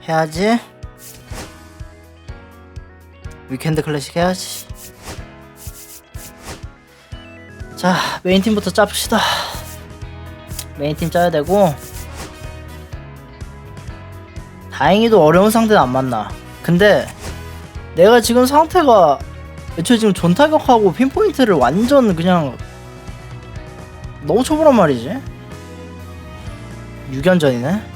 해야지. 위켄드 클래식 해야지. 자, 메인팀부터 짭시다. 메인팀 짜야 되고, 다행히도 어려운 상대는 안 만나. 근데 내가 지금 상태가 애초에 지금 존타격하고 핀포인트를 완전 그냥 너무 초보란 말이지. 6연전이네.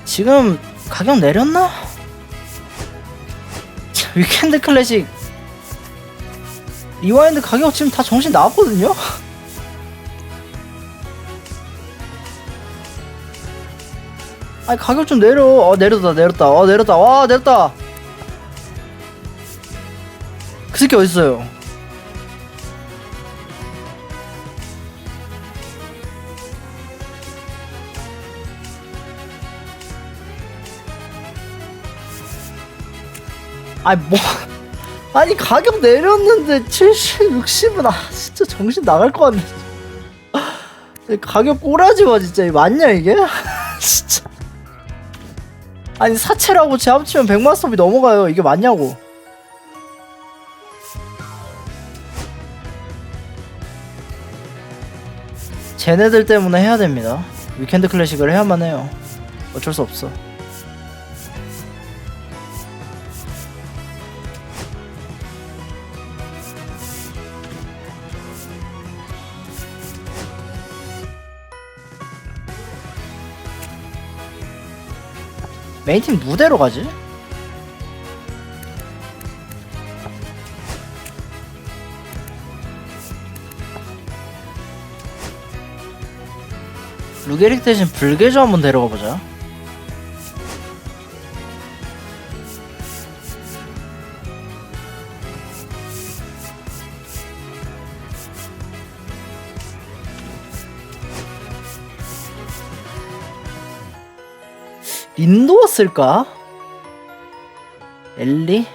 지금 가격 내렸나? 위켄드 클래식 리와인드 가격 지금 다 정신 나왔거든요? 아니 가격 좀 내려. 내렸다. 와 내렸다. 그 새끼 어딨어요? 아니 가격 내렸는데 70, 60은 진짜 정신 나갈 것 같네. 가격 꼬라지 마 진짜. 맞냐 이게? 진짜. 아니 사채라고 제 합치면 100만 스톱이 넘어가요. 이게 맞냐고. 쟤네들 때문에 해야 됩니다. 위켄드 클래식을 해야만 해요. 어쩔 수 없어. 메인팀 무대로 가지? 루게릭 대신 불개조 한번 데려가보자. 린도어 쓸까? 엘리?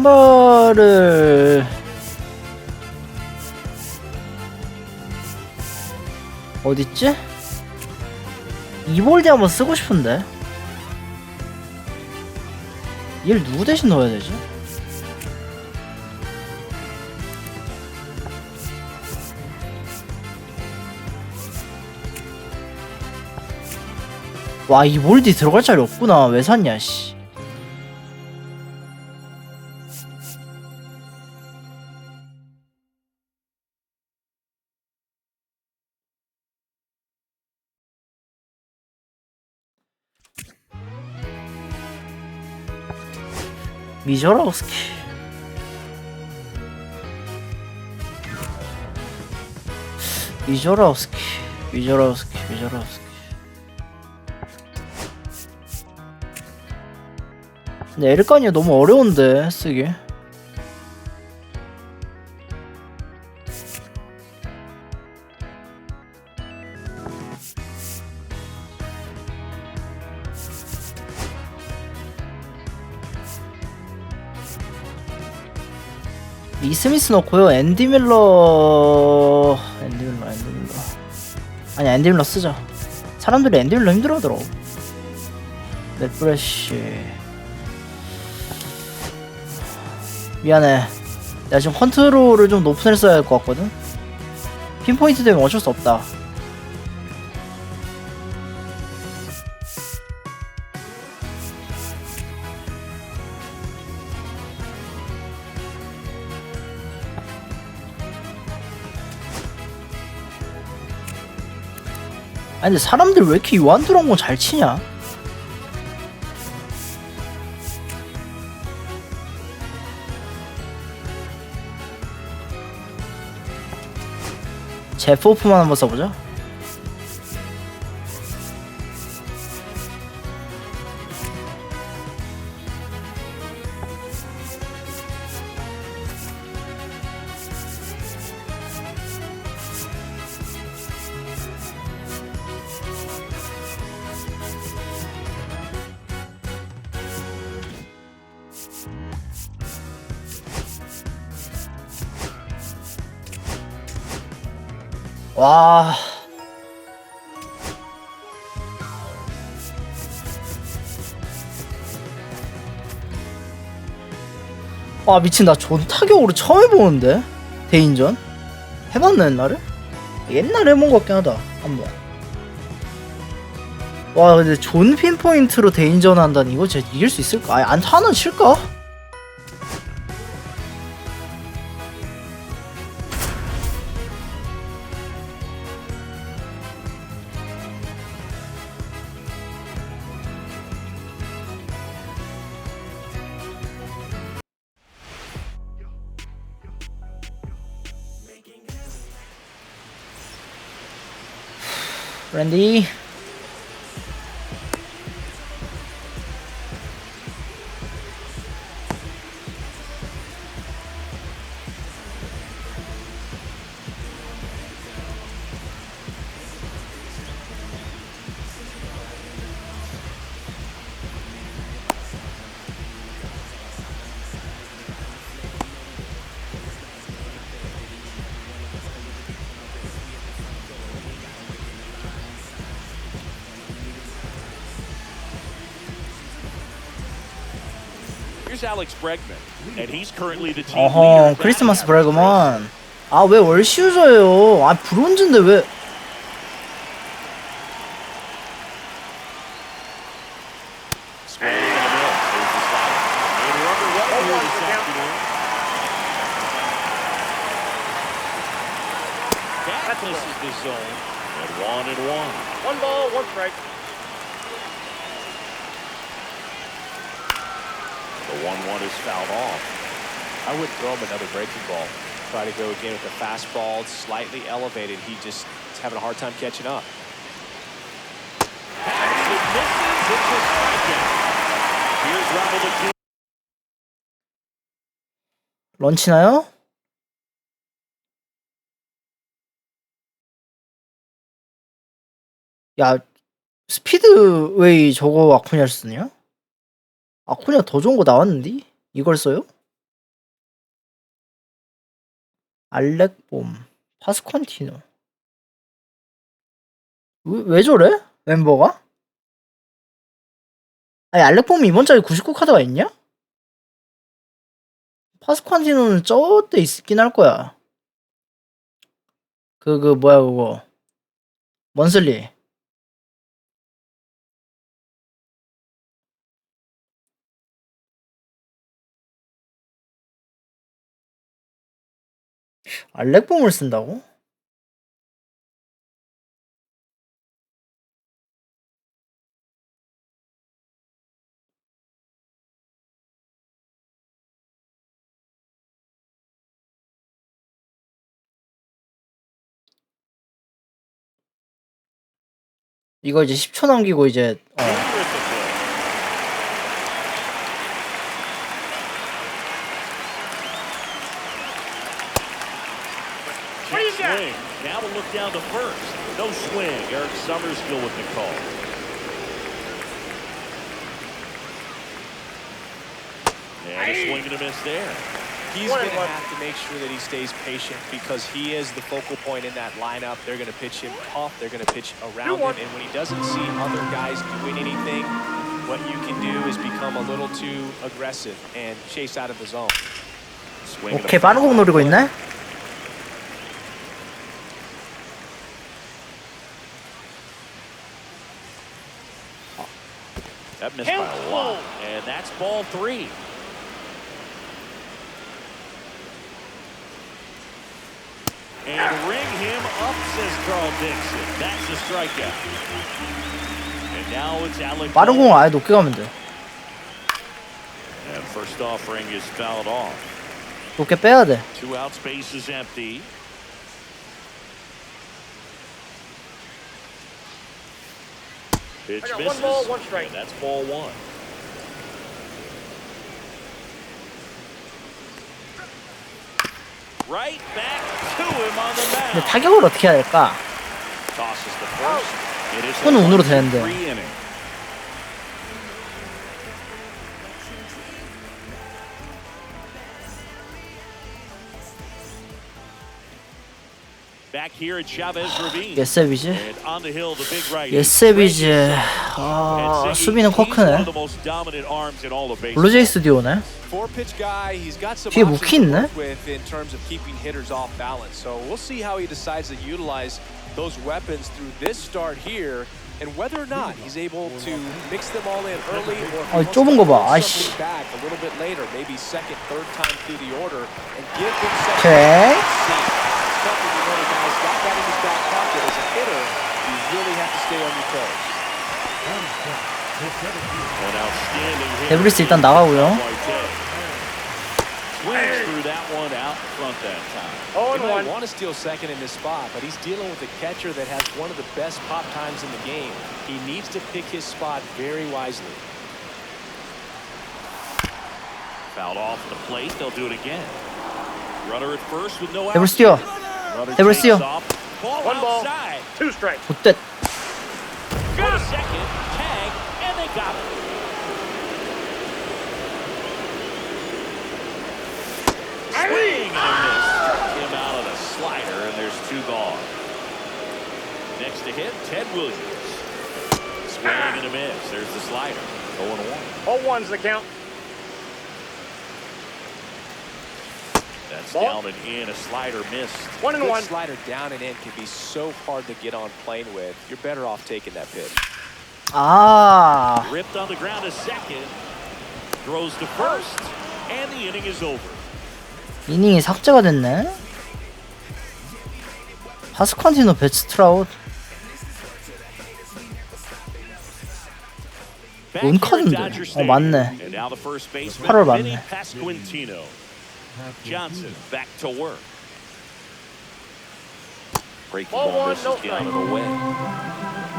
선발을 어딨지? 이볼디 한번 쓰고 싶은데 얘를 누구 대신 넣어야 되지? 와 이볼디 들어갈 자리 없구나. 왜 샀냐 씨. 미저라우스키 근데 에르카니아 너무 어려운데 쓰기. 이스미스 넣고요. 앤디 밀러 아니 앤디 밀러 쓰자. 사람들이 앤디 밀러 힘들어하더라고. 넷브레쉬 미안해. 내가 지금 컨트롤을 좀 높은 애를 써야 할 것 같거든. 핀포인트 되면 어쩔 수 없다. 아니 근데 사람들 왜 이렇게 요한 드럼건 잘 치냐? 제프 호프만 한번 써보자. 와. 아 미친, 나 존타격으로 처음 해보는데? 대인전? 해봤나 옛날에? 옛날에 해본 것 같긴 하다 한번. 와 근데 존 핀포인트로 대인전 한다니 이거 진짜 이길 수 있을까? 아니 안타 하나 칠까? 랜디. Alex Bregman, and he's currently the team 어허, leader. 크리스마스 브레그만. 아 왜 월시유저예요? 아 브론즈인데 왜? Swing in the middle. There's the slide. And we're underway here this afternoon. That misses the zone. And 1-1. One ball, one strike. The 1-1 is fouled off. I wouldn't throw him another breaking ball. Try to go again with the fastball, slightly elevated. He just is having a hard time catching up. Passes, misses, it's a strikeout. Here's Ronald again. 런치나요? 야 스피드웨이 저거 아쿠냐를 쓰냐? 아쿠냐 더 좋은 거 나왔는데? 이걸 써요? 알렉봄, 파스컨티노. 왜 저래? 멤버가? 아니 알렉봄이 이번 달에 99 카드가 있냐? 파스컨티노는 저때 있긴 할 거야. 뭐야 그거 먼슬리. 알렉봄을 쓴다고? 이거 이제 10초 남기고 이제 Swing. Now we'll look down to first. No swing. Eric Summerskill with the call. And a swing and a miss there. He's going to have to make sure that he stays patient because he is the focal point in that lineup. They're going to pitch him tough. They're going to pitch around him. And when he doesn't see other guys doing anything, what you can do is become a little too aggressive and chase out of the zone. 오케이, 빠른 공 노리고 있네? That missed by a lot. And that's ball 3. And ring him up, says Carl Dixon. That's a strikeout. And now it's Alec. 빠른 공 아예 높게 가면 돼. And first offering is fouled off. 높게 빼야 돼. 2 out, space is empty. Pitch I got misses. 1 ball, 1 strike. And that's ball 1. Right back to him on the 근데 mound. 타격을 어떻게 해야 될까? Tosses the first. It is a 손은 운으로 1-2-3 되는데. inning. Back here at Chavez Ravine. 예세비지. And on the hill, the big righty. 예세비지. And 아, Ziggy, 수비는 he's one 커크네. of the most dominant arms in all of baseball. 블루제이스 듀오네. Four-pitch guy, he's got some 뒤에 options 무키 to 있네? work with in terms of keeping hitters off balance. So we'll see how he decides to utilize those weapons through this start here, and whether or not he's able to mix them all in early, or if he wants 좁은 to 거 봐. pull 아이씨. something back a little bit later, maybe second, third time through the order, and give them something 오케이. to see. Something you know the guy's got that in his back pocket. As a hitter, you really have to stay on your toes. An outstanding hit. 데브리스 일단 나가고요. Swings through that one out front that time. He might want to steal second in this spot, but he's dealing with a catcher that has one of the best pop times in the game. He needs to pick his spot very wisely. Fouled off the plate. They'll do it again. Runner at first with no out. 데브리스 뛰어. Runner 데브리스 takes 뛰어. off. Ball 1 ball, outside. 2 strikes. 롯데. Go to second. Tag. And they got it. Swing and a miss. Struck him out of the slider, and there's 2 gone. Next to hit, Ted Williams. Swing and a miss. There's the slider. 0-1. All 1's the count. That's Ball. down and in. A slider missed. 1 and Good 1. slider down and in can be so hard to get on plane with. You're better off taking that pitch. 아, Ripped on the ground to second. Throws to first. And the inning is over. 이닝이 삭제가 됐네. 파스컨티노 베스트라웃. Back 온 here at 카드인데. Dodger 어, Stadium. 맞네. And now the first baseman, 8월 Vinny 맞네. Pasquantino. Johnson back to work. Breaking Ball ball 1, misses no down strike. and away.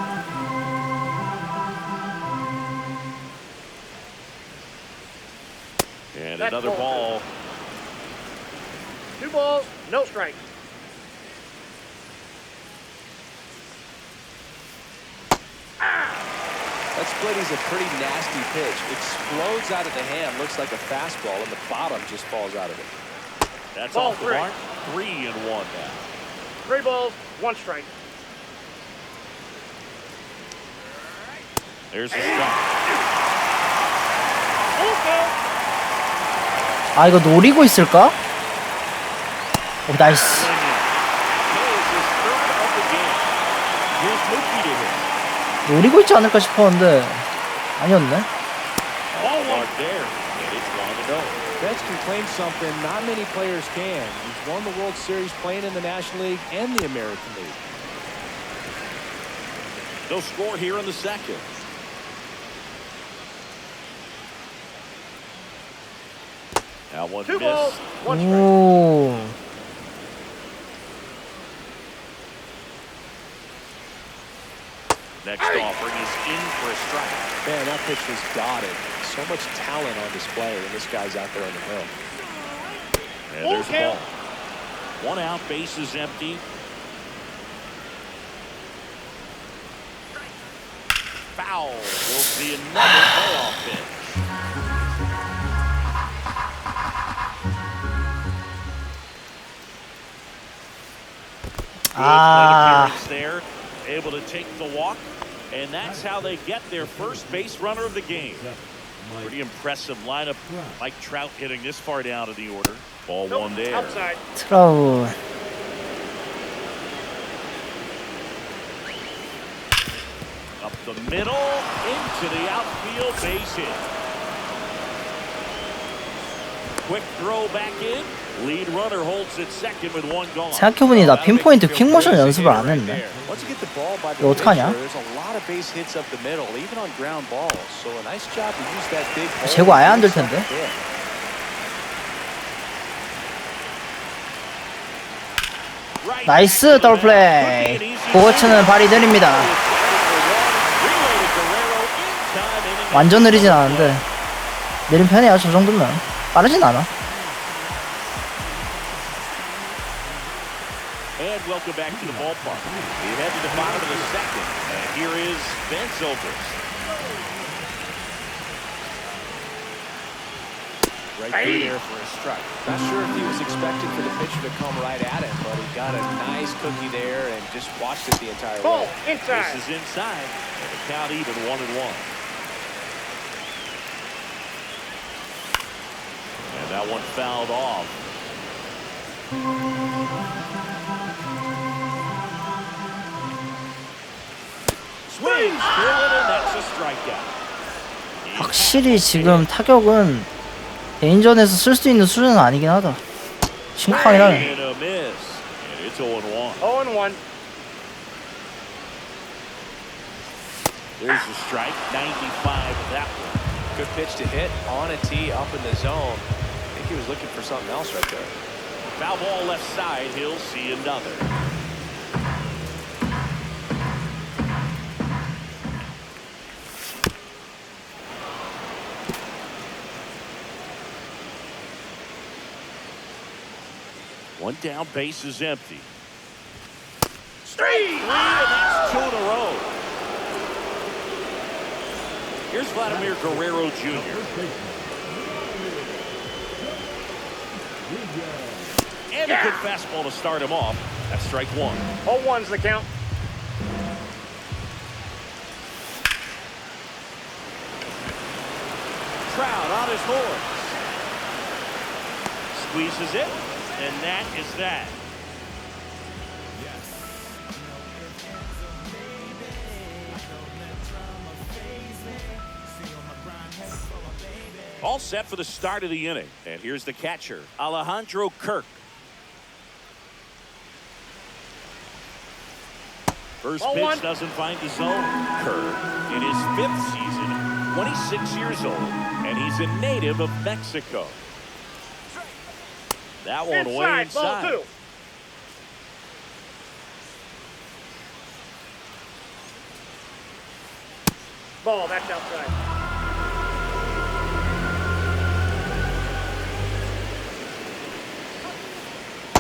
And That's another ball. ball. 2 balls, no strikes. That split is a pretty nasty pitch. Explodes out of the hand, looks like a fastball, and the bottom just falls out of it. That's Ball off the 3. mark. 3-1 now. 3 balls, 1 strike. There's the strike. Okay. 아, 이거 노리고 있을까? 오, 나이스. Swinging. Kills his third of the game. Here's Mookie to hit. 노리고 있지 않을까 싶었는데 아니었네. Ball one there. And it's 1-0. Betts can claim something not many players can. He's won the World Series playing in the National League and the American League. No score here in the second. Now one 2 miss. balls, 1 strike. 오, Next offering is in for a strike. Man, that pitch was dotted. So much talent on display when this guy's out there on the hill. And there's Okay. the ball. 1 out, base is empty. Foul. We'll see another payoff pitch. Good 아, plate appearance there. Able to take the walk. And that's how they get their first base runner of the game. Pretty impressive lineup. Mike Trout hitting this far down in the order. Ball Nope, 1 there. outside. 트라우. Up the middle, into the outfield, base hit. Quick throw back in. Lead runner holds at second with 1 gone. 생각해보니 나 핀포인트 퀵모션 연습을 안 했네. Once you get the ball by the 이거 어떡하냐? pitcher, there's a lot of base hits up the middle, even on ground balls. So a nice job to use that big hole. 재고 아예 안 될 텐데. 나이스 더블 플레이. 고거츠는 발이 느립니다. 완전 느리진 않은데 느린 편이야. 저 정도면 빠르진 않아. And welcome back to the ballpark. We head to the bottom of the second, and here is Ben Zobrist. Right through there for a strike. Not sure if he was expecting for the pitcher to come right at him, but he got a nice cookie there and just watched it the entire Ball way. inside. This is inside, and the count even 1-1. And that one fouled off. Swings through it, and that's a strikeout. 확실히 지금 타격은 개인전에서 쓸 수 있는 수준은 아니긴 하다. 심각하긴 하네. And a miss, and it's 0-1. 0-1. There's the strike, 95 of that one. Good pitch to hit on a tee up in the zone. I think he was looking for something else right there. Foul ball left side, he'll see another. One down, base is empty. Straight! And that's 2 in a row. Here's Vladimir Guerrero Jr. And a good fastball to start him off. That's strike 1. 0-1's the count. Trout on his horse. Squeezes it, and that is that. All set for the start of the inning. And here's the catcher, Alejandro Kirk. First pitch doesn't find the zone. Kirk, in his 5th season, 26 years old, and he's a native of Mexico. That one way inside. Ball 2. Ball, that's outside.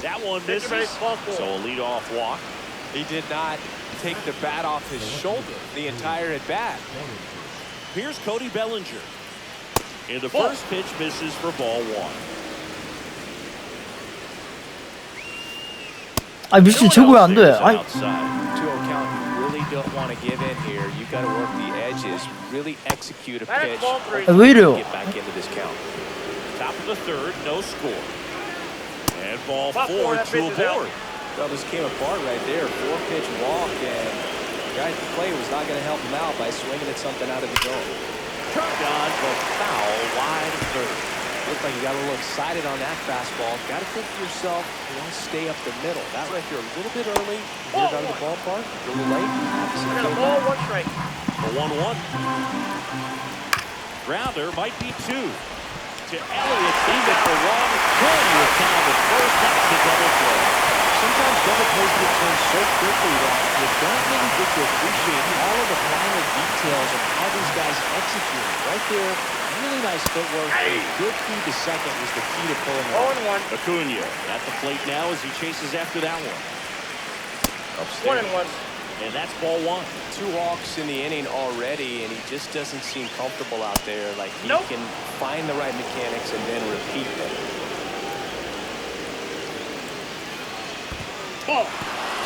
That one misses, so a leadoff walk. He did not take the bat off his shoulder the entire at bat. Here's Cody Bellinger. And the first pitch misses for ball 1. 아 미친 제거 왜 안 돼? 아이. Outside. 2-0 count. You really don't want to give in here. You got to work the edges. Really execute a That's pitch. ball 3. 왜 이래요? Get back into this count. Top of the 3rd, no score. And ball Ball 4 that to pitch is a out. board. Well, this came apart right there. 4-pitch walk, and the guy at the plate was not going to help him out by swinging at something out of the zone. Turned on for foul wide of 3rd. Looked like you got a little excited on that fastball. Got to think to yourself, you want to stay up the middle. That way, if you're a little bit early, you get it out of the ballpark. If you're a little late, obviously I got a go ball, back. 1 strike. For 1-1. Grounder might be 2. To Elliott, even for wrong. Plenty of time at first. That's the double play. Sometimes double plays get turned so quickly that you don't really get to appreciate all of the minor details of how these guys execute. Right there, really nice footwork. Good feed to second was the key to pulling it off. 0-1. Acuna at the plate now as he chases after that one. Upstairs. 1-1. And that's ball 1. 2 walks in the inning already, and he just doesn't seem comfortable out there. Like he can find the right mechanics and then repeat them. Ball.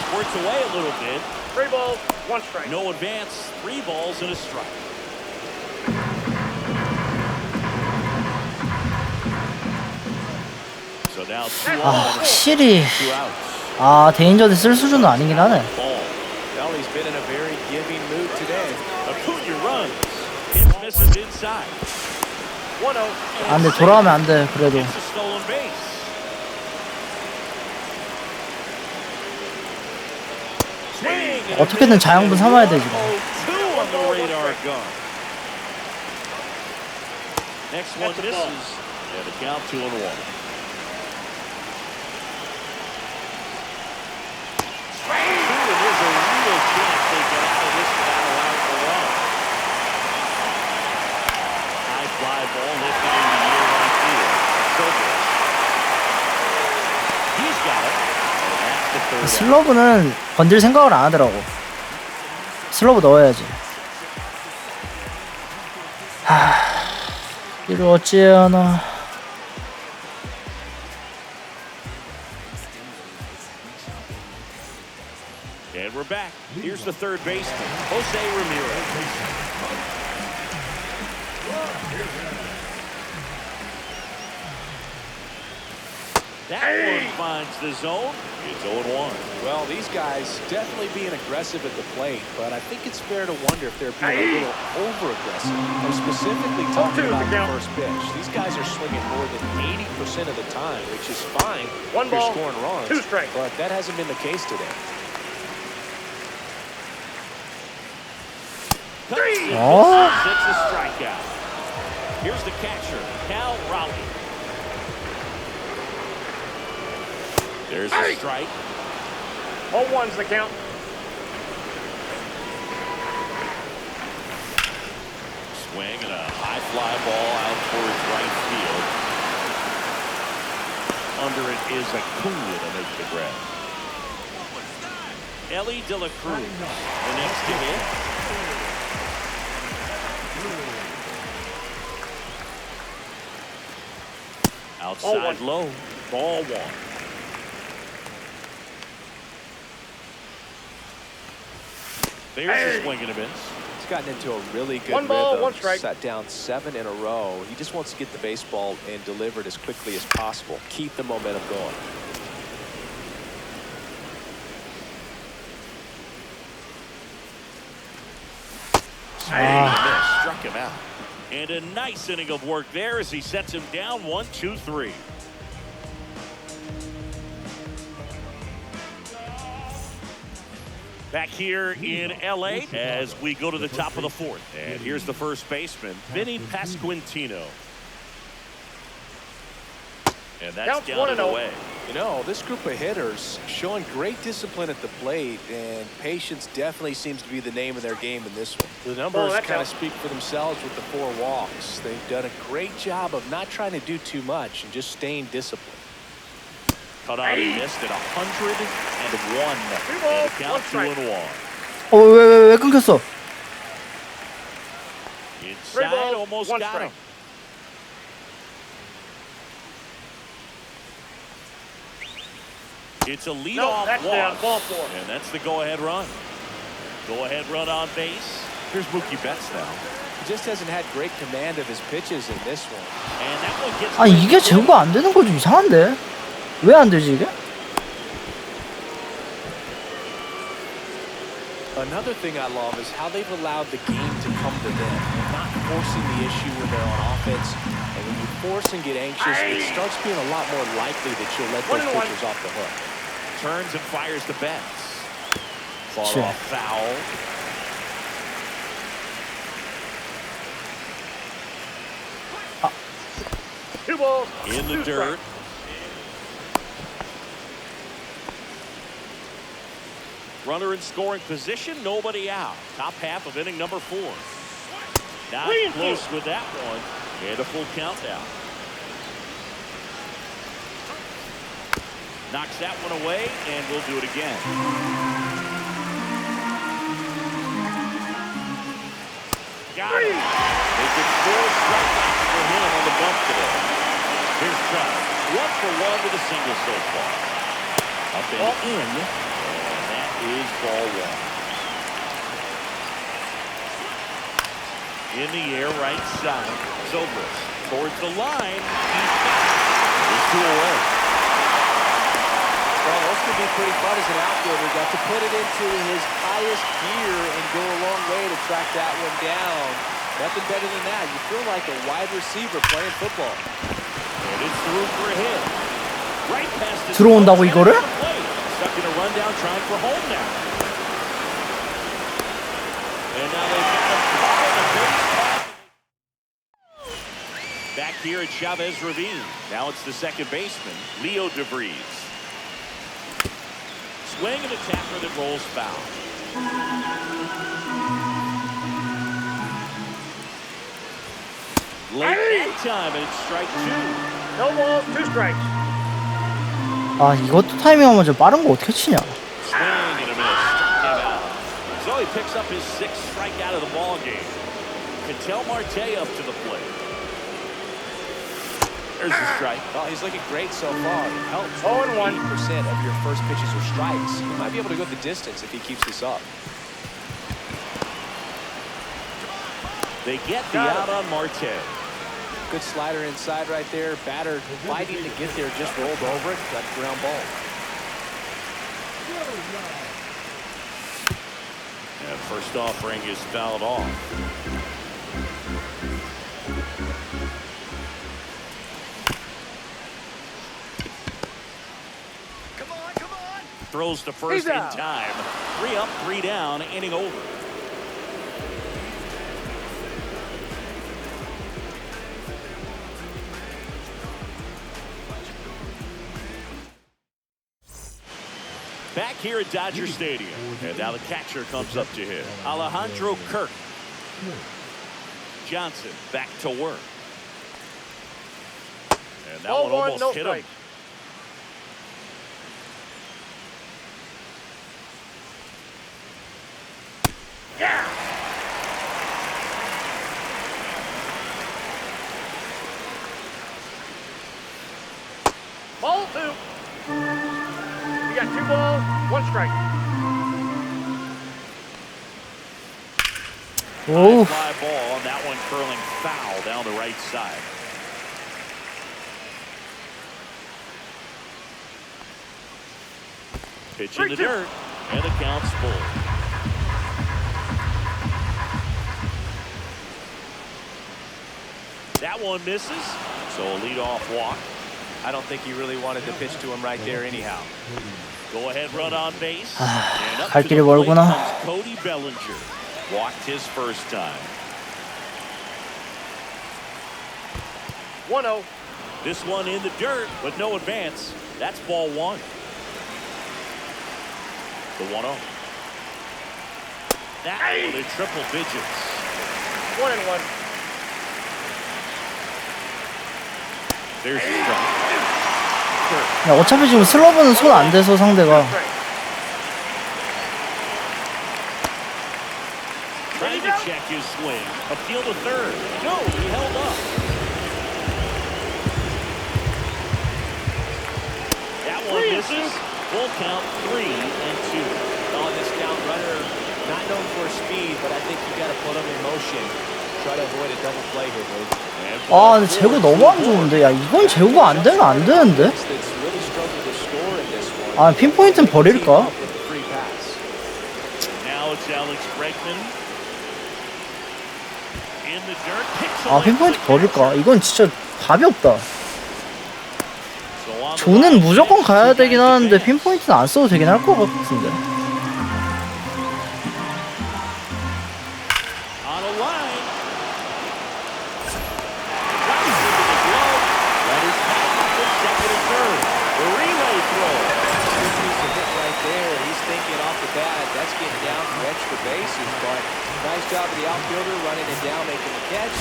Squirts away a little bit. 3 balls, 1 strike. No advance. 3 balls and a strike. So now 2 아 on, 확실히 2 outs. 아 대인전에 쓸 수준은 아니긴 하네. Ball. Well, he's been in a very giving mood today. Acuna runs. It misses inside. 1-0. 아 근데 돌아가면 안 돼. 그래도 It's a stolen base. Swing and a 어떻게든 miss, 자양분 and 삼아야 돼 지금. 1-0-2 on the radar gun. Next one That's a ball. misses. And the count 2-1. And there's a real chance they get out of this without allowing a run. ball lifted in the air right field. Silver. He's got it. And that's the third out. 슬러브는 건들 생각을 안 하더라고. 슬러브 넣어야지. 이를 어찌해야 하나. And we're back. Here's the third baseman, Jose Ramirez. That one finds the zone. It's 0-1. Well, these guys definitely being aggressive at the plate, but I think it's fair to wonder if they're being a little over-aggressive. I'm specifically talking about the first pitch. These guys are swinging more than 80% of the time, which is fine One if you're ball, scoring runs, 2 strikes. but that hasn't been the case today. Oh. It's a strikeout. Here's the catcher, Cal Raleigh. There's a strike. 0-1's the count. Swing and a high fly ball out towards right field. Under it is Acuna to make the grab. Ellie De La Cruz, the next to hit. Outside low, ball 1. There's a swing and a miss. He's gotten into a really good 1 ball, rhythm. 1 strike. Set down 7 in a row. He just wants to get the baseball and deliver it as quickly as possible. Keep the momentum going. Swing and a miss. Struck him out. And a nice inning of work there as he sets him down 1-2-3. Back here in LA as we go to the top of the 4th. And here's the first baseman, Vinny Pasquantino. And that's Counts down and 1-0. away. You know, this group of hitters showing great discipline at the plate, and patience definitely seems to be the name of their game in this one. The numbers that kind of counts. speak for themselves with the 4 walks. They've done a great job of not trying to do too much and just staying disciplined. Cut out, he missed at 101. And a count 2-1. 왜 끊겼어? Inside, balls, almost 1 got strike. him. It's a leadoff That's walk. down, ball 4. And that's the go-ahead run. Go-ahead run on base. Here's Mookie Betts now. He just hasn't had great command of his pitches in this one. And that one gets 아니 이게 제구가 안 되는 거지 이상한데? 왜 안 되지 이게? Another thing I love is how they've allowed the game to come to them. They're not forcing the issue when they're on offense. And when you force and get anxious, it starts being a lot more likely that you'll let those 1-1. pitchers off the hook. turns and fires the Betts. Fought Sure. off foul. Two balls. In the 2 dirt. strikes. Runner in scoring position, nobody out. Top half of inning number 4. Not 3-2. close with that one. And a full countdown. Knocks that one away, and we'll do it again. Got it. Make it 4 strikeouts for him on the bump today. Here's Trout. 1 for 1 with a single so far. Up and in. And that is ball 1. In the air, right side. Zobrist towards the line. He's got it. It's 2 away. Well, those could be pretty fun as an outfielder. Got to put it into his highest gear and go a long way to track that one down. Nothing better than that. You feel like a wide receiver playing football. And it's through for a hit. Right past his 들어온다고 이거를? Stuck in a rundown trying for home now. And now they've got him caught on the base. Back here at Chavez Ravine. Now it's the second baseman, Leo DeVries. Swing and a tapper that rolls foul. Late that time, and it's strike 2. No balls, 2 strikes. 아 이것도 타이밍하면 저 빠른 거 어떻게 치냐. Swing and a miss. Came out. So he picks up his 6th strikeout of the ball game. Ketel Marte up to the plate. There's the strike. Well, he's looking great so far. It helps. 0-1. 80% of your first pitches are strikes. He might be able to go the distance if he keeps this up. They get the out on Marte. Good slider inside right there. Batter fighting to get there, just rolled over it. Got a ground ball. And first offering is fouled off. Come on. Throws to first He's in out. time. 3 up, 3 down, inning over. Back here at Dodger Stadium. And now the catcher comes up to him. Alejandro Kirk. Johnson back to work. And that one almost no hit strike. him. Yeah. Ball 2. You got 2 balls, 1 strike. 오. Fly ball, and that one curling foul down the right side. Pitch in the 3-2. dirt, and the count's full. That one misses, so a leadoff walk. I don't think he really wanted to pitch to him right there anyhow. Go ahead, run on base. And up 갈 to 길이 the plate 멀구나. comes Cody Bellinger. Walked his first time. 1-0. This one in the dirt, but no advance. That's ball 1. The 1-0. That one in triple digits. 1-1. There's the strike. 야, 어차피 지금 슬러브는 손 안 대서 상대가. Trying to check his swing. Appeal to third. No, he held up. That one misses. Full count 3-2. On this down runner, not known for speed, but I think you got to put him in motion. Try to avoid a double play here, Luke. 아 근데 제구 너무 안 좋은데. 야 이건 제구가 안 되면 안 되는데. 아 핀포인트는 버릴까? Now it's Alex Bregman. In the dirt. 아 핀포인트 버릴까? 이건 진짜 답이 없다. 존은 무조건 가야 되긴 하는데 핀포인트는 안 써도 되긴 할 것 같은데. On a line. That is second and third. The relay throw. Piece of hit right there. He's thinking off the bat. That's getting down for extra bases, but nice job of the outfielder running it down, making the catch.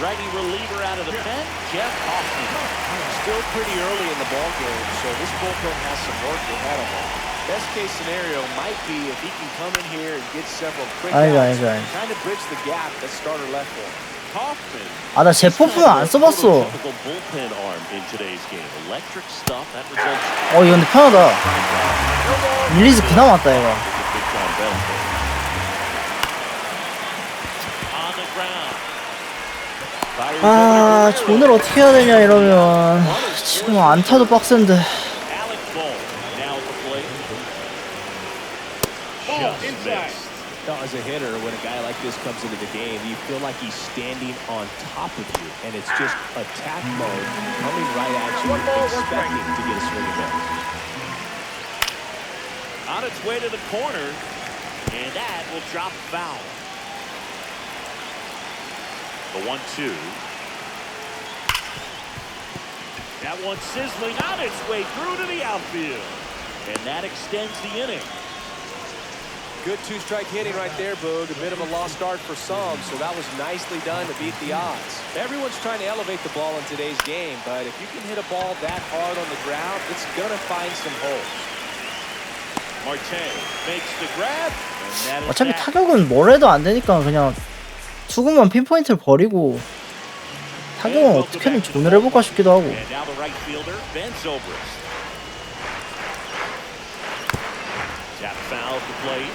Righty reliever out of the pen, Jeff Hoffman. Still pretty early in the ball game, so this bullpen has some work ahead of him. Best case scenario might be if he can come in here and get several quick outs, kind of bridge the gap that starter left for him. Hoffman. 아 나 제포프는 안 써봤어. Bullpen arm in today's game. Electric stuff that results. 어 이거 근데 편하다. 릴리즈 그나마 왔다 이거. On the ground. 아 존을 어떻게 해야 되냐 이러면 지금 안타도 빡센데. Alec Bohm now at the plate. Just missed. Now, as a hitter, when a guy like this comes into the game, you feel like he's standing on top of you, and it's just attack mode coming right at you, expecting to get a swing and miss. On its way to the corner, and that will drop foul. The 1-2. That one sizzling on its way through to the outfield. And that extends the inning. Good two-strike hitting right there, Boog. A bit of a lost start for some, so that was nicely done to beat the odds. Everyone's trying to elevate the ball in today's game, but if you can hit a ball that hard on the ground, it's going to find some holes. Marte makes the grab. And that is 어차피 that. 타격은 뭘 해도 안 되니까 그냥 투구만 핀포인트를 버리고 타격은 어떻게든 존을 해볼까 싶기도 하고. And now the right fielder, Ben Zobrist. Tap foul at the plate.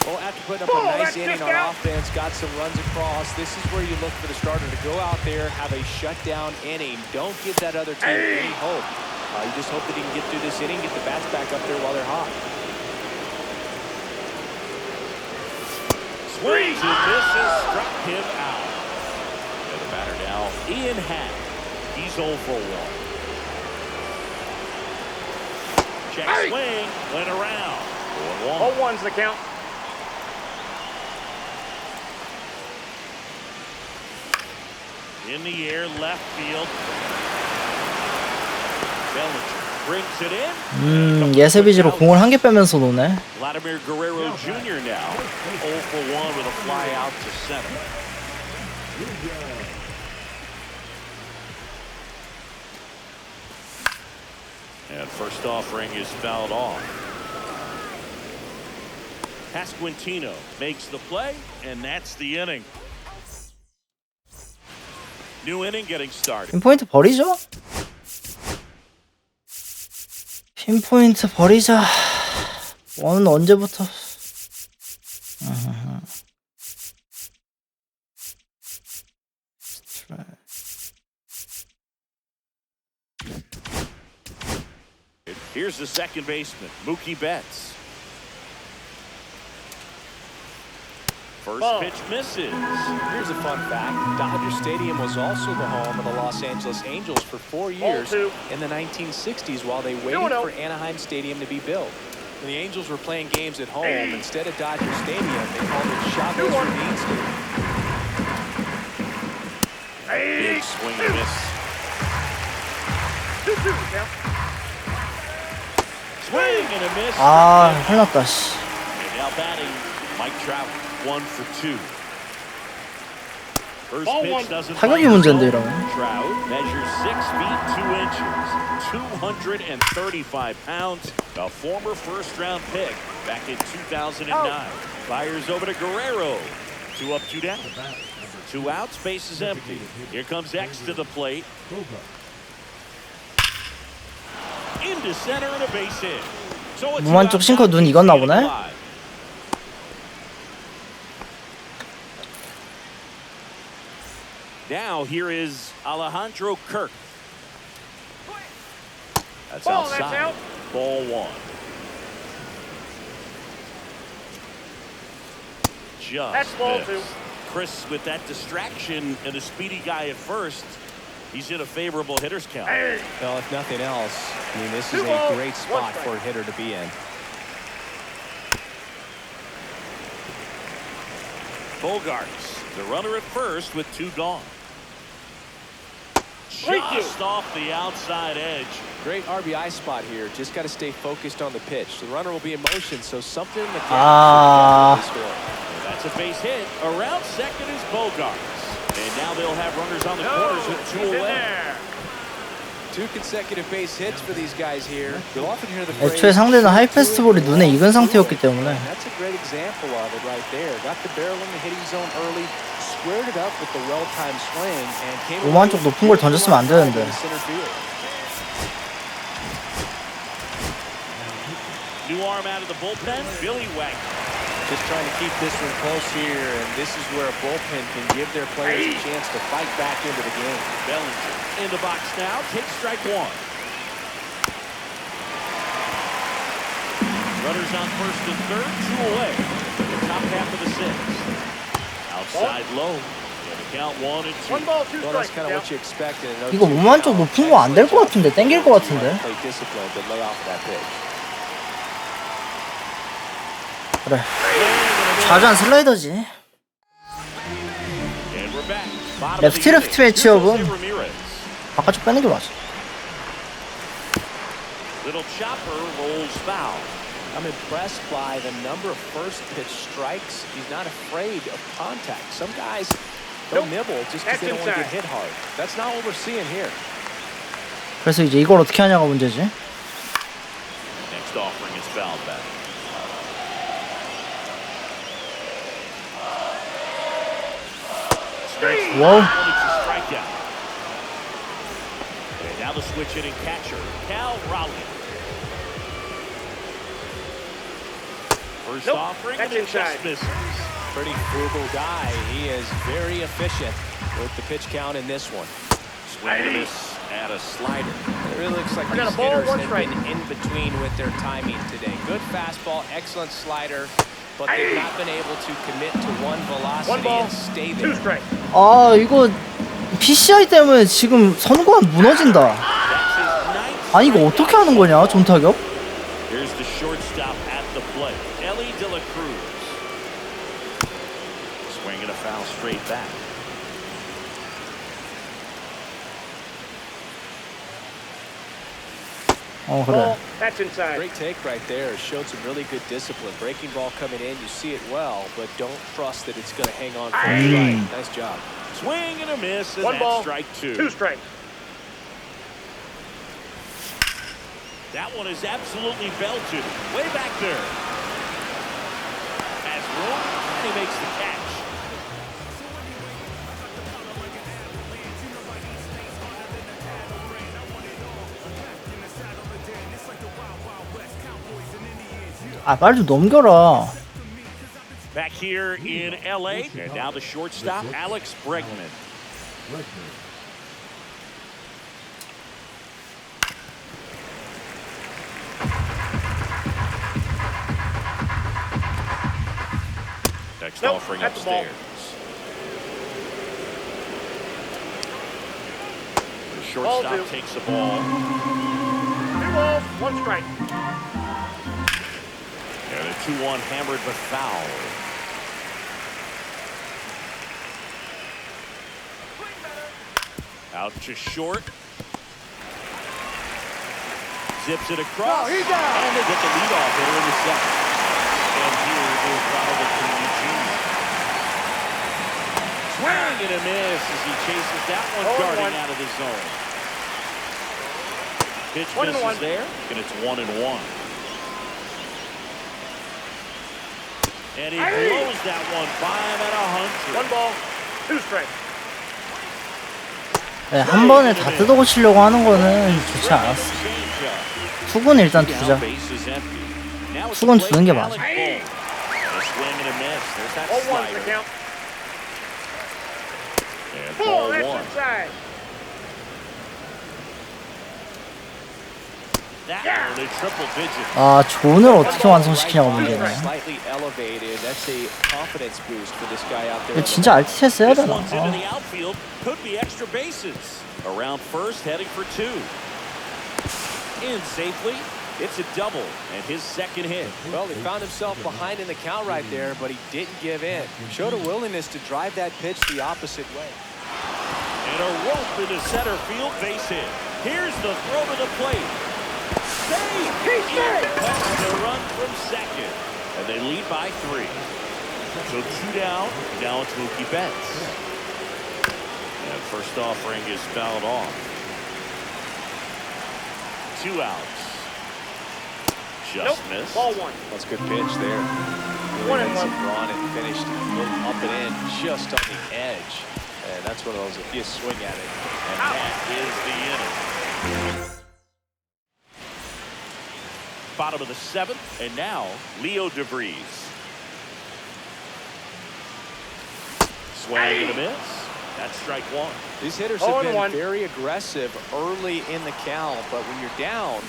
Well, after putting up a nice inning on offense, got some runs across, this is where you look for the starter to go out there, have a shutdown inning. Don't give that other team any hope. You just hope that he can get through this inning, get the bats back up there while they're hot. Swings and misses, struck him out. And the batter now, Ian Happ. He's 0 for 1. Check swing, went around. 1-1. 0-1's the count. In the air, left field. Bellinger brings it in. 예세비지로 공을 한 개 빼면서 노네. Vladimir Guerrero Jr. now 0 for 1 with a fly out to center. And first offering is fouled off. Pasquantino makes the play, and that's the inning. New inning getting started. 핀포인트 버리죠? 핀포인트 버리자. 원은 언제부터? Here's the second baseman, Mookie Betts. First pitch misses. Here's a fun fact. Dodger Stadium was also the home of the Los Angeles Angels for 4 years in the 1960s while they waited for Anaheim Stadium to be built. When the Angels were playing games at home, instead of Dodger Stadium, they called it Chavez Ravine Stadium. Big swing and miss. 2-2 count. Swing and a miss. 아, 흘렀다 씨. And now batting, Mike Trout, 1 for 2. First pitch doesn't 타격이 문제인데 이러면. Trout measures 6 feet 2 inches, 235 pounds, a former first-round pick back in 2009. Fires over to Guerrero. 2 up, 2 down. 2 outs, base is empty. Here comes X to the plate. Into center and a base hit. So it's 무만쪽 싱커 눈 익었나 보네. Now here is Alejandro Kirk. That's outside. Ball 1. Just That's ball 2. Chris with that distraction and a speedy guy at first. He's in a favorable hitter's count. Well, if nothing else, I mean, this is a great spot for a hitter to be in. Bogarts, the runner at first with 2 gone. Just off the outside edge. Great RBI spot here. Just got to stay focused on the pitch. The runner will be in motion, so something in the Ah. That's a base hit. Around second is Bogarts. And now they'll have runners on the corners with 2 away. 2 consecutive base hits for these guys here. You'll often hear the 애초에 상대는 하이패스트볼이 눈에 익은 상태였기 때문에. That's a great example of it right there. Got the barrel in the hitting zone early, squared it up with the well-timed swing, and came 오만 쪽 높은 걸 던졌으면 안 되는데. New arm out of the bullpen, Billy Wagner. Just trying to keep this one close here, and this is where a bullpen can give their players a chance to fight back into the game. Bellinger in the box now, takes strike 1. Runners on first and third, 2 away. The top half of the 6th. Outside low. And the count 1 and 2. 1 ball, 2 Well, that's strikes. kind of what you expected. 이거 오만 쪽 높은 거 안 될 것 같은데 땡길 것 같은데. Play discipline, but lay off that pitch. 그래. 좌전 슬라이더지. And we're back. 레프트 레프트 매치업은 바깥쪽 빼는 게 맞아. Little chopper rolls foul. I'm impressed by the number of first pitch strikes. He's not afraid of contact. Some guys don't nibble just because they don't want to get hit hard. That's not what we're seeing here. 그래서 이제 이걸 어떻게 하냐가 문제지. Next offering is fouled back. 와우. Strikeout. And now the switch hitting catcher, Cal Raleigh. First offering, and it just misses. Pretty frugal guy. He is very efficient with the pitch count in this one. Swing and a miss at a slider. It really looks like these hitters have been in between with their timing today. Good fastball, excellent slider, but they've not been able to commit to one velocity and stay there. 아 이거 PCI 때문에 지금 선구안 무너진다. 아니 이거 어떻게 하는 거냐 존 타격? Here's the shortstop at the plate, Ellie De La Cruz. Swinging a foul straight back. 그래. That's inside. Great take right there. Showed some really good discipline. Breaking ball coming in, you see it well, but don't trust that it's going to hang on for a strike. Nice job. Swing and a miss, and One that's ball, strike two. 2 strikes. That one is absolutely belted. Way back there. Has room, and he makes the catch. 아 말 좀 넘겨라. Back here in LA, and now the shortstop, Alex Bregman. Next offering that's the ball. upstairs. The shortstop takes the ball. 2 balls, 1 strike. And a 2-1 hammered but foul. Out to short. Zips it across. he's down. And they get the leadoff hitter in the second. And here is Ronald Jr. Swing and a miss as he chases that one, darting out of the zone. Pitch misses there, and it's 1-1. And he blows that one by him at 100. 1 ball, 2 strikes. 네, 한 번에 다 뜯어고치려고 하는 거는 좋지 않았어. 투구는 일단 두자. 투구는 두는 게 맞아. Ball, that's inside. 아 존을 어떻게 완성시키냐고 문제네. 이거 진짜 RTTS 해야 되나? Around first, heading for 2. In safely. It's a double and his second hit. Well, he found himself behind in the count right there, but he didn't give in. Showed a willingness to drive that pitch the opposite way. And a rope into center field, base hit. Here's the throw to the plate. Save! The run from second. And they lead by 3. So 2 down, now it's Mookie Betts. And first offering is fouled off. 2 outs. Just missed. Ball 1. That's a good pitch there. Really had some drawn and finished up and in just on the edge. And that's one of those, if you swing at it. And that is the inning. Bottom of the 7th, and now Leo DeVries. Swing and a miss. That's strike 1. These hitters have been very aggressive early in the count, but when you're down,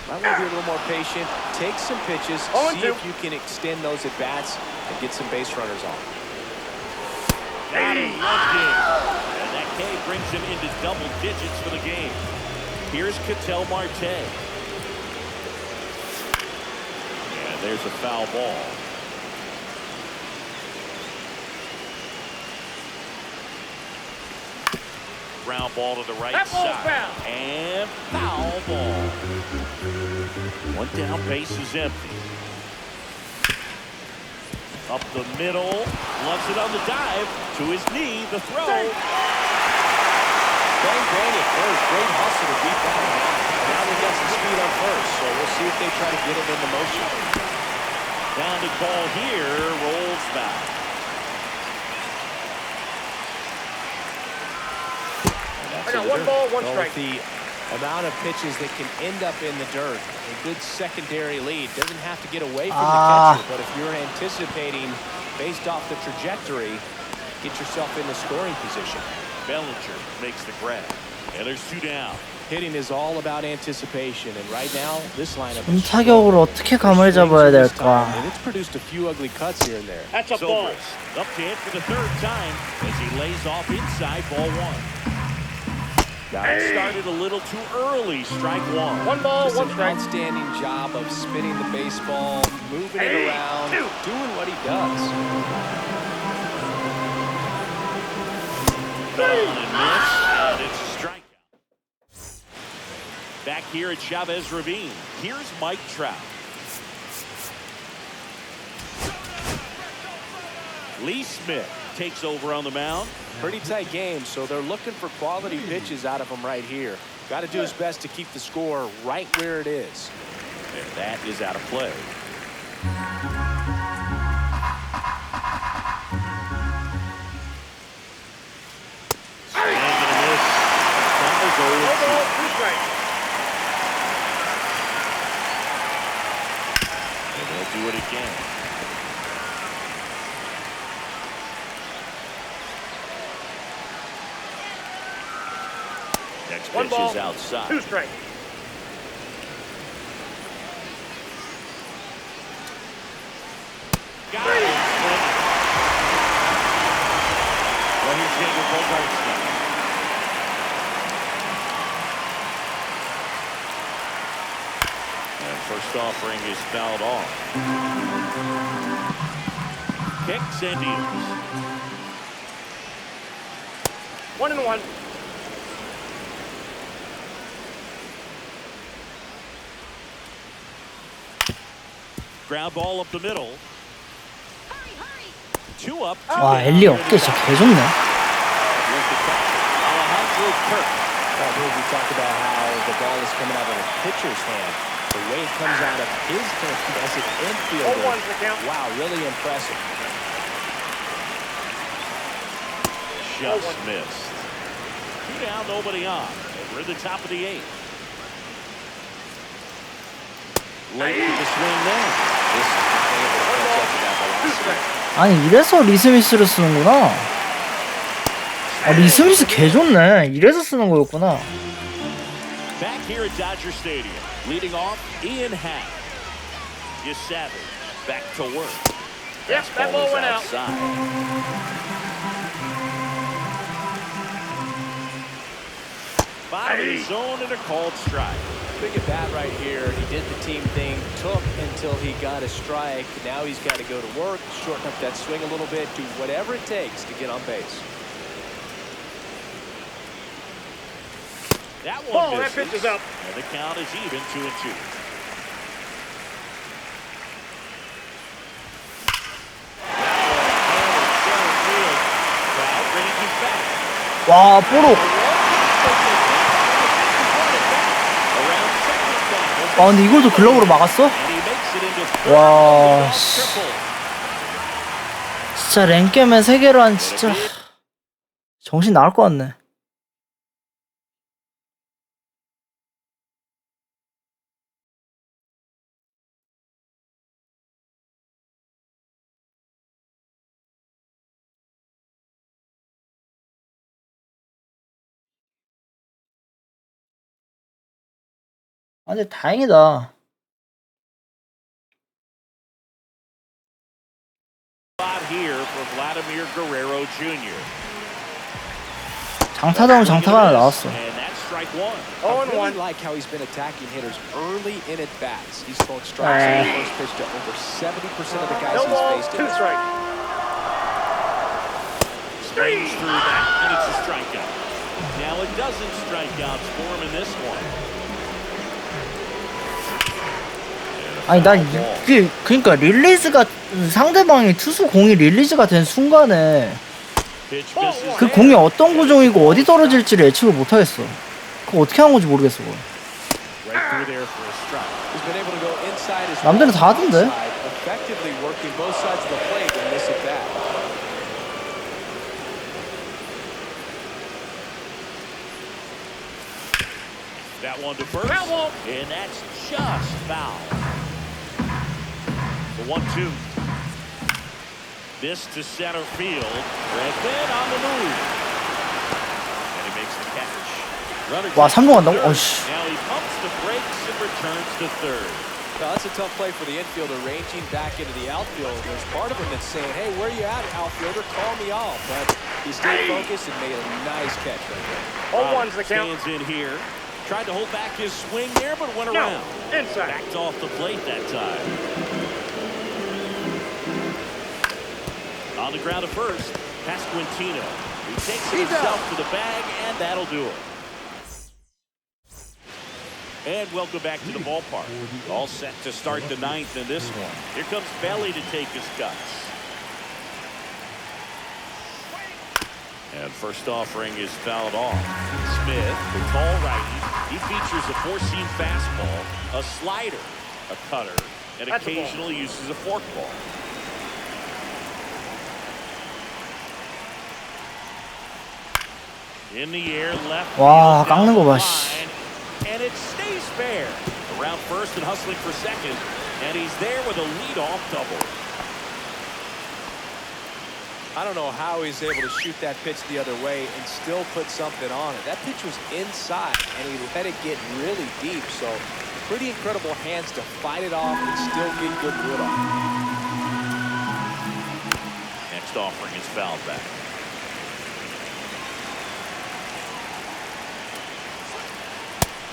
might want to be a little more patient, take some pitches, see if you can extend those at-bats and get some base runners on. Got him, loved it. And that K brings him into double digits for the game. Here's Ketel Marte. And there's a foul ball. Ground ball to the right That ball's side. foul. And foul ball. One down, base is empty. Up the middle. Loves it on the dive. To his knee. The throw. Bang, bang at first. Great hustle to beat that one. Now they got some speed on first, so we'll see if they try to get him into motion. Grounded ball here. Rolls back. I got 1 ball, 1 Well, strike. with the amount of pitches that can end up in the dirt, a good secondary lead doesn't have to get away from the catcher, but if you're anticipating based off the trajectory, get yourself in the scoring position. Bellinger makes the grab. And there's 2 down. Hitting is all about anticipation, and right now this lineup 좀 is 타격으로 어떻게 감을 잡아야 될까? and it's produced a few ugly cuts here and there. That's a ball. Zobrist up to hit for the 3rd time as he lays off inside ball 1. Got it started a little too early. Strike 1. 1 ball, Just 1 an strike. outstanding job of spinning the baseball, moving it around, doing what he does. And miss, and it's a strikeout. Back here at Chavez Ravine, here's Mike Trout. Lee Smith takes over on the mound. Pretty tight game, so they're looking for quality pitches out of him right here. Got to do his best to keep the score right where it is. And that is out of play. Swing and a miss. Count is 1 0-2. ball, 2 strikes. And they'll do it again. Next 1 pitch ball, is outside. 2 strikes. Got it. Swinging. Well, here's Jacob Bogarts now. And first offering is fouled off. Kicks and deals. 1-1. Ground ball up the middle. 2 up. 2 와 down. 엘리 어깨 진짜 개좋네. Here's the catcher, Alejandro Kirk. Well, here we talked about how the ball is coming out of a pitcher's hand. The way it comes out of his hand as an infielder. 0-1's the count. Wow, really impressive. Just missed. 2 down, nobody on. And we're at the top of the 8th. Late to the swing there. This is not able to catch up to that velocity. 아니 이래서 리스미스를 쓰는구나. 아 리스미스 개좋네. 이래서 쓰는 거였구나. Back here at Dodger Stadium, leading off Ian Happ. Is Savage back to work. Yep, that ball is went out. outside. Bottom of the zone and a called strike. Big at bat right here. He did the team thing, took until he got a strike. Now he's got to go to work, shorten up that swing a little bit, do whatever it takes to get on base. That one Ball, that misses. pitch is up. And the count is even, 2-2. 와 뽀록. 와 근데 이걸도 글러브로 막았어? 와 씨. 진짜 랭겜에 3개로 한 진짜 정신 나갈 것 같네. 아 근데 다행이다. Here for Vladimir Guerrero Jr. 장타다운 장타가 하나 나왔어. And that's strike 1. I really like how he's been attacking hitters early in at bats. He's thrown strikes on the first pitch to over 70% of the guys No ball, he's faced. 2 strikes. Swings through that, and it's a strikeout. Now it doesn't strike out for him in this one. 아니 난 이게 그러니까 릴리즈가 상대방이 투수 공이 릴리즈가 된 순간에 그 공이 어떤 구종이고 어디 떨어질지를 예측을 못하겠어. 그거 어떻게 한 건지 모르겠어. 그거. 남들은 다 하던데. That one to first, and that's just foul. The 1-2. This to center field. Redman on the move. And he makes the catch. 와 3루 간다고? 어씨. Now he pumps the brakes and returns to third. Now, that's a tough play for the infielder, ranging back into the outfield. There's part of him that's saying, hey, where you at, outfielder? Call me off. But he stayed focused and made a nice catch right there. 0-1's the count. Stands in here. Tried to hold back his swing there, but went around. Inside. Backed off the plate that time. On the ground at first, Pasquantino. He takes it himself to the bag, and that'll do it. And welcome back to the ballpark. All set to start the ninth in this one. Here comes Belly to take his cuts. And first offering is fouled off. Smith, the tall righty, he features a four-seam fastball, a slider, a cutter, and occasionally uses a forkball. In the air, left. 와 깎는 거 봐. 씨. And it stays fair. Around first and hustling for second, and he's there with a leadoff double. I don't know how he's able to shoot that pitch the other way and still put something on it. That pitch was inside, and he let it get really deep. So pretty incredible hands to fight it off and still get good wood on it. Next offering is fouled back.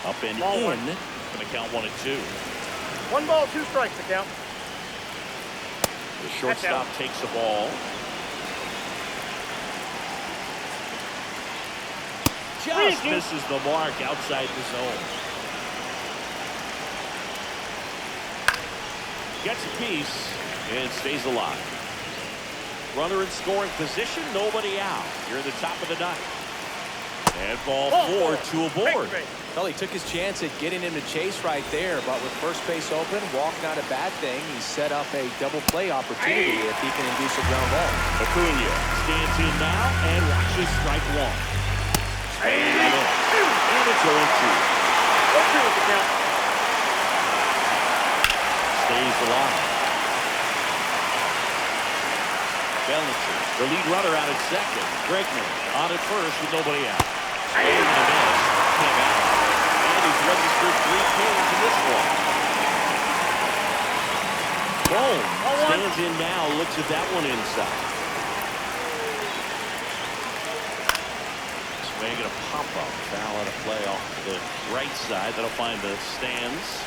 Up and Ball in. one. Going to count 1-2. 1 ball, 2 strikes the count. The shortstop takes the ball. Just misses the mark outside the zone. Gets a piece and stays alive. Runner in scoring position, nobody out. You're at the top of the ninth. And ball 4, 2 aboard. Well, he took his chance at getting him to chase right there, but with first base open, walk not a bad thing. He set up a double play opportunity if he can induce a ground ball. Acuna stands in now and watches strike one. And it's 0-2. Stays alive. Bellinger, the lead runner out at second. Bregman on at first with nobody out. And the miss came out. And he's registered 3 Ks in this one. Boom. Stands in now, looks at that one inside. Swing and a pop-up. Foul out of play off to the right side. That'll find the stands.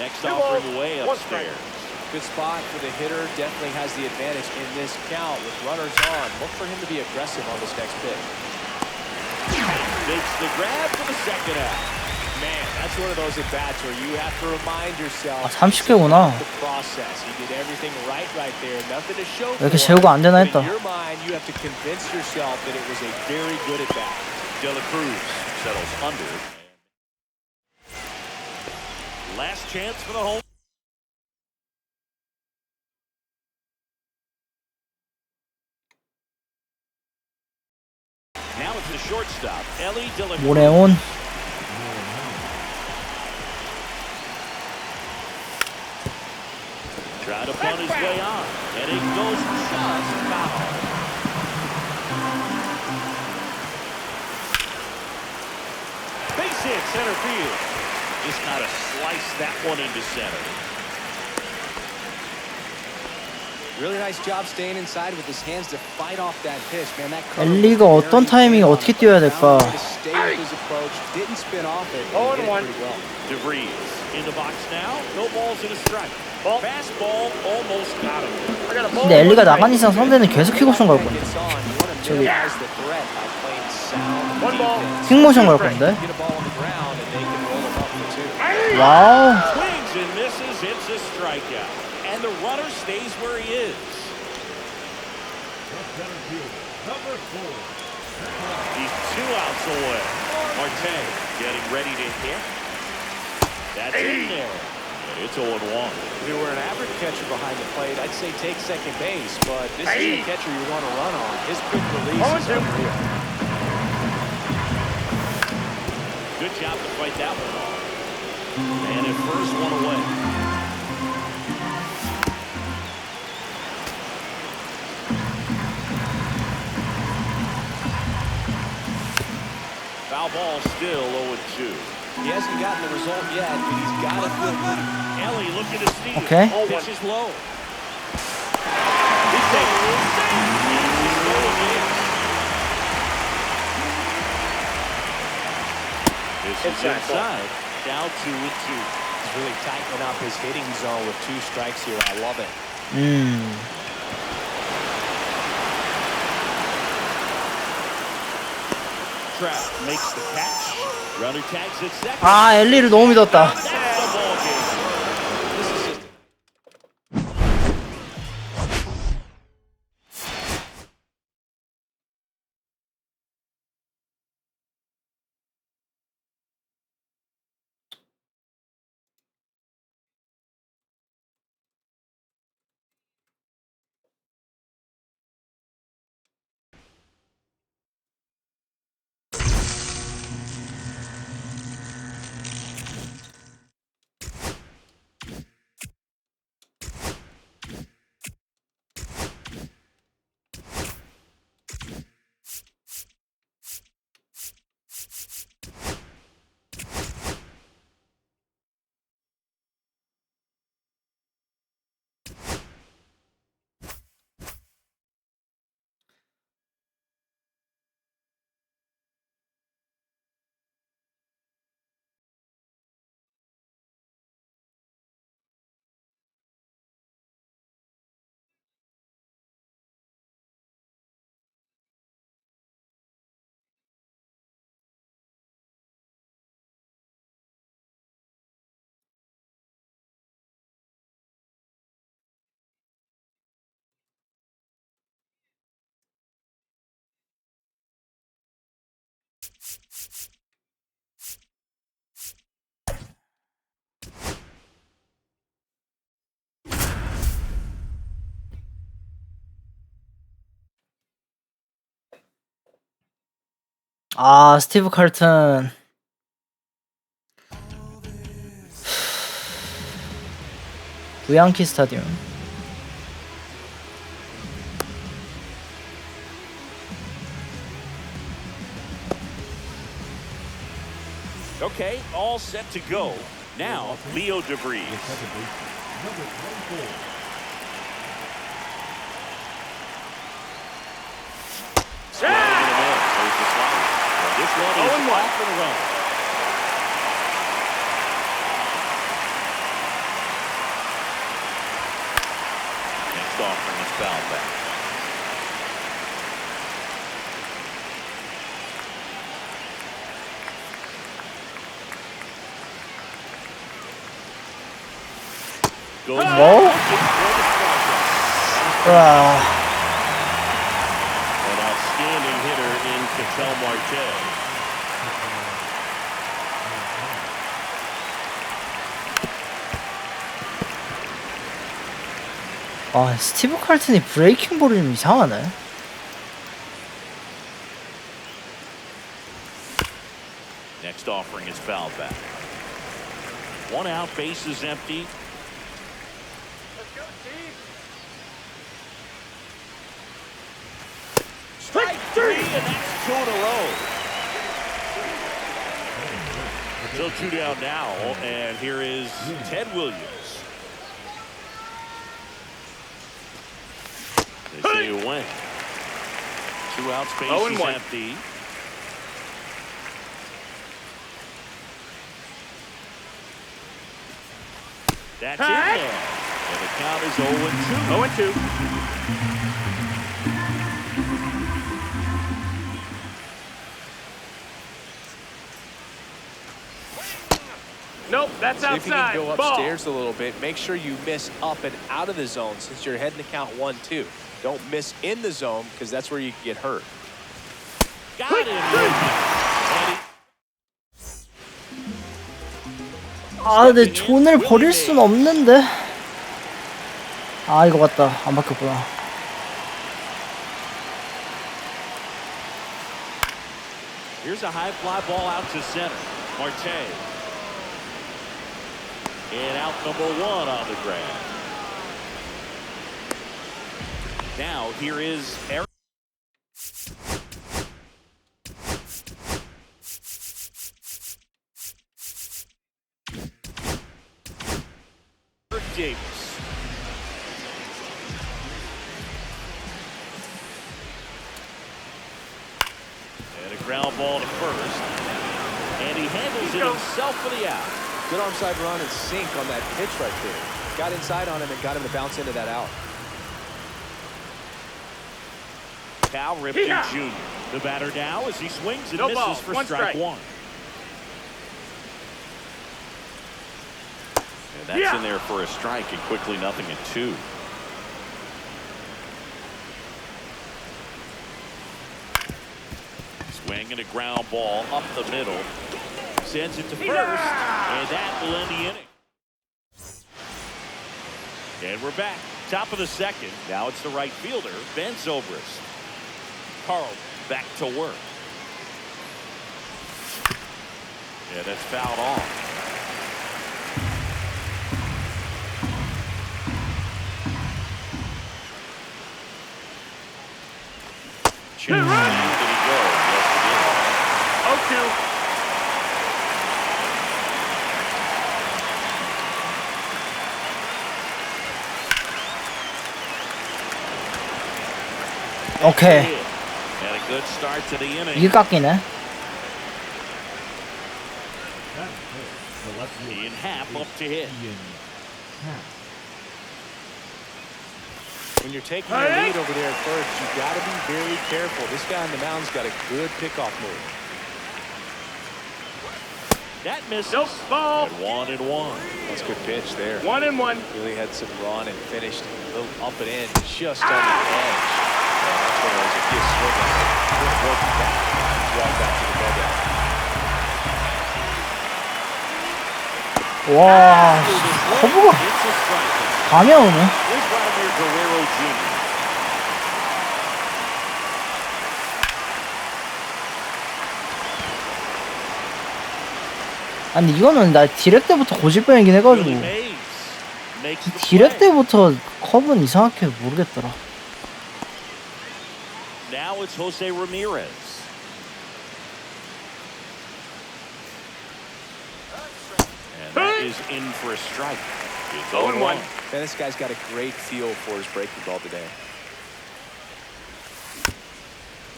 Next offering away upstairs. Good spot for the hitter. Definitely has the advantage in this count with runners on. Look for him to be aggressive on this next pitch. Makes the grab for the second out. Man, that's one of those at-bats where you have to remind yourself. 30개구나. The process. He did everything right there. Nothing to show 왜 for 이렇게 제구가 안 되나 it. 했다. In your mind, you have to convince yourself that it was a very good at-bat. De La Cruz settles under. Last chance for the home. Now it's the shortstop, Ellie De La Cruz. 모레온. Try to punt his way on, and it goes just foul. Base hit, center field. Just got to slice that one into center. Really nice job staying inside with his hands to fight off that pitch, man. That 엘리가 어떤 타이밍에 어떻게 뛰어야 될까? stay with his approach, didn't spin off it. 0-1. DeVries in the box now. No balls and a strike. Ball. Fastball almost got him. I got a ball. 근데 엘리가 나간 이상 상대는 계속 킥모션 걸 건데. Gets on. You want to 저기 minimize the threat by playing sound One ball. defense. 킥모션 걸 건데. Get a ball on the ground and they can roll them up for two. 와우. Swings and misses. It's a strikeout. And the runner stays where he is. He's 2 outs away. Marte getting ready to hit. That's in there. And it's 0-1. If you were an average catcher behind the plate, I'd say take second base, but this is a catcher you want to run on. His quick release is unreal. Good job to fight that one off. And at first, 1 away. Foul ball still 0-2. He hasn't gotten the result yet, but he's got a good lead. Ellie looking to steal. Okay. Pitch is low. He's taking a save. He's going in. This is inside. Now 2-2. He's really tightening up his hitting zone with 2 strikes here. I love it. Trout makes the catch. Runner tags at second. 아 엘리를 너무 믿었다. That's the ball game. This is just 아 스티브 칼튼. 우양키 스타디움. Okay, all set to go. Now, Leo DeVries. This one is off and run. Next offering is fouled back. Goes Whoa. An outstanding hitter in Ketel Marte. 아 스티브 칼튼이 브레이킹 볼이 좀 이상하네. Next offering is fouled back. 1 out, base is empty. Let's go, Steve. Strike 3, and that's 2 in a row. Still 2 down now, and here is Ted Williams. They say it went. 2 outs, base is empty. That's in there. is 0-2. 0-2. Nope, that's See if you can outside. go Ball. upstairs a little bit. Make sure you miss up and out of the zone since you're heading to count 1-2. Don't miss in the zone because that's where you can get hurt. Got him. And 아, 근데 존을 버릴 순 없는데. 아, 이거 맞다. 안 바뀌었구나. here's a high fly ball out to center. Marte. And out number 1 on the grab. Now here is Eric Davis. And a ground ball to first. And he handles it himself for the out. Good onside run and sink on that pitch right there. Got inside on him and got him to bounce into that out. Cal Ripken Jr. The batter now as he swings and misses for strike 1. And that's in there for a strike, and quickly 0-2. Swing and a ground ball up the middle. Sends it to first, and that will end the inning. And we're back. Top of the second. Now it's the right fielder, Ben Zobrist. Carl back to work. Yeah, that's fouled off. Did he go? Yes, he did. 0-2. 오케이. And a good start to the inning. 이게 깎이네. Ian Happ up to hit. When you're taking your lead over there at first, you got to be very careful. This guy on the mound's got a good pickoff move. That misses. Nope, ball. And 1-1. That's a good pitch there. 1-1. Really had some run and finished a little up and in, just on the edge. That's when it was a kiss swing. Good working back. Drive back to the dugout. 와, 커브가 It's a strike. 감이 오네. Here's Vladimir Guerrero Jr. 아니 이거는 나 디렉 때부터 고질병이긴 해가지고 Willie Mays makes the 디렉 play. 때부터 컵은 이상하게 모르겠더라. Now it's Jose Ramirez. And that is in for a strike. It's 0-1. Man, this guy's got a great feel for his breaking ball today.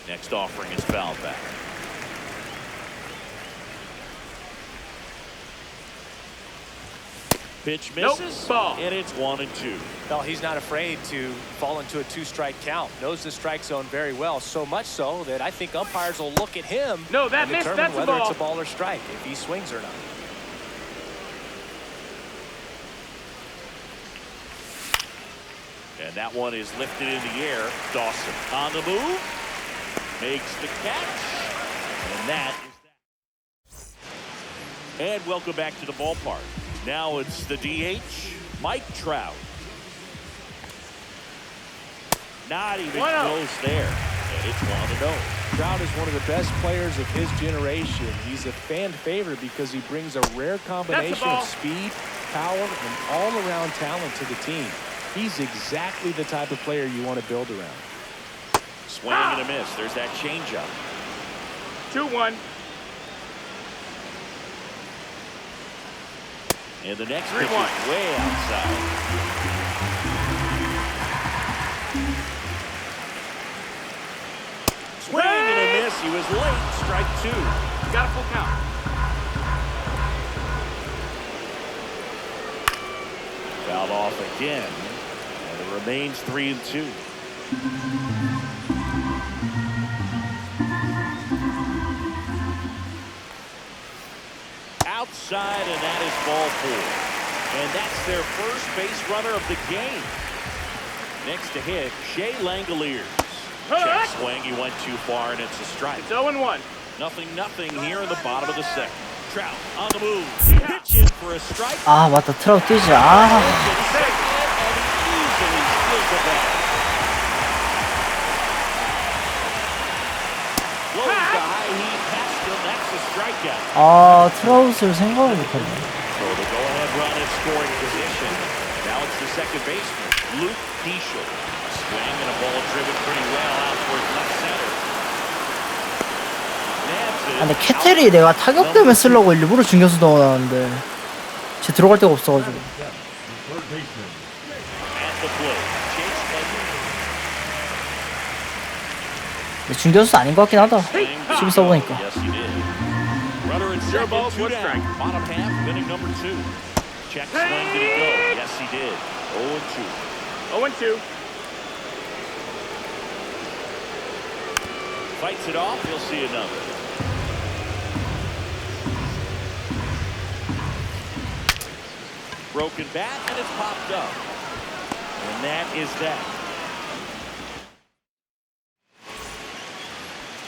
Next offering is fouled back. Pitch misses, ball. and it's 1-2. Well, he's not afraid to fall into a two-strike count. Knows the strike zone very well, so much so that I think umpires will look at him No, that and missed. determine That's a whether ball. it's a ball or strike, if he swings or not. And that one is lifted in the air. Dawson on the move. Makes the catch. And that is that. And welcome back to the ballpark. Now it's the DH, Mike Trout. Not even 1-0. close there. And it's 1-0. Trout is one of the best players of his generation. He's a fan favorite because he brings a rare combination ball. of speed, power, and all-around talent to the team. He's exactly the type of player you want to build around. Swing and a miss. There's that changeup. 2-1. And the next pitch 3-1. is way outside. Swing and a miss. He was late. Strike 2. Got a full count. Fouled off again. remains 3-2. Outside, and that is ball 4. And that's their first base runner of the game. Next to hit, Shea Langoliers. Check swing, he went too far, and it's a strike. It's 0-1. 0-0 here in the bottom of the second. Trout on the move. Pitch in for a strike. 아 맞다 트라우드 뛰지. 아 And he easily steals the bat. Low guy, he passed him. That's a strikeout. 아 트라우드를 생각을 못했네. So the go-ahead run in scoring position. Now it's the second baseman, Luke Keishel. A swing and a ball driven pretty well out towards left center. 아, 근데 캐텔이 내가 타격 때문에 쓰려고 일부러 중견수 넣어놨는데 쟤 들어갈 데가 없어가지고. 근데 중견수 아닌 것 같긴 하다. 수비 써보니까. Runner and second, two down. Bottom half, inning number 2. Check swing, did he go? Yes, he did. 0-2. 0-2. Fights it off, he'll see another. Broken bat, and it's popped up. And that is that.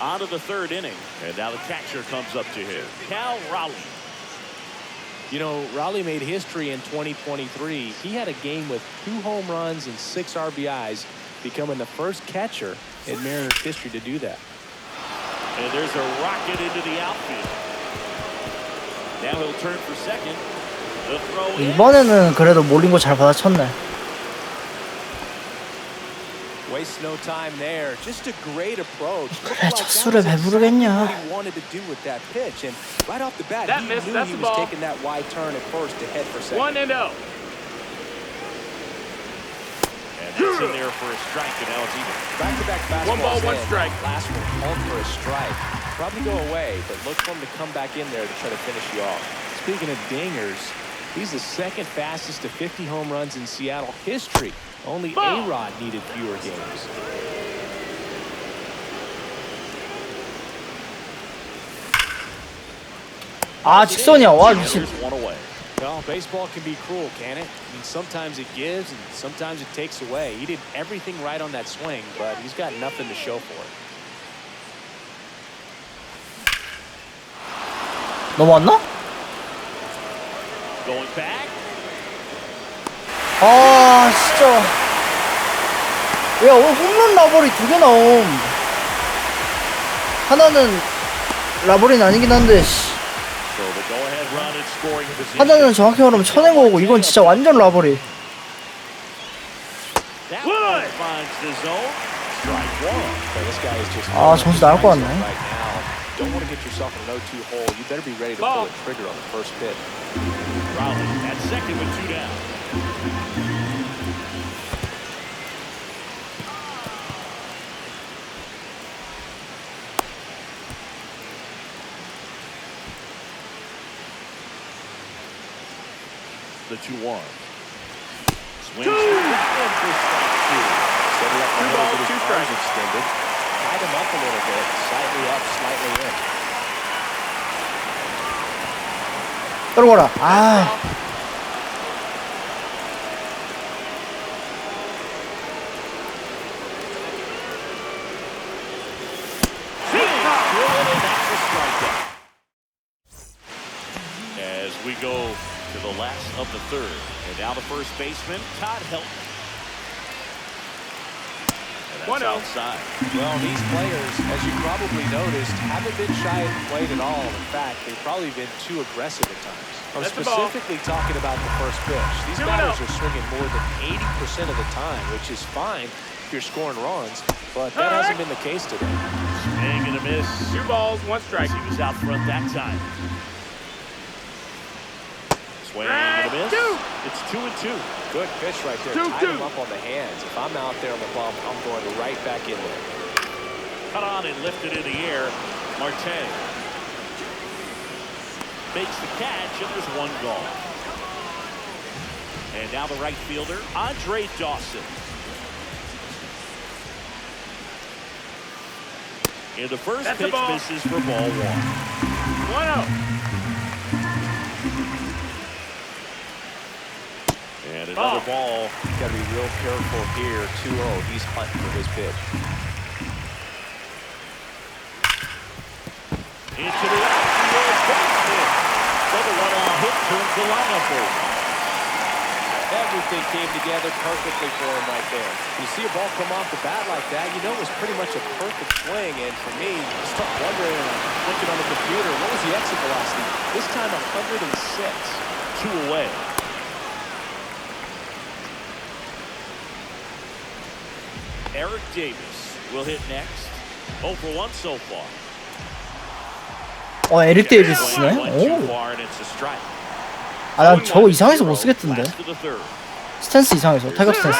On to the third inning, and now the catcher comes up to him, Cal Raleigh. You know, Raleigh made history in 2023. He had a game with 2 home runs and 6 RBIs, becoming the first catcher in Mariners history to do that. And there's a rocket into the outfield. Now he'll turn for second. The throw in. 이번에는 그래도 몰린 거 잘 받아쳤네. Waste no time there. Just a great approach. 그래 착수를 배부르겠냐. What he wanted to do with that pitch, and right off the bat, That he missed. knew That's he the was ball. taking that wide turn at first to head for second. 1-0. And that's in there for a strike, and now it's even. Back-to-back fastballs. 1 ball, 1 in. strike. Last one called for a strike. Probably go away, but look for him to come back in there to try to finish you off. Speaking of dingers, he's the second fastest to 50 home runs in Seattle history. Only A-Rod needed fewer games. 아 직선이야. 와 미친. There's one away. Well, baseball can be cruel, can it? I mean, sometimes it gives and sometimes it takes away. He did everything right on that swing, but he's got nothing to show for it. 넘어왔나? Going back. 아 진짜. 야 오늘 홈런 라볼이 2개 나옴. 하나는 라볼이 아니긴 한데 씨. So the go-ahead run in scoring position. 하나는 정확히 말하면 쳐낸 거고 이건 진짜 완전 라볼이. That one finds the zone. Strike 1. So this guy is just 아 점수 나올 것 같네. right now. Don't want to get yourself in an 0-2 hole. You better be ready to pull the trigger on the first pitch. Raleigh at second with 2 down. The 2-1. Swings for strike 2. Setting up the 2 hole balls, with 2 his strikes. arms extended. Tied him up a little bit. Slightly up, slightly in. 떨궈라. 아. As we go to the last of the third. And now the first baseman, Todd Helton. And that's 1-0. outside. Well, these players, as you probably noticed, haven't been shy at the plate at all. In fact, they've probably been too aggressive at times. I'm That's the ball. specifically talking about the first pitch. These 2-0. batters are swinging more than 80% of the time, which is fine if you're scoring runs, but that hasn't been the case today. Swing and a miss. 2 balls, 1 strike. He was out front that time. Swing and a miss. It's 2-2. Good pitch right there. 2-2. Tied him up on the hands. If I'm out there on the bump, I'm going right back in there. Cut on and lifted in the air. Marte makes the catch, and there's 1 gone. And now the right fielder, Andre Dawson. And the first pitch misses for ball 1. 1-0. And another ball. Got to be real careful here. 2-0. He's hunting for his pitch. Into the outfield, base hit. So the one-out hit turns the lineup over. Everything came together perfectly for him right there. You see a ball come off the bat like that, you know it was pretty much a perfect swing. And for me, you start wondering, looking on the computer, what was the exit velocity? This time 106. 2 away. Eric Davis will hit next. 0 for 1 so far. 에릭 데이비스네? 오. 아, 난 저거 이상해서 못 쓰겠던데. 스탠스 이상해서, 타격 스탠스.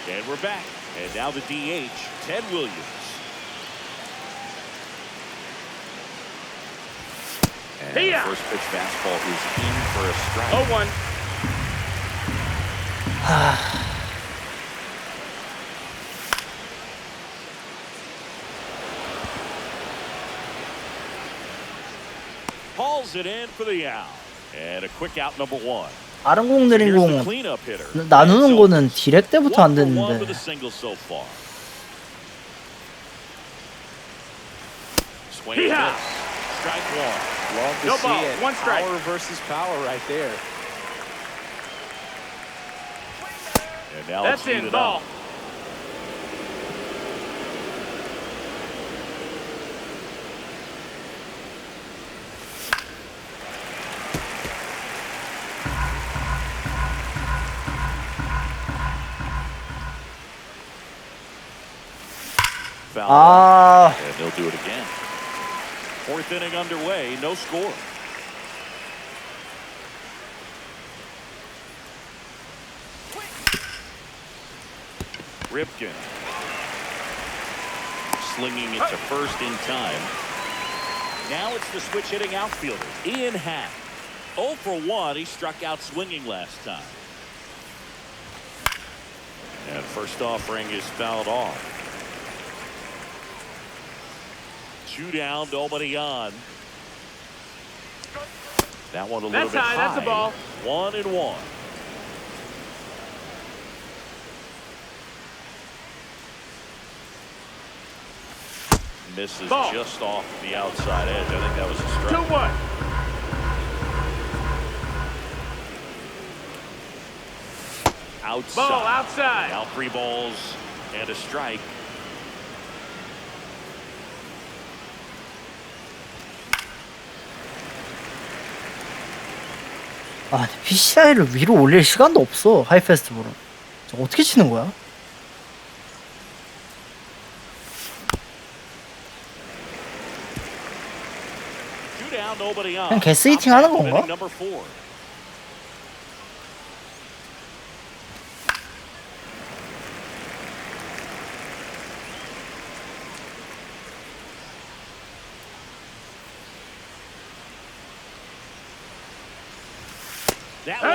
And we're back. And now the DH, Ted Williams. And the first pitch fastball is in for a strike. 0-1. Hauls it in for the out. And a quick out number 1. 다른 공 내린 공 나누는 거는 디렉 때부터 안 됐는데. Swing and miss. Strike 1. Love to see it. Power versus power right there. And now that's in ball. 아. And they'll do it again. 4th inning underway, no score. Ripken slinging it to first in time. Now it's the switch hitting outfielder, Ian Happ. 0 for 1. He struck out swinging last time. And first offering is fouled off. 2 down, nobody on. That one a little bit high. That's a ball. 1-1. Misses just off the outside edge. I think that was a strike. 2-1. Outside. Ball outside. Now 3 balls and a strike. 아, PCI를 위로 올릴 시간도 없어. 하이패스트볼은. 저거 어떻게 치는 거야? 그냥 개스히팅 하는 건가? That one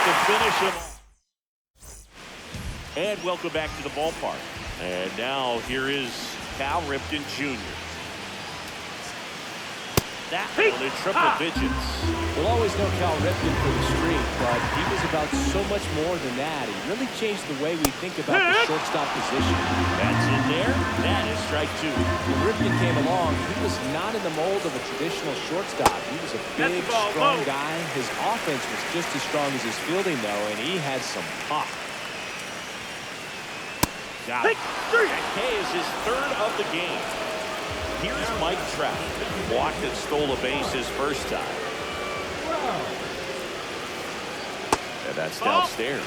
to finish him. And welcome back to the ballpark. And now here is Cal Ripken Jr. That one in triple digits. We'll always know Cal Ripken for the streak, but he was about so much more than that. He really changed the way we think about the shortstop position. That's in there. That is strike 2. When Ripken came along, he was not in the mold of a traditional shortstop. He was a big, strong guy. His offense was just as strong as his fielding, though, and he had some pop. Got it. That K is his 3rd of the game. Here's Mike Trout. Walked and stole a base his first time. And that's downstairs.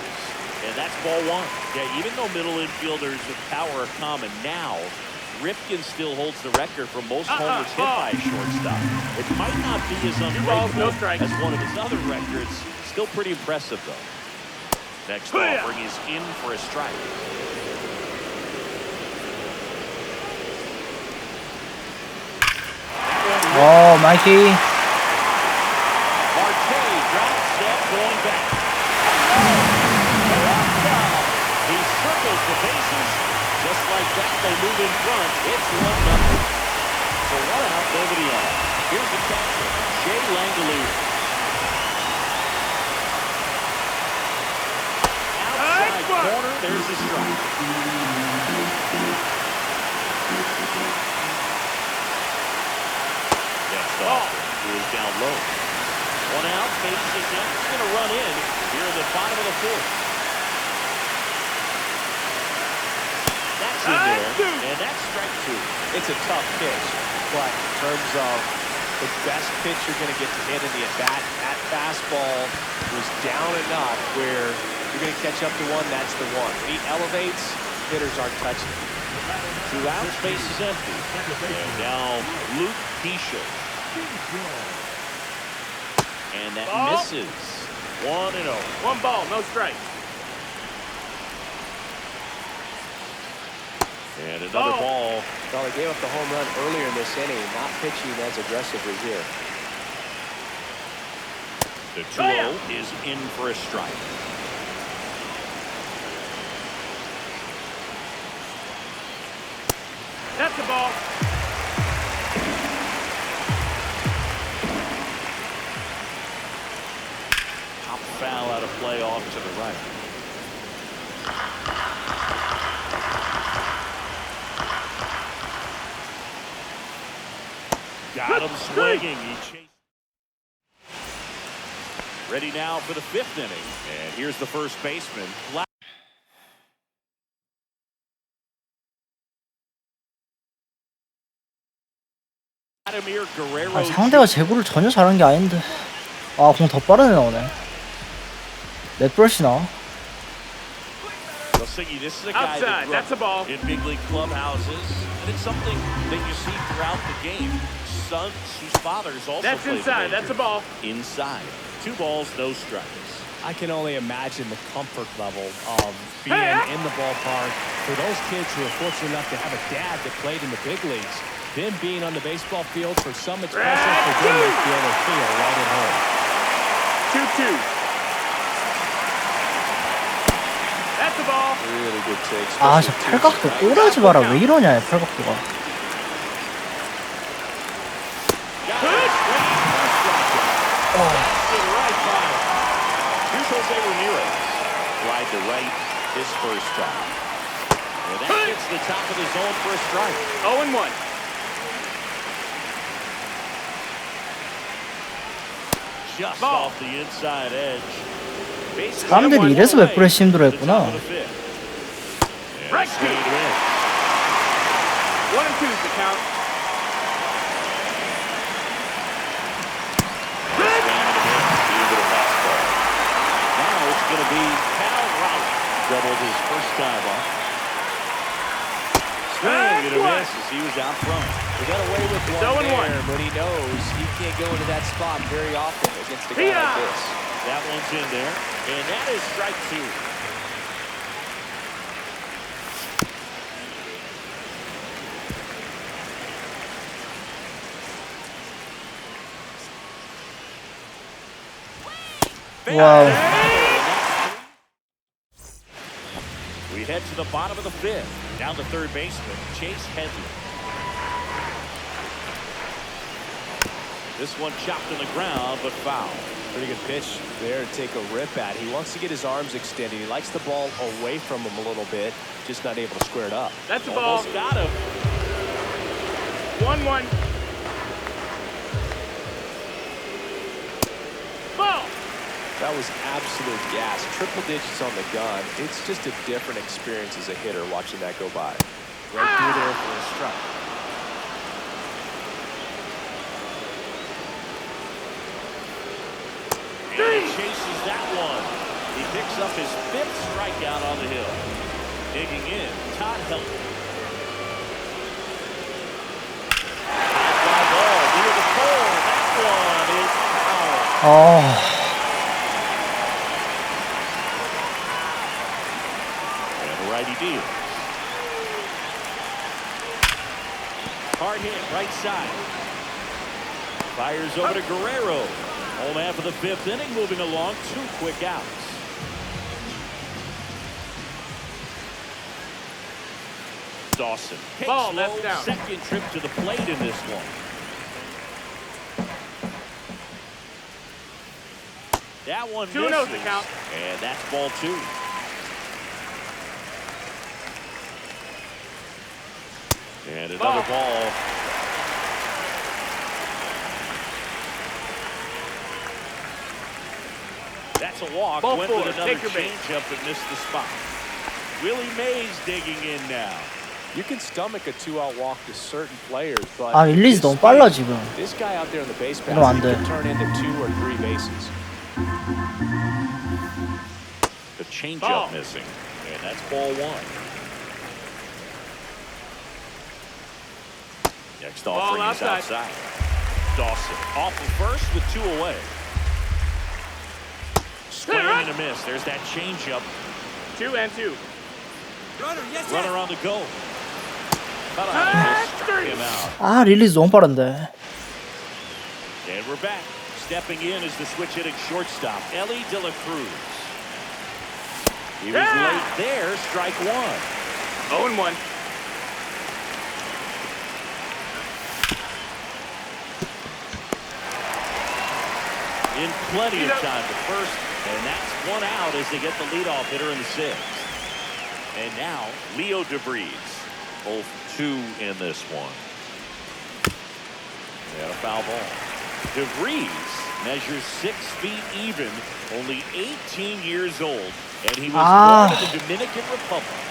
And that's ball 1. Yeah, even though middle infielders with power are common now, Ripken still holds the record for most homers hit by a shortstop. It might not be as unbreakable as one of his other records. Still pretty impressive, though. Next offering is in for a strike. Mikey. Marte drops that going back. He circles the bases. Just like that, they move in front. It's 1-0. So 1 out, nobody on. Here's the catcher, Jay Langelier. Outside corner, there's the strike. Next off is down low. 1 out, bases empty. It's going to run in here in the bottom of the 4th. That's in there, and that's strike 2. It's a tough pitch, but in terms of the best pitch you're going to get to hit in the at-bat, that fastball was down enough where you're going to catch up to one, that's the one. When he elevates, hitters aren't touching it. 2 outs, base is empty. And now Luke Keisha. And that misses. 1-0. 1 ball, no strike. And another ball. Well, he gave up the home run earlier in this inning, not pitching as aggressively here. The 2-0 is in for a strike. That's the ball. Top foul out of play off to the right. Got him swinging. He chased. Ready now for the 5th inning. And here's the first baseman. Vladimir Guerrero. 아, 상대가 제구를 전혀 잘한 게 아닌데. 아, 공 더 빠르네 나오네. 넷브러시 나와. This is a guy Outside, that's a ball. In big league clubhouses, and it's something that you see throughout the game. Sons whose fathers also That's played inside, that's a ball. Inside. 2 balls, no strikes. I can only imagine the comfort level of being in the ballpark. For those kids who are fortunate enough to have a dad that played in the big leagues, them being on the baseball field, for some it's special, for them they feel right at home. 2-2. That's the ball. Really good take. 아, 저 팔각도 꼬라지 마라. 왜 이러냐, 팔각도가. Here's Jose Ramirez. Slide to right his first time. And that gets the top of the zone for a strike. 0-1. Just off the inside edge. 사람들이 이래서 웹프레시 힘들어했구나. Right swing. 1-2's the count. Now it's going to be Cal Raleigh. Doubled his first time off. Swing and a miss as he was out front. He got away with one there, but he knows he can't go into that spot very often against a guy like this. That one's in there, and that is strike 2. Wow. We head to the bottom of the 5th. Down to third baseman, Chase Headley. This one chopped on the ground, but foul. Pretty good pitch there to take a rip at. He wants to get his arms extended. He likes the ball away from him a little bit, just not able to square it up. That's the ball. Almost got him. 1-1. Ball. That was absolute gas. Triple digits on the gun. It's just a different experience as a hitter watching that go by. Right through there for a strike. And he chases that one. He picks up his 5th strikeout on the hill. Digging in, Todd Helton. High fly ball near the pole. That one is foul. And a righty deal. Hard hit, right side. Fires over to Guerrero. Home half of the fifth inning, moving along, 2 quick outs. Dawson kicks Ball, low, that's down. second trip to the plate in this one. That one 2-0 misses, the count. and that's ball 2. And another ball. That's a walk. Ball Went 4. with another Take your base. changeup that missed the spot. Willie Mays digging in now. You can stomach a 2-out walk to certain players, but 아 릴리즈 너무 빨라 지금. this guy out there on the base path 이러면 안 돼. can turn into 2 or 3 bases. The changeup Ball. missing, and that's ball 1. Next Ball offering is outside. outside. Dawson off of first with 2 away. Swing and a miss. There's that changeup. 2-2. Runner on the go. About a miss. Struck him out. 아 릴리즈 너무 빠른데. And we're back. Stepping in is the switch hitting shortstop, Ellie De La Cruz. He was late there. Strike 1. 0-1. In plenty of time to first, and that's 1 out as they get the leadoff hitter in the 6th. And now Leo DeVries, both 2 in this one. And a foul ball. DeVries measures 6 feet even, only 18 years old, and he was born in the Dominican Republic.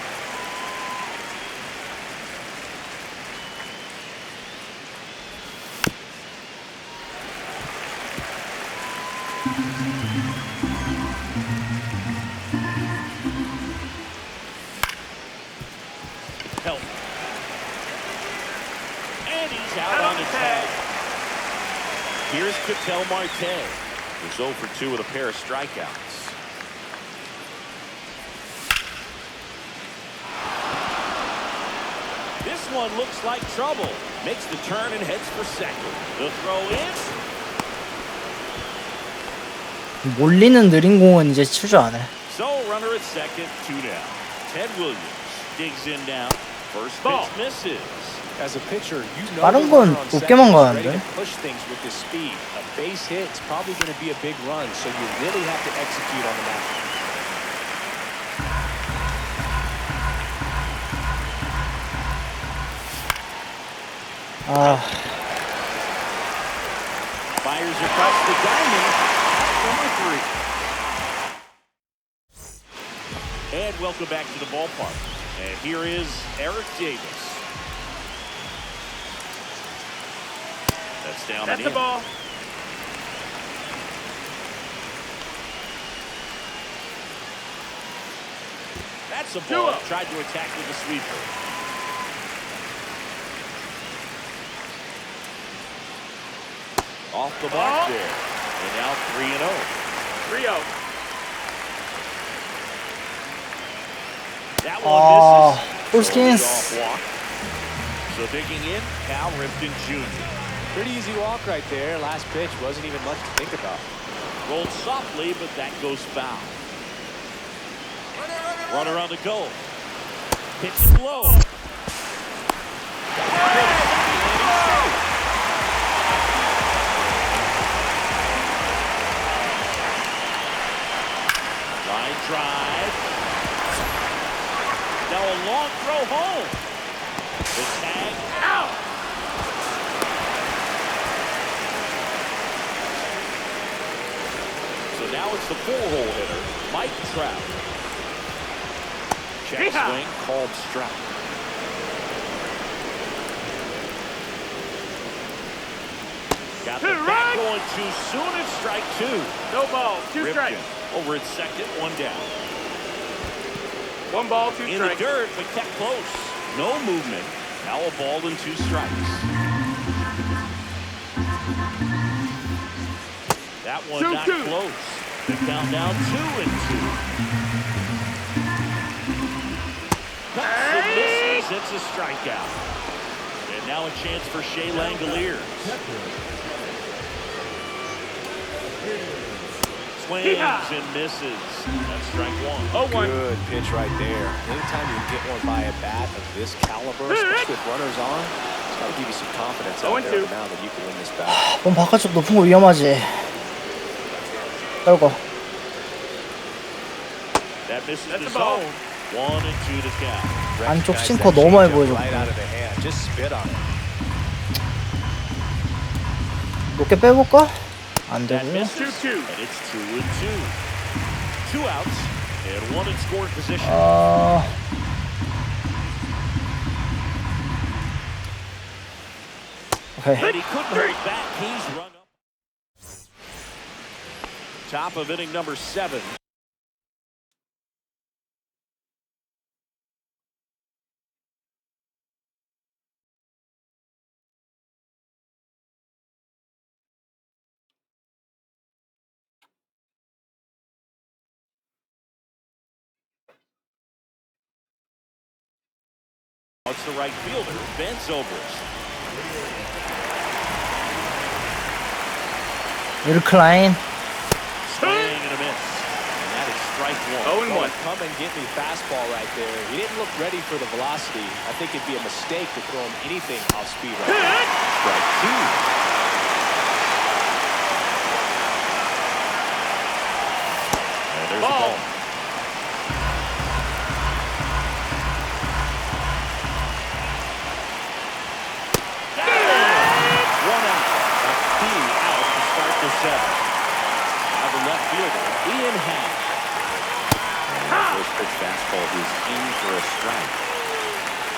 Help. And he's out on the tag. Here's Ketel Marte, who's 0 for 2 with a pair of strikeouts. This one looks like trouble. Makes the turn and heads for second. The throw in. 몰리는 느린 공은 이제 출주 안 해. So runner at second, 2 down. Ted Williams digs in now. First Ball. pitch misses. As a pitcher, you know 빠른 the 건 runner on 높게만 second is ready 가는데. to push things with his speed. A base hit is probably going to be a big run, so you really have to execute on the mound. 아 Fires across the diamond. Number 3. And welcome back to the ballpark. And here is Eric Davis. That's down That's and the in. ball. That's a ball. 2-0. Tried to attack with a sweeper. Off the mark there. And now 3-0. 3-0. That one misses. full skins. Off walk. So digging in, Cal Ripken Jr. Pretty easy walk right there. Last pitch wasn't even much to think about. Rolled softly, but that goes foul. Runner on the go. Pitch low. Line drive. Now a long throw home. The tag out. So now it's the 4-hole hitter, Mike Trout. Check swing called strike. Got the bat going too soon. It's strike 2. No ball. 2 strikes. Ripken over at second, 1 down. 1 ball, 2 In strikes. the dirt, but kept close. No movement. Now a ball and 2 strikes. That one not 2-2. close. The count down 2-2. Cuts and misses. It's a strikeout. And now a chance for Shea Langoliers. Swings and misses. That's strike one. Oh, one. Good pitch right there. Anytime you can get one by a bat of this caliber, especially with runners on, it's got to give you some confidence out there on the mound that you can win this battle. 몸 바깥쪽 높은 거 위험하지. 떨고. That misses That's the a ball. zone. 1-2 to count. 안쪽 싱커 너무 많이 보여줬고. Right out of the hand. Just spit on it. 높게 빼볼까? 안 That 되고요. misses, 2-2. and it's 2-2. 2 outs and 1 in scoring position. 오케이. And he couldn't hold back. He's run up. Top of inning number 7. It's the right fielder, Ben Zobrist. 일클라인. Swing and a miss. And that is strike one. 0-1. Come and get me fastball right there. He didn't look ready for the velocity. I think it'd be a mistake to throw him anything off speed right now. Strike two. And there's the ball. One out. A key out to start the 7th. Now the left fielder, Ian Happ. First pitch fastball is in for a strike.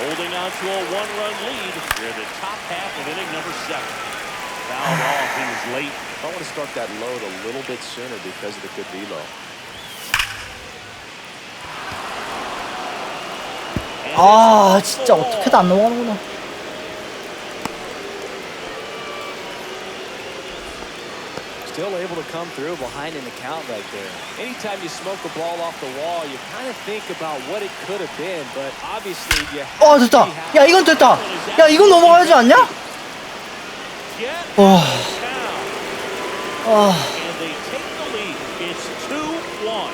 Holding on to a 1-run lead here in the top half of inning number 7. Fouled off. He was late. I want to start that load a little bit sooner because of the good velo. 아 진짜 어떻게도 안 넘어가는구나. Still able to come through behind an account right there. Anytime you smoke a ball off the wall, you kind of think about what it could have been, but obviously you have to 됐다. be happy. 야 이건 됐다. 야 이건 넘어가야지 않냐? Get 와. down. And they take the lead. It's 2-1.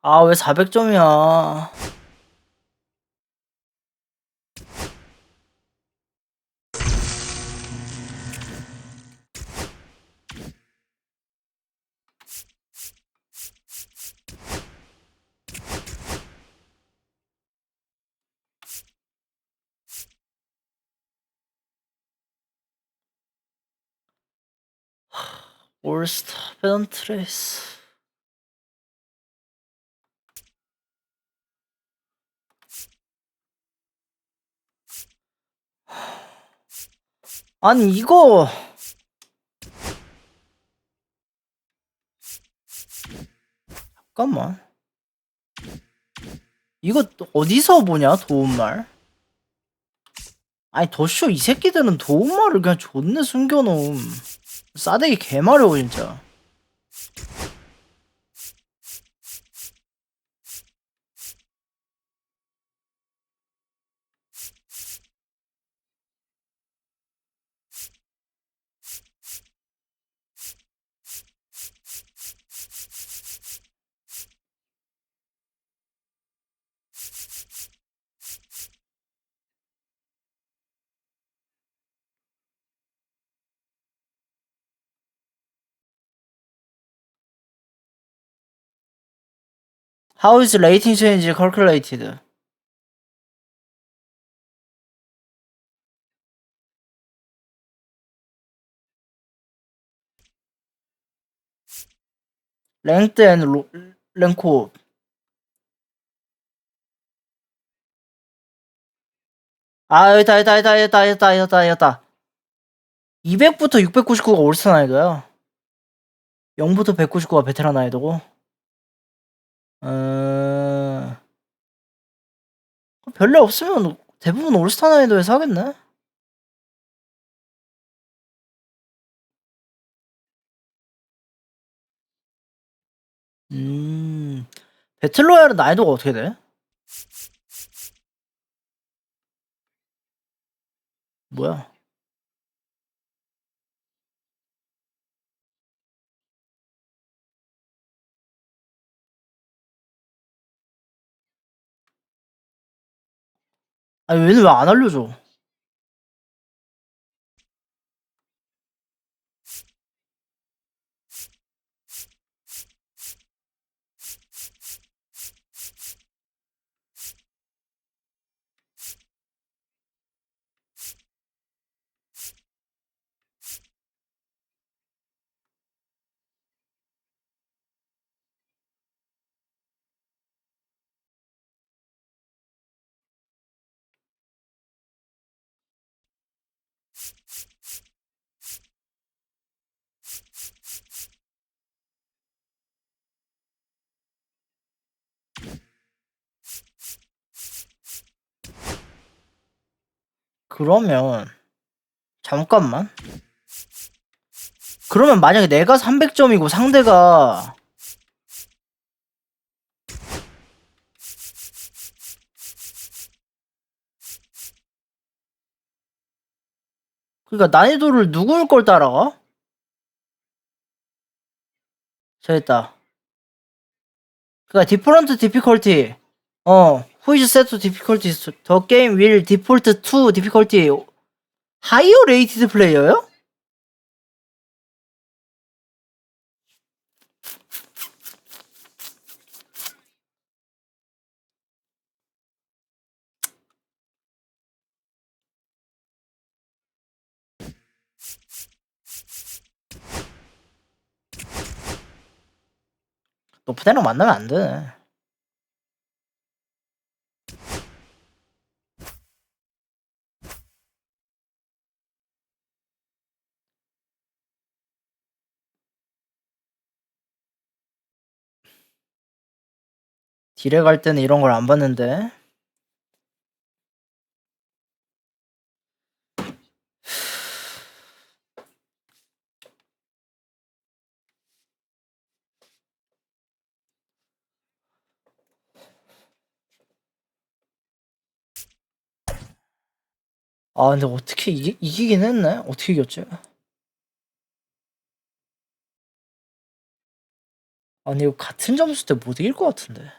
아 왜 400점이야? 올스타 페넌트레이스. 아니 이거 잠깐만 이거 어디서 보냐 도움말? 아니 더쇼 이 새끼들은 도움말을 그냥 존내 숨겨놓음. 싸대기 개마려워 진짜. How is rating change calculated? Length and length. 아 여기다 200부터 699가 올스타 나이도야. 0부터 199가 베테랑 나이도고. 별로 없으면 대부분 올스타 나이도에서 하겠네. 배틀로얄은 난이도가 어떻게 돼? 뭐야? 아니 얘는 왜 안 알려줘? 그러면 잠깐만. 그러면 만약에 내가 300점이고 상대가 그러니까 난이도를 누굴 걸 따라가? 잘했다. 그러니까 디퍼런트 디피컬티. who is set to difficulty? The game will default to difficulty higher rated player요? 높은 애랑 만나면 안 돼. 딜에 갈 때는 이런 걸 안 봤는데. 아 근데 어떻게 이기긴 했네? 어떻게 이겼지? 아니 이거 같은 점수 때 못 이길 것 같은데.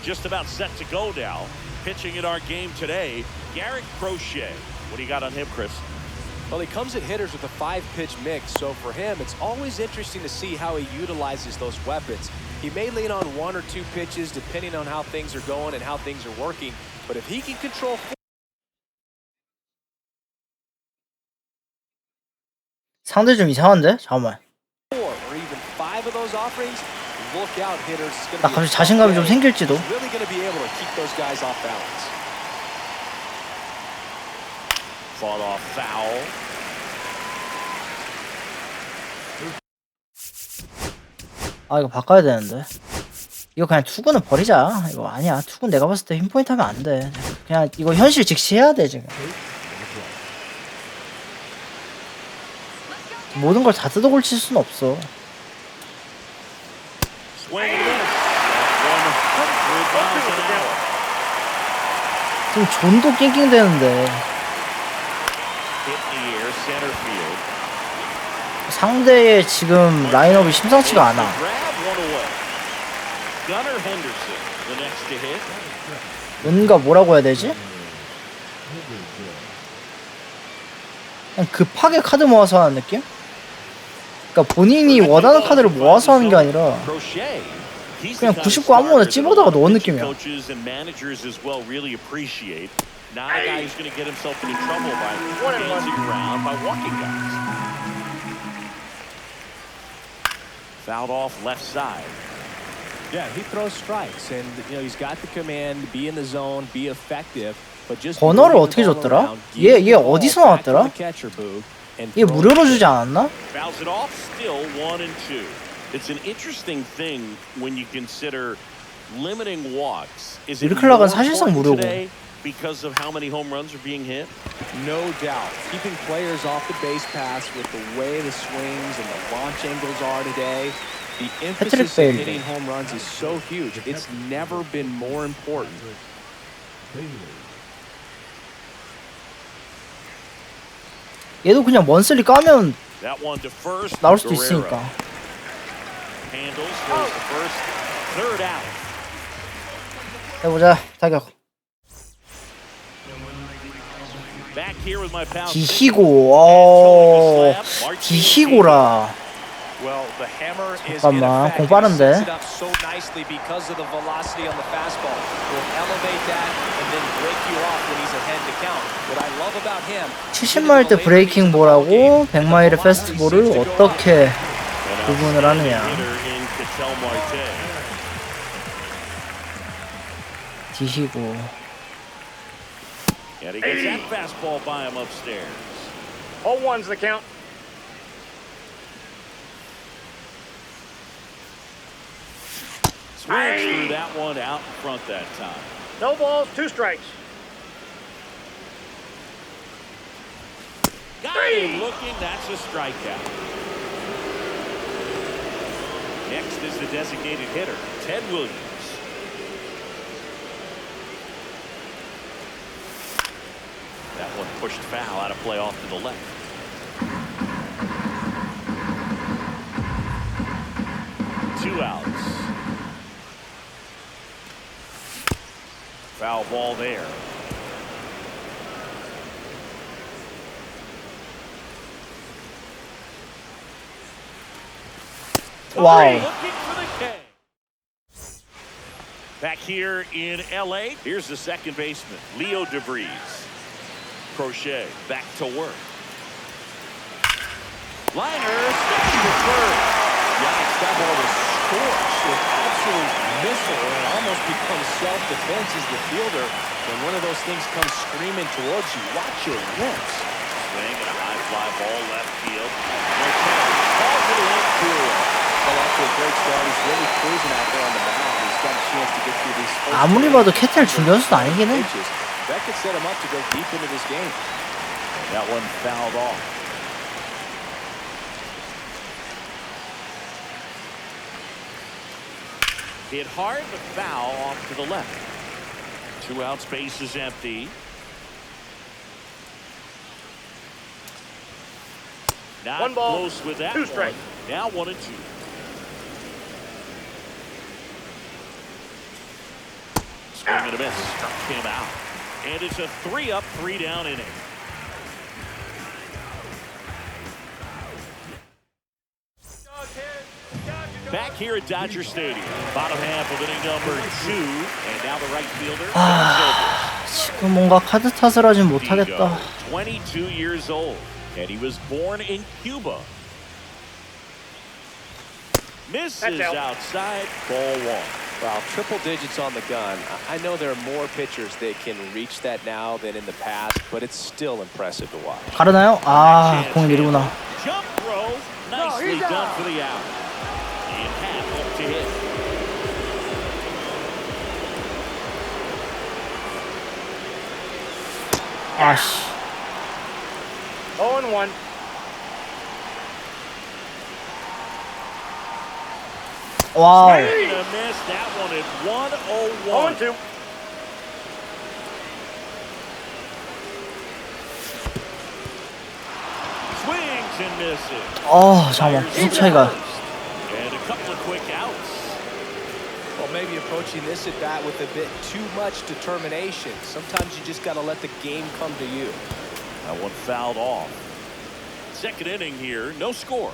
Just about set to go now. Pitching in our game today, Garrett Crochet. What do you got on him, Chris? Well, he comes at hitters with a 5-pitch mix, so for him, it's always interesting to see how he utilizes those weapons. He may lean on 1 or 2 pitches depending on how things are going and how things are working, but if he can control 상대 좀 이상한데? 잠깐만. 4 or even 5 of those offerings, look out, hitters. It's going 나 to be 갑자기 자신감이 좀 생길지도. really going to be able to keep those guys off balance. Fought off foul. 아 이거 바꿔야 되는데. 이거 그냥 투구는 버리자. 이거 아니야. 투구는 내가 봤을 때 흰포인트 하면 안 돼. 그냥 이거 현실 직시해야 돼 지금. 모든 걸 다 뜯어골칠 수는 없어. Swing and miss. 100 miles an hour. 지금 존도 낑낑대는데 Hit in the air, center field. 상대의 지금 라인업이 심상치가 않아. Grab one away. Gunnar Henderson, the next to hit. 뭔가 뭐라고 해야 되지? 그냥 급하게 카드 모아서 하는 느낌? 그러니까 본인이 원하는 카드를 모아서 하는 게 아니라 Crochet. 그냥 99 아무거나 찝어다가 넣은 느낌이야. Coaches and managers as well really appreciate. Not a guy who's going to get himself into trouble by dancing around, by walking guys. Fouled off left side. Yeah, he throws strikes, and he's got the command, be in the zone, be effective. But just 번호를 어떻게 줬더라? 얘 어디서 나왔더라? 얘 무료로 주지 않았나? Fouls it off, still 1-2. It's an interesting thing when you consider limiting walks. Is it 이렇게 나간 사실상 무료고. because of how many home runs are being hit? No doubt. Keeping players off the base pass with the way the swings and the launch angles are today, the emphasis on hitting home runs is so huge. It's never been more important. 얘도 그냥 먼슬리 까면 That one to first. 나올 수도 있으니까. Handles throws the first, third out. 해보자. 타격. Back here with my pal. 기희고. 기희고라. Well, the hammer is 잠깐만, 공 빠른데. so nicely because of the velocity on the fastball. Will elevate that and then break you off when he's ahead to count. What I love about him. 70마일 때 브레이킹 볼하고 100마일의 패스트볼을 어떻게 구분을 하느냐. 기희고. And he gets that fastball by him upstairs. 0-1's the count. Swings through that one out in front that time. No balls, 2 strikes. Got him looking. That's a strikeout. Next is the designated hitter, Ted Williams. That one pushed foul out of play off to the left. Two outs. Foul ball there. 와우. Back here in LA, here's the second baseman, Leo DeVries. Crochet back to work. Liner steps to third. Yikes, that ball was scorched with absolute missile, and it almost becomes self-defense as the fielder. When one of those things comes screaming towards you, watch your lips. Swing and a high fly ball left field. Ball to the infield. Well, after a great start, he's really cruising out there on the mound. He's got a chance to get through these first 아무리 봐도 캐텔 중견수도 아니긴 해. That could set him up to go deep into this game. That one fouled off. Hit hard, but foul off to the left. 2 outs, base is empty. Not 1 ball, close with that 2 strikes. one. Now 1-2. Swing and a miss. Struck him out. And it's a 3-up, 3-down inning. Back here at Dodger Stadium, bottom half of inning number 2, and now the right fielder. 지금 뭔가 카드 탓을 하진 못하겠다. 22 years old, and he was born in Cuba. Misses outside, ball 1. Wow, triple digits on the gun. I know there are more pitchers that can reach that now than in the past, but it's still impressive to watch. 가르나요? 아, 공이 느리구나. Jump throw, nicely done for the out. And half up to hit. 아씨. 0-1. 와우. And a miss. That one at 1-0-1. 0-2. Swings and misses. 잠깐만. 구속 차이가. And a couple of quick outs. Well, maybe approaching this at bat with a bit too much determination. Sometimes you just got to let the game come to you. That one fouled off. Second inning here, no score.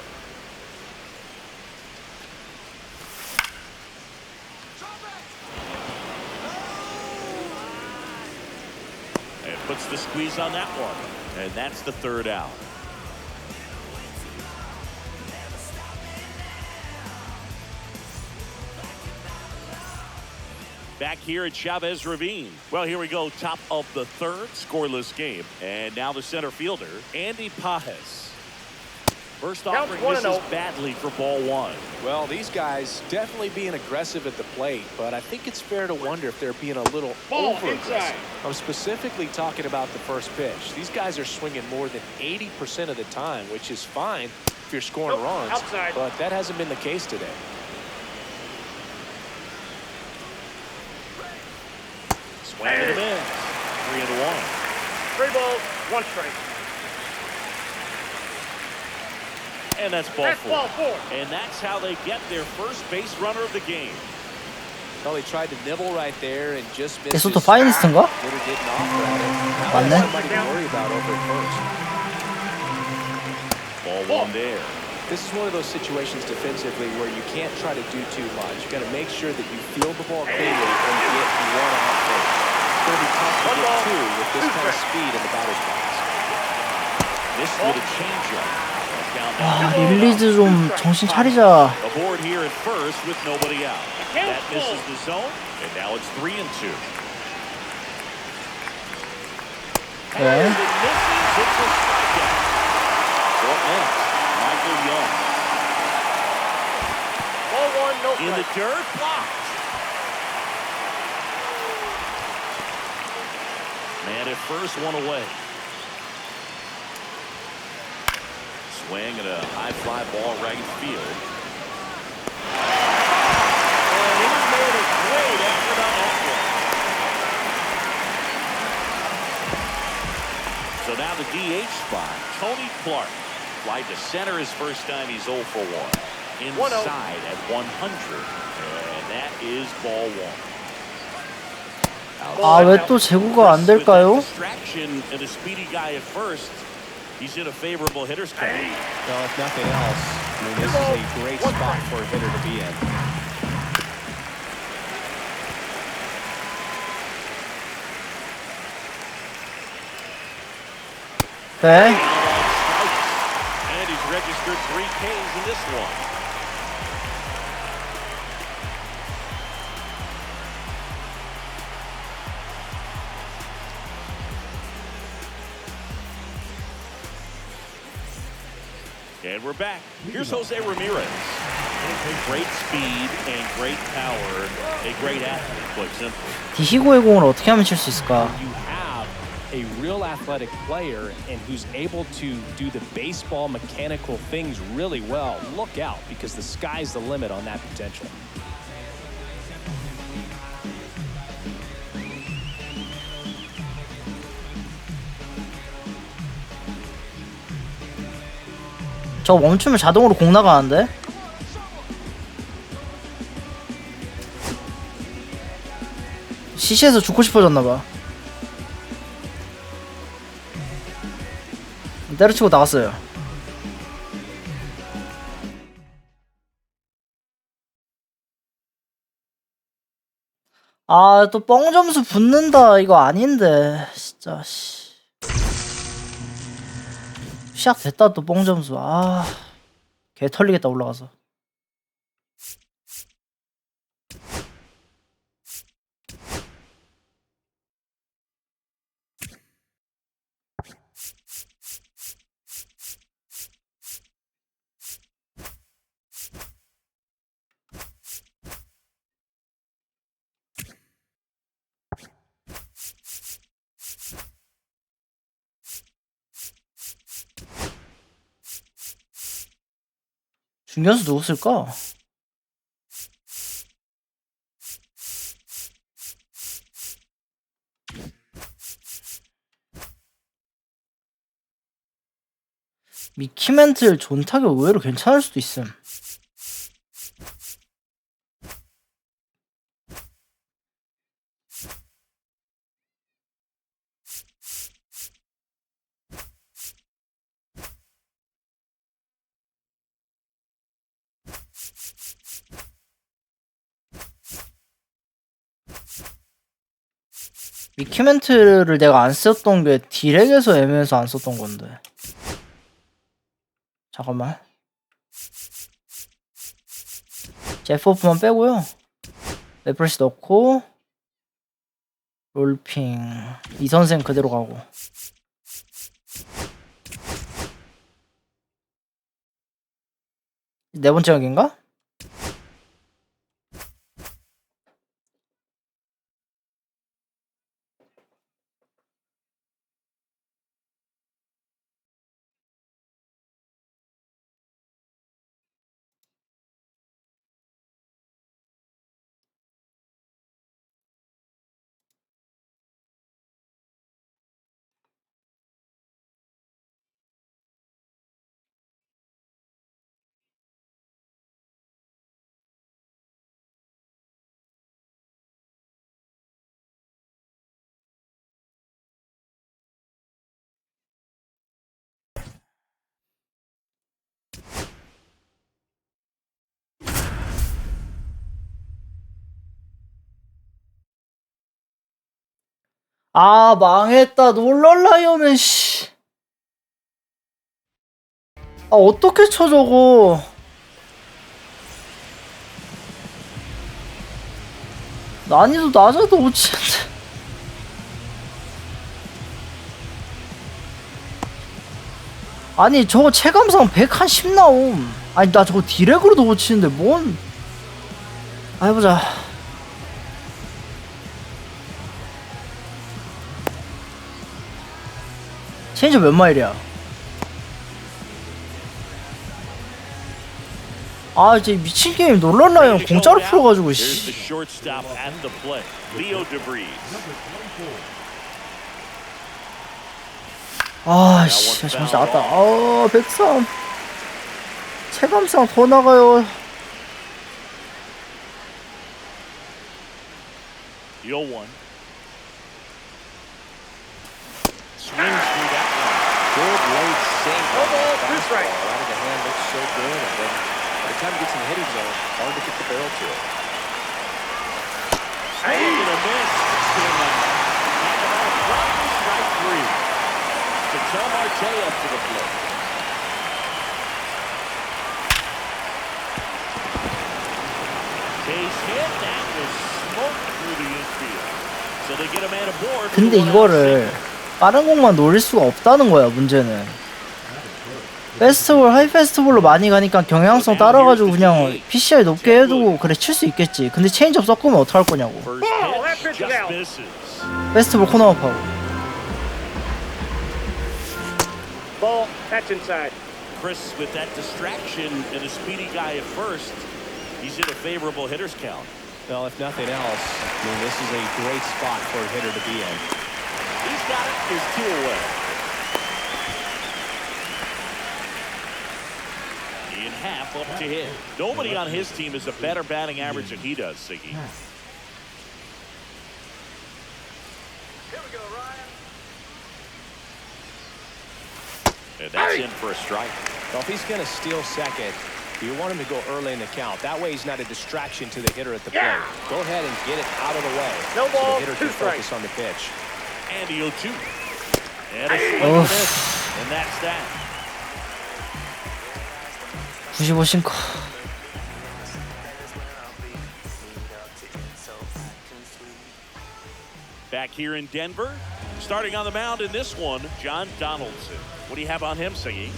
And puts the squeeze on that one. And that's the third out. Back here at Chavez Ravine. Well, here we go. Top of the third, scoreless game. And now the center fielder, Andy Pajes. First offering misses badly for ball one. Well, these guys definitely being aggressive at the plate, but I think it's fair to wonder if they're being a little over-aggressive. I'm specifically talking about the first pitch. These guys are swinging more than 80% of the time, which is fine if you're scoring runs, but that hasn't been the case today. Swing and a miss. 3-1. 3 balls, 1 strike. And that's ball four. And that's how they get their first base runner of the game. Well, he tried to nibble right there and just missed. 계속 또 파이니스트인가? Hitter didn't offer at it. Now 맞네. that's somebody to worry about over at first. Ball one there. This is one of those situations defensively where you can't try to do too much. You got to make sure that you field the ball cleanly and get one out first. It's going to be tough to get two with this kind of speed in the batter's box. This with a changeup. 아, 릴리즈 좀 정신 차리자. Aboard here at first with nobody out. That misses the zone, and now it's 3-2. 네. It's a strikeout. Up next, Michael Young. Ball 1, no In the strike. dirt, blocked. Man at first, one away. Swing and a high fly ball right field. And he made a great effort on that one. So now the DH spot, Tony Clark. Flied to center his first time. He's 0 for 1. Inside at 100. And that is ball one. 아, 왜 또 제구가 안 될까요? Distraction and a speedy guy at first. He's in a favorable hitter's count. Well, if nothing else, I mean, this is a great spot for a hitter to be in. 네. And he's registered 3 Ks in this one. And we're back. Here's Jose Ramirez. Great speed and great power. A great athlete, quite simply. 디히고의 공을 어떻게 하면 칠 수 있을까? You have a real athletic player and who's able to do the baseball mechanical things really well. Look out, because the sky's the limit on that potential. 저 멈추면 자동으로 공 나가는데? CC에서 죽고 싶어졌나봐. 때려치고 나갔어요. 아, 또 뻥 점수 붙는다. 이거 아닌데. 진짜, 씨. 시작됐다, 또 뻥 점수. 아. 개 털리겠다, 올라가서. 중견수 누구 쓸까? 미키멘틀 존타격 의외로 괜찮을 수도 있음. 미키멘트를 내가 안 썼던 게 디렉에서 애매해서 안 썼던 건데. 잠깐만. 제프 오프만 빼고요. 레프레시 넣고 롤핑 이 선생 그대로 가고. 네 번째 여기인가? 아 망했다. 놀랄라이언은 씨. 아 어떻게 쳐 저거. 난이도 낮아도 못 치는데. 아니 저거 체감상 110 나옴. 아니 나 저거 디렉으로도 못 치는데 뭔. 아 해보자. 체인저 몇 마일이야? 아 이제 미친 게임 놀랄라이언 공짜로 풀어가지고 Here's the 씨. shortstop at the plate, Leo DeVries. 아 씨 정신 나갔다. 아 103 체감상 더 나가요. 0-1. Swings through that one. Good late sink. No ball, two strikes. Out of the hand looks so good, and then by the time it gets in the hitting zone, hard to get the barrel to it. Swing and a miss. Swing and out. Strike three. Patel Marte up to the plate. Base hit. That was smoked through the infield. So they get a man aboard. 근데 이거를 빠른 공만 노릴 수가 없다는 거야 문제는. 페스티벌 하이 페스티벌로 많이 가니까 경향성 따라가지고 그냥 PCI 높게 해두고 그래 칠 수 있겠지. 근데 체인지업 섞으면 어떡할 거냐고. First pitch just misses. 페스티벌 코너업하고. Ball, that's inside. Chris, with that distraction and a speedy guy at first, he's in a favorable hitter's count. Well, if nothing else, I mean, this is a great spot for a hitter to be in. He's got it. There's two away. In half up to hit. Nobody on his team has a better batting average than he does, Siggy. And that's in for a strike. Well, if he's going to steal second, you want him to go early in the count. That way he's not a distraction to the hitter at the plate. Go ahead and get it out of the way. No so ball, the hitter two can focus strikes. on the pitch. And the 0-2. And a swing and a miss. And that's that. 95 싱커. Back here in Denver, starting on the mound in this one, John Donaldson. What do you have on him, Siggy?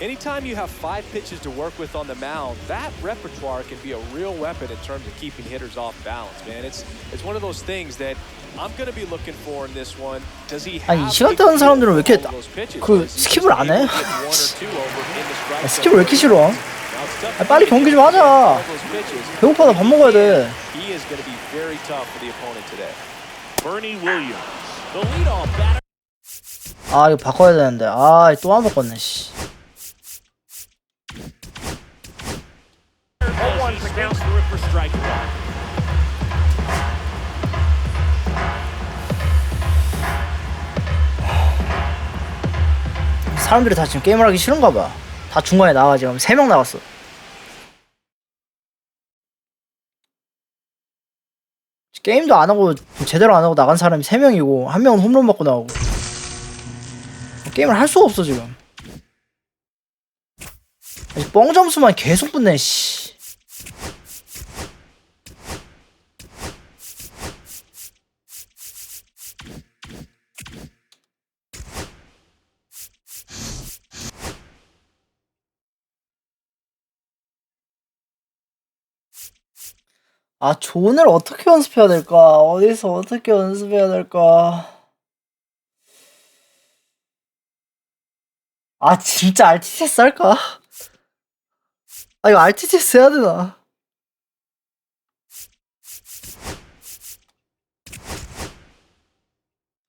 Anytime you have 5 pitches to work with on the mound, that repertoire can be a real weapon in terms of keeping hitters off balance, man. It's one of those things that I'm going to be looking for in this one. Does he have 아니 이 시간대 하는 사람들은 왜 이렇게 그 스킵을 안 해? 스킵을 왜 이렇게 싫어? 아, 빨리 경기 좀 하자. 배고파 나 밥 먹어야 돼. He is going to be very tough for the opponent today. Bernie Williams, the leadoff batter. 아 이거 바꿔야 되는데. 아 또 안 바꿨네 씨. He swings through it for strike one. 사람들이 다 지금 게임을 하기 싫은가 봐. 다 중간에 나와 지금 3명 나갔어. 게임도 안 하고 제대로 안 하고 나간 사람이 3명이고 1명은 홈런 맞고 나오고. 게임을 할 수가 없어 지금. 뻥 점수만 계속 붙네 씨. 아, 존을 어떻게 연습해야 될까? 어디서 어떻게 연습해야 될까? 아, 진짜 RTTS 할까? 아, 이거 RTTS 해야 되나?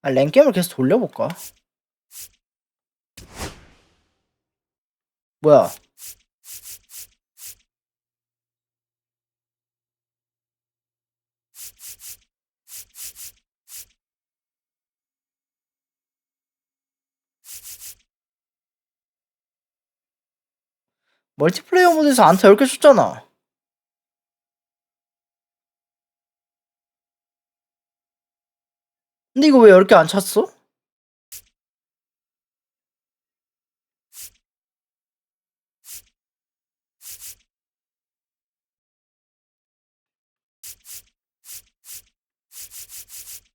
아, 랭게임을 계속 돌려볼까? 뭐야? 멀티플레이어 모드에서 안타 10개 줬잖아. 근데 이거 왜 10개 안 찼어?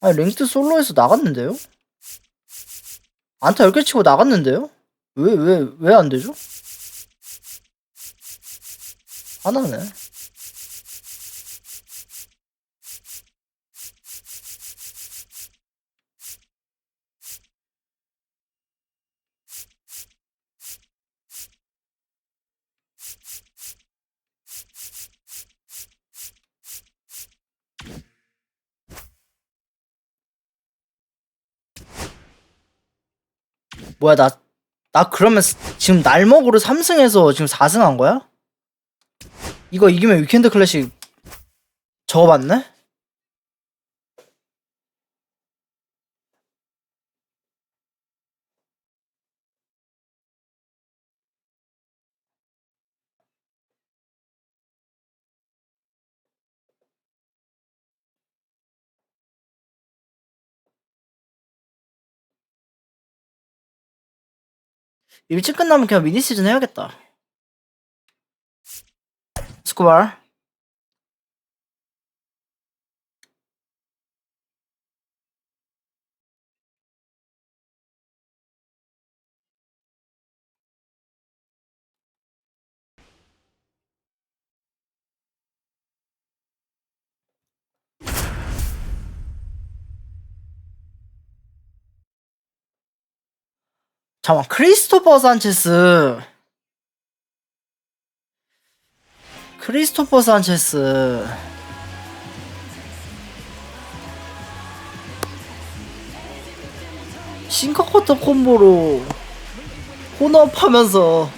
아니, 랭스트 솔로에서 나갔는데요? 안타 10개 치고 나갔는데요? 왜 안 되죠? 하나네. 뭐야, 나 그러면 지금 날먹으로 3승해서 지금 4승 한 거야? 이거 이기면 위켄드 클래식 저거 맞네? 일찍 끝나면 그냥 미니시즌 해야겠다. 스쿠발. 잠깐만, 크리스토퍼 산체스. 싱커커터 콤보로 혼업 하면서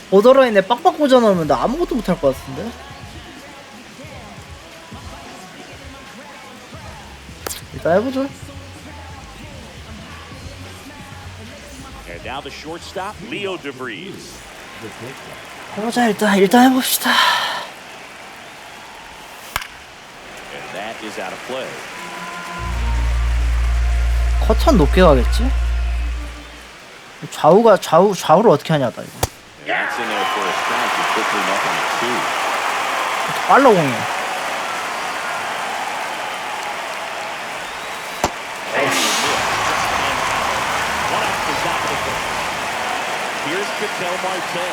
보더라인에 빡빡 꽂아놓으면 나 아무것도 못할 것 같은데? 일단 해보죠. And now the shortstop, Leo DeVries. 해보자, 일단 해봅시다. And that is out of play. 커튼 높게 가겠지? 좌우를 어떻게 하냐다 이거. And that's in there for a strike. He's quickly up on a 2. 빨라 공이. Here's Ketel Marte.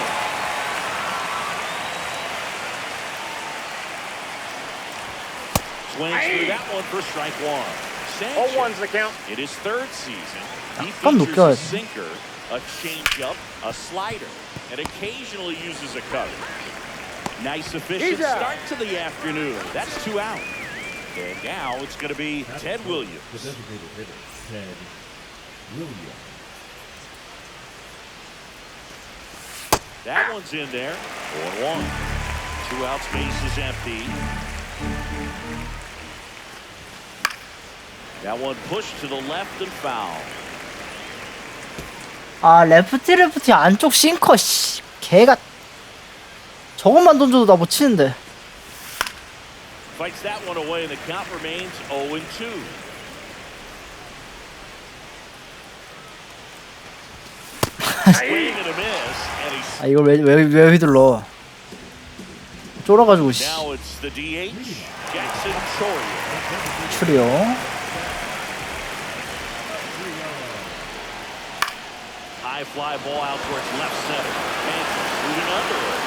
Swings through that one for strike one. Sanchez, 0-1's the count. in his third season, he 약간 features 높게 a 가야지. sinker, a changeup, a slider, and occasionally uses a cutter. Nice efficient He's out. start to the afternoon. That's 2 out. And now it's going to be Ted Williams. The designated hitter, Ted Williams. That one's in there. 1-1. 2 outs, base is empty. That one pushed to the left and foul. 아, 레프티 안쪽 싱커 씨. 개가 저것만 던져도 나 못 치는데. Fights that one away and the count remains 0-2. Swing and a miss, and he's 아, 이걸 왜 휘둘러. 쫄아가지고 씨. now it's the DH, Jackson Chourio. 추리요. High fly ball out towards left center. And moving under it.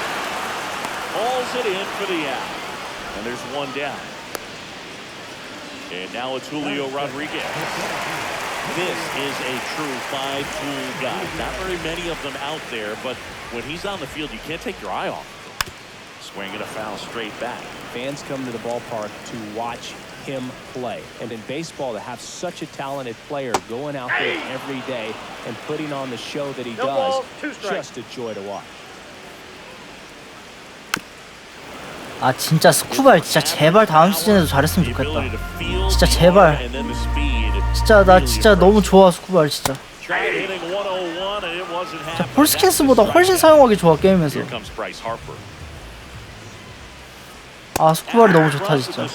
Hauls it in for the out. And there's one down. And now it's Julio Rodriguez. This is a true five-tool guy. Not very many of them out there, but when he's on the field, you can't take your eye off him. Swinging a foul straight back. Fans come to the ballpark to watch him play. And in baseball, to have such a talented player going out there every day and putting on the show that he does, just a joy to watch. 아 진짜 스쿠발 진짜 제발 다음 시즌에도 잘했으면 좋겠다. 진짜 제발. 진짜 나 진짜 너무 좋아 스쿠발 진짜. 진짜 폴스킨스보다 훨씬 사용하기 좋아 게임에서. 아 스쿠발이 너무 좋다 진짜.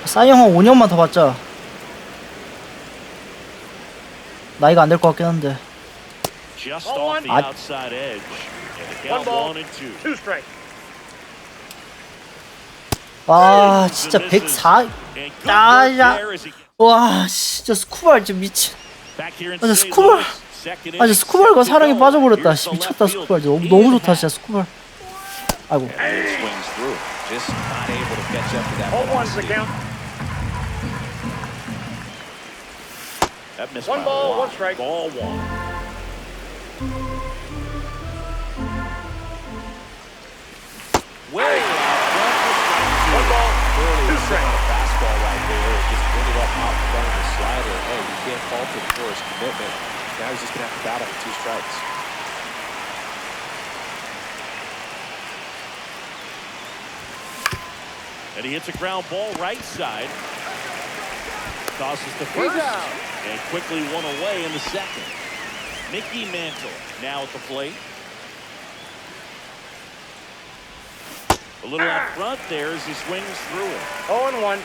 사이언 한 5년만 더 받자. 나이가 안 될 것 같긴 한데. Just off the outside edge. And the count 1-2. 와 진짜 104. 아야. 와 진짜 스쿠발 진짜 미친. 아 진짜 스쿠발. 아 진짜 스쿠발과 사랑에 빠져버렸다. 미쳤다 스쿠발. 너무 좋다 진짜 스쿠발. 아이고. One ball, one strike. Ball one. Way One ball, two Straight strikes. on a fastball right there. Just ended up out in front of the slider. Hey, you can't fault him for his commitment. Now he's just going to have to battle for 2 strikes. And he hits a ground ball right side. Tosses to first. And quickly one away in the second. Mickey Mantle now at the plate. A little out front there as he swings through it. 0-1.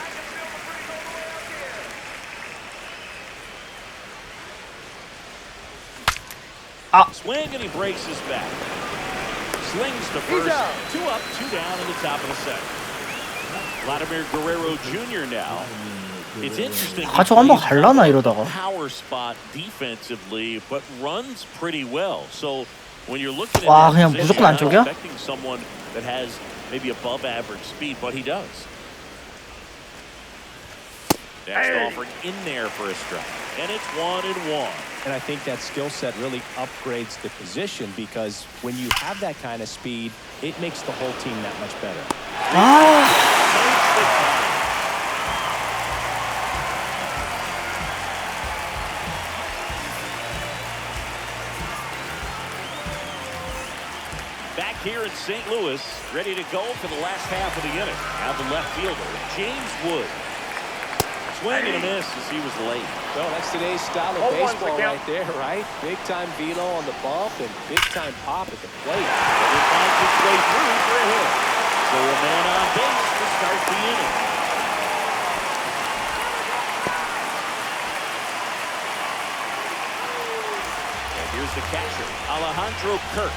Swing and he breaks his back. Slings to first. 2 up, 2 down in the top of the second. Vladimir Guerrero Jr. now. It's interesting. 가족 한번 갈라나 이러다가. Power spot defensively, but runs pretty well. So when you're looking at 와 that 그냥 position, 무조건 안쪽이야? expecting someone that has maybe above average speed, but he does. Next offering in there for a strike, and it's 1-1. And I think that skill set really upgrades the position because when you have that kind of speed, it makes the whole team that much better. Back here in St. Louis, ready to go for the last half of the inning. Now the left fielder, James Wood. Swing and a miss as he was late. Well, that's today's style of baseball right there, right? Big-time velo on the bump and big-time pop at the plate. But it finds its way through for a hit. So a man on base to start the inning. And here's the catcher, Alejandro Kirk.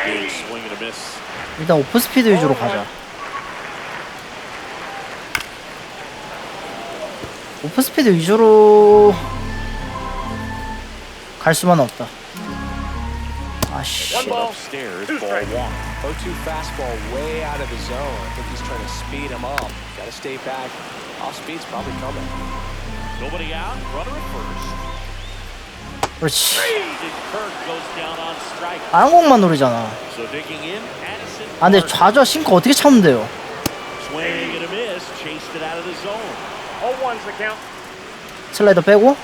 Big swing and a miss. 일단 오프 스피드 위주로 가자. 오프 스피드 위주로 갈 수만 없다. 아씨. Upstairs, ball 1. 0-2 fastball way out of the zone. I think he's trying to speed him up. Got to stay back. Off speed's probably coming. Nobody out, runner at first. 그렇지. Kirk goes down on strike. 다른 공만 노리잖아. So digging in, Addison. 아 근데 좌좌 싱크 어떻게 참으면 돼요? Swing and a miss, chased it out of the zone. 0-1's the count. 슬라이더 빼고.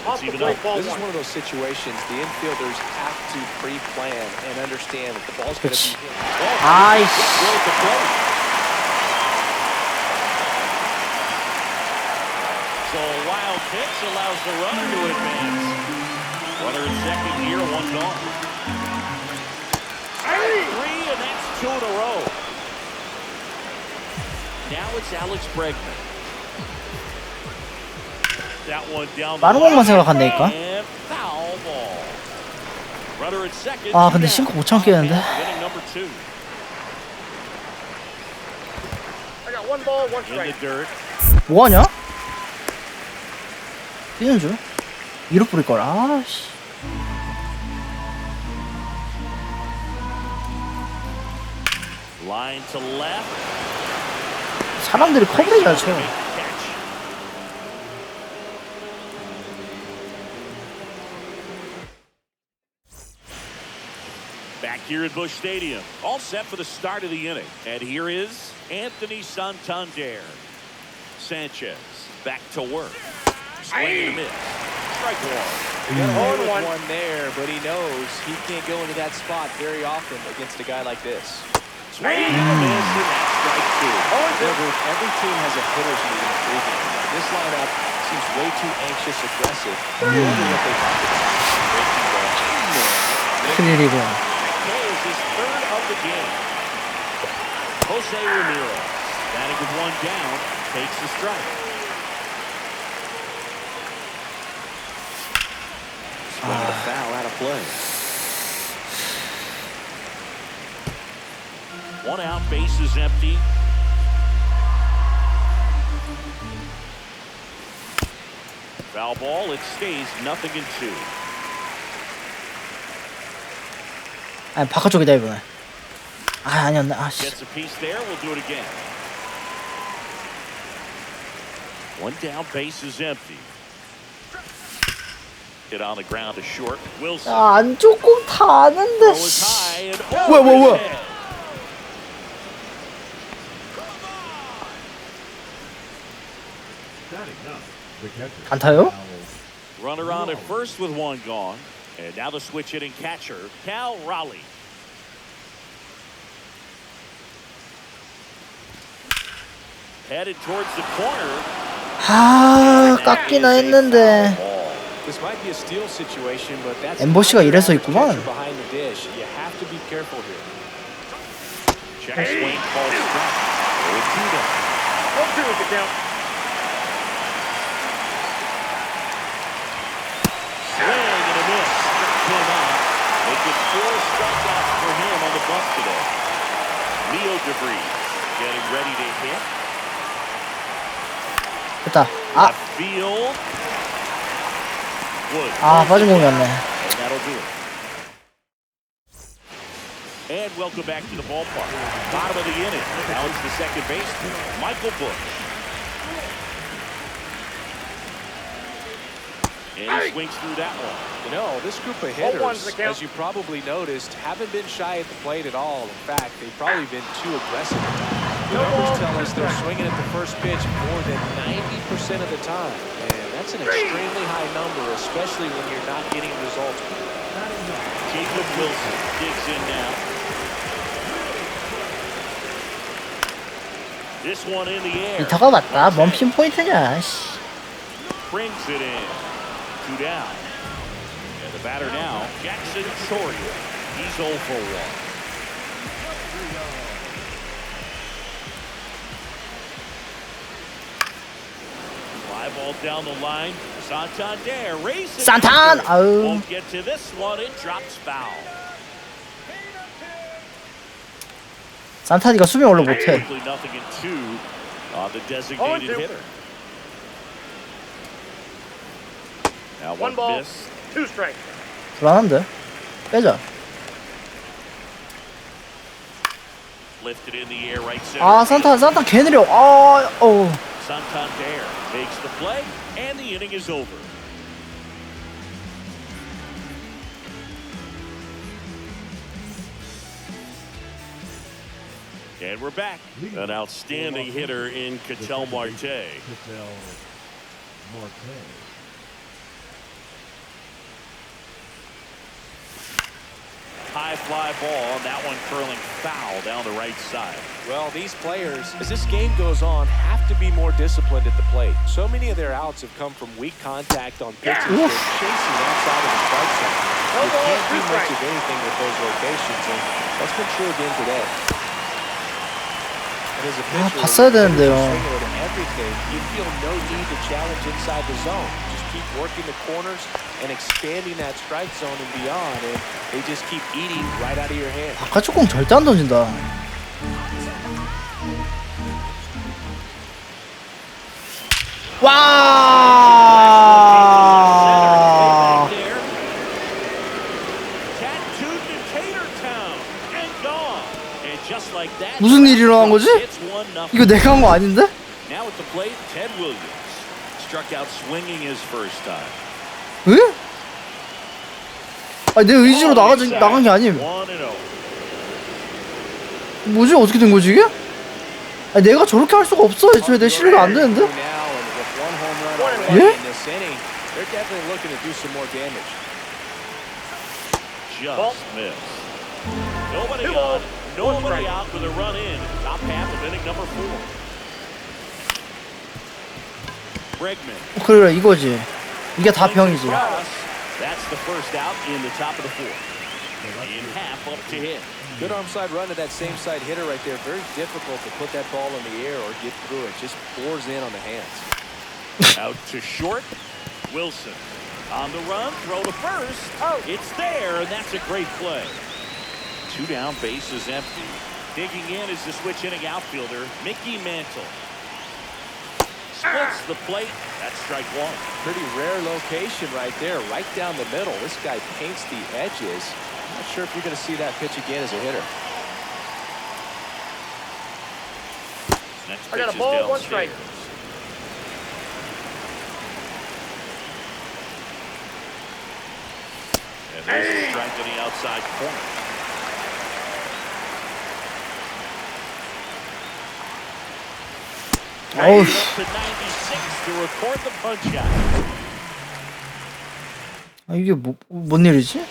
Off the plate, ball This is 1. one of those situations the infielders have to pre-plan and understand that the ball's going to be hit. 아이씨. So a wild pitch allows the runner to advance. Runner in second here, 1 gone. 3, and that's 2 in a row. Now it's Alex Bregman. That one down the 다른 공만 생각한다니까. and foul ball. Runner at second. 아 근데 싱크 못 참겠는데. Inning number 2. I got 1 ball, 1 In the strike. dirt. 뭐하냐? 뛰는 줄? 위로 뿌릴 걸. 아씨. Line to left. 사람들이 커버리지 않죠. Back here at Busch Stadium, all set for the start of the inning. And here is Anthony Santander. Sanchez back to work. Swing and a miss. Strike one. He got a hold of one there, but he knows he can't go into that spot very often against a guy like this. Swing and a miss, and that's strike two. Every team has a hitter's meeting pregame. This lineup seems way too anxious, aggressive. I wonder what they talk about. 큰일이고. That is his third of the game. Jose Ramirez, batting with one down, takes the strike. Swing and a foul out of play. One out, base is empty. Foul ball, it stays 0-2. 아니 바깥쪽이다 이번에. 아 아니었네. 아씨. Gets a piece there, we'll do it again. One down, base is empty. Hit on the ground to short. Wilson. 안 조금 다 아는데. Throw is high and 뭐야, over 뭐야, his 뭐야. head. 안타요? Runner on at first with one gone. And now the switch hitting catcher, Cal Raleigh. Headed towards the corner. 아 깎이나 했는데. This might be a steal situation, but that's 엠보시가 이래서 있구만. behind the dish. You have to be careful here. Check swing, called strike. 0-2 down. 1-2 is the count. Swing and a miss. Struck him out. Make it 4 strikeouts for him on the bump today. Leo DeVries getting ready to hit. 됐다. 아, Left field. Wood. 아 빠진 공이었네. And that'll do it. And welcome back to the ballpark. Bottom of the inning. Now it's the second baseman, Michael Busch. And he swings through that one. You know, this group of hitters, as you probably noticed, haven't been shy at the plate at all. In fact, they've probably been too aggressive. The numbers tell us they're swinging at the first pitch more than 90% of the time. And that's an extremely high number, especially when you're not getting results. Jacob Wilson digs in now. This one in the air. 이타가 맞다. 뭔 핀포인트냐. 씨. Brings it in. 2 down. And the batter now, Jackson Choria. He's 0 for 1. Fly ball down the line. Santander races. 산탄! 아유. Won't get to this one. It drops foul. 산타니가 수비 원래 못해. Quickly 0-2 on the designated hitter. Now one miss. 2 strikes. 불안한데. 빼자. Lifted in the air right center. 아 산타 개 느려. 아 어. Santander takes the play, and the inning is over. And we're back. An outstanding hitter in Ketel Marte. High fly ball, and that one curling foul down the right side. Well, these players, as this game goes on, have to be more disciplined at the plate. So many of their outs have come from weak contact on pitches and chasing outside of the strike zone. You can't do much of anything with those locations, and that's been true again today. And as a pitcher, 봤어야 되는데요. swinging at everything, you feel no need to challenge inside the zone. Just keep working the corners and expanding that strike zone and beyond, and they just keep eating right out of your hand. 바깥쪽 공 절대 안 던진다. 와. Tater Town and gone. And just like that, 무슨 일이 일어난 거지? it's 1-0. 이거 내가 한 거 아닌데? Now at the plate, Ted Williams struck out swinging his first time. 에? 아니 내 의지로 나간 게 아님. 1-0. 뭐지? 어떻게 된 거지 이게? 아니 내가 저렇게 할 수가 없어. 애초에 내 실력이 안 되는데? 예? They're definitely looking to do some more damage. Just missed. Nobody on, nobody out with a run in. Top half of inning number 4. Bregman. 그래 이거지. 이게 다 병이지. That's the first out in the top of the 4th. In half up to him. Good arm side run to that same side hitter right there. Very difficult to put that ball in the air or get through it. Just pours in on the hands. Out to short. Wilson on the run, throw to first. It's there, and that's a great play. 2 down, base is empty. Digging in is the switch inning outfielder, Mickey Mantle. Splits the plate. That's strike 1. Pretty rare location right there, right down the middle. This guy paints the edges. I'm not sure if you're going to see that pitch again as a hitter. Next I got a pitch is ball, 1 strike. downstairs. And there's a strike to the outside corner. 어우. Up to 96 to record the punch out. 아 이게 뭔 일이지?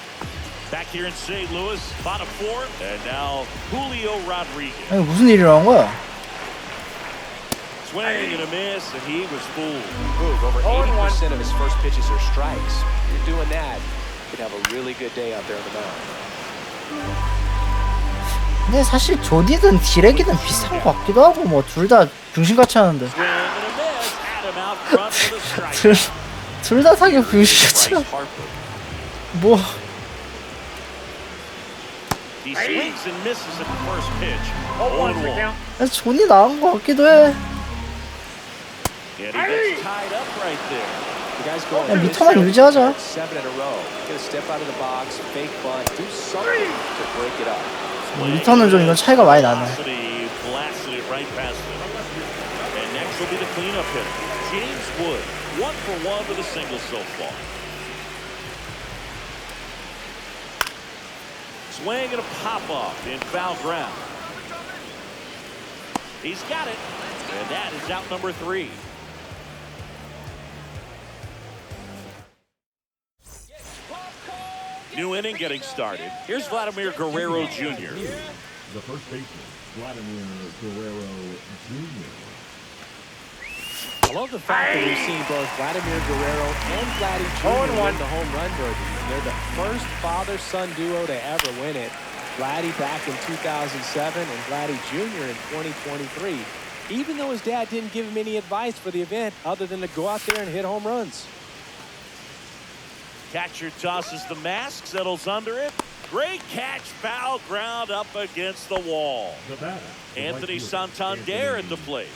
Back here in St. Louis, bottom 4, and now Julio Rodriguez. 아니 무슨 일이 일어난 거야? Swing and a miss, and he was fooled. Move over 80% of his first pitches are strikes. If you're doing that, you could have a really good day out there on the mound. 근데 사실 조디든 디렉이든 비슷한 것 같기도 하고 뭐 둘 다 병신같이 하는데. Swing and a miss, had him out front for the strike. 둘 다 사기 병신같이 하. 뭐? He swings and misses at the first pitch. 0-1. 존이 나은 것 같기도 해. And he gets tied up right there. The guys going 야, 미터만 유지하자. 7 in a row. Get a step out of the box, fake bunt, do something to break it up. 미터는 좀 이건 차이가 많이 나네. Blasted it right past him. And next will be the cleanup hitter, James Wood. 1 for 1 with a single so far. Swing and a pop off in foul ground. He's got it, and that is out number 3. New inning getting started. Here's Vladimir Guerrero Jr. The first baseman, Vladimir Guerrero Jr. I love the fact that we've seen both Vladimir Guerrero and Vladdy Jr. win the home run derby. They're the first father-son duo to ever win it. Vladdy back in 2007 and Vladdy Jr. in 2023. Even though his dad didn't give him any advice for the event other than to go out there and hit home runs. Catcher tosses the mask, settles under it. Great catch, foul ground up against the wall. Anthony Santander at the plate.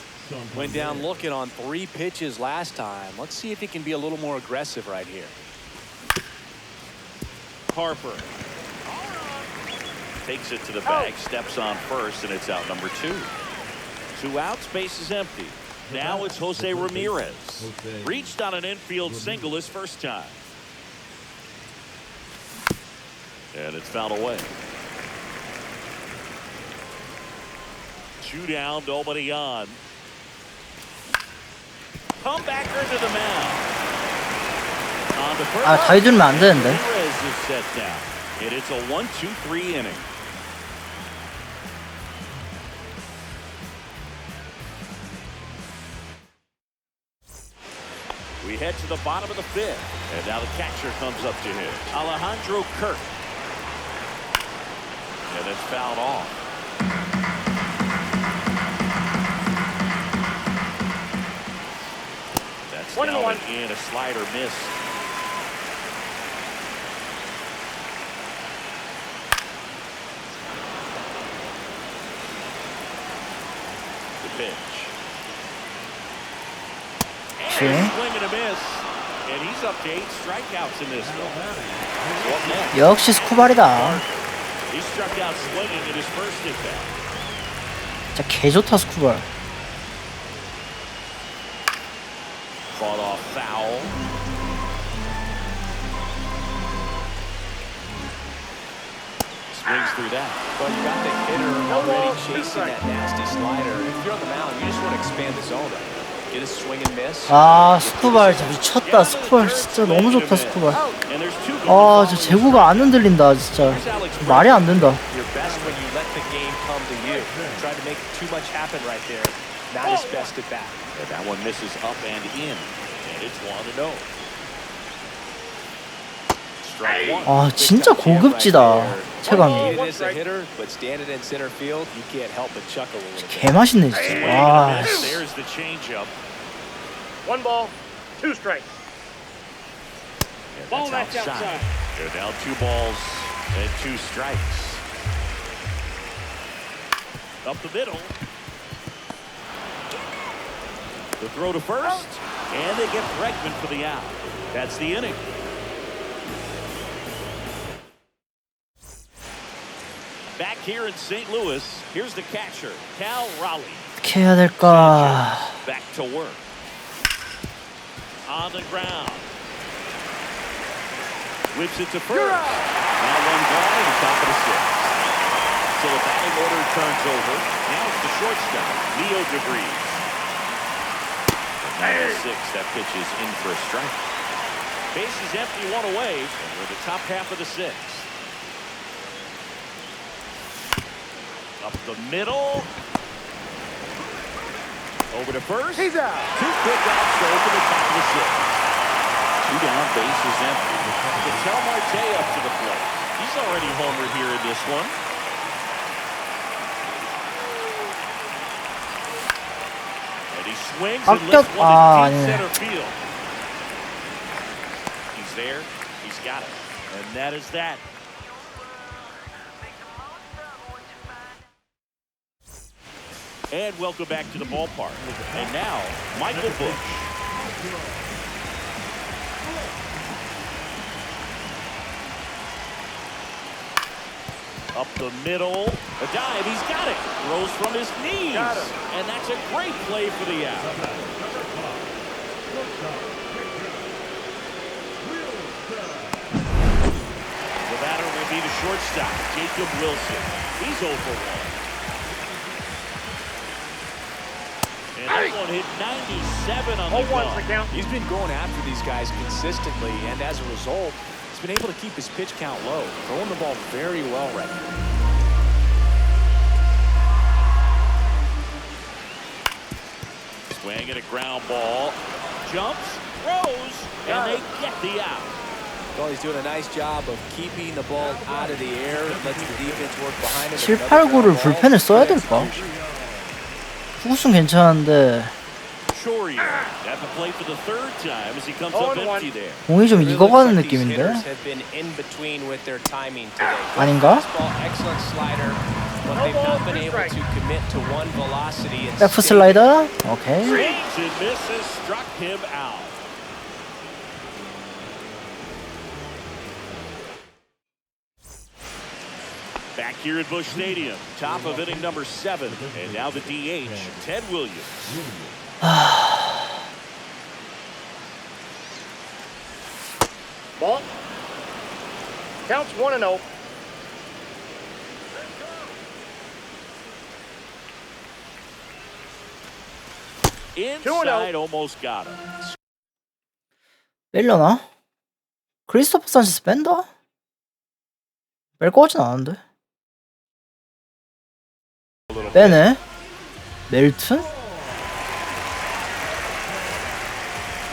Went down looking on 3 pitches last time. Let's see if he can be a little more aggressive right here. Harper takes it to the bag, steps on first, and it's out number 2. 2 outs, base is empty. Now it's Jose Ramirez. Reached on an infield single his first time. And it's fouled away. 2 down, nobody on. Comebacker to the mound. On the first. 아, 다 해주면 안 되는데. Ramirez is set down. And it's a 1-2-3 inning. We head to the bottom of the 5th. And now the catcher comes up to him. Alejandro Kirk. And it's fouled off. That's 1-1. And a slider missed. The pitch. And swing and a miss. And he's up to 8 strikeouts in this one. What next? 역시 스쿠발이다. He struck out swinging in his first at bat. 진짜 개 좋다 스쿠발. Fought off foul. Swings through that. Well, you got the hitter already chasing that nasty slider. If you're on the mound, you just want to expand the zone. Get a swing and miss. 아 스쿠발 진짜 미쳤다. 스쿠발 진짜 너무 좋다 스쿠발. And there's two 아 저 제구가 안 흔들린다 진짜. 말이 안 된다. Your best when you let the game come to you. Try to make too much happen right there. Not his best at bat. And that one misses up and in. And it's 1-0. Strike one. 아 진짜 고급지다 체감이. It is a hitter, but standing in center field, you can't help but chuckle a little bit. 개 맛있네 진짜. 와. There's the changeup. 1 ball, 2 strikes. And Ball, that's that's outside. They're down 2 balls and 2 strikes. Up the middle. The throw to first, and they get Bregman for the out. That's the inning. Back here in St. Louis, here's the catcher, Cal Raleigh. 어떻게 해야 될까? Back to work. On the ground. Whips it to first. Now one ball in the top of the 6th. So the batting order turns over. Now it's the shortstop, Leo DeVries. Now the 6th, that pitch is in for a strike. Base is empty, 1 away, and we're in the top half of the 6th. Up the middle. Over to first. He's out. 2 quick outs to open the top of the 6th. 2 down, base is empty. Ketel Marte up to the plate. He's already homered here in this one. And he swings and lifts one to deep center field. He's there. He's got it. And that is that. And welcome back to the ballpark. And now, Michael Busch. Up the middle. A dive. He's got it. Throws from his knees. And that's a great play for the out. The batter will be the shortstop, Jacob Wilson. He's 0 for 1. And that one hit 97 on the 0-1's the count. He's been going after these guys consistently, and as a result, he's been able to keep his pitch count low, throwing the ball very well right now. Swing and a ground ball. Jumps, throws, and they get the out. Well, he's doing a nice job of keeping the ball out of the air, lets the defense work behind him. 7, 8, 9를 불펜을 써야 될까? 후구순 괜찮은데 Shorey at the plate for the 3rd time as he comes up empty there. 공이 좀 익어가는 느낌인데? 아닌가? F 슬라이더? 오케이. Swings and misses, struck him out. Back here at Busch Stadium, top of inning number 7, and now the DH, Ted Williams. Ball. Counts 1-0. Inside, almost got him. 뺄려나? 크리스토퍼 산체스 뺀다? 뺄 거 같진 않은데? 빼네? 멜튼?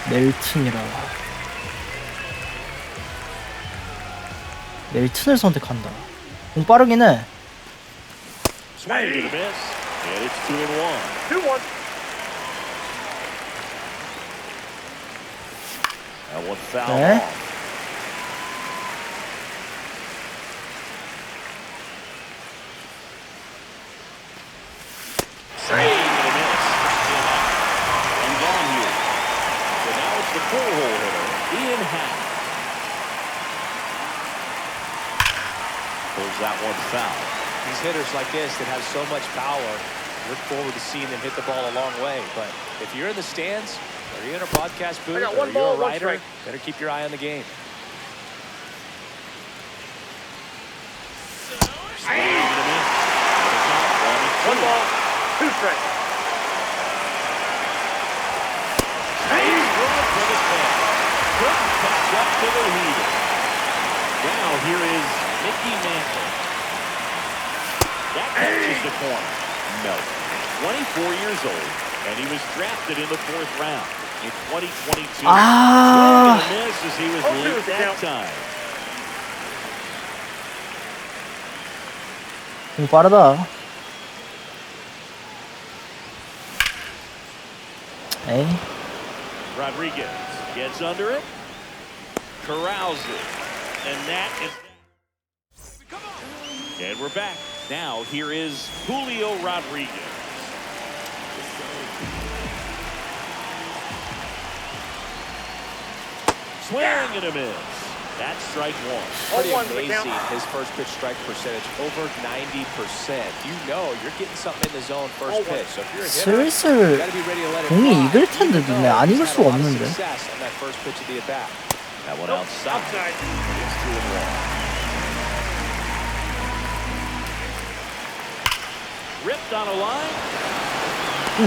멜튼이라 멜튼을 선택한다. 공 빠르긴 해. Swing and a miss, and it's 2-1. 2-1. That one foul 네. off. Swing and a miss. And gone here. So now it's the 4-hole hitter, Ian Happ. Pulls that one foul. These hitters like this that have so much power, look forward to seeing them hit the ball a long way. But if you're in the stands, or you're in a broadcast booth, got or one you're ball, a one writer, strike. better keep your eye on the game. One ball, two strikes. Couldn't catch up to the heater. Now here is Mickey Mantle. That catches the corner. No. 24 years old, and he was drafted in the 4th round in 2022. 아, Swing and a miss as he was late that time. 공 빠르다. 에이. Rodriguez gets under it, corrals it, and that is. And we're back. Now here is Julio Rodriguez. Swing and a miss. That's strike one. Pretty 0-1 to the amazing, count. his first pitch strike percentage, over 90%. You know you're getting something in the zone first 0-1. pitch. So if you're a hitter, you 슬슬 got to be ready to let it 공이 fly. 익을 텐데 Even 눈에 though 안 he's 익을 had a 수가 lot of 없는데. success on that first pitch of the at bat. That one outside. Outside. It's 2-1. Ripped on a line.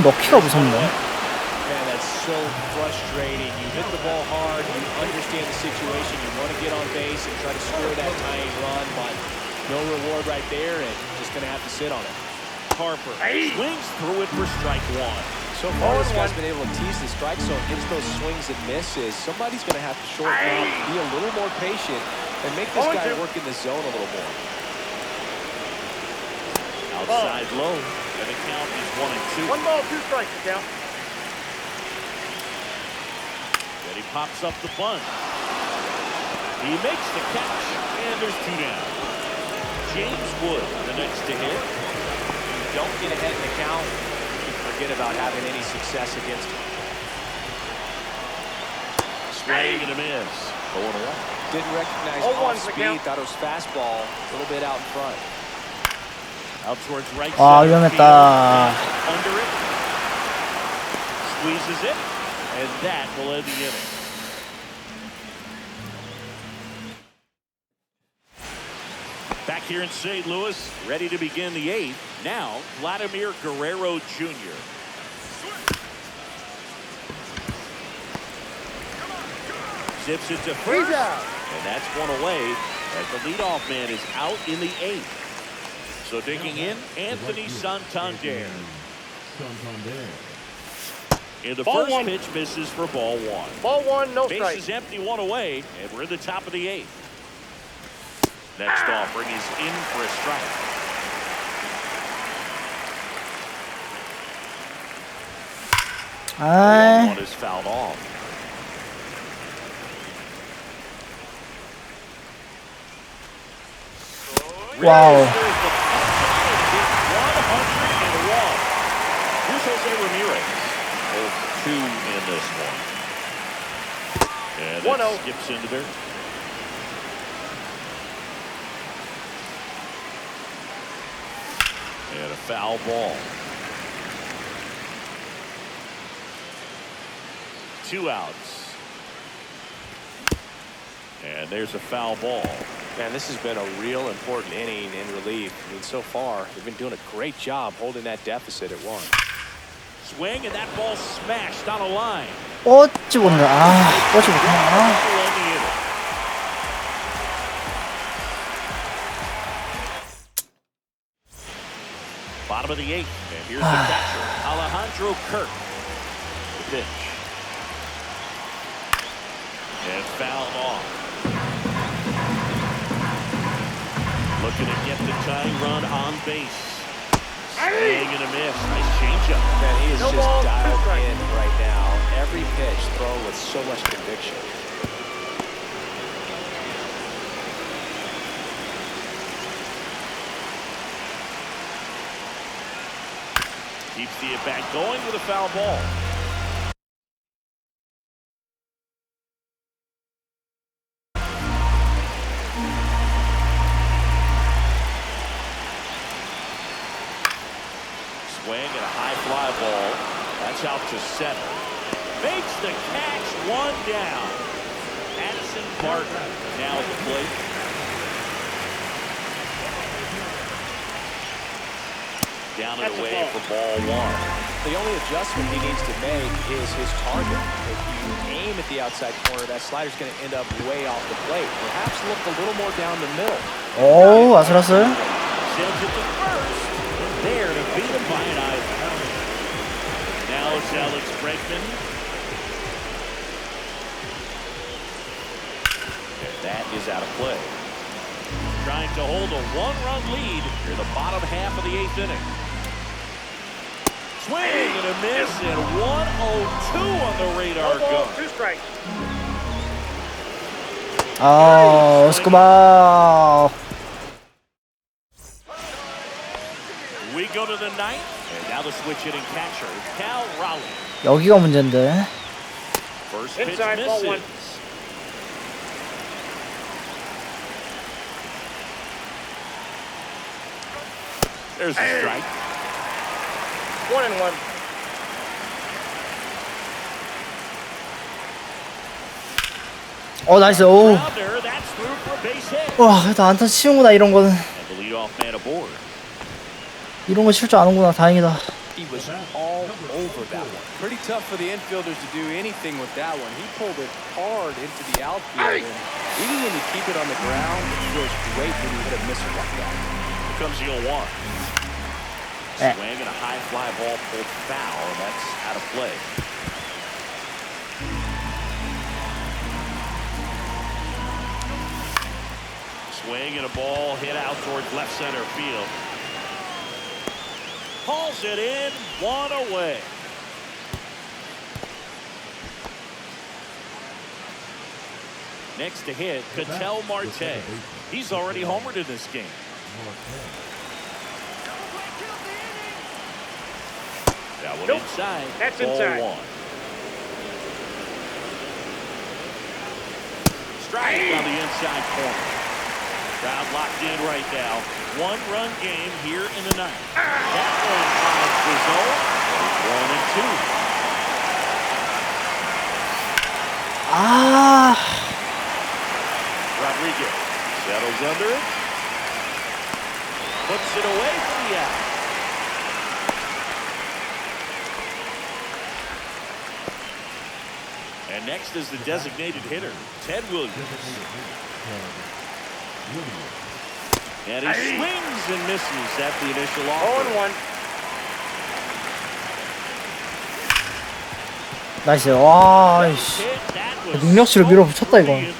넣기가 무섭네. Man, that's so frustrating. You hit the ball hard, you understand the situation, you want to get on base and try to score that tying run, but no reward right there, and just going to have to sit on it. Harper swings through it for strike one. So far, this guy's been able to tease the strike zone, hits those swings and misses. Somebody's going to have to shorten up, be a little more patient, and make this guy work in the zone a little more. Outside low, and the count is 1-2. One ball, two strikes to count. Then he pops up the bunt. He makes the catch, and there's 2 down. James Wood, the next to hit. Don't get ahead in the count. You forget about having any success against him. Swing and a miss. 0-1. Didn't recognize 0-1 off for the speed. count. Thought it was fastball, a little bit out in front. Out towards right 아, center 위험했다. field. Under it. Squeezes it, and that will end the inning. Back here in St. Louis, ready to begin the 8th. Now, Vladimir Guerrero Jr. Zips it to first, and that's one away as the leadoff man is out in the 8th. So digging in, Anthony Santander. Santander. In the Ball first one. pitch misses for ball one. Ball one, no Base strike. is empty, one away, and we're in the top of the 8th. Next offering is in for a strike. 아, One is fouled off. 와우. There's the 101. Here's Jose Ramirez. 0-2 in this one. And that 1-0. skips into there. And a foul ball. 2 outs. And there's a foul ball. Man, this has been a real important inning in relief. I mean, so far, they've been doing a great job holding that deficit at 1. Swing, and that ball smashed on a line. 뻗지 못해. 아, 뻗지 못해. 아. Will end the inning. Bottom of the 8th, and here's the catcher, Alejandro Kirk. The pitch. And fouled off. Looking to get the tying run on base. Swing and a miss. Nice changeup. Man, he is No just ball, two dialed strikes. in right now. Every pitch thrown with so much conviction. Keeps the at-bat going with a foul ball. Grounds out to center. Makes the catch, one down. Addison Barton now at the plate. Down and away for ball one. The only adjustment he needs to make is his target. If you aim at the outside corner, that slider's going to end up way off the plate. Perhaps look a little more down the middle. 오, 아슬아슬. Sends it to first. There to beat him by an island. Now it's Alex Bregman. And that is out of play. Trying to hold a one-run lead near the bottom half of the 8th inning. Swing and a miss, and 1-0-2 on the radar gun. 2 strikes. 아, 오스코바. We go to the 9th, and now the switch hitting catcher, Cal Raleigh. 여기가 문제인데. First pitch Inside, ball one. misses. There's a strike. 1-1. 나이스. 오. Grounder, that's through for a base hit. 와, 그래도 안타 치는구나 이런 거는. And the leadoff man aboard. 이런 거 칠 줄 아는구나. 다행이다. He was all over that one. Pretty tough for the infielders to do anything with that one. He pulled it hard into the outfield, and even when you keep it on the ground, it feels great when you hit a misser like that. Here comes the 0-1. Swing and a high fly ball pulled foul, and that's out of play. Swing and a ball hit out towards left center field. Hauls it in, one away. Next to hit, Ketel Marte. He's already homered in this game. That one inside. That's ball inside. 1. Strike on the inside corner. Crowd locked in right now. 1-run game here in the 9th. That one finds the zone. 1-2. Rodriguez settles under it. Puts it away from the out. And next is the designated hitter, Ted Williams. And he swings and misses at the initial offer. 0-1. 나이스. 와, 씨. 능력치로 밀어붙였다 이거. And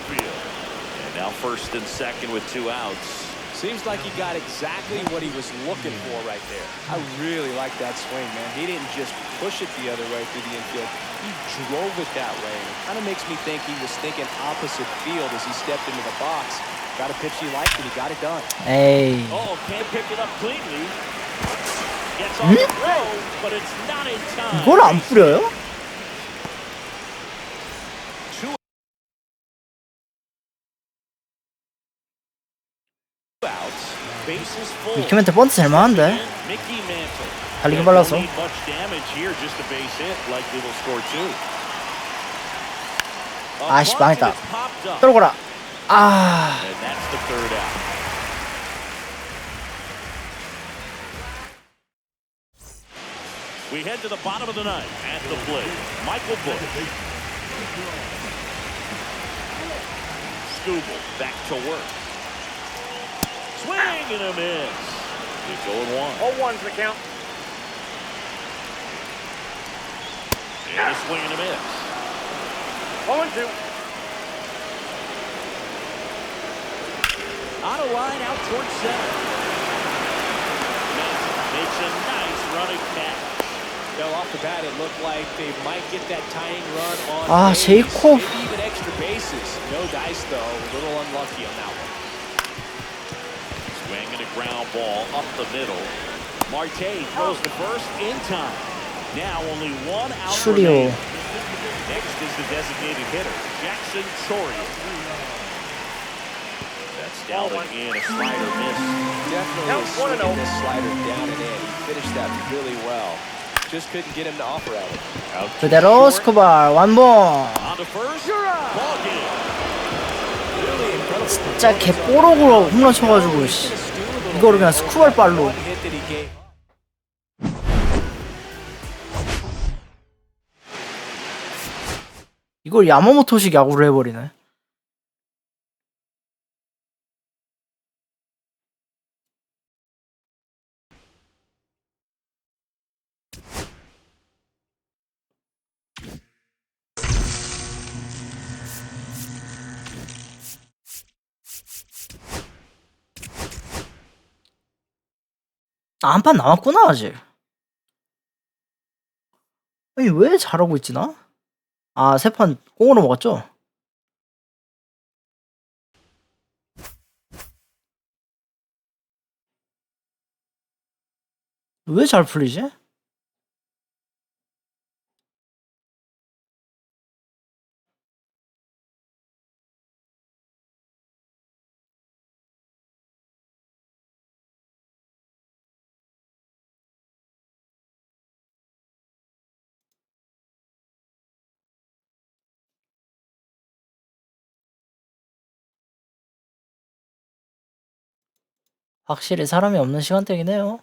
now first and second with 2 outs. Seems like he got exactly what he was looking for right there. I really like that swing, man. He didn't just push it the other way through the infield. He drove it that way. It kind of makes me think he was thinking opposite field as he stepped into the box. Got a pitch he liked, and he got it done. 에이. Oh, can't pick it up cleanly. Gets on the throw, but it's not in time. 이걸 안 뿌려요? Bases full. 미키멘트 번트 잘 맞는데. Mickey Mantle. 달리기 빨라서. Don't need much damage here, just a base hit. Likely will score 2. 아씨, 망했다. It's popped up. 떨어거라. And that's the 3rd out. We head to the bottom of the 9th at the plate. Michael Bush. Skubal back to work. Swing and a miss. It's 0-1. 0-1's the count. And a swing and a miss. 0-2. On a line out towards center. Makes a nice running catch. Well, off the bat, it looked like they might get that tying run on base. 제이콥. Maybe even extra bases. No dice, though. A little unlucky on that one. Swing and a ground ball up the middle. Marte throws the first in time. Now only 1 out 추리오. remaining. Next is the designated hitter, Jackson Chourio. That's down and in, a slider miss. Definitely swinging this slider down and in. He finished that really well. just couldn't get him to offer at it. Out to 그대로 short. 스코발 완봉. On to first. Ball game. Really incredible. 진짜 개뽀록으로 홈런 쳐가지고 씨. 이거를 그냥 스쿠발 발로. One hit that he gave. 이걸 야마모토식 야구를 해버리네. 아, 한 판 남았구나 아직. 아니 왜 잘하고 있지 나? 아, 세 판 꽁으로 먹었죠? 왜 잘 풀리지? 확실히 사람이 없는 시간대긴 해요.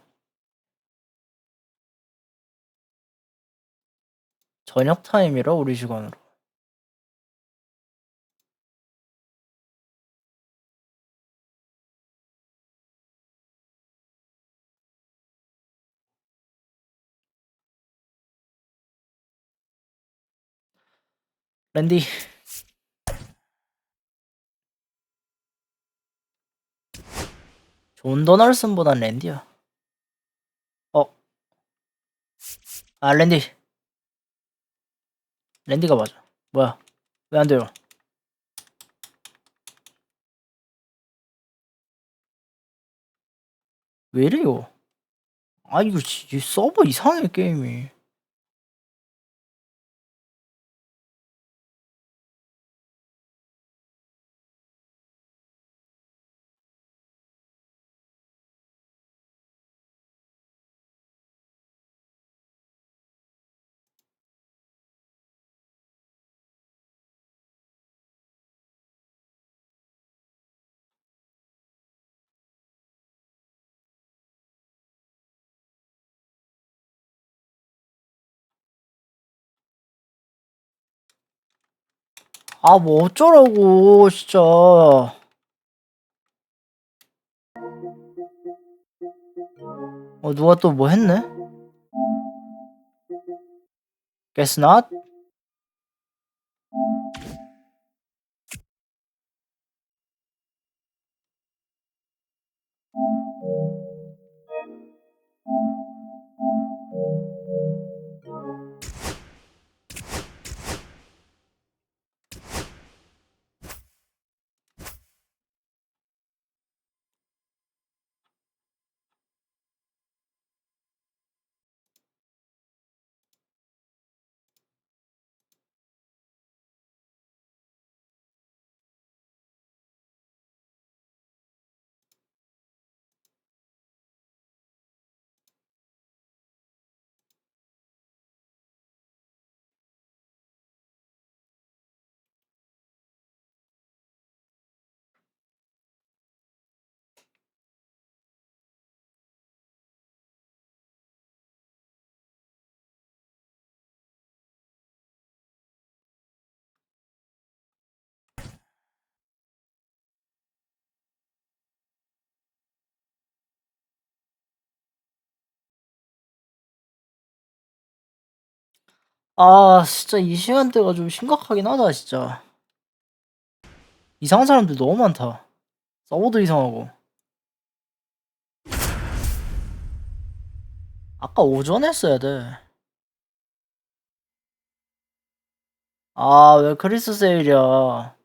저녁 타임이라 우리 시간으로. 랜디. 존 도널슨보단 랜디야. 아, 랜디. 랜디가 맞아. 뭐야? 왜 안 돼요? 왜 이래요? 아, 이거 이 서버 이상해 게임이. 아, 뭐 어쩌라고 진짜. 누가 또 뭐 했네? Guess not? 아, 진짜 이 시간대가 좀 심각하긴 하다, 진짜. 이상한 사람들 너무 많다. 서버도 이상하고. 아까 오전에 했어야 돼. 아, 왜 크리스 세일이야.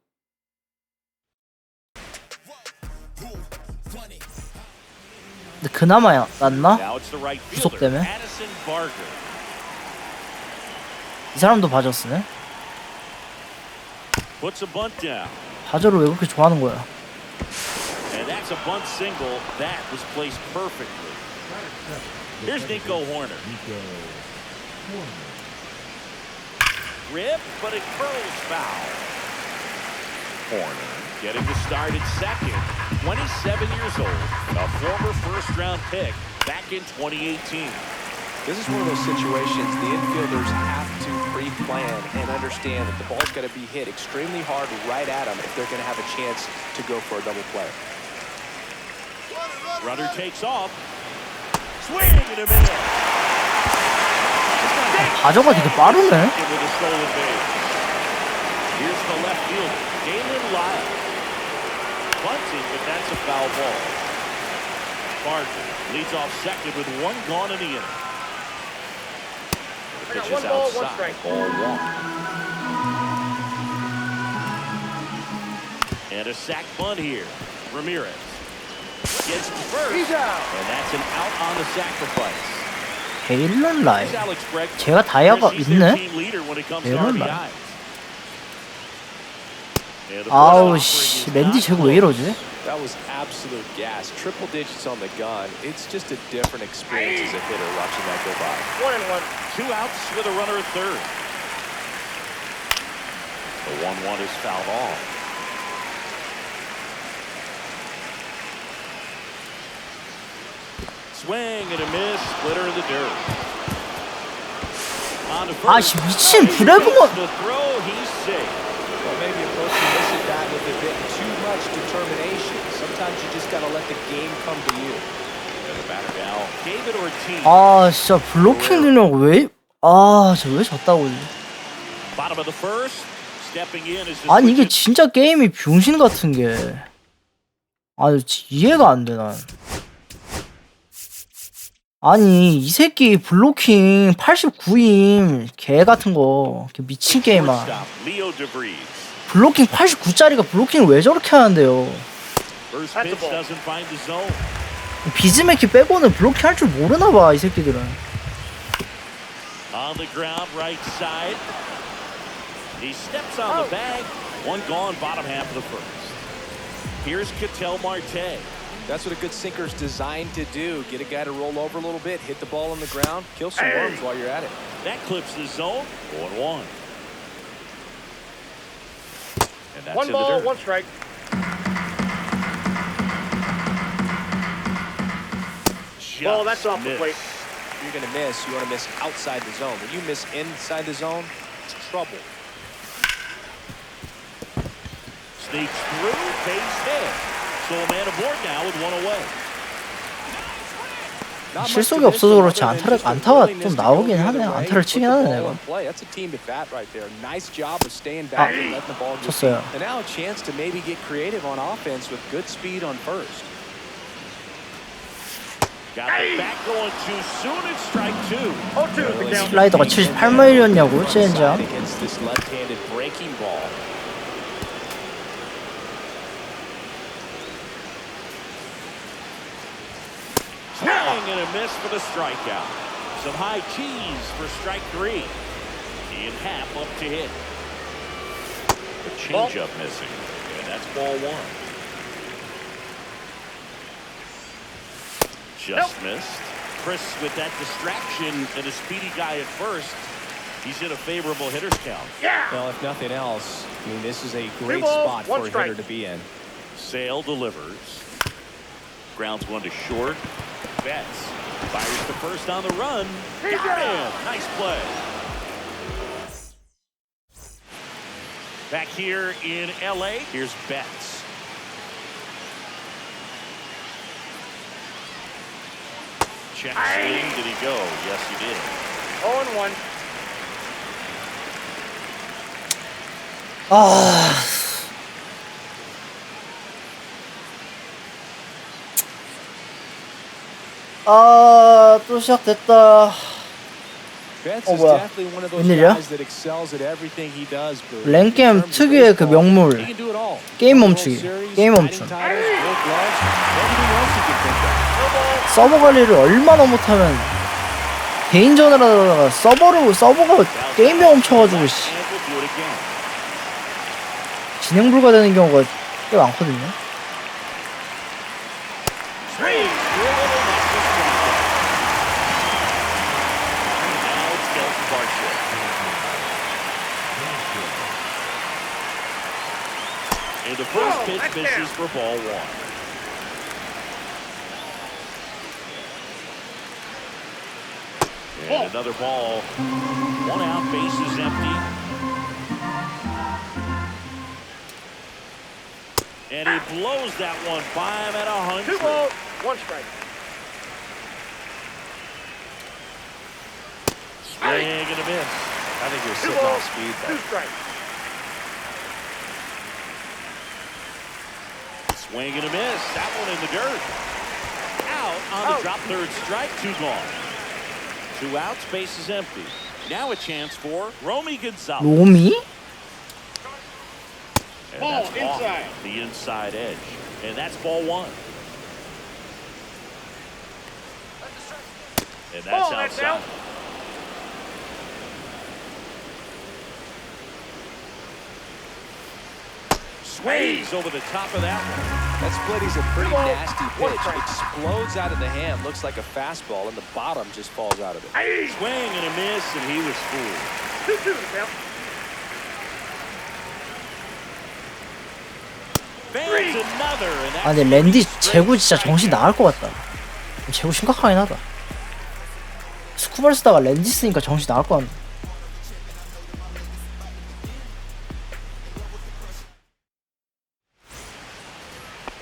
근데 그나마 낫나? Now it's the right 구속 fielder, 때문에? Addison Barger. 이 사람도 바저스네? Puts a bunt down. 바저를 왜 그렇게 좋아하는 거야? And that's a bunt single. That was placed perfectly. Here's Nico Horner. Nico Corner. Rip, but it curls foul. Corner getting the start at second. 27 years old, a former first-round pick back in 2018. This is one of those situations the infielders have to pre-plan and understand that the ball's got to be hit extremely hard right at them if they're going to have a chance to go for a double play. Runner takes off. Swing and a miss. 가져가 되게 빠르네. With a stolen base. Here's the left fielder, Galen Lyle. Bunting, but that's a foul ball. Barton leads off second with one gone in the inning. The pitch is outside. Ball one. And a sac bunt here. Ramirez gets to first. He's out. And that's an out on the sacrifice. 게일런 라이. Here's Alex Bregman. 제가 다이아가 He's their 있네? team leader when it comes to 게일런 라이. RBIs. And the 아우 first 씨, offering is 랜디 not 쟤가 왜 이러지? That was absolute gas. Triple digits on the gun. It's just a different experience as a hitter watching that go by. 1-1. 2 outs with a runner at third. The 1-1 is fouled off. Swing and a miss, splitter in the dirt. On to first. 아씨 미친 브레그먼. The throw, he's safe. Well, maybe approaching this at bat with a bit too much determination. Sometimes you just got to let the game come to you. And the batter now, David Ortiz. 아 진짜 블로킹 능력 왜? 아 저 왜 졌다고? Bottom of the first, stepping in is the 아니 이게 switch. 진짜 게임이 병신 같은 게. 아 이해가 안 돼 난. 아니 이 새끼 블로킹 89임 개 같은 거 미친 게임아. Shortstop, Leo DeVries. 블로킹 89짜리가 블로킹을 왜 저렇게 하는데요? First That's a pitch ball. doesn't find the zone. 비즈맥키 빼고는 블로킹 할 줄 모르나 봐 이 새끼들은. On the ground, right side. He steps on the bag. One gone, bottom half of the first. Here's Ketel Marte. That's what a good sinker is designed to do. Get a guy to roll over a little bit, hit the ball on the ground, kill some worms while you're at it. That clips the zone. 1-1. And that's 1 in ball, the dirt. 1 strike. Just Ball, that's off the missed. plate. If you're going to miss, you want to miss outside the zone. When you miss inside the zone, it's trouble. Sneaks through, base hit. So a man aboard now with one away. Not much 실속이 to miss 없어서 그렇지 other than just the 안타가 willingness 좀 to 나오긴 go the 하네. other way, 안타를 치긴 put the 하네, ball 내가. in play. That's a team at bat right there. Nice job of staying back and letting the ball go. 쳤어요. And now a chance to maybe get creative on offense with good speed on first. Got the back going too soon. It's strike 2. 0-2 the count. 슬라이더가 78마일이었냐고 젠장. Against this left-handed breaking ball. Swing and a miss for the strikeout. Some high cheese for strike 3. Ian Happ up to hit. The changeup missing. And that's ball 1. Just missed. Chris with that distraction and a speedy guy at first. He's in a favorable hitter's count. Yeah. Well, if nothing else, I mean, this is a great balls, spot for 1 a strike. hitter to be in. Sale delivers. Grounds one to short. Betts fires the first on the run. Got him. Nice play. Back here in LA, here's Betts. Check swing. Did he go? Yes, he did. 0-1. 아. 아, 또 시작됐다. Betts 어, is 뭐야. definitely one of those 웬일이야? guys that excels at everything he does. But 랭게임 in terms of 특유의 그 baseball, 명물. he can do it all. 게임 World 멈추기. Series, 게임 batting 멈춤. titles, gold gloves, everything else you can think of. 서버 관리를 얼마나 못하면 개인전을 하다가 서버가 게임에 멈춰가지고 씨, And we'll do it again. 진행 불가되는 경우가 꽤 많거든요. Swing. Now it's Delton And the first pitch misses for ball one. And another ball. One out, bases empty. And he blows that one by him at 100. 2 balls, 1 strike. Swing and a miss. I think you're 2 sitting balls, off speed 2 there. strikes. Swing and a miss. That one in the dirt. Out on the drop third strike. 2 gone. 2 outs, bases empty. Now a chance for Romy Gonzalez. 로미? And Ball that's inside. off the inside edge. And that's ball one. And that's Ball, that's outside. out. Swings over the top of that one. That split is a pretty 2 balls, nasty 1 pitch. strike. Explodes out of the hand, looks like a fastball, and the bottom just falls out of it. Swing and a miss, and he was fooled. 2-2 the count. Fans another, and that's 아 근데 랜디 재구 진짜 정신 나갈 것 같다. 재구 심각하긴 하다. 스쿠버를 쓰다가 랜디 쓰니까 정신 나갈 것 같네.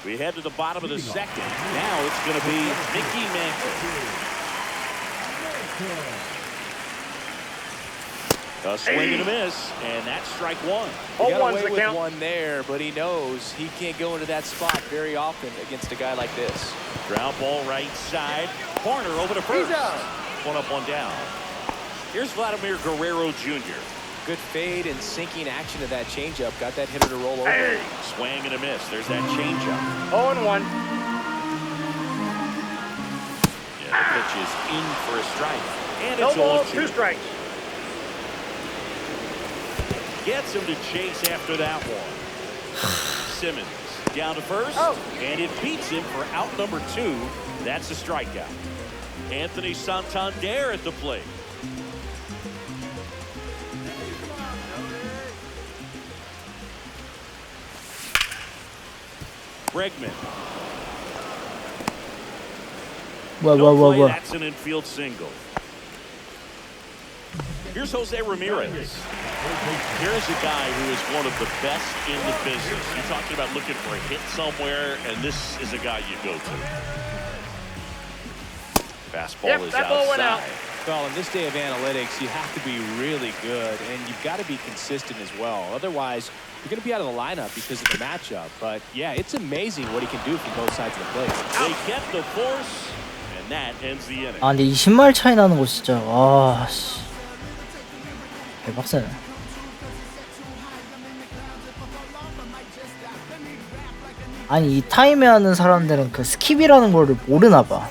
We head to the bottom of the second. Now it's going to be Mickey Mantle. A swing and a miss, and that's strike one. He got 0-1's away the with count. one there, but he knows he can't go into that spot very often against a guy like this. Ground ball right side. Corner over to first. He's out. 1 up, 1 down. Here's Vladimir Guerrero Jr. Good fade and sinking action to that changeup. Got that hitter to roll over. Hey. Swing and a miss. There's that changeup. 0-1. Yeah, the pitch is in for a strike. And No it's balls, 0-2. 2 strikes. Gets him to chase after that one. Simmons down to first, and it beats him for out number 2. That's a strikeout. Anthony Santander at the plate. Bregman. No play, that's an infield single. Here's Jose Ramirez. Here's a guy who is one of the best in the business. You're talking about looking for a hit somewhere, and this is a guy you go to. Fastball is that ball went out. outside. Well, in this day of analytics, you have to be really good, and you've got to be consistent as well. Otherwise, you're going to be out of the lineup because of the matchup. But, yeah, it's amazing what he can do from both sides of the plate. They get the force, and that ends the inning. 아 근데 20마일 차이 나는 거 진짜 와 씨. 대박세네. 아니 이 타임에 하는 사람들은 그 스킵이라는 거를 모르나 봐.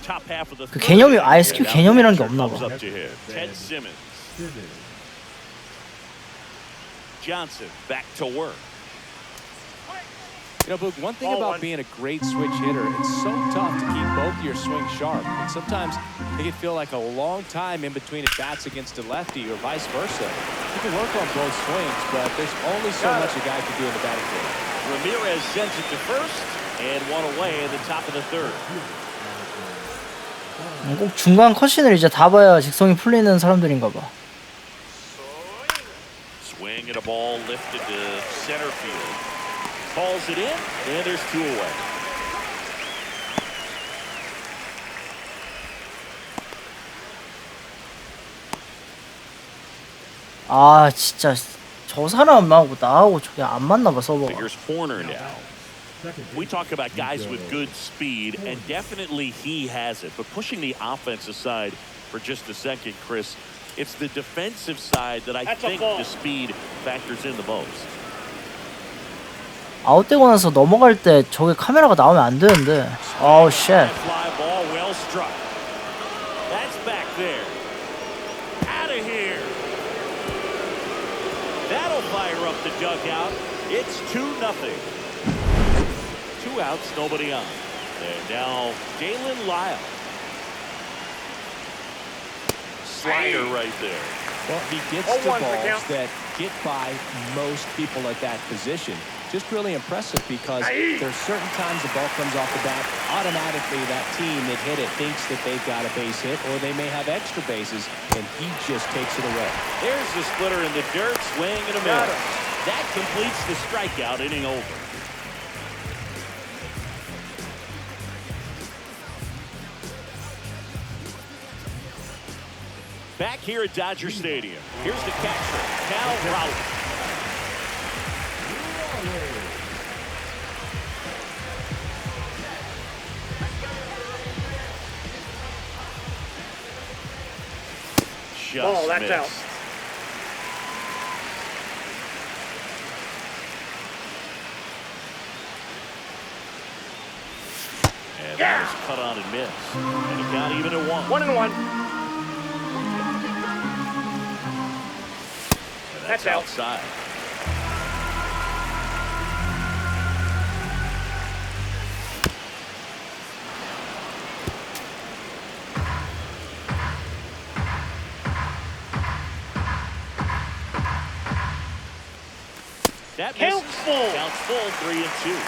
Top half of the 그 개념이 아예 스킵 개념이라는 게 없나 봐. comes up to him. Ted Simmons. Johnson back to work. You know, Boog, one thing about being a great switch hitter, it's so tough to keep both your swings sharp. And sometimes it can feel like a long time in between at bats against a lefty or vice versa. You can work on both swings, but there's only so much a guy can do in the batting cage. Ramirez sends it to first, and one away at the top of the third. 꼭 중간 컷신을 이제 다 봐야 직성이 풀리는 사람들인가 봐. Swing and a ball lifted to center field. Calls it in, and there's 2 away. 아 진짜 저 사람하고 나하고 저게 안 맞나 봐 서버가. Figures Horner now. We talk about guys with good speed, and definitely he has it. But pushing the offense aside for just a second, Chris, it's the defensive side that I think the speed factors in the most. 아웃되고 나서 넘어갈 때 저게 카메라가 나오면 안 되는데. 아우 쉣. Fly ball well struck. That's back there. Out of here. That'll fire up the dugout. It's 2-0. 2 outs, nobody on. And now Jalen Lyle. Slider right there. Well, he gets to 0-1 for balls count. that get by most people at that position. Just really impressive because there's certain times the ball comes off the bat, automatically that team that hit it thinks that they've got a base hit or they may have extra bases, and he just takes it away. There's the splitter in the dirt, swing and a miss. That completes the strikeout, inning over. Back here at Dodger Stadium, here's the catcher, Cal Raleigh. Just that's missed. out. And that was cut on and missed. And he got even at 1. 1-1. And that's out. outside. That Counts misses. full. Counts full, 3-2.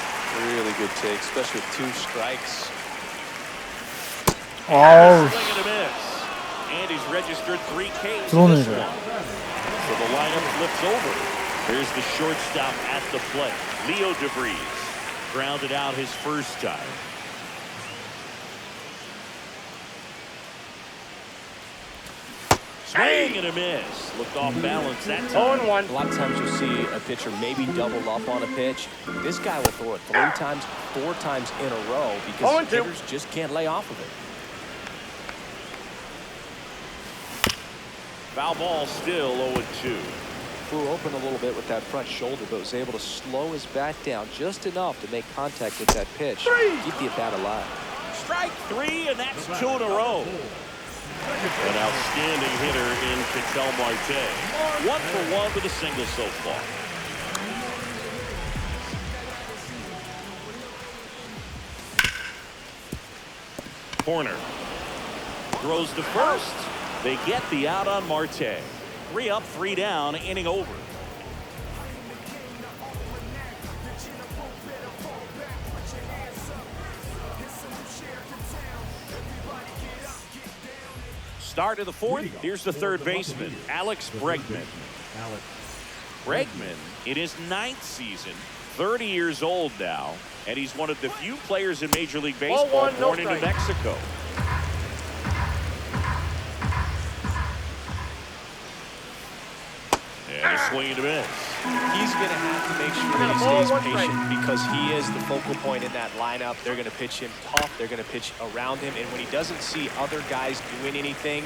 Really good take, especially with 2 strikes. 아우, Swing and a miss. And he's registered 3 Ks in 들어오네, this 이거. one. So the lineup flips over. Here's the shortstop at the plate, Leo DeVries. Grounded out his first time. Swing and a miss. Looked off balance that time. 0-1. A lot of times you'll see a pitcher maybe double up on a pitch. This guy will throw it 3 times, 4 times in a row because 0-2. hitters just can't lay off of it. Foul ball still 0-2. Flew open a little bit with that front shoulder, but was able to slow his bat down just enough to make contact with that pitch. Keep the at-bat alive. Strike 3, and that's 2 in a row. An outstanding hitter in Ketel Marte. 1 for 1 with a single so far. Corner. Throws to first. They get the out on Marte. 3 up, 3 down, inning over. Start of the 4th. Here's the third baseman, Alex Bregman. Bregman in his 9th season, 30 years old now, and he's one of the few players in Major League Baseball 0-1, no born in New strike. Mexico. And a swing and a miss. He's going to have to make sure Got a he ball, stays 1 patient strike. because he is the focal point in that lineup. They're going to pitch him tough. They're going to pitch around him. And when he doesn't see other guys doing anything,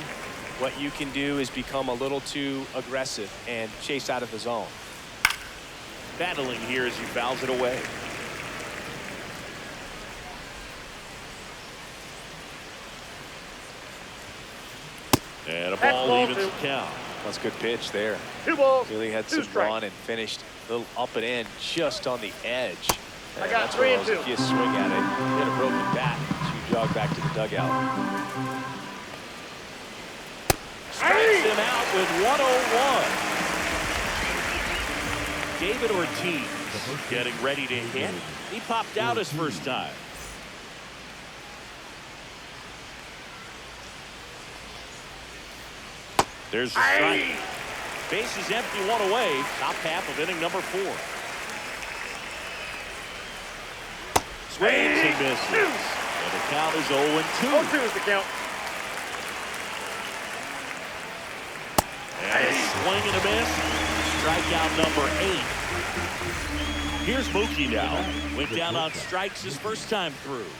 what you can do is become a little too aggressive and chase out of the zone. Battling here as he fouls it away. And a That's ball ball evens 2. the count. That's a good pitch there. 2 balls. Really had 2 some strikes. run and finished a little up and in just on the edge. I got That's 3 where and I was, 2. if you swing at it, hit a broken bat, so you jog back to the dugout. Strikes him out with 101. David Ortiz getting ready to hit. He popped out his first time. There's the strike. Base is empty, 1 away. Top half of inning number 4. Swings and misses. And the count is 0-2. 0-2 is the count. And a swing and a miss. Strikeout number 8. Here's Mookie now. Went down on strikes his first time through.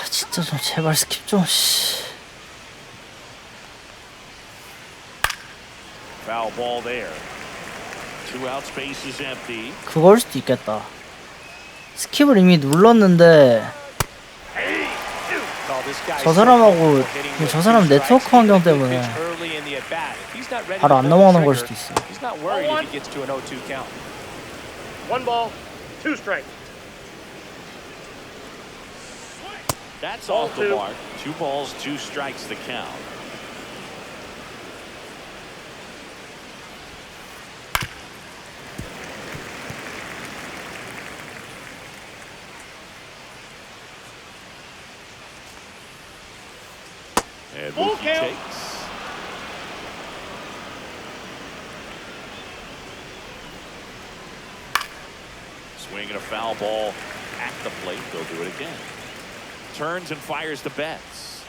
진짜 좀 제발 스킵 좀. 씨. Foul ball there. 2 outs, base is empty. 그걸 수도 있겠다. 스킵을 이미 눌렀는데 저 사람하고 저 사람 네트워크 환경 때문에 바로 안 넘어가는 걸 수도 있어. He's not worried if he gets to an 0-2 count. 1 ball, 2 strikes. That's off the mark. 2 balls, 2 strikes the count. And Full Mookie count. takes. Swing and a foul ball at the plate. They'll do it again. Turns and fires to Betts.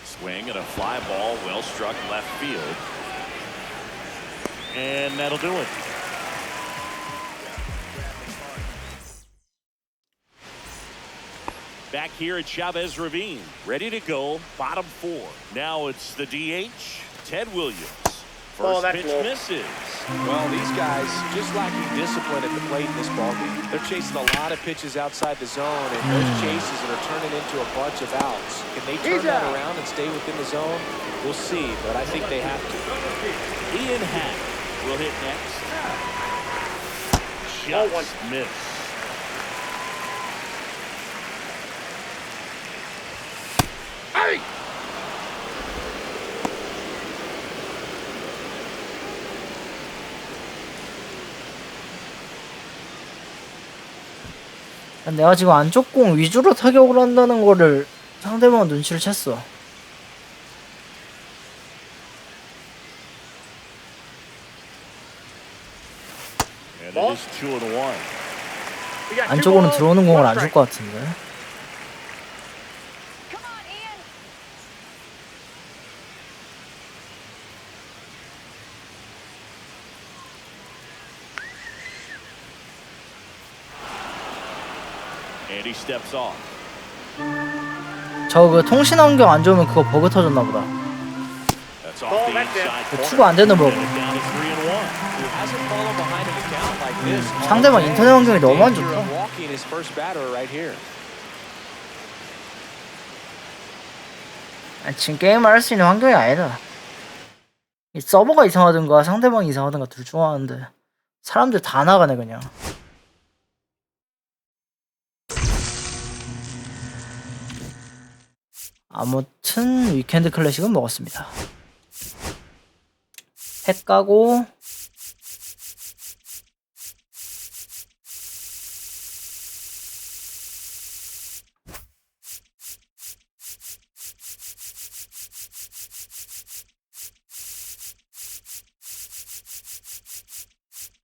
Swing and a fly ball, well struck left field. And that'll do it. Back here at Chavez Ravine, ready to go, bottom 4. Now it's the DH, Ted Williams. First that's pitch low. misses. Well, these guys just lacking discipline at the plate in this ballgame. They're chasing a lot of pitches outside the zone, and those chases are turning into a bunch of outs. Can they turn He's that out. around and stay within the zone? We'll see, but I think they have to. Ian Happ will hit next. Ball one. Just missed. Hey! 내가 지금 안쪽 공 위주로 타격을 한다는 거를 상대방 눈치를 챘어. And it is 2-1. We got two 안쪽으로는 balls, 들어오는 공을 one 안 줄 strike. 것 같은데. Come on, Ian. And he steps off. 저 그 통신 환경 안 좋으면 그거 버그 터졌나 보다. That's off the that's it. inside 그 corner. 투구 안 되는 버그. And it's down to 3-1. Who hasn't fallen behind in a count like this all 상대방 day. 인터넷 환경이 He's in 너무 안 danger 좋다. of walking his first batter right here. 아니, 지금 게임을 할 수 있는 환경이 아니다. 이 서버가 이상하든가 상대방이 이상하든가 둘 중 하나인데 사람들 다 나가네 그냥. 아무튼 위켄드 클래식은 먹었습니다. 해 까고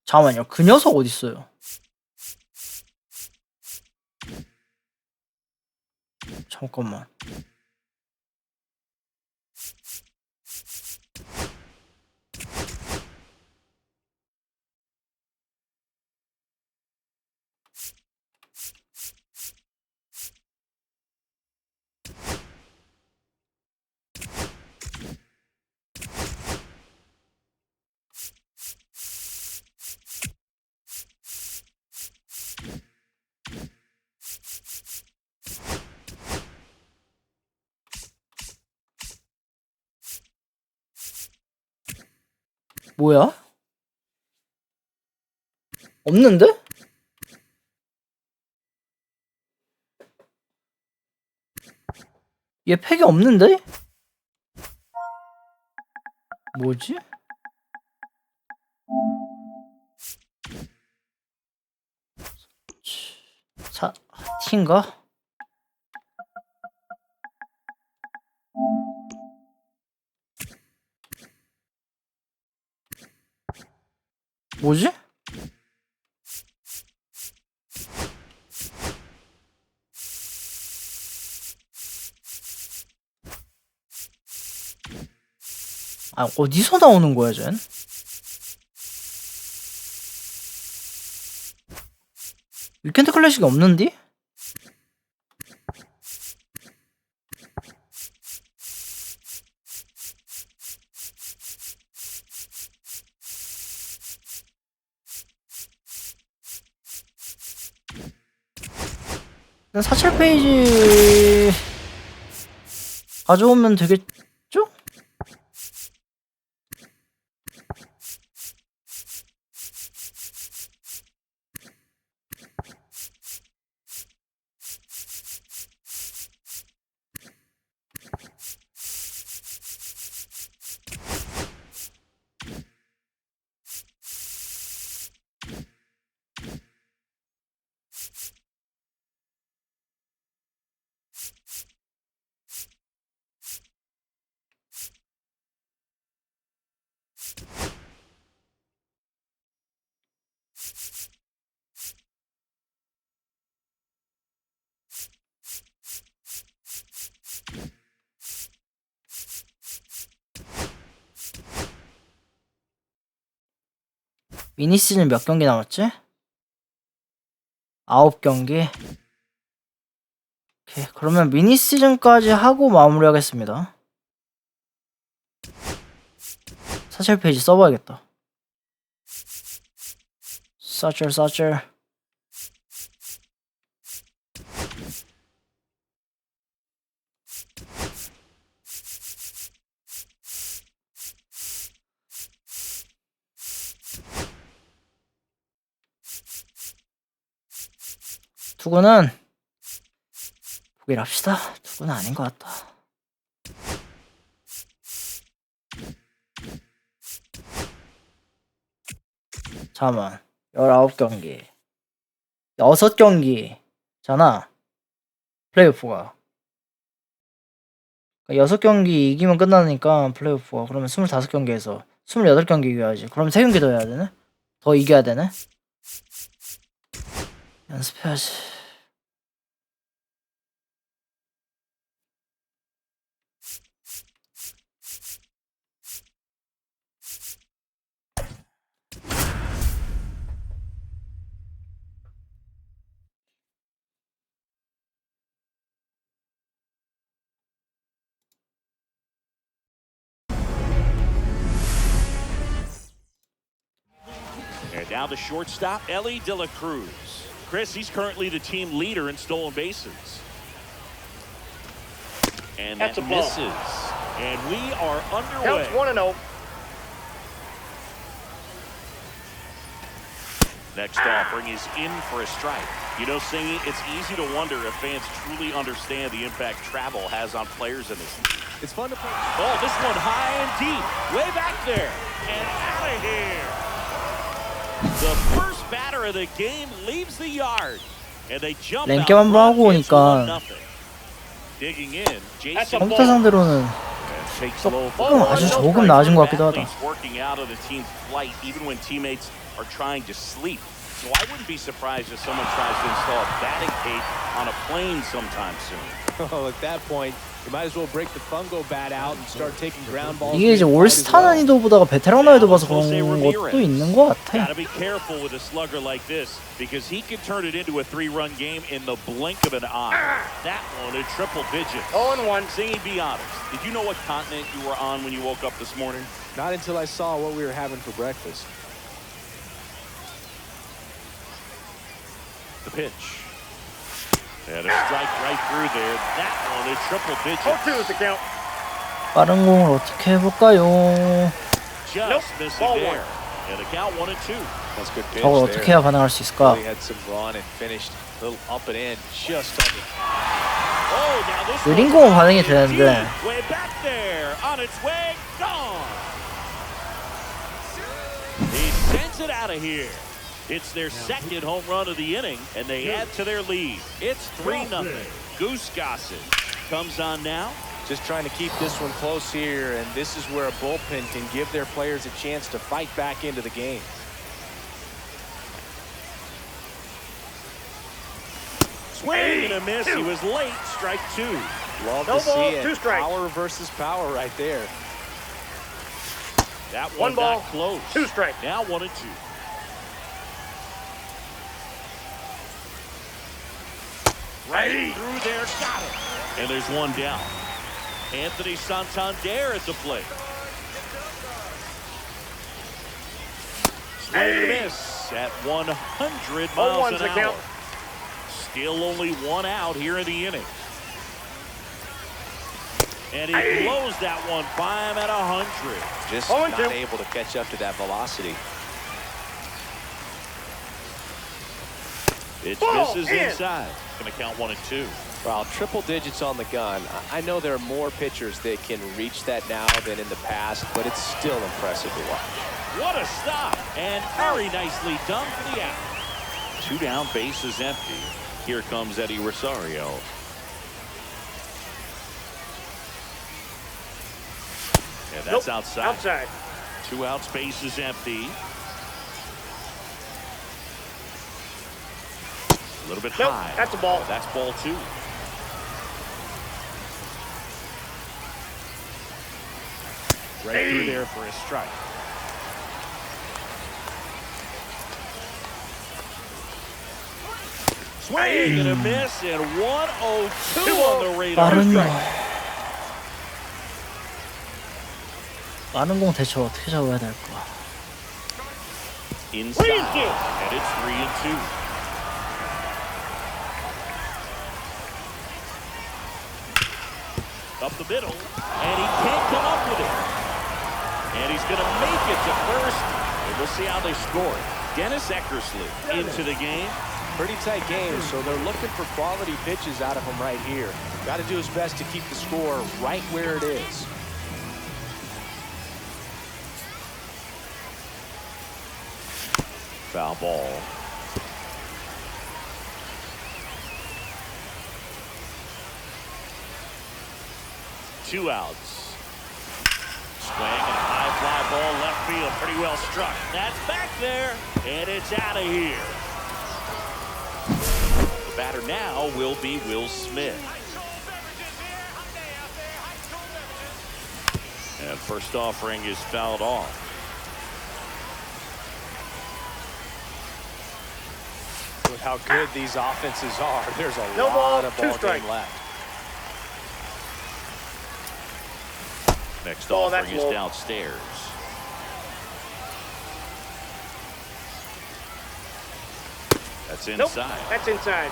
잠깐만요. 그 녀석 어딨어요? 잠깐만. 뭐야? 없는데? 얘 팩이 없는데? 뭐지? 사, 티인가? 뭐지? 아, 어디서 나오는 거야, 쟨? 위켄드 클래식이 없는디? 일단 47페이지 가져오면 되겠죠? 미니시즌 몇 경기 남았지? 9경기. 오케이, 그러면 미니시즌까지 하고 마무리하겠습니다. 사실 페이지 써봐야겠다. 사철. 투구는 포기를 합시다. 투구는 아닌 것 같다. 잠깐만, 19경기 6경기잖아 플레이오프가. 6경기 이기면 끝나니까 플레이오프가. 그러면 25경기에서 28경기 이겨야지. 그럼 3경기 더 해야 되네? 더 이겨야 되네? 연습해야지. And now the shortstop, Ellie De La Cruz. Chris, he's currently the team leader in stolen bases. And That's that a ball. misses. And we are underway. Counts 1-0. Next offering is in for a strike. You know, Singy, it's easy to wonder if fans truly understand the impact travel has on players in this league. It's fun to play. Oh, this one high and deep, way back there, and out of here. The first batter of the game leaves the yard, and they jump out. 랭겜 한번 하고 오니까 Digging in, Jason 컴퓨터 상대로는 조금 아주 조금 나아진 것 같기도 하다. working out of the team's flight even when teammates are trying to sleep. So I wouldn't be surprised if someone tries to install a batting cage on a plane sometime soon. Oh, at that point, you might as well break the fungo bat out and start taking ground balls. 이게 이제 올스타 난이도보다가 베테랑 난이도 봐서 그런 것도 있는 것 같아. Gotta be careful with a slugger like this because he can turn it into a 3-run game in the blink of an eye. That one, a triple digit. 0-1. Singy, be honest. Did you know what continent you were on when you woke up this morning? Not until I saw what we were having for breakfast. The pitch. And a strike right through there. That one, a triple digit. 0-2 is the count. 빠른 공을 어떻게 해볼까요? Just missing Ball there. one. And the count 1-2. That's good pitch 저걸 there. 어떻게 해야 반응할 수 있을까? He had some run and finished a little up and in just under. Oh, now this 느린 one's 공은 반응이 deep, 되는데 way back there, on its way, gone. He sends it out of here. It's their second home run of the inning, and they add to their lead. It's 3-0. Goose Gossett comes on now. Just trying to keep this one close here, and this is where a bullpen can give their players a chance to fight back into the game. Swing and a miss. He was late. Strike two. Love No to see ball, it. 2 strikes. Power versus power right there. That One one ball, got close. 2 strikes. Now 1-2. Right through there, got it. And there's one down. Anthony Santander at the plate. Swing and a miss at 100 miles 0-1's an the hour. count. Still only one out here in the inning. And he blows that one by him at 100. Just 0-2. not able to catch up to that velocity. It Ball misses in. inside. Going to count 1-2. Well, triple digits on the gun. I know there are more pitchers that can reach that now than in the past, but it's still impressive to watch. What a stop. And very nicely done for the out. 2 down, base is empty. Here comes Eddie Rosario. And that's Nope, outside. outside. 2 outs, base is empty. A little bit Nope, high. that's a ball. That's ball 2. Right through there for a strike. Swing and a miss, and 102 on the radar. 빠른 공 대체 어떻게 잡아야 될까? Inside, and it's 3-2. Up the middle, and he can't come up with it. And he's going to make it to first, and we'll see how they score. Dennis Eckersley into the game. Pretty tight game, so they're looking for quality pitches out of him right here. Got to do his best to keep the score right where it is. Foul ball. Two outs. Swing and a high fly ball left field. Pretty well struck. That's back there, and it's out of here. The batter now will be Will Smith. And first offering is fouled off. With how good these offenses are, there's a No lot ball, of two ball strike. game left. Next Ball, offering that's is low. downstairs. That's Nope, inside. that's inside.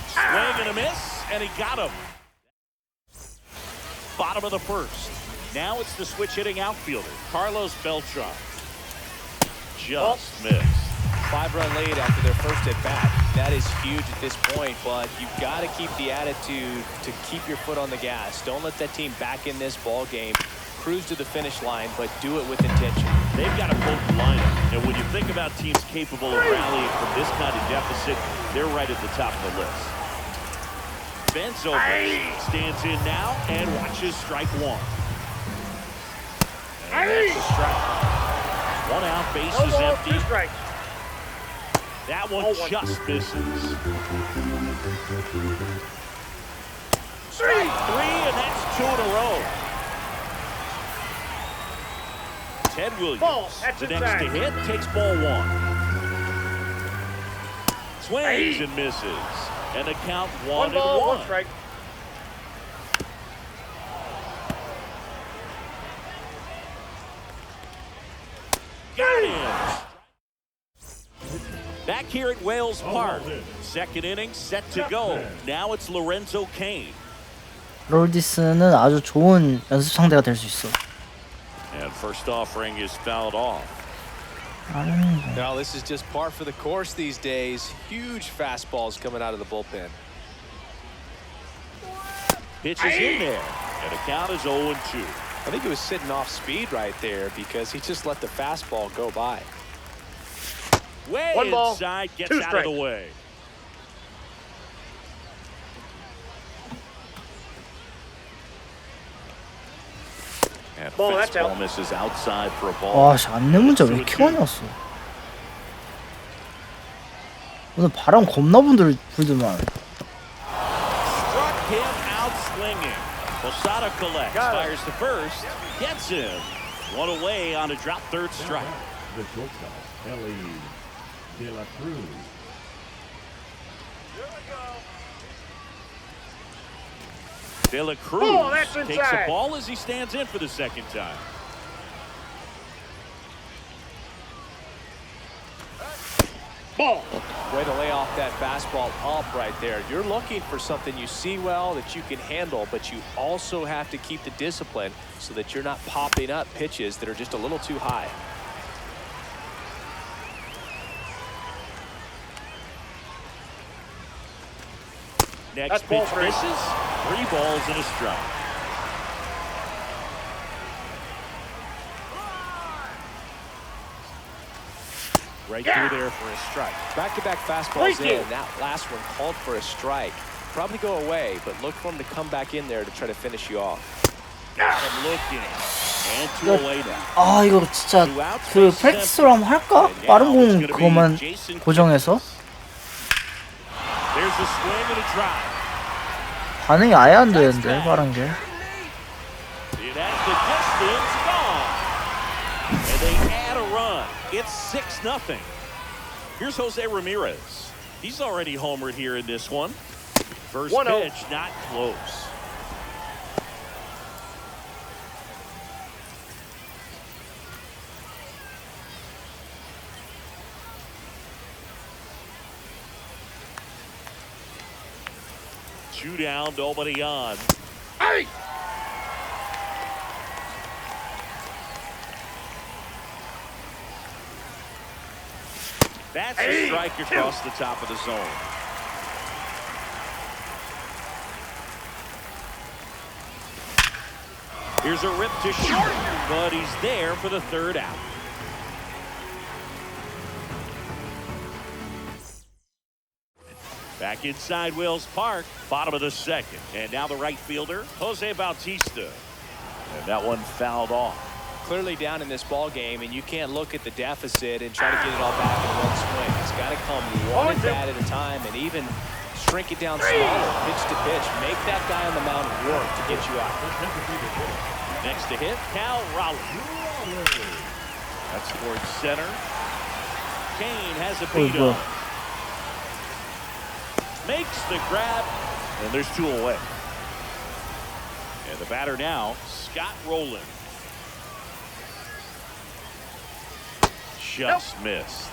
Swing and a miss, and he got him. Bottom of the first. Now it's the switch hitting outfielder, Carlos Beltran. Just missed. 5-run lead after their first at bat. That is huge at this point, but you've got to keep the attitude to keep your foot on the gas. Don't let that team back in this ball game. Cruise to the finish line, but do it with intention. They've got a potent lineup, and when you think about teams capable of rallying from this kind of deficit, they're right at the top of the list. Benzo stands in now and watches strike one. And that's a strike. One out, base No is ball, empty. two strikes. That one just misses. Strike three, and that's two in a row. Ted Williams, Ball, that's the next to inside. hit, takes ball one. Swings and misses. And the count One 1-1. ball, one strike. Got him. Back here at Wales Park. Second inning set to go. Now it's Lorenzo Cain. 롤디스는 아주 좋은 연습 상대가 될 수 있어. And first offering is fouled off. No, this is just par for the course these days. Huge fastballs coming out of the bullpen. Pitch is in there. And the count is 0-2. I think he was sitting off speed right there because he just let the fastball go by. Way One ball, inside, gets two out of the strikes. way. And Ball, that's fastball out. misses outside for a ball. 와, 씨, 안내 문자 왜 이렇게 많이 왔어? 오늘 바람 겁나 불더만. Struck him out swinging. Posada collects, fires to first, gets him. One away on a drop third strike. The shortstop, Ellie De La Cruz. De La Cruz Ball, that's takes the inside. ball as he stands in for the second time. Ball. Way to lay off that fastball up right there. You're looking for something you see well that you can handle, but you also have to keep the discipline so that you're not popping up pitches that are just a little too high. Next That's ball pitch three. misses. 3 balls and a strike. Right through there for a strike. Back-to-back fastballs Thank you. in. That last one called for a strike. Probably go away, but look for him to come back in there to try to finish you off. And looking. And 2 away now. 아, 이거 진짜 그 프랙티스로 한번 할까? 빠른 공 그거만 고정해서 There's a swing and a drive. 반응이 아예 안 되는데 빠른 게. It has the distance gone. And they add a run. It's 6-0. Here's Jose Ramirez. He's already homered here in this one. First 1-0. pitch, not close. Two down, nobody on. Hey! That's a strike across the top of the zone. Here's a rip to short, but he's there for the third out. Back inside Wills Park, bottom of the second. And now the right fielder, Jose Bautista. And that one fouled off. Clearly down in this ball game, and you can't look at the deficit and try to get it all back in one swing. It's got to come one at bat at a time, and even shrink it down smaller, pitch to pitch. Make that guy on the mound work to get you out. Next to hit, Cal Raleigh. That's towards center. Kane has a beat on. Makes the grab, and there's two away. And the batter now, Scott Rowland. Just missed.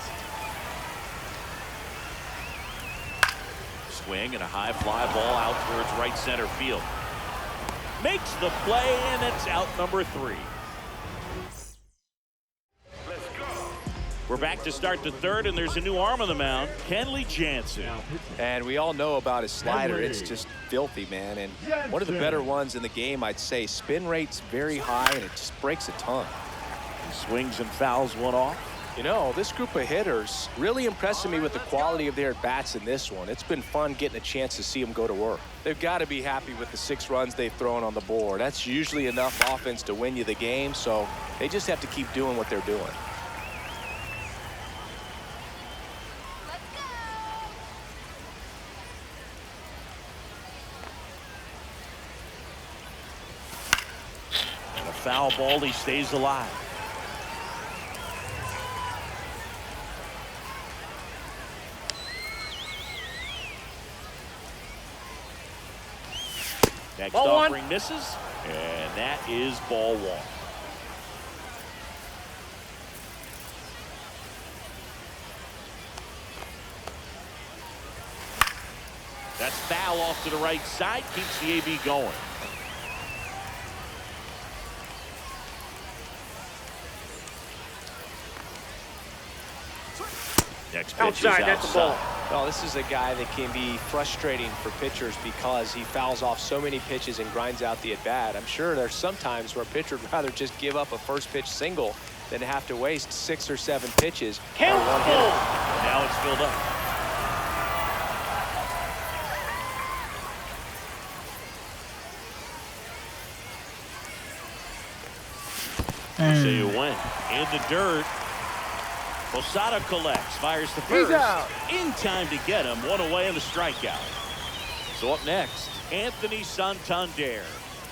Swing and a high fly ball out towards right center field. Makes the play, and it's out number 3. We're back to start the third, and there's a new arm on the mound, Kenley Jansen. And we all know about his slider. It's just filthy, man. And one of the better ones in the game, I'd say. Spin rate's very high, and it just breaks a ton. He swings and fouls one off. You know, this group of hitters really impressing me with the quality of their bats in this one. It's been fun getting a chance to see them go to work. They've got to be happy with the 6 runs they've thrown on the board. That's usually enough offense to win you the game, so they just have to keep doing what they're doing. And a foul ball, he stays alive. Next Ball offering 1. misses, and that is ball 1. That's foul off to the right side, keeps the AB going. Next pitch Outside, is that's outside. the ball. Well, this is a guy that can be frustrating for pitchers because he fouls off so many pitches and grinds out the at-bat. I'm sure there's some times where a pitcher would rather just give up a first pitch single than have to waste 6 or 7 pitches on one hitter. Now it's filled up. So you win in the dirt. Posada collects, fires to first. out. In time to get him. One away and the strikeout. So up next, Anthony Santander.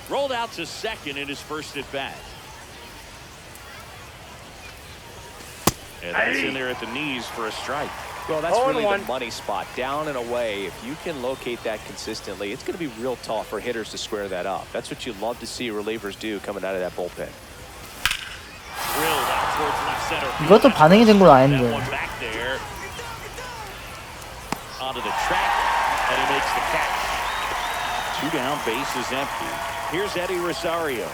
Rolled out to second in his first at bat. And that's in there at the knees for a strike. Well, that's really 0-1. the money spot. Down and away. If you can locate that consistently, it's going to be real tough for hitters to square that up. That's what you love to see relievers do coming out of that bullpen. Drilled out towards left center field. 이것도 반응이 된 건 That 아닌데. one back there. Onto the track, and he makes the catch. 2 down, base is empty. Here's Eddie Rosario.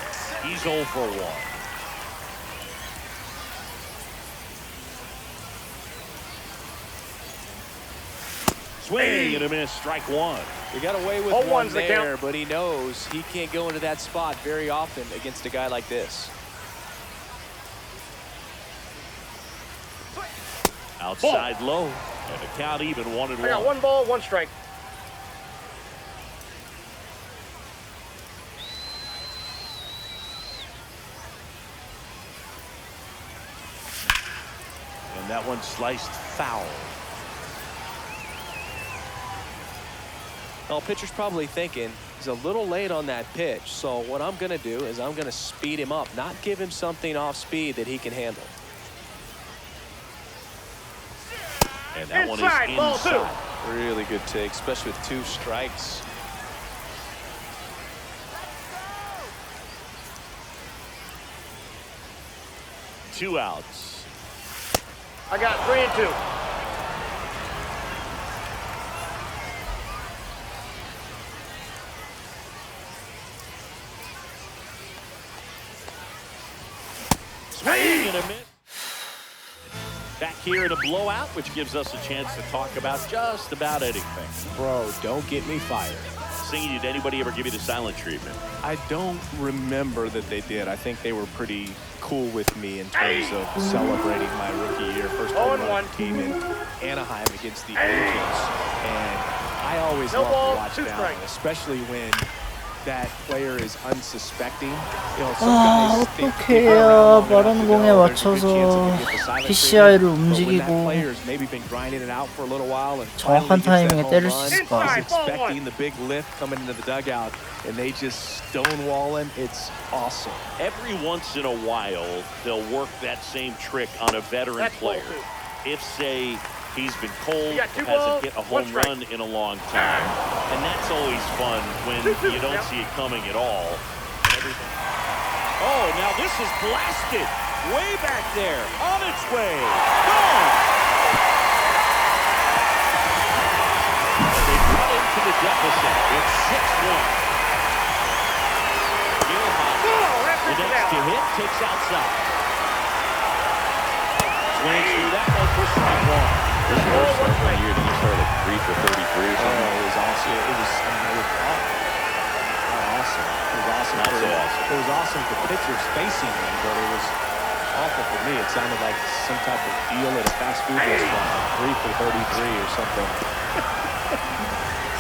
He's 0 for 1. Swing and a miss, strike 1. We got away with 0-1's one the there, count. but he knows he can't go into that spot very often against a guy like this. Outside low, and the count even 1-1. I got 1 ball, 1 strike. And that one sliced foul. Well, pitcher's probably thinking he's a little late on that pitch, so what I'm going to do is I'm going to speed him up, not give him something off speed that he can handle. And that one is Inside, ball two. inside. Really good take, especially with 2 strikes. Two outs. I got 3 and 2. Swing and a miss. Back here in a blowout, which gives us a chance to talk about just about anything. Bro, don't get me fired. Singy, did anybody ever give you the silent treatment? I don't remember that they did. I think they were pretty cool with me in terms of celebrating my rookie year. First home run came in Anaheim against the Angels, and I always No love ball, to watch 2 that, strikes. especially when that player is unsuspecting. You know, some guys think that 어떡해요. they run around long 빠른 enough to 공에 know there's a good chance 맞춰서 that they get the silent PCI를 treatment, but when that 움직이고 player's maybe been grinding it out for a little while and 정확한 finally gets that 타이밍에 home 때릴 수 run, 있을까? he's expecting the big lift coming into the dugout, and they just stonewall him. It's awesome. Every once in a while, they'll work that same trick on a veteran That's ball player. 2. If, say, he's been cold, You got 2 hasn't balls, hit a 1 home strike. run in a long time. And that's always fun when 2-2. you don't Yep. see it coming at all. And everything. Oh, now this is blasted. Way back there. On its way. Gone. They cut into the deficit. It's 6-1. The next to hit takes outside. Swings through that one for strike 1. This is first start one year. Did you start like 3 for 33 or something? Oh, it was awesome. It was awesome. It was awesome. Not so awesome. It was awesome for pitchers facing me, but it was awful for me. It sounded like some type of deal at a fast food restaurant, like 3 for 33 or something.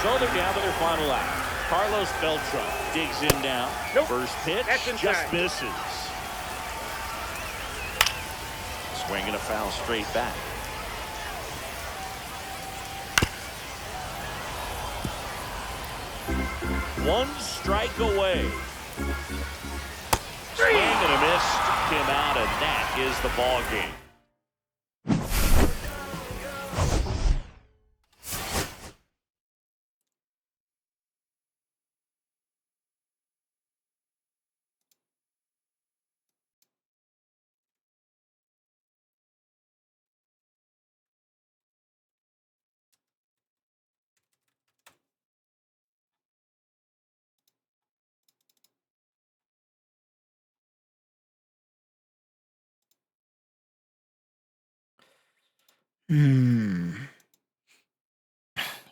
So they're down to their final act. Carlos Beltran digs in down. Nope. First pitch That's inside. just misses. Swinging a foul straight back. One strike away. Swing and a miss. Took him out, and that is the ball game.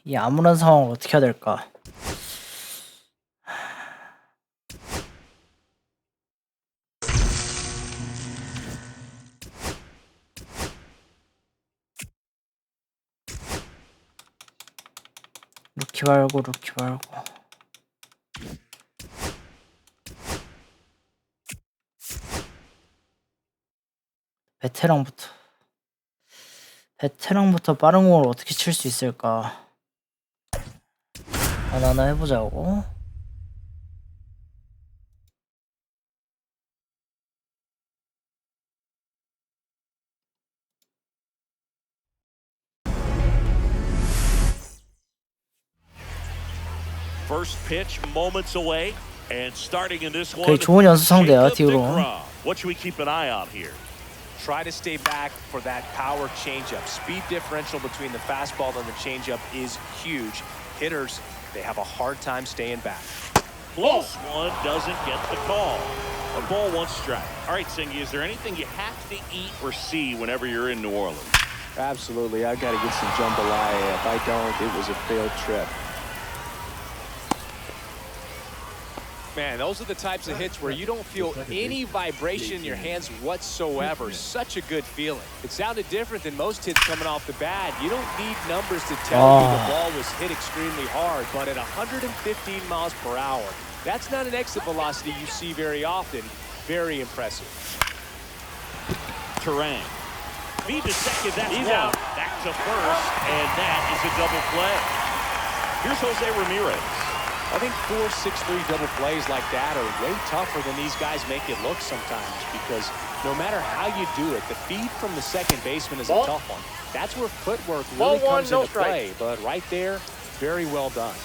이 암울한 상황을 어떻게 해야 될까? 루키 말고 베테랑부터 빠른 공을 어떻게 칠 수 있을까? 하나하나 해보자고. First pitch moments away, and starting in this one. 되게 좋은 연습 상대야, Jacob 뒤로. DeGrom. What should we keep an eye on here? Try to stay back for that power changeup. Speed differential between the fastball and the changeup is huge. Hitters, they have a hard time staying back. Close one, doesn't get the call. A ball, one strike. All right, Singy, is there anything you have to eat or see whenever you're in New Orleans? Absolutely. I've got to get some jambalaya. If I don't, it was a failed trip. Man, those are the types of hits where you don't feel any vibration in your hands whatsoever. Such a good feeling. It sounded different than most hits coming off the bat. You don't need numbers to tell you the ball was hit extremely hard, but at 115 miles per hour, that's not an exit velocity you see very often. Very impressive. Terang. Feed to second, that's out. Back to first, and that is a double play. Here's Jose Ramirez. I think 4-6-3 double plays like that are way tougher than these guys make it look sometimes, because no matter how you do it, the feed from the second baseman is a tough one. That's where footwork really comes into play. But right there, very well done.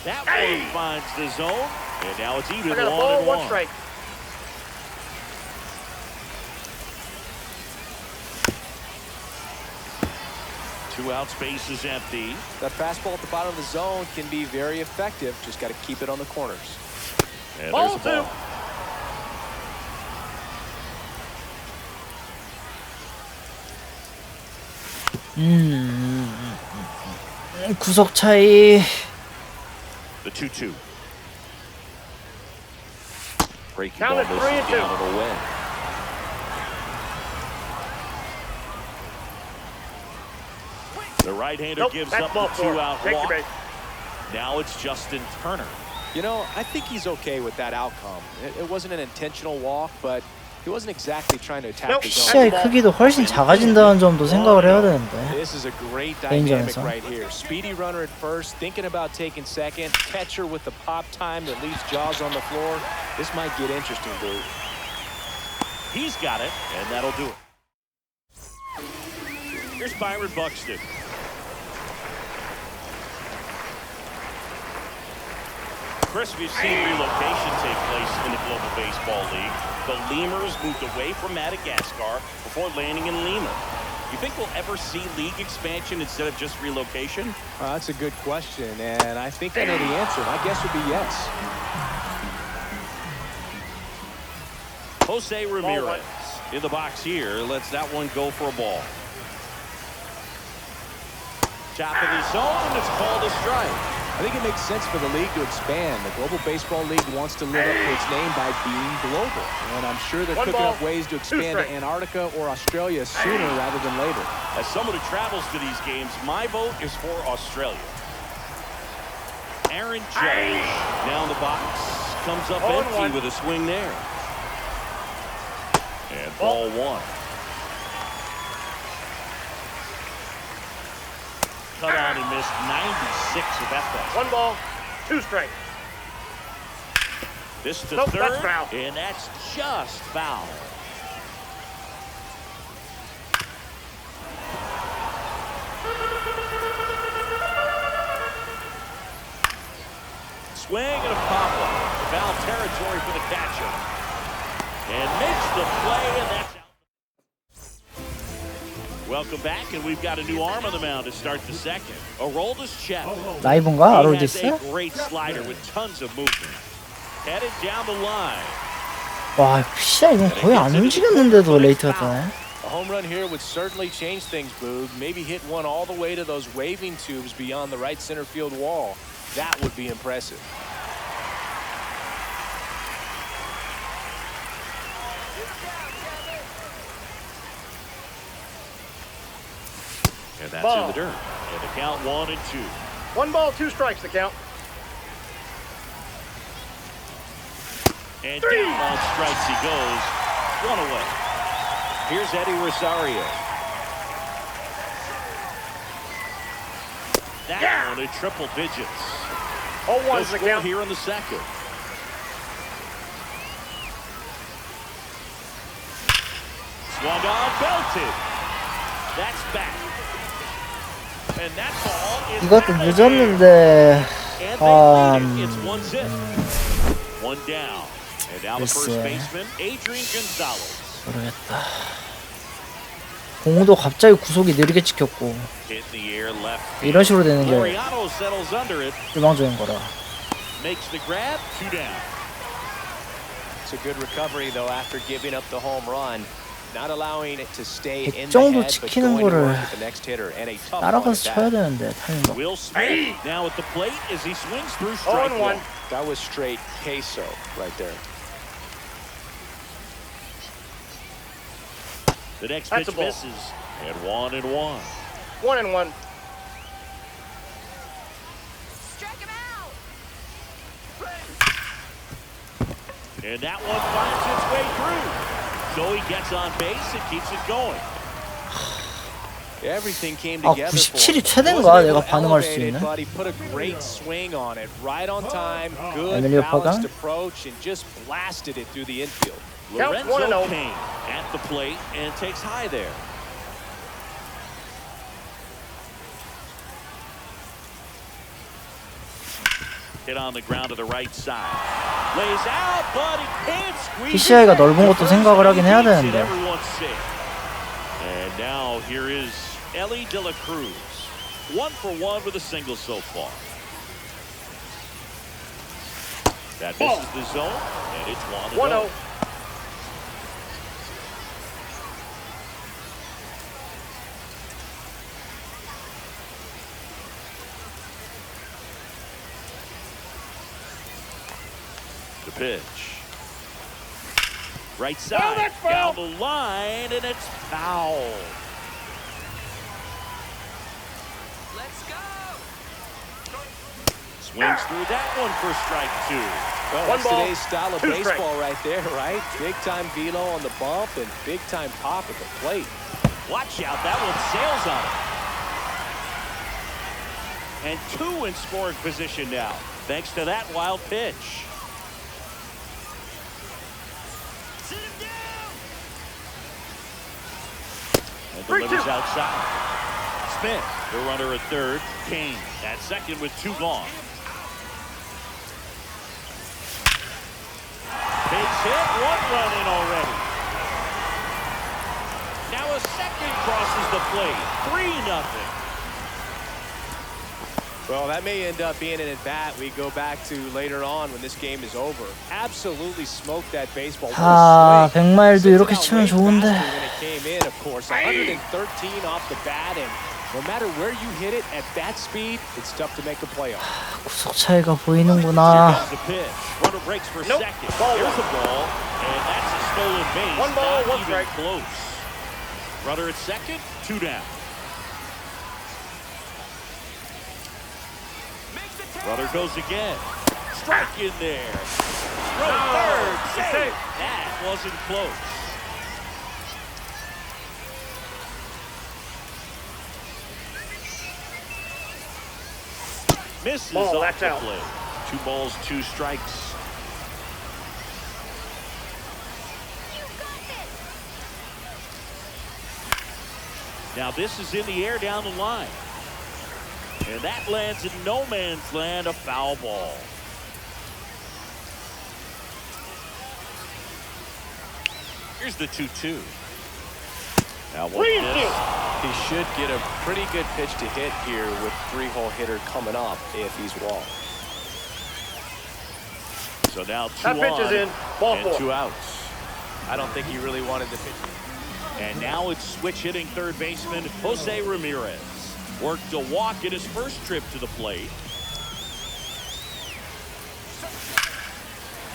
That one finds the zone, and now it's even 1-1. One strike. Two out, space is empty. That fastball at the bottom of the zone can be very effective. Just got to keep it on the corners. And there's the ball. 구석 차이. The 2-2. Breaking Count ball it, misses 3-2. down and away. The right-hander Nope, gives that's up ball the four. two-out Take your walk. base. Now it's Justin Turner. You know, I think he's okay with that outcome. It wasn't an intentional walk, but he wasn't exactly trying to attack the zone. 시야의 크기도 훨씬 작아진다는 점도 생각을 해야 되는데. This is a great dynamic 개인전에서. right here. Speedy runner at first, thinking about taking second. Catcher with the pop time that leaves Jaws on the floor. This might get interesting, dude. He's got it, and that'll do it. Here's Byron Buxton. Chris, we've seen relocation take place in the Global Baseball League. The Lemurs moved away from Madagascar before landing in Lima. You think we'll ever see league expansion instead of just relocation? That's a good question, and I think I know the answer. My guess would be yes. Jose Ramirez in the box here lets that one go for a ball. Top of the zone, and it's called a strike. I think it makes sense for the league to expand. The Global Baseball League wants to live up to its name by being global. And I'm sure they're cooking up ways to expand to Antarctica or Australia sooner rather than later. As someone who travels to these games, my vote is for Australia. Aaron Judge down the box. Comes up empty with a swing there. And ball one. Cut out and missed 96 with that ball. 1 ball, 2 strikes. This to Nope, third, that's foul. and that's just foul. Swing and a pop-up. Foul territory for the catcher. And makes the play, and that's out. Welcome back, and we've got a new arm on the mound to start the second. Aroldis Chapman. 라이브인가? He 아롤디스? has a great slider with tons of movement. Headed down the line. 와, 시야 이건 거의 안 움직였는데도 레이트가 뜨네. A home run here would certainly change things, Boog. Maybe hit one all the way to those waving tubes beyond the right center field wall. That would be impressive. And that's in the dirt. And the count 1-2. 1 ball, 2 strikes, the count. And down on strikes he goes. 1 away. Here's Eddie Rosario. That one in triple digits. 0-1's the Score count. here in the second. Swung on, belted. That's back. And that ball is 이것도 out of 늦었는데. here. And they lead it. It's 1-0. 1 down. And now the first 글쎄. baseman, Adrian Gonzalez. 모르겠다. 공도 갑자기 구속이 느리게 찍혔고 Hit in the air left. 이런 식으로 되는 게 Laureano settles under it. 일방적인 거라. Makes the grab. 2 down. It's a good recovery, though, after giving up the home run. Not allowing it to stay in the 100 head, but 지키는 going to 거를 work with the next hitter. And a tough one 따라가서 at 쳐야 that. 되는데 타이밍. Will Smith now at the plate as he swings through strike 0-1. one. That was straight queso right there. The next That's pitch a ball. misses. And 1-1. 1-1. And that one finds its way through. Joey gets on base and keeps it going. Everything came 아, together for 97이 him. 최대인가? Wasn't 내가 able to 반응할 수 elevate it, 있는? but he put a great swing on it, right on time, good 에밀리오 balanced 파간? approach, and just blasted it through the infield. Count Lorenzo 1-0. Cain at the plate and takes high there. Hit on the ground to the right side. Lays out, but he can't squeeze PCI가 it. 넓은 것도 생각을 하긴 해야 되는데. Everyone's sick. And now here is Ellie De La Cruz. 1 for 1 with a single so far. That misses the zone, and it's 1-0. 1-0. The pitch. Right Oh, side, that's down foul. the line, and it's foul. Let's go! Swings through that one for strike 2. Well, One that's ball, today's style of 2 baseball right there, right? Big time velo on the bump and big time pop at the plate. Watch out, that one sails on it. And 2 in scoring position now, thanks to that wild pitch. And delivers 3-2. outside. Smith, the runner at third. Cain at second with 2 gone. Base hit, 1 run in already. Now a second crosses the plate. 3-0. Well, that may end up being an at-bat we go back to later on when this game is over. Absolutely smoked that baseball. 아, 100마일도 이렇게 치면 좋은데. When it came in, of course, 113 off the bat, and no matter where you hit it at that speed, it's tough to make a play on. 구속 차이가 Here 보이는구나. comes the pitch. Runner breaks for Nope. second. Ball Here's one. the ball, and that's a stolen base. 1 ball, Not 1 even strike. close. Runner at second, 2 down. Runner goes again. Strike in there. Throw third. Save. That wasn't close. Misses Ball, off that's the out. plate. 2 balls, 2 strikes. Now this is in the air down the line. And that lands in no man's land, a foul ball. Here's the 2-2. Now what's this? He should get a pretty good pitch to hit here with 3-hole hitter coming up if he's walked. So now 2 That pitch on is in. Ball and 4. 2 outs. I don't think he really wanted to pitch. And now it's switch hitting third baseman Jose Ramirez. Worked a walk in his first trip to the plate.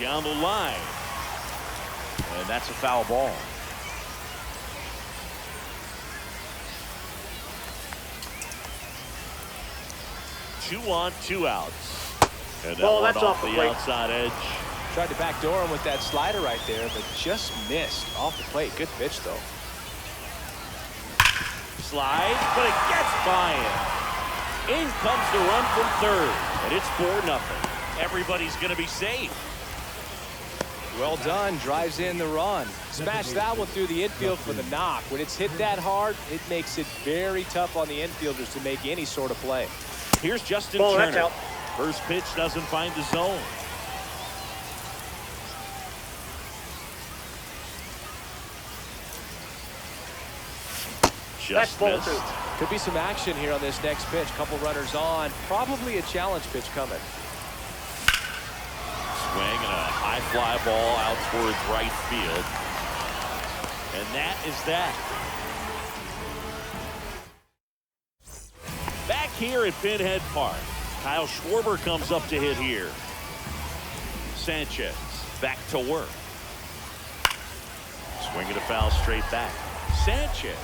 Down the line. And that's a foul ball. Two on, 2 outs. And that Ball, one that's off the the plate. outside edge. Tried to backdoor him with that slider right there, but just missed off the plate. Good pitch, though. Slides, but it gets by him. In comes the run from third, and it's 4-0. Everybody's going to be safe. Well done. Drives in the run. Smashed that one through the infield for the knock. When it's hit that hard, it makes it very tough on the infielders to make any sort of play. Here's Justin Ball, that's Turner. out. First pitch doesn't find the zone. That's Just ball missed. 2. Could be some action here on this next pitch. Couple runners on. Probably a challenge pitch coming. Swing and a high fly ball out towards right field. And that is that. Back here at Pinhead Park, Kyle Schwarber comes up to hit here. Sanchez back to work. Swinging a foul straight back. Sanchez.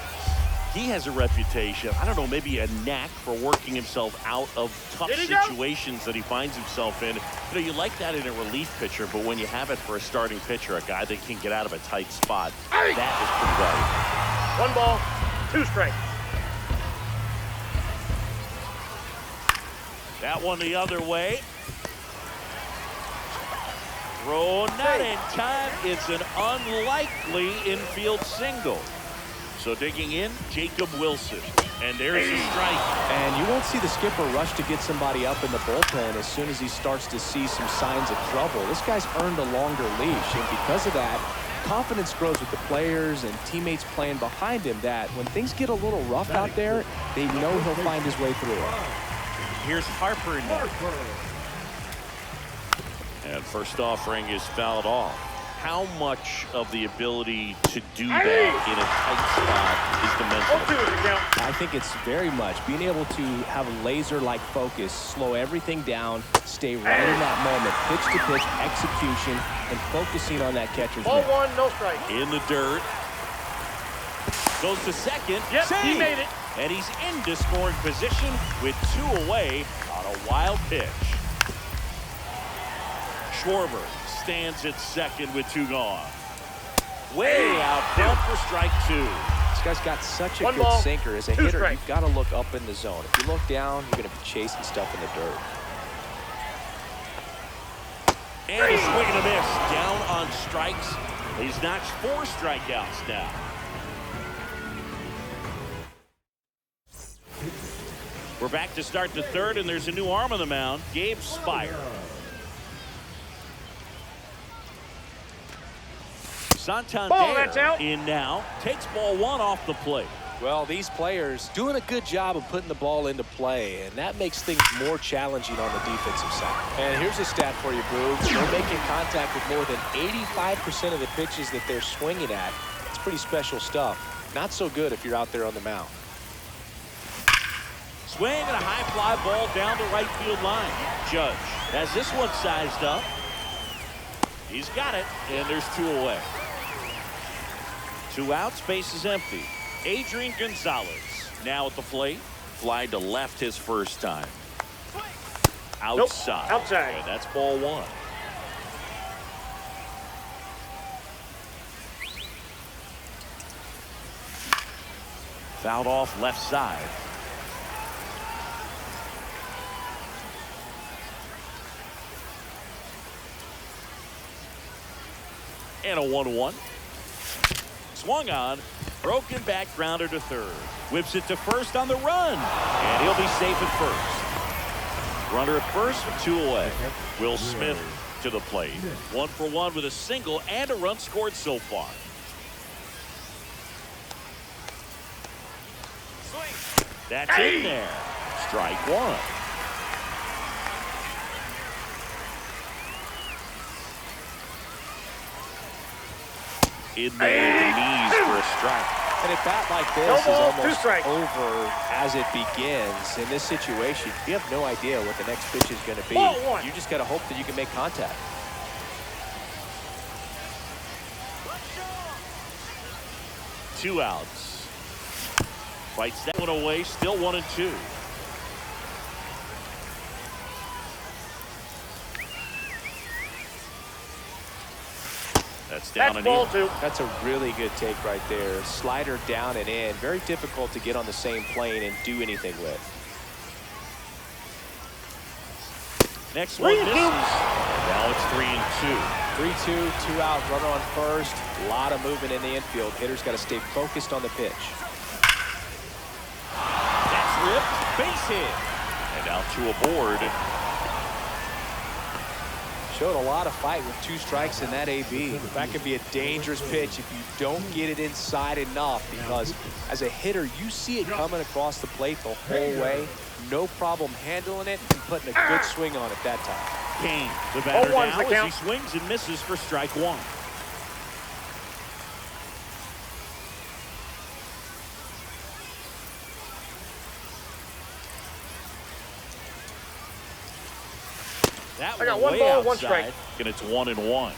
He has a reputation, I don't know, maybe a knack for working himself out of tough Did he go? situations that he finds himself in. You know, you like that in a relief pitcher, but when you have it for a starting pitcher, a guy that can get out of a tight spot, that is pretty valuable. 1 ball, 2 strikes. That one the other way. Throw not in time. It's an unlikely infield single. So digging in, Jacob Wilson. And there's a strike. And you won't see the skipper rush to get somebody up in the bullpen as soon as he starts to see some signs of trouble. This guy's earned a longer leash, and because of that, confidence grows with the players and teammates playing behind him that when things get a little rough out there, they know he'll find his way through it. Here's Harper in there. And first offering is fouled off. How much of the ability to do that in a tight spot is the mental? I think it's very much being able to have a laser-like focus, slow everything down, stay right in that moment, pitch-to-pitch execution, and focusing on that catcher's Ball mitt. 1, no strike. In the dirt. Goes to second. Yep, he Save. made it. And he's into scoring position with 2 away on a wild pitch. Schwarber stands at second with 2 gone. Way out front for strike 2. This guy's got such a One good ball, sinker. As a 2 hitter, strikes. you've got to look up in the zone. If you look down, you're going to be chasing stuff in the dirt. And a swing and a miss. Down on strikes. He's notched 4 strikeouts now. We're back to start the third, and there's a new arm on the mound, Gabe Spire. That's out. Santander in now. Takes ball 1 off the plate. Well, these players doing a good job of putting the ball into play, and that makes things more challenging on the defensive side. And here's a stat for you, Boog. They're making contact with more than 85% of the pitches that they're swinging at. It's pretty special stuff. Not so good if you're out there on the mound. Swing and a high fly ball down the right field line. Judge has this one sized up. He's got it, and there's 2 away. 2 outs, base is empty. Adrian Gonzalez now at the plate. Fly to left his first time. Outside. Nope, outside. And that's ball 1. Fouled off left side. And a 1-1. Swung on. Broken back grounder to third. Whips it to first on the run. And he'll be safe at first. Runner at first, 2 away. Will Smith to the plate. 1 for 1 with a single and a run scored so far. That's in there. Strike 1. In there, the knees for a strike. And a bat like this No is ball, 2 almost strikes. over as it begins. In this situation, you have no idea what the next pitch is going to be. Ball 1. You just got to hope that you can make contact. Two outs. Fights that one away, still 1-2. That's down and ball in. 2. That's a really good take right there. Slider down and in. Very difficult to get on the same plane and do anything with. Next one misses. Now it's 3-2. 3-2, 2 out, runner on first. A lot of movement in the infield. Hitter's got to stay focused on the pitch. That's ripped. Base hit. And now 2 aboard. Showed a lot of fight with 2 strikes in that AB. That could be a dangerous pitch if you don't get it inside enough, because as a hitter, you see it coming across the plate the whole way. No problem handling it and putting a good swing on it that time. Kane, the batter 0-1's now the as count. he swings and misses for strike 1. That I got one 1 way ball, 1 outside, strike. and it's 1-1.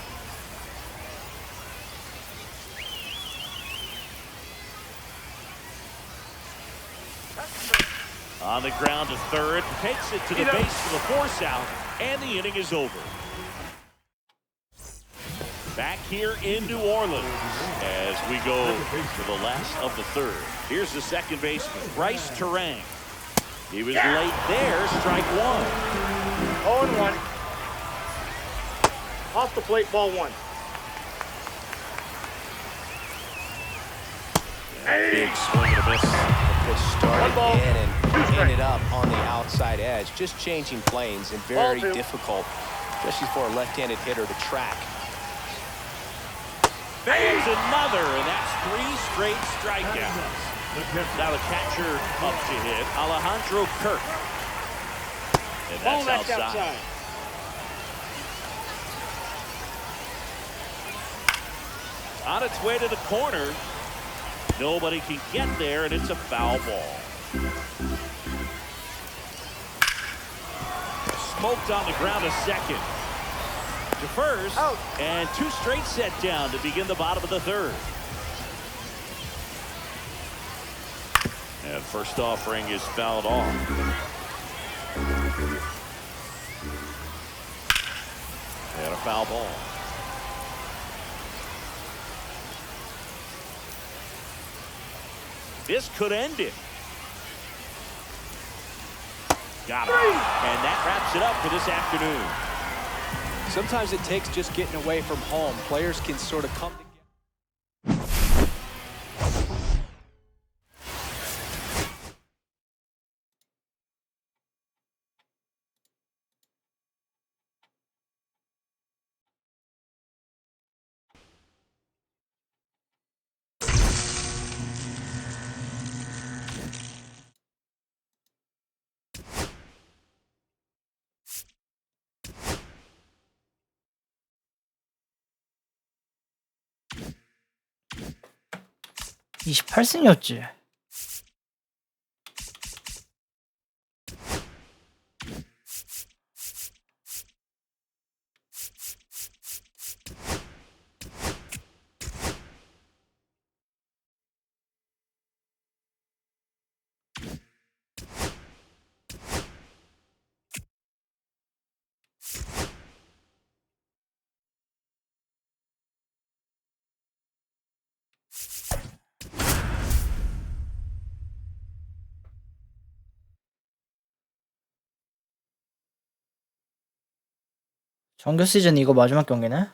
On the ground to third, takes it to the base for the force out, and the inning is over. Back here in New Orleans as we go to the last of the third. Here's the second baseman, Bryce Terang. He was late there, strike one. 0-1. Off the plate, ball one. Big swing and a miss. The pitch started One ball, in and two strikes. ended up on the outside edge. Just changing planes and very Ball two. difficult, especially for a left-handed hitter to track. There's another, and that's 3 straight strikeouts. Now the catcher up to hit, Alejandro Kirk. And Ball that's left outside. On its way to the corner. Nobody can get there, and it's a foul ball. Smoked on the ground to second. To first, Out. and 2 straight set down to begin the bottom of the third. And first offering is fouled off. And a foul ball. This could end it. Got it. And that wraps it up for this afternoon. Sometimes it takes just getting away from home. Players can sort of come together. 이 28승이었지. 정규 시즌 이거 마지막 경기네.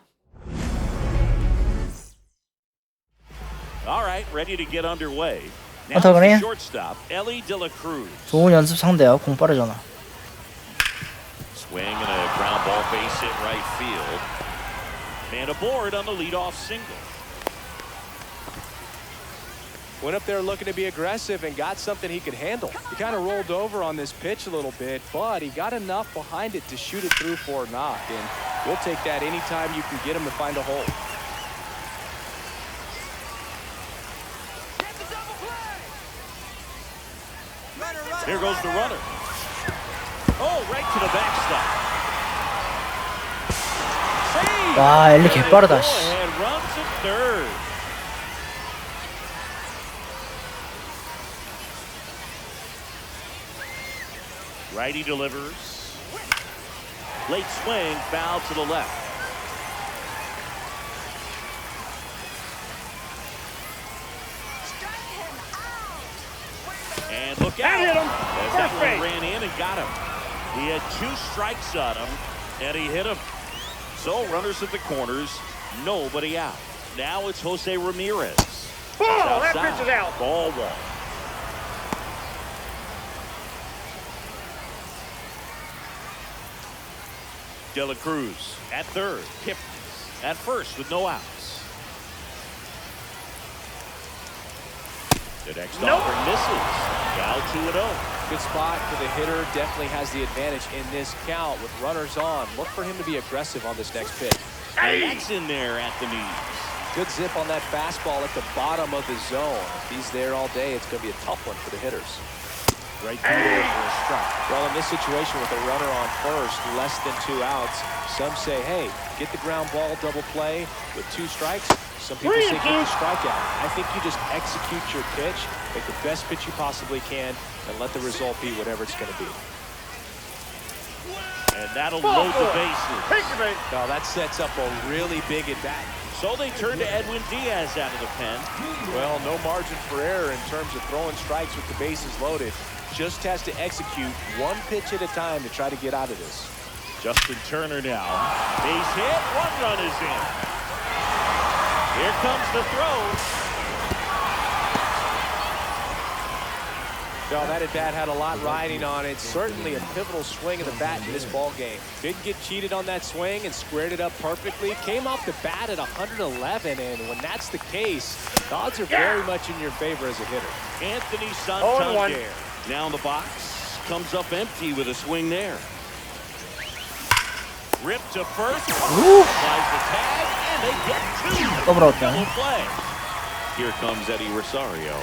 All right, ready to get underway. Now 어떡 그래? it's the shortstop, Ellie De La Cruz. 좋은 연습 상대야. 공 빠르잖아. Swing and a ground ball base hit right field. And aboard on the leadoff single. Went up there looking to be aggressive and got something he could handle. He kind of rolled over on this pitch a little bit, but he got enough behind it to shoot it through for a knock. And we'll take that anytime you can get him to find a hole. Here goes the runner. Oh, right to the backstop. Save! 와, 엘리 개빠르다. 씨. And runs to third. Righty delivers. Late swing, foul to the left. And look out. That hit him. As that First one base. ran in and got him. He had 2 strikes on him, and he hit him. So runners at the corners, nobody out. Now it's Jose Ramirez. Ball, that Outside. pitch is out. Ball one. De La Cruz at third. Kip at first with no outs. The next offering misses. Now 2-0. Good spot for the hitter. Definitely has the advantage in this count with runners on. Look for him to be aggressive on this next pitch. And that's in there at the knees. Good zip on that fastball at the bottom of the zone. If he's there all day, it's going to be a tough one for the hitters. Right through there for a strike. Well, in this situation with a runner on first, less than 2 outs, some say, hey, get the ground ball double play with 2 strikes. Some people say get the strikeout. I think you just execute your pitch, make the best pitch you possibly can, and let the result be whatever it's going to be. And that'll load the bases. Take the base. Now that sets up a really big at bat. So they turn to Edwin Diaz out of the pen. Well, no margin for error in terms of throwing strikes with the bases loaded. just has to execute one pitch at a time to try to get out of this. Justin Turner now. Base hit. 1 run is in. Here comes the throw. Well, that at-bat had a lot riding on it. Certainly a pivotal swing of the bat in this ball game. Didn't get cheated on that swing and squared it up perfectly. Came off the bat at 111, and when that's the case, the odds are very much in your favor as a hitter. Anthony Santander now in the box. Comes up empty with a swing there. Ripped to first. Applies the tag, and they get 2. Double play. Here comes Eddie Rosario.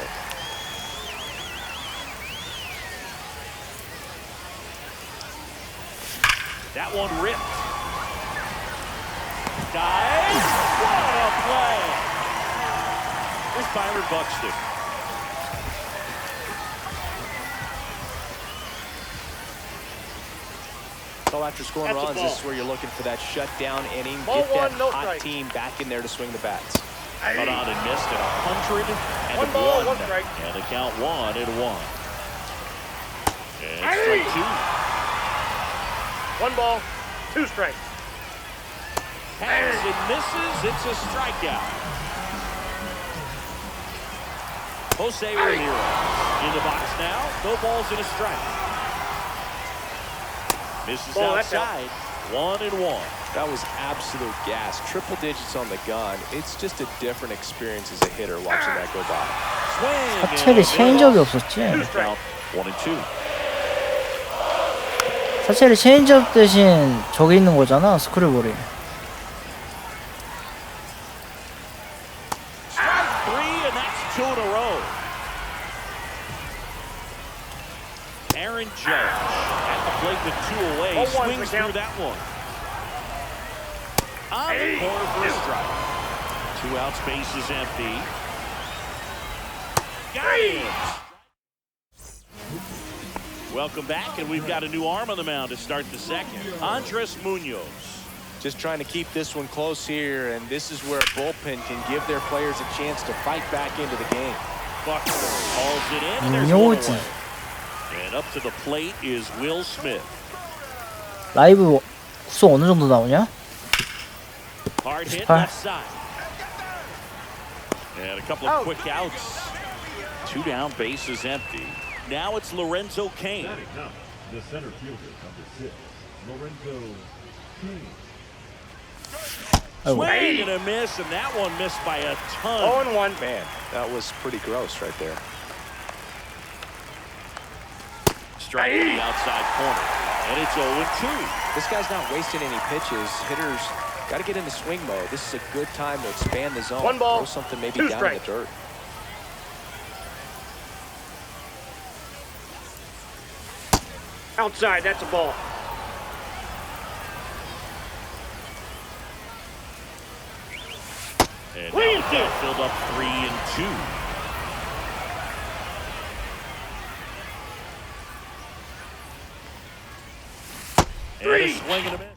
That one ripped. Dives. What a play. Here's Byron Buxton. So after scoring runs, this is where you're looking for that shutdown inning. Ball Get that one, no hot strike. team back in there to swing the bats. Cut on and missed at 101. 1 ball, 1 strike. And the count 1-1. And strike 2. 1 ball, 2 strikes. Hangs and misses. It's a strikeout. Jose Ramirez in the box now. No balls and a strike. Misses outside. 1-1. That was absolute gas. Triple digits on the gun. It's just a different experience as a hitter watching that go by. Swing. 사첼이 체인지업이 없었지. Count 1-2. 사첼이 체인지업 대신 저기 있는 거잖아, 스크류볼이. Strike 3, and that's 2 in a row. Aaron Judge at the plate with 2 away. Swings through that one. On the corner for a strike. 2 outs, base is empty. Got it. Welcome back, and we've got a new arm on the mound to start the second. Andres Munoz. Just trying to keep this one close here, and this is where a bullpen can give their players a chance to fight back into the game. Buckner hauls it in, and there's Munoz. 1 away. And up to the plate is Will Smith. 라이브 구속 어느 정도 나오냐? Hard hit 98. left side. And a couple of quick outs. 2 down, base is empty. Now it's Lorenzo Cain. Batting now, the center fielder, number 6, Lorenzo Cain. Swing and a miss, and that one missed by a ton. 0-1. Man, that was pretty gross right there. Strike to the outside corner. And it's 0-2. This guy's not wasting any pitches. Hitters got to get into swing mode. This is a good time to expand the zone. 1 ball, Throw something maybe 2 down strikes. in the dirt. Outside, that's a ball. And now the count filled up 3-2. And a swing and a miss.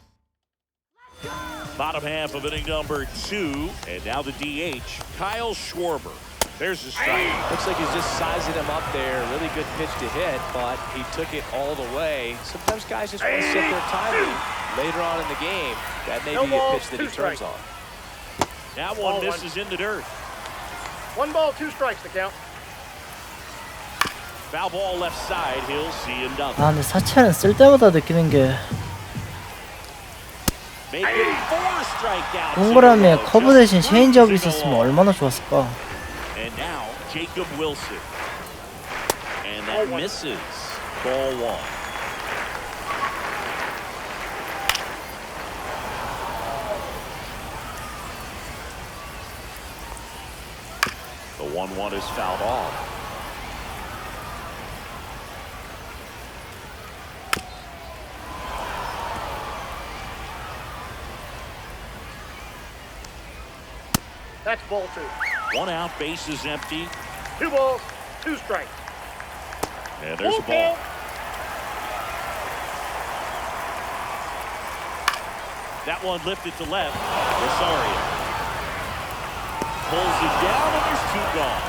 Bottom half of inning number 2. And now the DH, Kyle Schwarber. There's the strike. Looks like he's just sizing him up there. Really good pitch to hit, but he took it all the way. Sometimes guys just want to set their timing later on in the game. That may be a pitch that he turns on. That one misses in the dirt. 1 ball, 2 strikes to count. Foul ball left side. He'll see another. 아 근데 사첼은 쓸 때마다 느끼는 게 Make it 4 strikeouts. 동그라미에 커브 대신 체인지업이 있었으면 얼마나 좋았을까. And now Jacob Wilson. And that misses. Ball 1. The 1-1 is fouled off. That's ball 2. 1 out, base is empty. 2 balls, 2 strikes. And there's a ball. That one lifted to left. Rosario pulls it down, and there's 2 gone.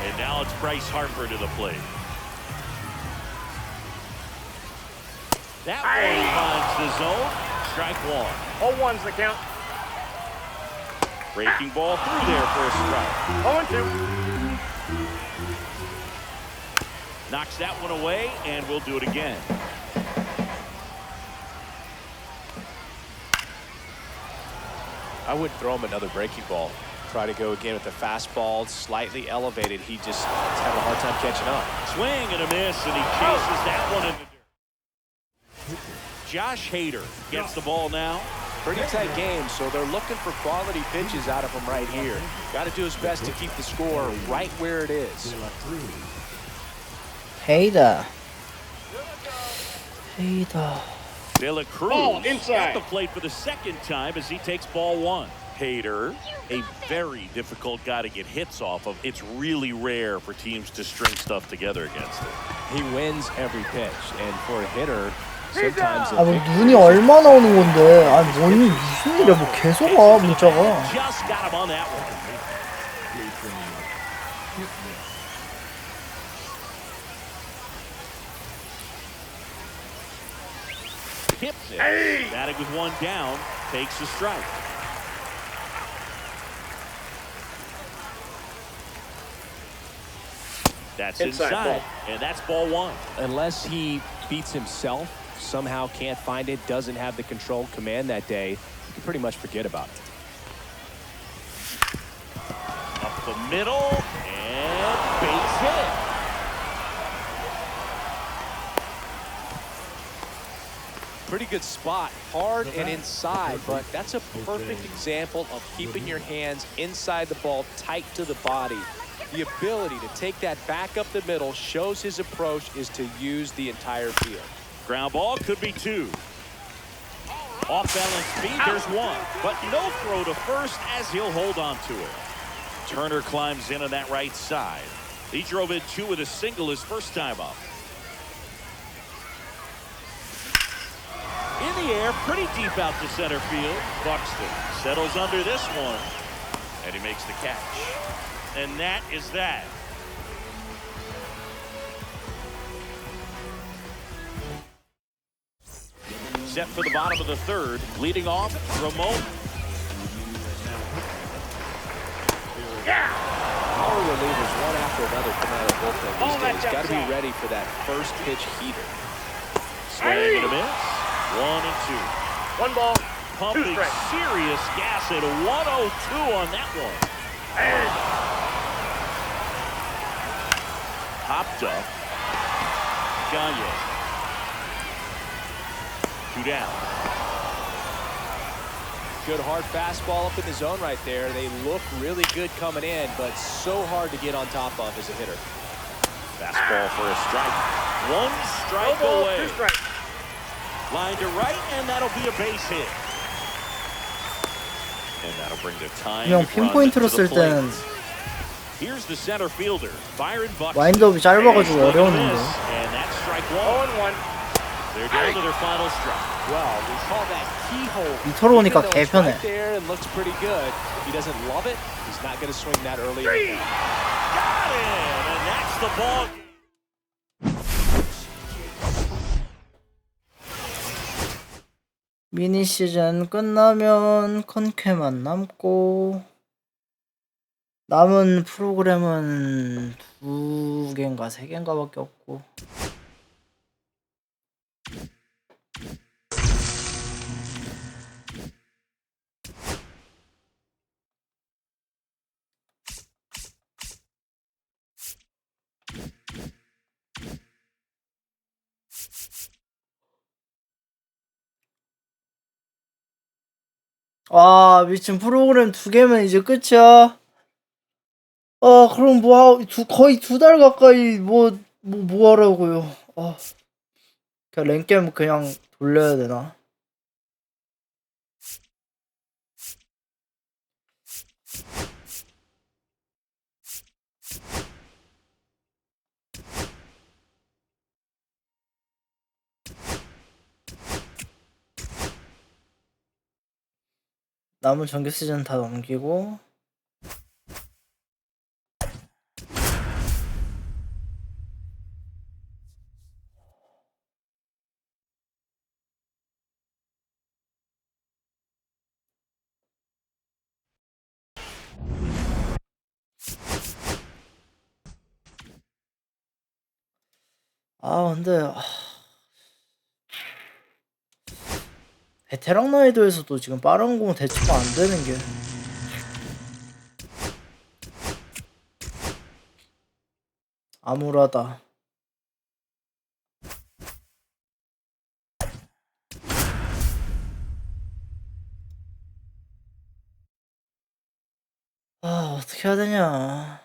And And now it's Bryce Harper to the plate. That one finds the zone. Strike one. 0-1's the count. Breaking ball through there for a strike. 0-2. Knocks that one away, and we'll do it again. I wouldn't throw him another breaking ball. Try to go again with the fastball, slightly elevated. He just is having a hard time catching up. Swing and a miss, and he chases that one in the dirt. Josh Hader gets the ball now. Pretty tight game, so they're looking for quality pitches out of him right here. Got to do his best to keep the score right where it is. Hader. De La Cruz Ball inside. at the plate for the second time as he takes ball one. Hader, a very difficult guy to get hits off of. It's really rare for teams to string stuff together against him. He wins every pitch, and for a hitter, sometimes 아, 뭐 눈이 얼마나 오는 건데? 아니, 뭔 무슨 일이야? 뭐 계속 와 문자가. Just got him on that one. Hips it. Batting with one down, takes a strike. That's inside, and that's ball one. unless he beats himself, somehow can't find it, doesn't have the control command that day, you can pretty much forget about it. Up the middle, and base hit. Pretty good spot, hard and inside, but that's a perfect example of keeping your hands inside the ball, tight to the body. The ability to take that back up the middle shows his approach is to use the entire field. Ground ball could be two. Off balance speed, there's one, but no throw to first as he'll hold on to it. Turner climbs in on that right side. He drove in two with a single his first time up. In the air, pretty deep out to center field. Buxton settles under this one, and he makes the catch. And that is that. Set for the bottom of the third. Leading off, Ramon. Power relievers, one after another, come out of the bullpen these days. Got to be ready for that first pitch heater. Swing and a miss. 1-2. 1 ball. Pumping serious gas at a 102 on that one. Popped up. Gagne. 2 down. Good hard fastball up in the zone right there. They look really good coming in, but so hard to get on top of as a hitter. Fastball for a strike. 1 strike No ball, away. 2 strikes. Line to right, and that'll be a base hit. And that'll bring the time. 그냥 핀포인트로 쓸 때는 Here's the center fielder, Byron Buxton. 와인드업이 짧아가지고 어려웠는데. And that's strike 1. 0-1. They're down to their final strike. Well, we call that keyhole. 밑으로 오니까 Even though it's 개편해. right there and looks pretty good. If he doesn't love it, he's not going to swing that early. Got it, and that's the ball. 미니 시즌 끝나면 컨쾌만 남고 남은 프로그램은 2개인가 3개인가밖에 없고. 아, 미친 프로그램 2개면 이제 끝이야. 아, 그럼 거의 2달 가까이 뭐 하라고요. 아, 그냥 랭겜 그냥 돌려야 되나? 남은 정규 시즌 다 넘기고 아 근데 베테랑 나이도에서도 지금 빠른 공 대처가 안 되는 게 암울하다. 아 어떻게 해야 되냐.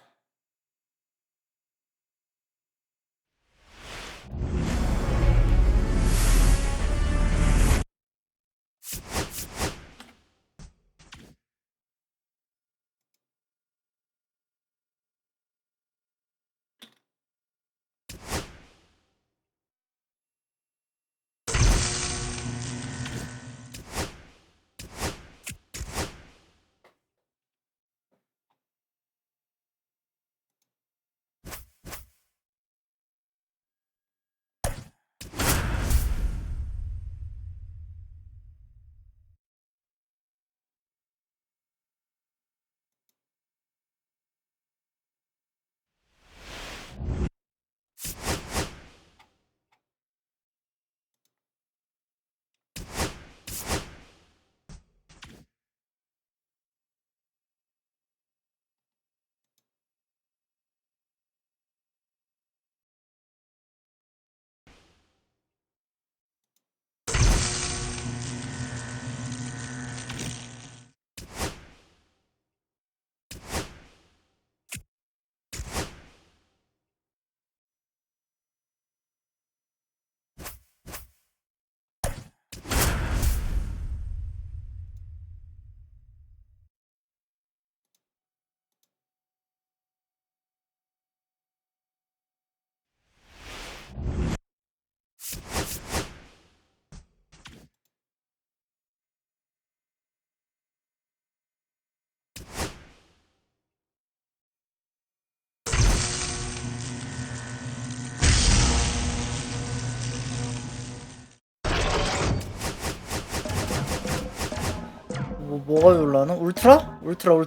뭐가 올라는? 울트라? 울트라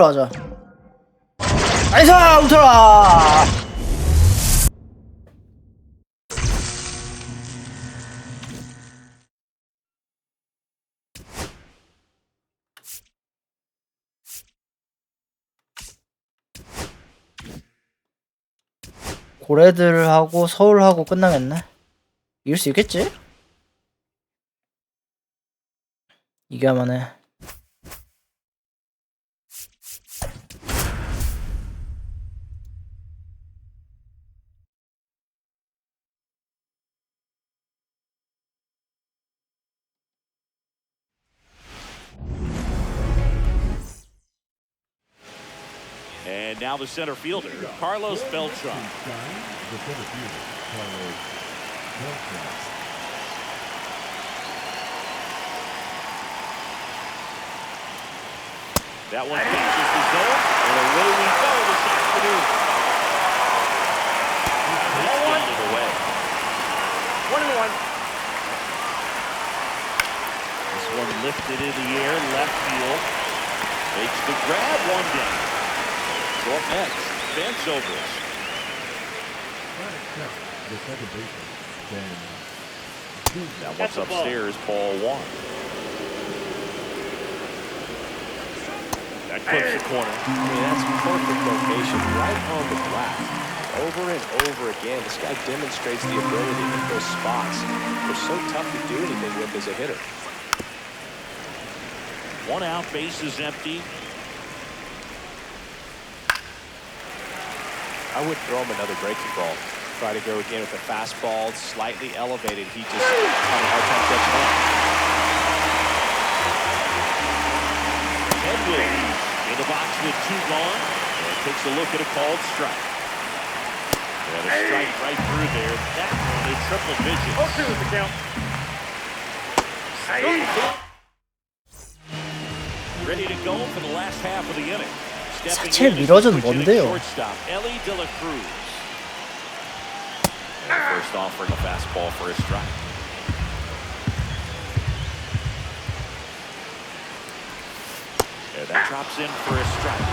하자. 나이스 울트라. 고래들하고 서울하고 끝나겠네. 이길 수 있겠지? 이겨야만 해. And now the center fielder, Carlos Beltran. The center fielder, Carlos Beltran. That one catches the zone, and away we go this afternoon. He's it away. 1-1. This one lifted in the air, left field. Makes the grab, one down. So up next, Ben Zobrist. The second baseman, Ben. Now what's upstairs, Paul Juan. That clips the corner. I mean, that's perfect location, right on the black. Over and over again, this guy demonstrates the ability to hit those spots. They're so tough to do anything with as a hitter. One out, base is empty. I would throw him another breaking ball. Try to go again with a fastball, slightly elevated. He just had a hard time catching up. Edwards in the box with two gone. And takes a look at a called strike. And a strike right through there. That one in triple digits. 0-2 is the count. Ready to go for the last half of the inning. 사실 미러전 뭔데요? Shortstop Ellie De La Cruz. And the first offering a fastball for a strike. And that drops in for a strike.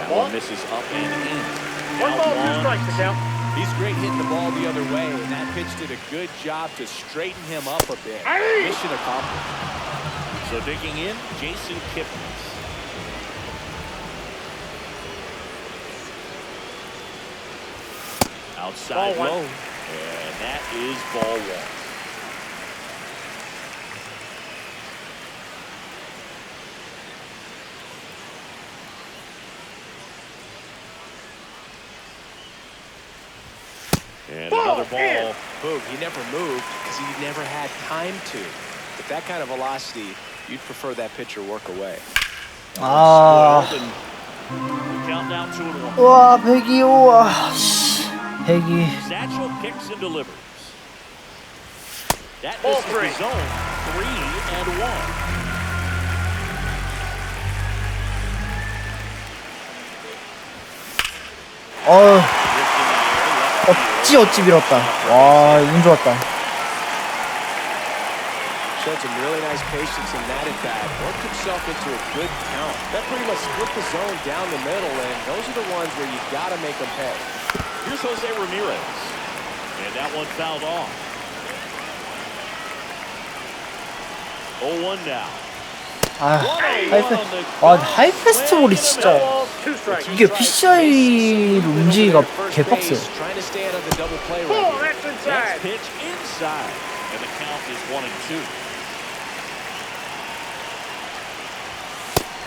That one misses up and in. One Now ball, 2 strikes to count. He's great hitting the ball the other way, and that pitch did a good job to straighten him up a bit. Mission accomplished. So digging in, Jason Kipnis. Outside Ball 1. low, and that is ball 1. And another ball. Boog, he never moved because he never had time to. With that kind of velocity, you'd prefer that pitcher work away. 아, Spoiled, and we count down 2-1. 와, 102, 와, 씨, 102. Satchel kicks and delivers. That Ball misses 3. the zone. 3-1. 어찌 밀었다. 와, 운 좋았다. Showed some really nice patience in that at bat. Worked himself into a good count. That pretty much split the zone down the middle, and those are the ones where you got to make them pay. Here's Jose Ramirez. And that one fouled off. 0-1 now. 아, 하이패스트볼이 진짜 Ball, 2 strikes. 이게 PCI로 움직이기가 개빡세. Trying to stay out of the double play right Ball, here. that's Next inside. pitch inside. And the count is 1-2.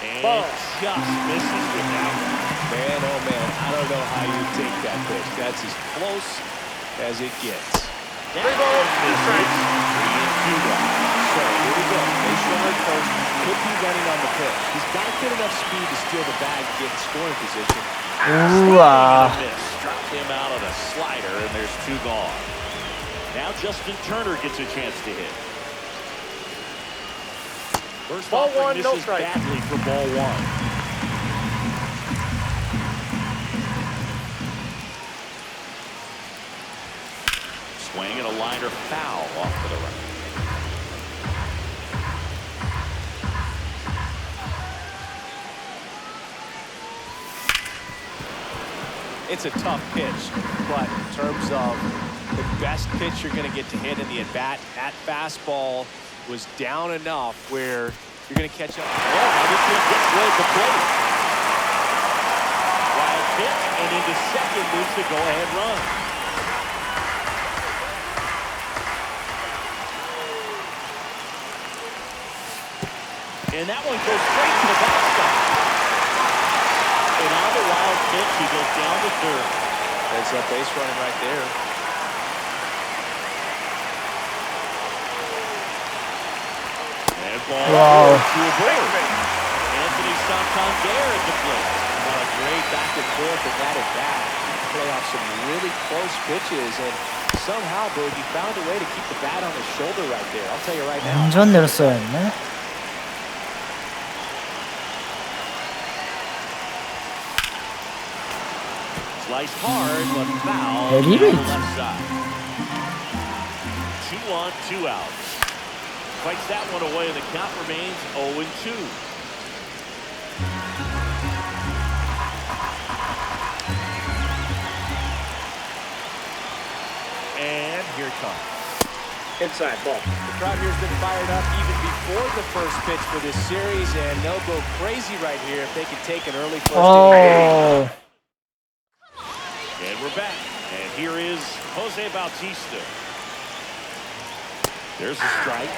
And Ball. just misses with that one. Man, oh man, I don't know how you take that pitch. That's as close as it gets. That 3 balls, one 2 misses. strikes. 3-2 now. So here we go. Base runner at first. Could be running on the pitch. He's got good enough speed to steal the bag and get in scoring position. 우와. Miss. Dropped him out on a slider, and there's 2 gone. Now Justin Turner gets a chance to hit. First Ball offering 1, no misses strike. badly for ball 1. Swing and a liner foul off to the right. It's a tough pitch, but in terms of the best pitch you're going to get to hit in the at-bat, that fastball was down enough where you're going to catch up. Oh, now this one gets way at the plate. Wild pitch, and into second moves the go-ahead run. And that one goes straight to the backstop. And on the wild pitch, he goes down to third. There's that base running right there. And ball Wow. to a bird. Anthony Santander at the plate. What a great back and forth in that at-bat. He play off some really close pitches, and somehow, Boog, he found a way to keep the bat on his shoulder right there. I'll tell you right now. 완전 내렸어야 했네. Sliced hard, but foul. Very on the rich. left side. 2 on, 2 out. Fights that one away, and the count remains 0-2. And here it comes. Inside ball. The crowd here's been fired up even before the first pitch for this series, and they'll go crazy right here if they can take an early first inning. 어, And we're back. And here is Jose Bautista. There's a strike.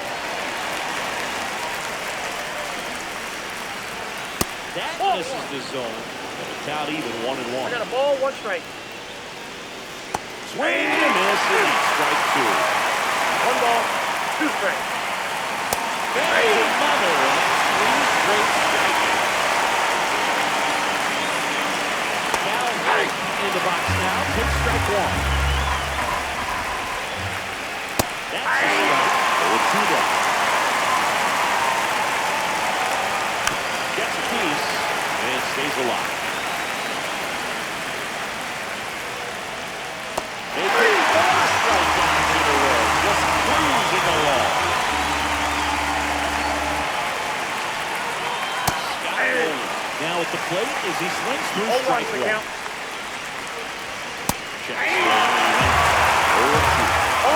That misses the zone. And the count even 1-1. I got a ball, 1 strike. Swing and a miss, and strike 2. 1 ball, 2 strikes. Hey, mother, and that's 3 straight strikeouts. Now in the box now, take strike 1. That's a strike. 0-2 down. Gets a piece and stays alive. They bring 4 strikeouts in a row, just cruising along. Scott Rowland now at the plate, as he swings through 0-1 strike the one. count. Check swing. 0-2.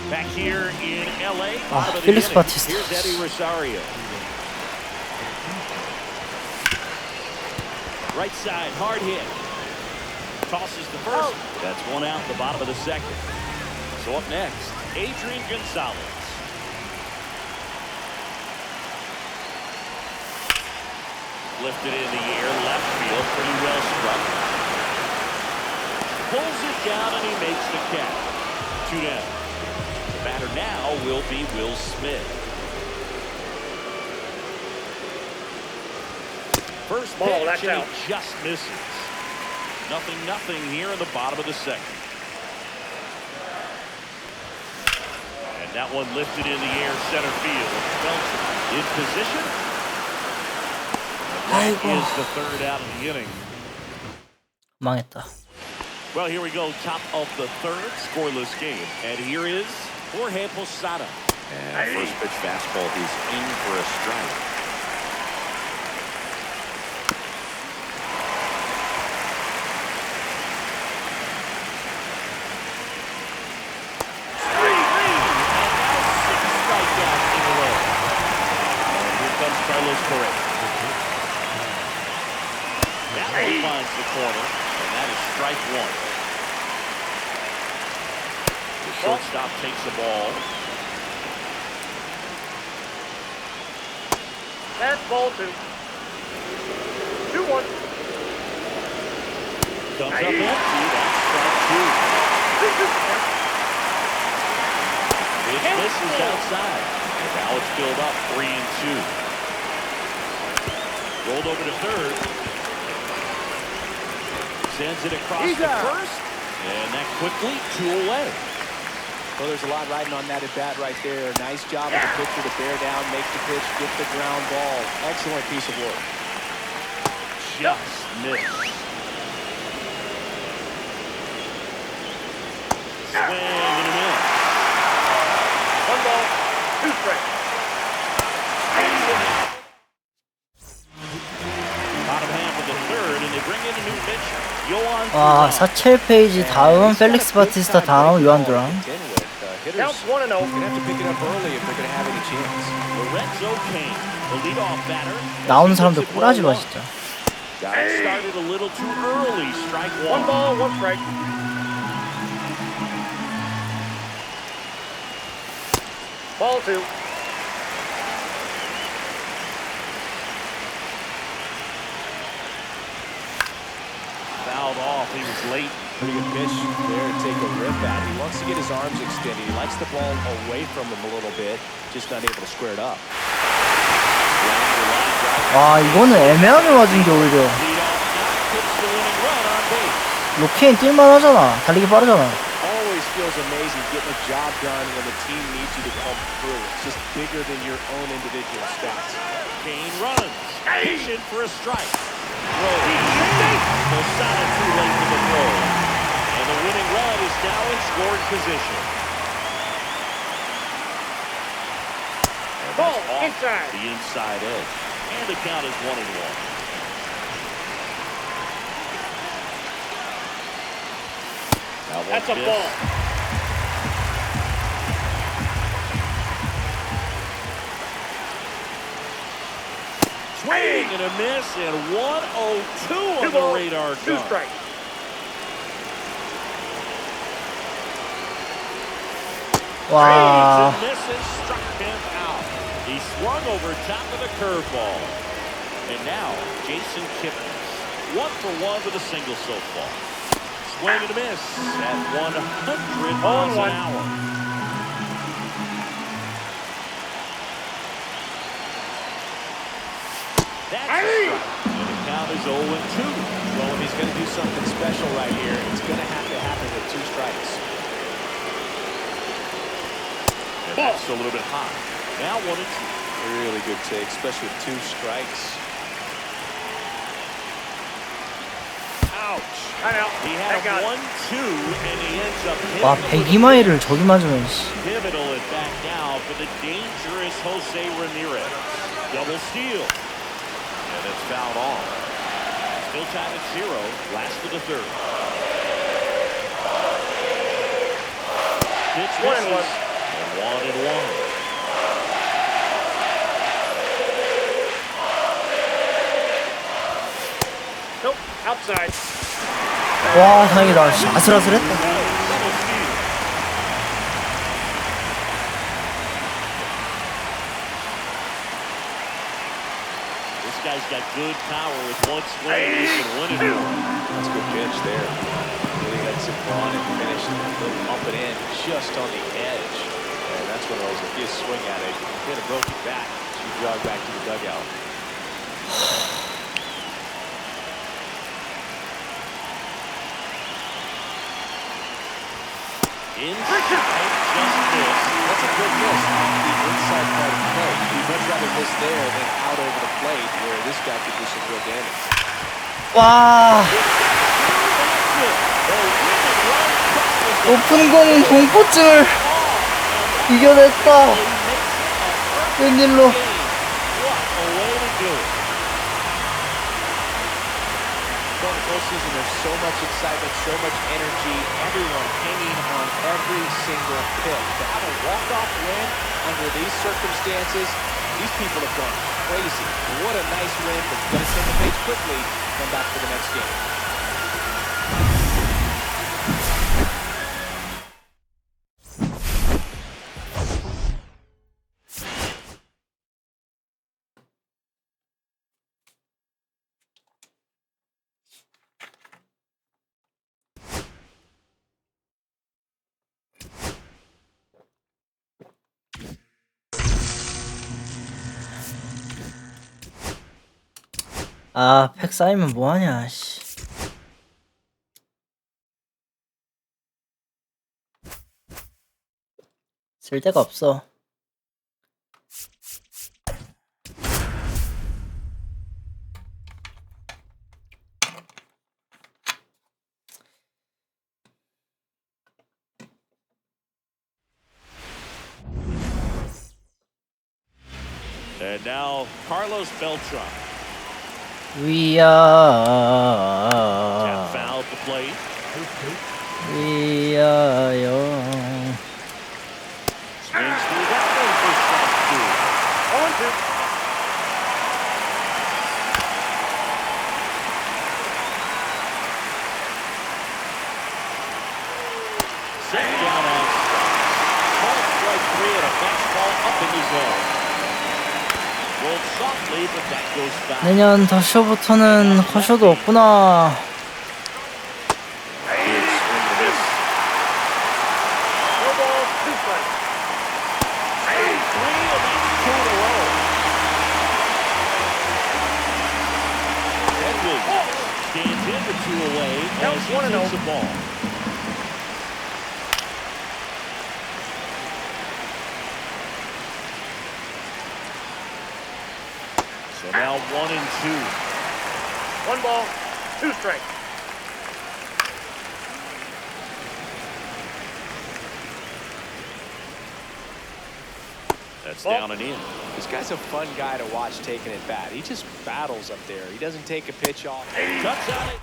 Back here in LA. 아, bottom of the 필릭스 inning. 바티스타. Here's Eddie Rosario. Right side, hard hit. Tosses the first. That's one out in the bottom of the second. So up next, Adrian Gonzalez. Lifted in the air, left field, pretty well struck. Pulls it down and he makes the catch. 2 down. The batter now will be Will Smith. First Ball, pitch that's and out. he just misses. 0-0 here in the bottom of the second. And that one lifted in the air, center field. Belcher in position. And that is the third out of the inning. 망했다. Well, here we go, top of the third, scoreless game. And here is Jorge Posada. And first pitch fastball, he's in for a strike. Finds the corner, and that is strike one. The shortstop takes the ball. That's ball 2. 2-1. Comes up empty. That's strike two. It misses outside. And now it's filled up 3-2. Rolled over to third. Sends it across the first, and that quickly 2 away. Well, there's a lot riding on that at bat right there. Nice job of the pitcher to bear down, make the pitch, get the ground ball. Excellent piece of work. Just missed. Swing and a miss. 1 ball, 2 strikes. Bottom half of the third, and they bring in a new pitcher. 와, 47페이지 다음 펠릭스 바티스타 다음 요한 두랑. Counts 1-0. Gonna have to pick it up early if they're gonna have any chance. Lorenzo Cain, the leadoff batter. 나오는 사람들 꼬라지 마 진짜. Got it started a little too early. Strike 1 ball, 1 strike. Ball 2. Fouled off. He was late. Pretty good pitch there to take a rip at. He wants to get his arms extended. He likes the ball away from him a little bit, just not able to square it up. 와, 이거는 애매하게 맞은 게 오히려. 로케인 뛸만 하잖아. 달리기 빠르잖아. Always feels amazing getting a job done when the team needs you to come through. It's just bigger than your own individual stats. Cain runs. Patient for a strike. Posada too late for the throw. And the winning run is now in scoring position. And Ball, that's off inside. the inside edge. And the count is 1-1. That's a ball. Swing and a miss, and 1-0-2 on the radar 2 gun. strikes. 와, Swings and misses, struck him out. He swung over top of the curveball. And now, Jason Kipnis, 1 for 1 with a single so far. Swing and a miss at 100 miles an hour. That's a strike. And the count is 0-2. Well, if he's going to do something special right here, it's going to have to happen with 2 strikes. And that's a little bit high. Now 1-2. Really good take, especially with 2 strikes. Ouch. Timeout. He had That got a it. 1-2, and he ends up 와 hitting 102마일을 저기 맞으면 씨. pivotal at bat now for the dangerous Jose Ramirez. Double steal. And it's fouled off. Still tied at 0. Last of the third. Pitch misses. And 1-1. Nope. Outside. 와 다행이다. 씨, 아슬아슬했다. Double steal. This guy's got good power with one swing. He can win it for him. That's a good pitch there. Really lets it run and finish and up and in just on the edge. And that's one of those, if you swing at it, you hit a broken bat, you jog back to the dugout. Inside, just missed. That's a good miss on the inside part of the plate. You'd much rather miss there than out over the plate where this guy could do some real damage. 와 높은 공 공포증을 이겨냈다. 웬일로? What a way to do it. Going to postseason, there's so much excitement, so much energy, everyone hanging on every single pitch. To have a walk-off win under these circumstances, these people have gone crazy. What a nice win, but going to turn the page quickly, come back for the next game. 아, 팩 쌓이면 뭐하냐, 씨. 쓸 데가 없어. And now Carlos Beltran. Tap foul at the plate. 위하여. Swings through that one for strike 2. 0-2. Set down on strikes. Called strike 3 and a fastball up in the zone. Rolled softly, but that goes back. 내년 더쇼부터는 허쇼도 없구나. Big swing and a miss. No balls, 2 strikes. 3 and that's 2 in a row. Edwards stands in the 2 away as he takes the ball. So now 1-2. 1 ball, 2 strikes. That's down and in. This guy's a fun guy to watch taking at bat. He just battles up there. He doesn't take a pitch off. Cuts out it.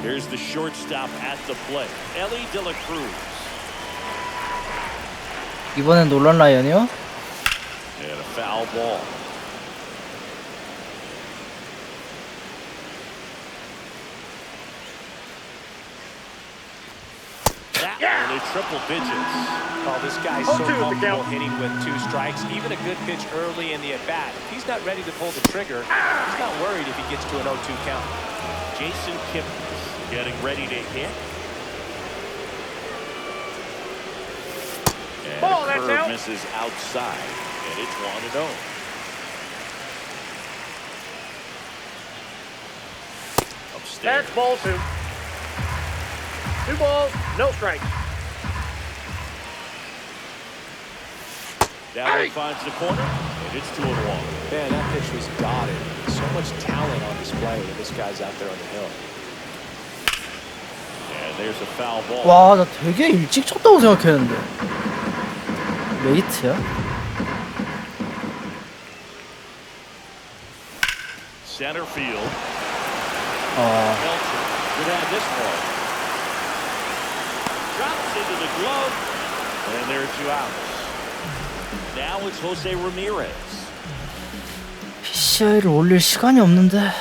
Here's the shortstop at the plate, Ellie De La Cruz. 이번엔 놀란 라이언이요? And a foul ball. That one, a triple digits. Oh, this guy's so 0-2 is the comfortable count. hitting with 2 strikes. Even a good pitch early in the at-bat. If he's not ready to pull the trigger, he's not worried if he gets to an 0-2 count. Jason Kipnis getting ready to hit. And Ball, a that's curve out. misses outside, and it's 1-0. Upstairs. That's ball 2. 2 balls, no strikes. Down finds the corner, and It's 2-1. Man, that pitch was dotted. So much talent on display when this guy's out there on the hill. And there's a foul ball. 와, 나 되게 일찍 쳤다고 생각했는데. 레이트야? Center field. 어. Melcher could have this one. Drops into the glove. And there are 2 outs. Now it's Jose Ramirez. PCI를 올릴 시간이 없는데.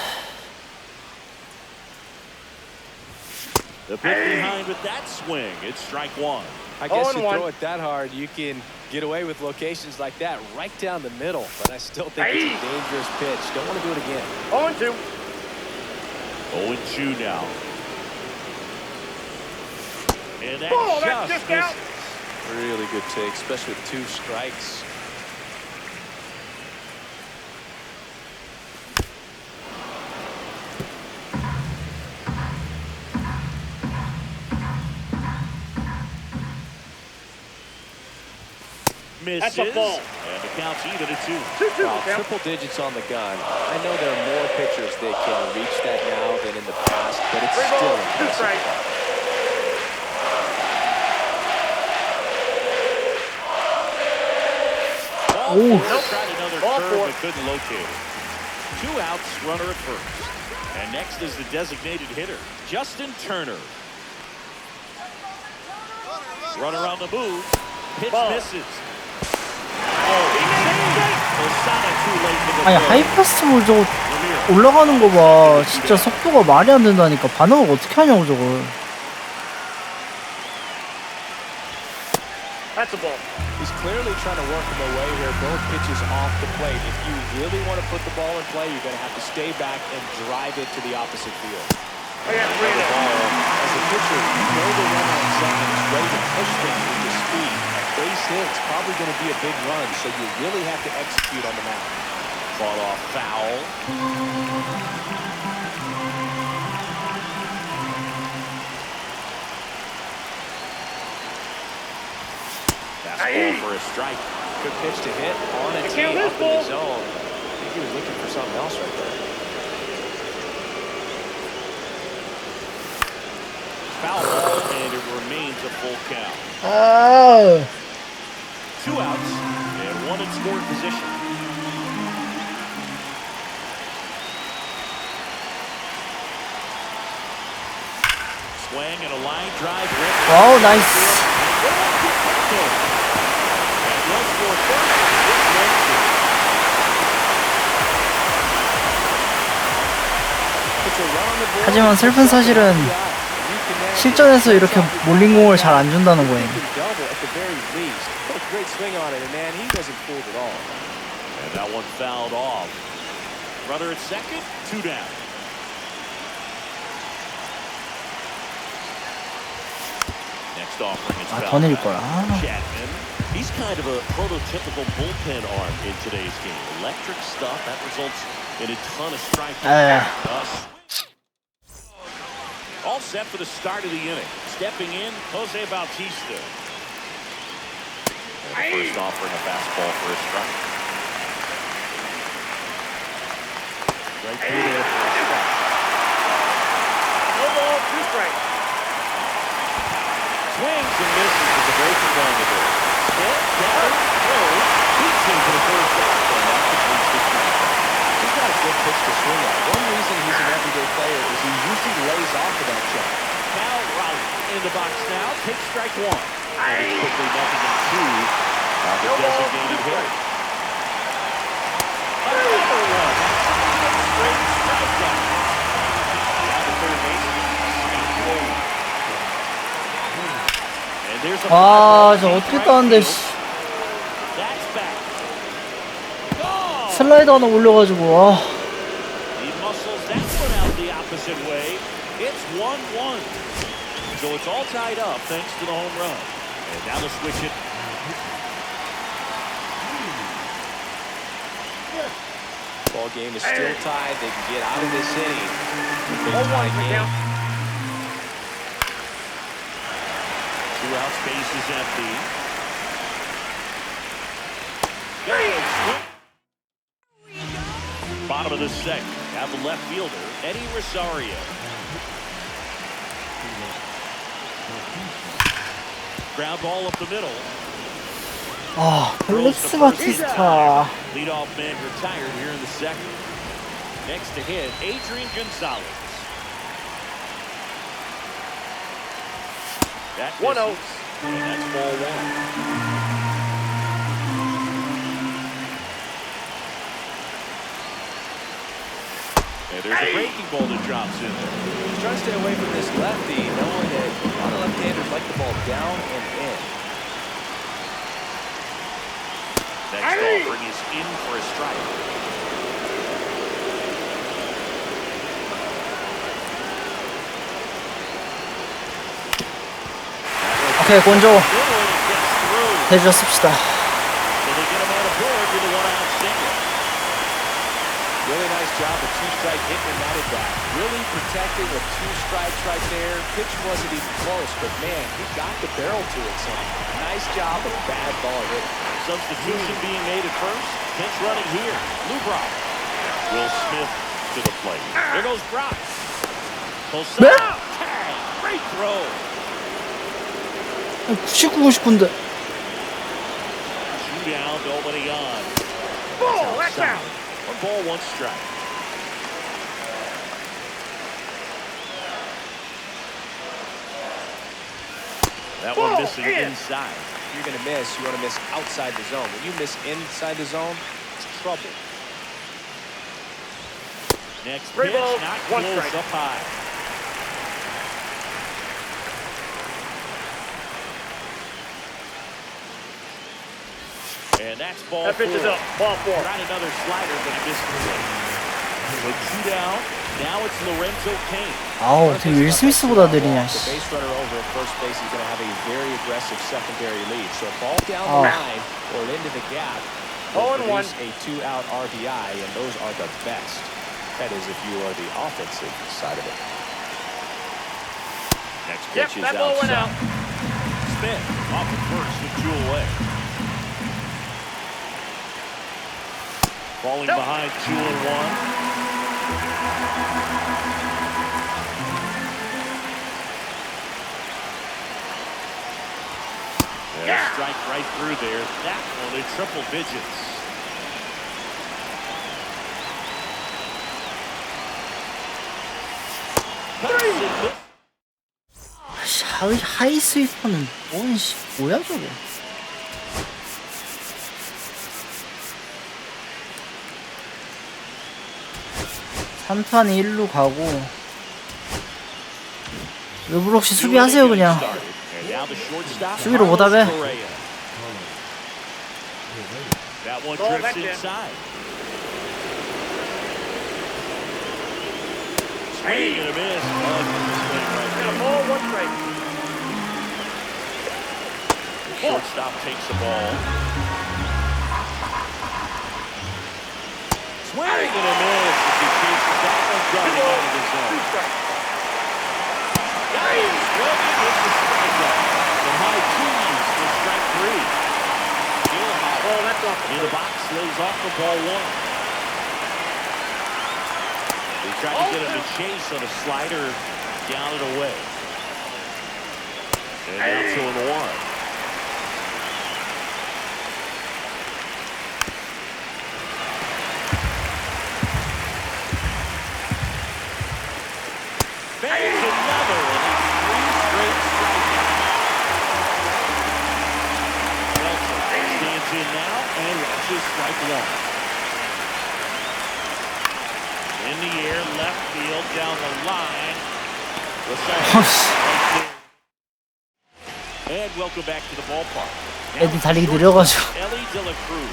The pitch behind with that swing. It's strike 1. I guess you 0-1. throw it that hard, you can get away with locations like that right down the middle. But I still think it's a dangerous pitch. Don't want to do it again. 0-2. 0-2 now. And that Oh, that's just misses. out. Really good take, especially with 2 strikes. Misses. That's a ball. And the count's even at 2. 2-2. Wow, Count. triple digits on the gun. I know there are more pitchers that can reach that now than in the past, but it's 3 still balls, 2 impressive. strikes. Ball Ooh. four. Tried another Ball curve four. but couldn't locate it. 2 outs, runner at first. And next is the designated hitter, Justin Turner. Runner on the move. Pitch Ball. misses. Oh, he saved. Osana too late for the 아니, throw. 하이패스볼 저거 Ramirez. 올라가는 거 봐. 진짜 속도가 말이 안 된다니까. 반응을 어떻게 하냐고, 저걸. That's a ball. He's clearly trying to work him away here. Both pitches off the plate. If you really want to put the ball in play, you're going to have to stay back and drive it to the opposite field. I got 3 The now. ball, as a pitcher, you know the runner on second is ready to push things with his speed. Base hit's probably going to be a big run, so you really have to execute on the mound. Fought off foul. Fastball for a strike. Good pitch to hit on a tee count up this in ball. the zone. I think he was looking for something else right there. Foul ball, and it remains a full count. 아. 2 outs, and 1 in scoring position. Swing and a line drive. 와우, 나이스. 하지만 슬픈 사실은 실전에서 이렇게 몰린 공을 잘 안 준다는 거예요. And that one fouled off. Runner at second, 2 down. Next offering is 아, foul. 더 내릴 거야. Chapman. He's kind of a prototypical bullpen arm in today's game. Electric stuff that results in a ton of strikes. All set for the start of the inning. Stepping in, Jose Bautista. And the first offering a fastball for a strike. Right through there for a strike. No ball, 2 strikes. Swings and misses with the breaking down the door. Step, down, throw. Beats him for the first out, and that completes the strike. He's got a good pitch to swing at. One reason he's an everyday player is he usually lays off of that check. Now Rowley in the box now. Take strike 1. And it's quickly nothing in 2. The designated hitter. Another one. Straight strikeout. Down to third base. And there's a 아, 저 어떻게 따는데, 씨. That's back. Gone. 슬라이더 하나 올려가지고, 아. He muscles that one out the opposite way. It's 1-1. So it's all tied up thanks to the home run. And now they'll switch it. Ball game is still tied. They can get out of this inning with a tie game. 2 outs, base is empty. Good swing. Bottom of the second. Have the left fielder, Eddie Rosario. Ground ball up the middle. 아, 펠릭스 바티스타. Leadoff man retired here in the second. Next to hit, Adrian Gonzalez. That 1-0. and that's ball one. And there's a breaking ball that drops in there. He's trying to stay away from this lefty, knowing that a lot of left-handers like the ball down and in. Next offering is in for a strike. 오케이, 곤조 Miller gets through. 해줬습시다. So they get him on a board with a one-out single. Really nice job of two-strike hitting him out of that. Really protecting with two strikes right there. Pitch wasn't even close, but man, he got the barrel to it. So nice job of bad ball hitting. Substitution being made at first. Pinch running here. Lou Brock. Will Smith to the plate. There goes Brock. Pulls out. Tag. Great throw. 99, 99인데. Two down, nobody on. Ball, that's out. One ball, one strike. That one missing inside. If you're going to miss, you want to miss outside the zone. When you miss inside the zone, it's trouble. Next Three pitch, balls, not one close, strike. up high. And that's ball That pitch is up. Ball four. Tried another slider, but he missed the play. So two down. Now it's Lorenzo Cain. 아우, 어떻게 윌 스미스보다 느리냐, The 씨. base runner over at first base is going to have a very aggressive secondary lead. So ball down Oh. the line or into the gap will 0-1. produce a two-out RBI, and those are the best. That is if you are the offensive side of it. Next Yep, pitch is that ball went outside. out. Smith off the first with two away. Falling Nope. behind 2-1. Yeah. Strike right through there. That one in triple digits. 하이 스위퍼는 뭔 씨, 뭐야 저게? 삼탄 1루 가고 르브로 혹시 수비하세요 그냥. 수비로 못하게. That one Ball drifts back in. inside. Swing and a miss. And a ball, one strike. The shortstop takes the ball. Swing and a miss as he chases that one driving out of the zone. Two strikes. Nice. Swinging with the strikeout. The high tees for strike three. Oh, that's off In the box, lays off the ball one. He tried to get him to chase on a slider, down and away. And now 2-1. Bangs another, and that's 3 straight strikeouts. Nelson stands in now and watches strike one. In the air, left field, down the line. And welcome back to the ballpark. 애들 달리기 느려가지고. Ellie De La Cruz.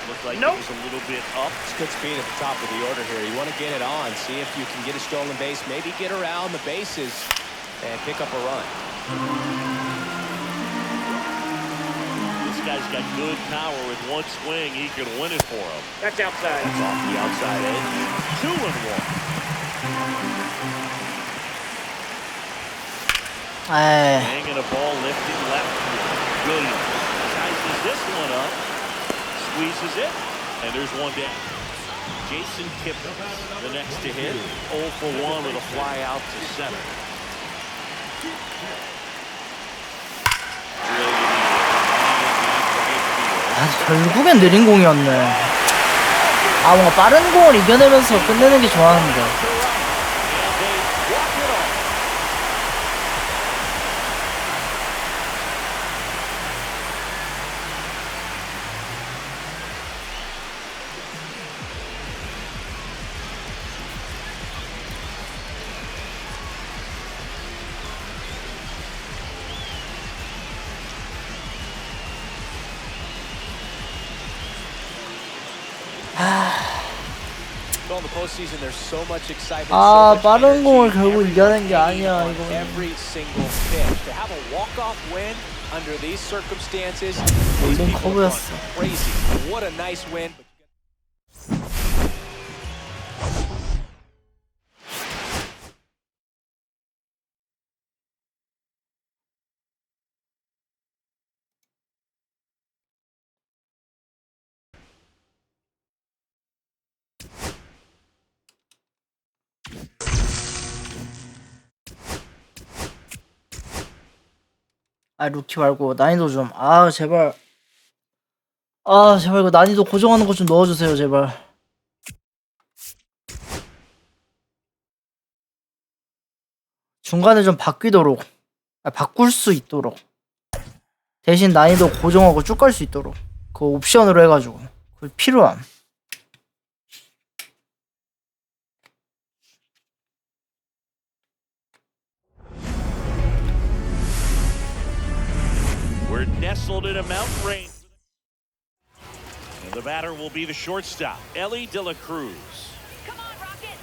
Looks like Nope. he was a little bit up. It's good speed at the top of the order here. You want to get it on, see if you can get a stolen base, maybe get around the bases and pick up a run. This guy's got good power. With one swing, he can win it for him. That's outside. It's off the outside edge. 2-1. 에이, Hanging a ball lifted left field. Williams sizes this one up. squeezes it, and there's one down. Jason Kipnis, the next to hit, 0 for 1 with a fly out to center. 결국엔 느린 공이었네. 뭔가 빠른 공을 이겨내면서 끝내는 게 좋았는데. 빠른 공을 결국 이겨낸 게 아니야 이거. 골든 커브였어. 루키 말고 난이도 좀. 제발. 제발 이거 난이도 고정하는 거 좀 넣어주세요 제발. 중간에 좀 바뀌도록. 바꿀 수 있도록. 대신 난이도 고정하고 쭉 갈 수 있도록. 그거 옵션으로 해가지고. 그게 필요함. We're nestled in a mountain range. And the batter will be the shortstop, Ellie De La Cruz. Come on, Rocket.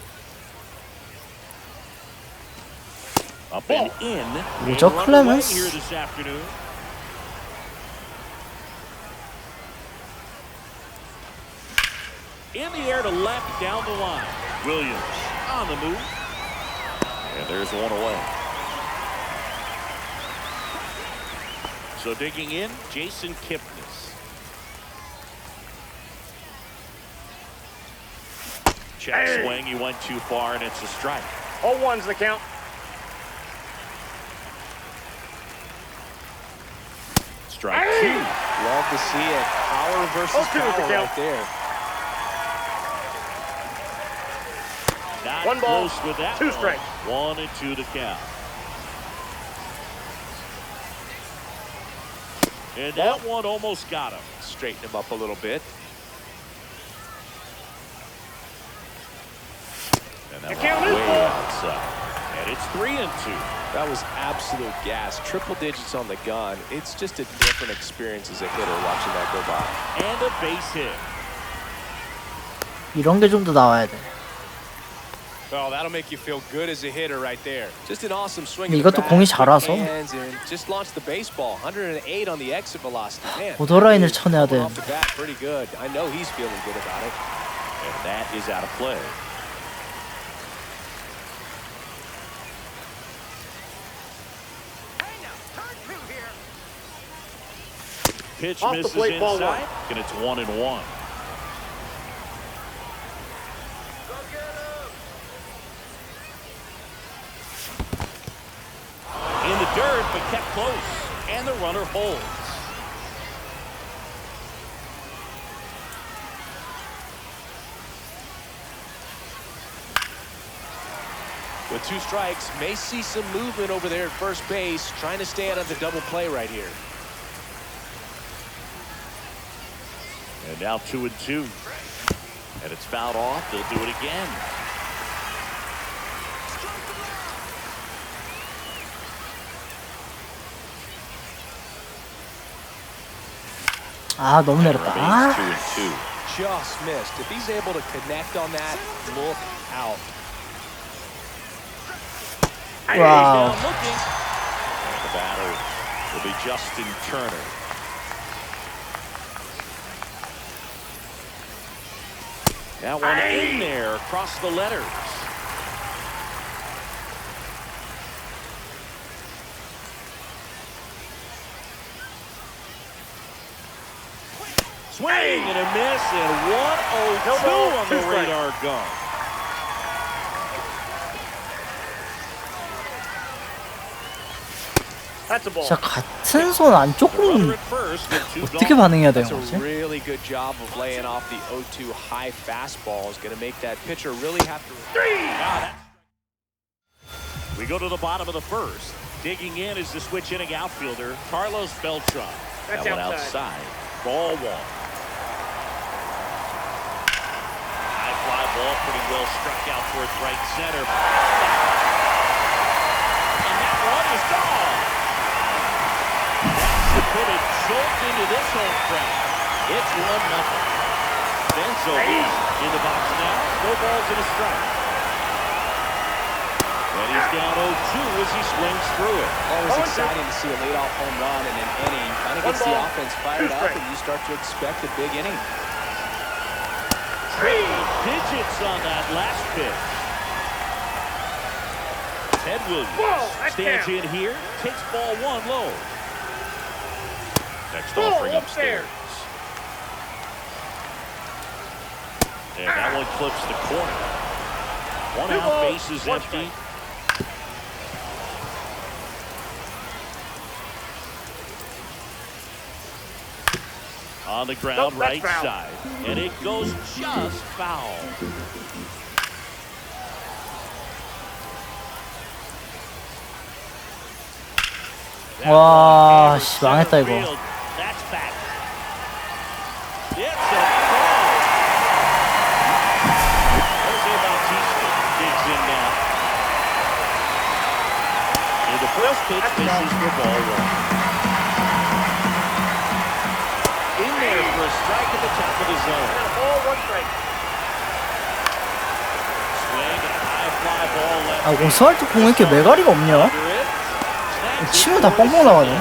Up and in. 뭐죠, 클레멘스? Here this afternoon. In the air to left, down the line. Williams on the move. And there's one away. So digging in, Jason Kipnis. Check swing, he went too far, and it's a strike. 0-1's the count. Strike two. Love to see it. Power versus power right there. Not one ball, close with that 2 one. strikes. 1-2 to count. And that one almost got him. Straighten him up a little bit. And that one way outside. And it's 3-2. That was absolute gas. Triple digits on the gun. It's just a different experience as a hitter watching that go by. And a base hit. 이런 게 좀 더 나와야 돼. Oh, that'll make you feel good as a hitter right there. Just an awesome swing. 이것도 공이 잘 와서. Just launched the baseball. 108 on the exit velocity. Man, 보더라인을 쳐내야 돼. off the bat pretty good. I know he's feeling good about it. And that is out of play. Pitch Off the misses plate, ball inside, and it's 1-1. In the dirt, but kept close, and the runner holds. With 2 strikes, may see some movement over there at first base, trying to stay out of the double play right here. And now 2-2. And it's fouled off. They'll do it again. 너무 내렸다. 2-2. Just missed. If he's able to connect on that, look out. 와우. Down looking. And the batter will be Justin Turner. That one in there across the letters. Swing and a miss, and 102 on the radar gun. That's a ball. 진짜 같은 손 안 조금 Runner at first with two 어떻게 gone. 반응해야 되는 That's a 거지? really good job of laying off the 0-2 high fastball. Is going to make that pitcher really have to. We go to the bottom of the first. Digging in is the switch inning outfielder, Carlos Beltran. That's that one outside. outside. Ball one. High fly ball, pretty well struck out towards right center. And that one is gone. That's to put a jolt into this home crowd. It's 1-0. Benzo in the box now. No balls and a strike. And he's down 0-2 as he swings through it. Always exciting to see a leadoff home run in an inning. Kind of gets the offense fired up, and you start to expect a big inning. 3 digits on that last pitch. Ted Williams stands in here, takes ball 1 low. Next offering upstairs. And that one clips the corner. 1 out, base is empty. On the ground, right side. And it goes just foul. 와, 씨, 망했다 이거. That's back. It's a ball. Jose Bautista digs in now. And the first pitch misses for ball 1. In there for a strike at the top of the zone. Ball, 1 strike. Swing and a high fly ball left. 아, 공수할 때 공에 이렇게 매가리가 없냐? 치면 다 뻥뻥 나가네.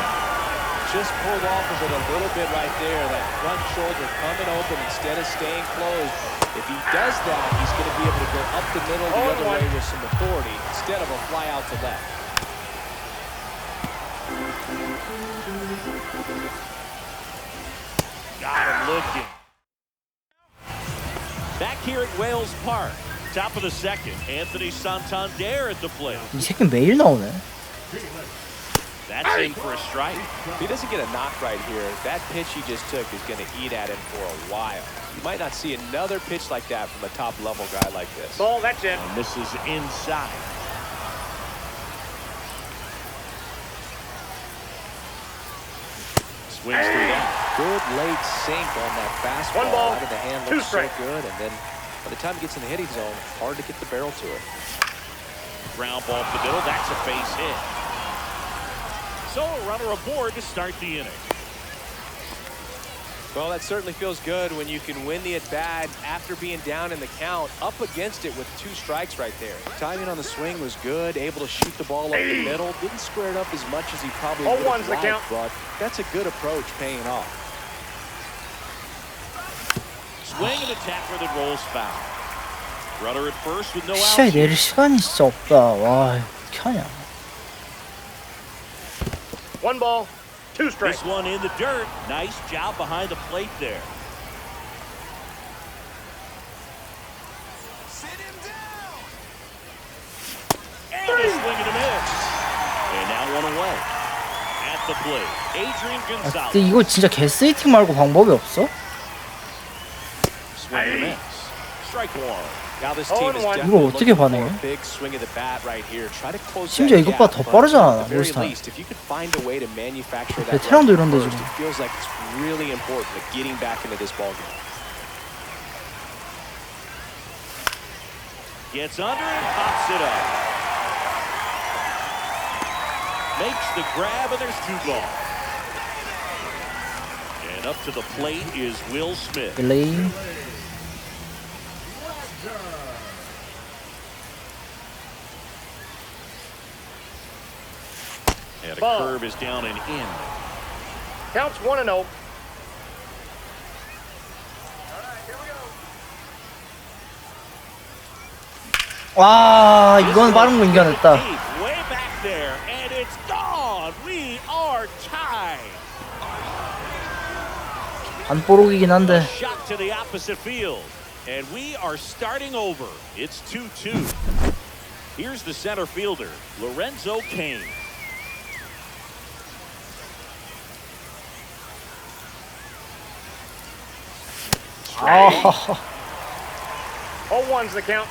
Just pulled off of it a little bit right there. That front shoulder coming open instead of staying closed. If he does that, he's going to be able to go up the middle the other way with some authority instead of a fly out to left. Got him looking. Back here at Wales Park. Top of the second. Anthony Santander at the plate. 이 새끼 매일 나오네. That's in for a strike. If he doesn't get a knock right here, that pitch he just took is going to eat at him for a while. You might not see another pitch like that from a top-level guy like this. Ball, that's in. And this is inside. Swings through that. Good late sink on that fastball. 1 ball, Out of the hand 2 looks so strikes. good, and then by the time it gets in the hitting zone, hard to get the barrel to it. Ground ball up the middle. That's a base hit. So a runner aboard to start the inning. Well, that certainly feels good when you can win the at-bat after being down in the count, up against it with 2 strikes right there. Timing on the swing was good, able to shoot the ball up the middle. Didn't square it up as much as he probably would have 0-1's the liked, count. but that's a good approach paying off. Swing and attack that rolls foul. Runner at first with no outs. 시야에 내릴 시간이 진짜 없다. 와, 어떻게 하냐. 1 ball, 2 strikes. This one in the dirt. Nice job behind the plate there. And a swing and a miss. And now 1 away. At the plate, Adrian 아, Gonzalez. 근데 이거 진짜 개세이팅 말고 방법이 없어? Swing and a miss. Strike 1. Now this team is 0-1. definitely 이걸 어떻게 looking for 반응해? a big swing of the bat right here. Try to close 심지어 that 이것보다 gap, 더 but 빠르잖아, at the very 롤스타일. least, if you could find a way to manufacture that 베테랑도 run 이런데 first, 지금. it feels like it's really important to getting back into this ball game. Gets under and pops it up. Makes the grab, and there's 2 gone. And up to the plate is Will Smith. 릴레이. And a Ball. curve is down and in. Counts 1-0. 와, 이건 빠른 거 이겨냈다. Deep, way back there, and it's gone. We are tied. 반뽀록이긴 한데. Shot to the opposite field. And we are starting over. It's 2-2. Here's the center fielder, Lorenzo Cain. 아, 0-1's the count.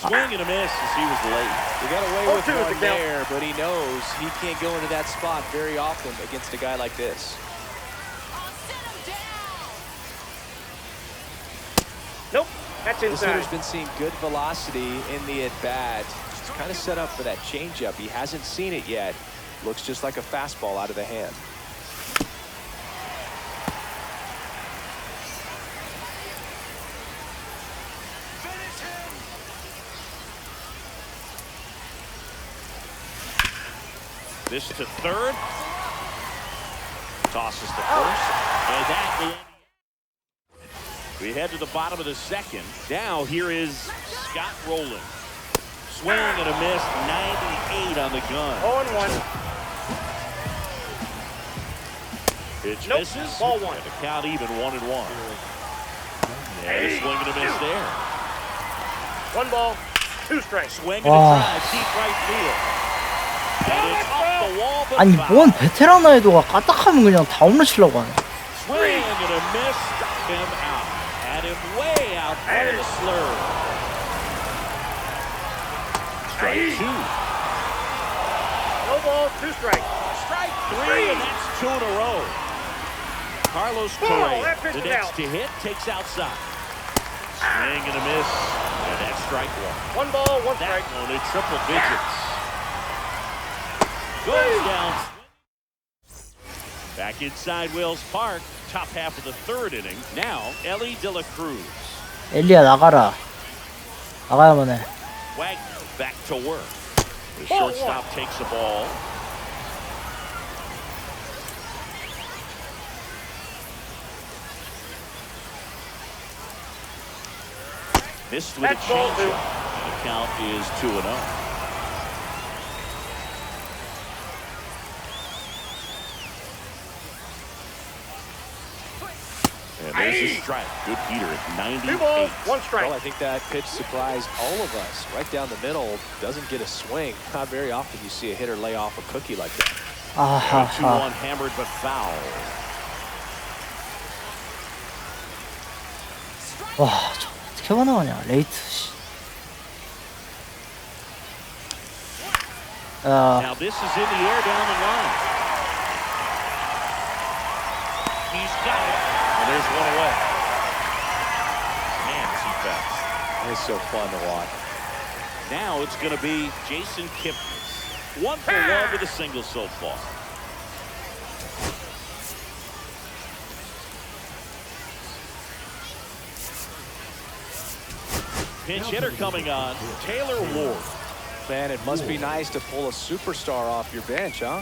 Swing and a miss as he was late. He got away with 0-2 is the one count. there, but he knows he can't go into that spot very often against a guy like this. I'll sit him down. Nope, that's This inside. hitter's been seeing good velocity in the at-bat. It's kind of set up for that changeup. He hasn't seen it yet. Looks just like a fastball out of the hand. This to third. Tosses to first. And that will. We head to the bottom of the second. Now here is Scott Rowland. Swing and a miss. 98 on the gun. 0-1. Pitch Nope. misses. Ball one. And the count even 1-1. And a swing and a miss there. 1 ball, 2 strikes. Swing and a 와. drive. Deep right field. And it's off the wall, but 아니 foul. 뭔 베테랑 나이도가 까딱하면 그냥 다 홈런 치려고 하네. Swing and a miss. Struck him out. Had him way out front of the slur. Strike 2. No ball, 2 strikes. Strike 3, and that's 2 in a row. Carlos Correa, that pitch the is next out. to hit, takes outside. Swing and a miss. And that's strike 1. 1 ball, 1 That strike. one in triple digits. Goes down. Back inside Wells Park. Top half of the third inning. Now, Ellie De La Cruz. 엘리야 나가라. 나가야만 해. Wagner back to work. The shortstop takes the ball. Missed with That's a ball changeup. 2. The count is 2-0. And there's a strike. Good heater at 98. 2 balls, 1 strike. Well, I think that pitch surprised all of us. Right down the middle, doesn't get a swing. Not very often you see a hitter lay off a cookie like that. 아하하. 2-1 hammered but foul. 와, 저 어떻게 반응하냐? 레이트. 씨. 야, Now this is in the air down the line. He's got it. And there's one away. Man, is he fast. It's so fun to watch. Now it's going to be Jason Kipnis. 1 for 1 with a single so far. Pinch hitter coming on, Taylor Ward. Man, it must be nice to pull a superstar off your bench, huh?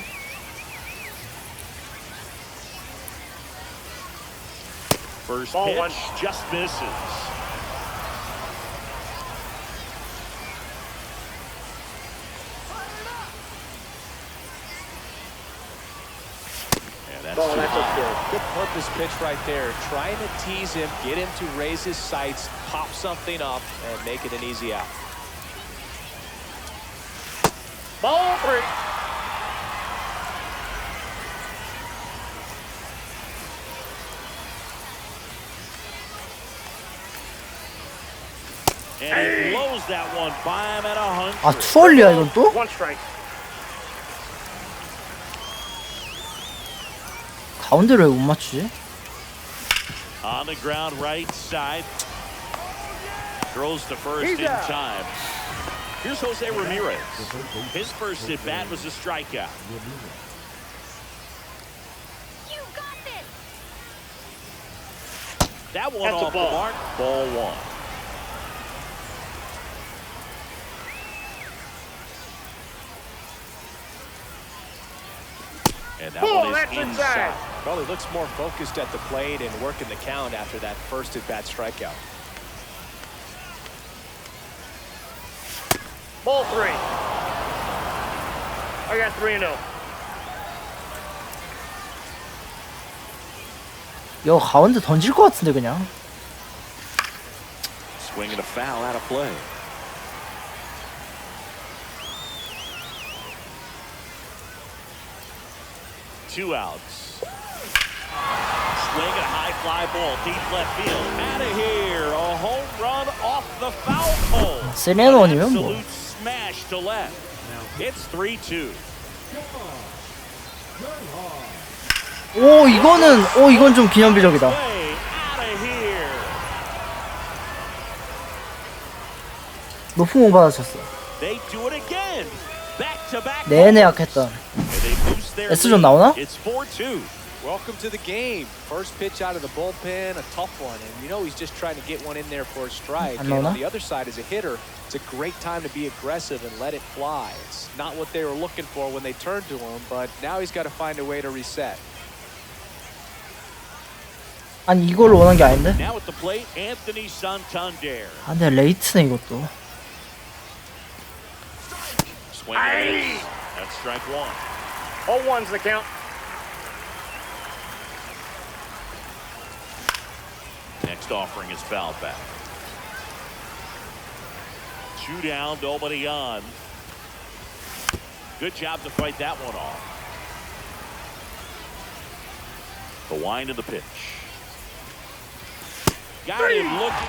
First Ball pitch 1. just misses. And that's Ball, too that's high. upfield. Good purpose pitch right there. Trying to tease him, get him to raise his sights, pop something up, and make it an easy out. Ball 3. And he blows that one by him at 100. 아 투얼리야 이건 또? 1 strike. 가운데를 왜 못 맞추지? On the ground right side. Throws to first He's in out. time. Here's Jose Ramirez. His first at bat was a strikeout. You got this. That one That's a off the ball. mark. Ball 1. And that Ball, one is that's inside. inside. Well, he looks more focused at the plate and working the count after that first at-bat strikeout. Ball 3. I got 3-0. 이거 가운데 던질 것 같은데 그냥. Swing and a foul out of play. Two outs. Swing and a high fly ball deep left field. Out of here. A home run off the foul pole. 세레노니면 뭐. Absolute smash to left. It's 3-2. 오 이건 좀 기념비적이다. Way out of here. 높은 공 받아쳤어. They do it again. Back to back. 내내 약했던. S존 나오나? It's 4-2. Welcome to the game. First pitch out of the bullpen, a tough one, and you know he's just trying to get one in there for a strike. And on the other side, as a hitter, it's a great time to be aggressive and let it fly. It's not what they were looking for when they turned to him, but now he's got to find a way to reset. 아니 이걸 원한 게 아닌데? Now at the plate, Anthony Santander. 아 근데 레이트네 이것도. Swing and miss. That's strike one. 0-1's the count. Next offering is fouled back. Two down, nobody on. Good job to fight that one off. The wind of the pitch. Got him looking.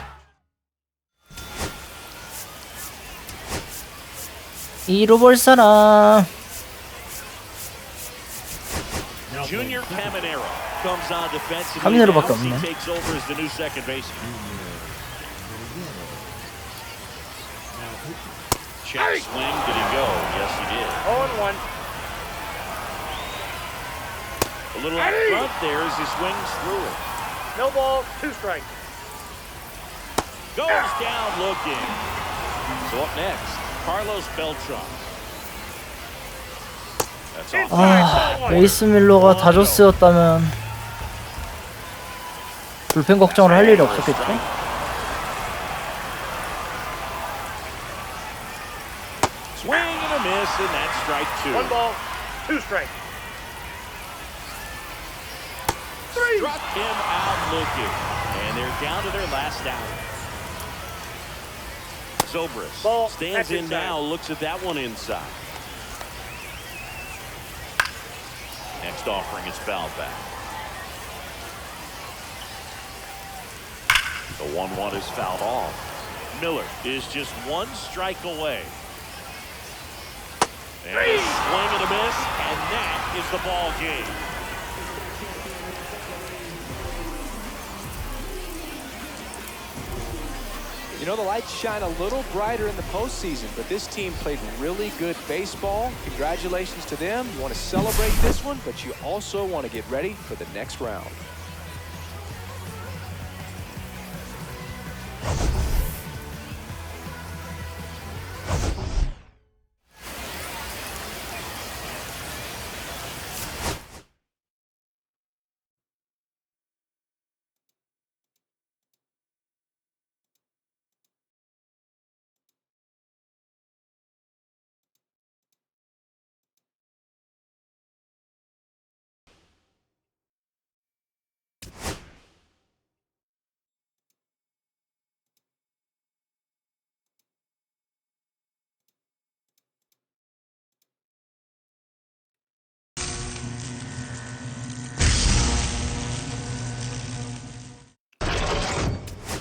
잃어볼 사람. Junior Caminero comes on defensively. 카미네로밖에 없네. He takes over as the new second baseman. Check swing. Did he go? Yes, he did. 0-1. A little up front there as he swings through it. No ball, 2 strikes. Goes down looking. So up next, Carlos Beltran. That's off. 아 베이스 밀러가 다저스였다면 불펜 걱정을 할 일이 없었겠죠? Swing and a miss, and that's strike 2. 1 ball, 2 strikes. 3. Struck him out looking. And they're down to their last out. Zobrist Ball, stands that's in inside. now, looks at that one inside. Next offering is fouled back. The 1-1 is fouled off. Miller is just 1 strike away. And a swing and a miss, and that is the ball game. You know, the lights shine a little brighter in the postseason, but this team played really good baseball. Congratulations to them. You want to celebrate this one, but you also want to get ready for the next round.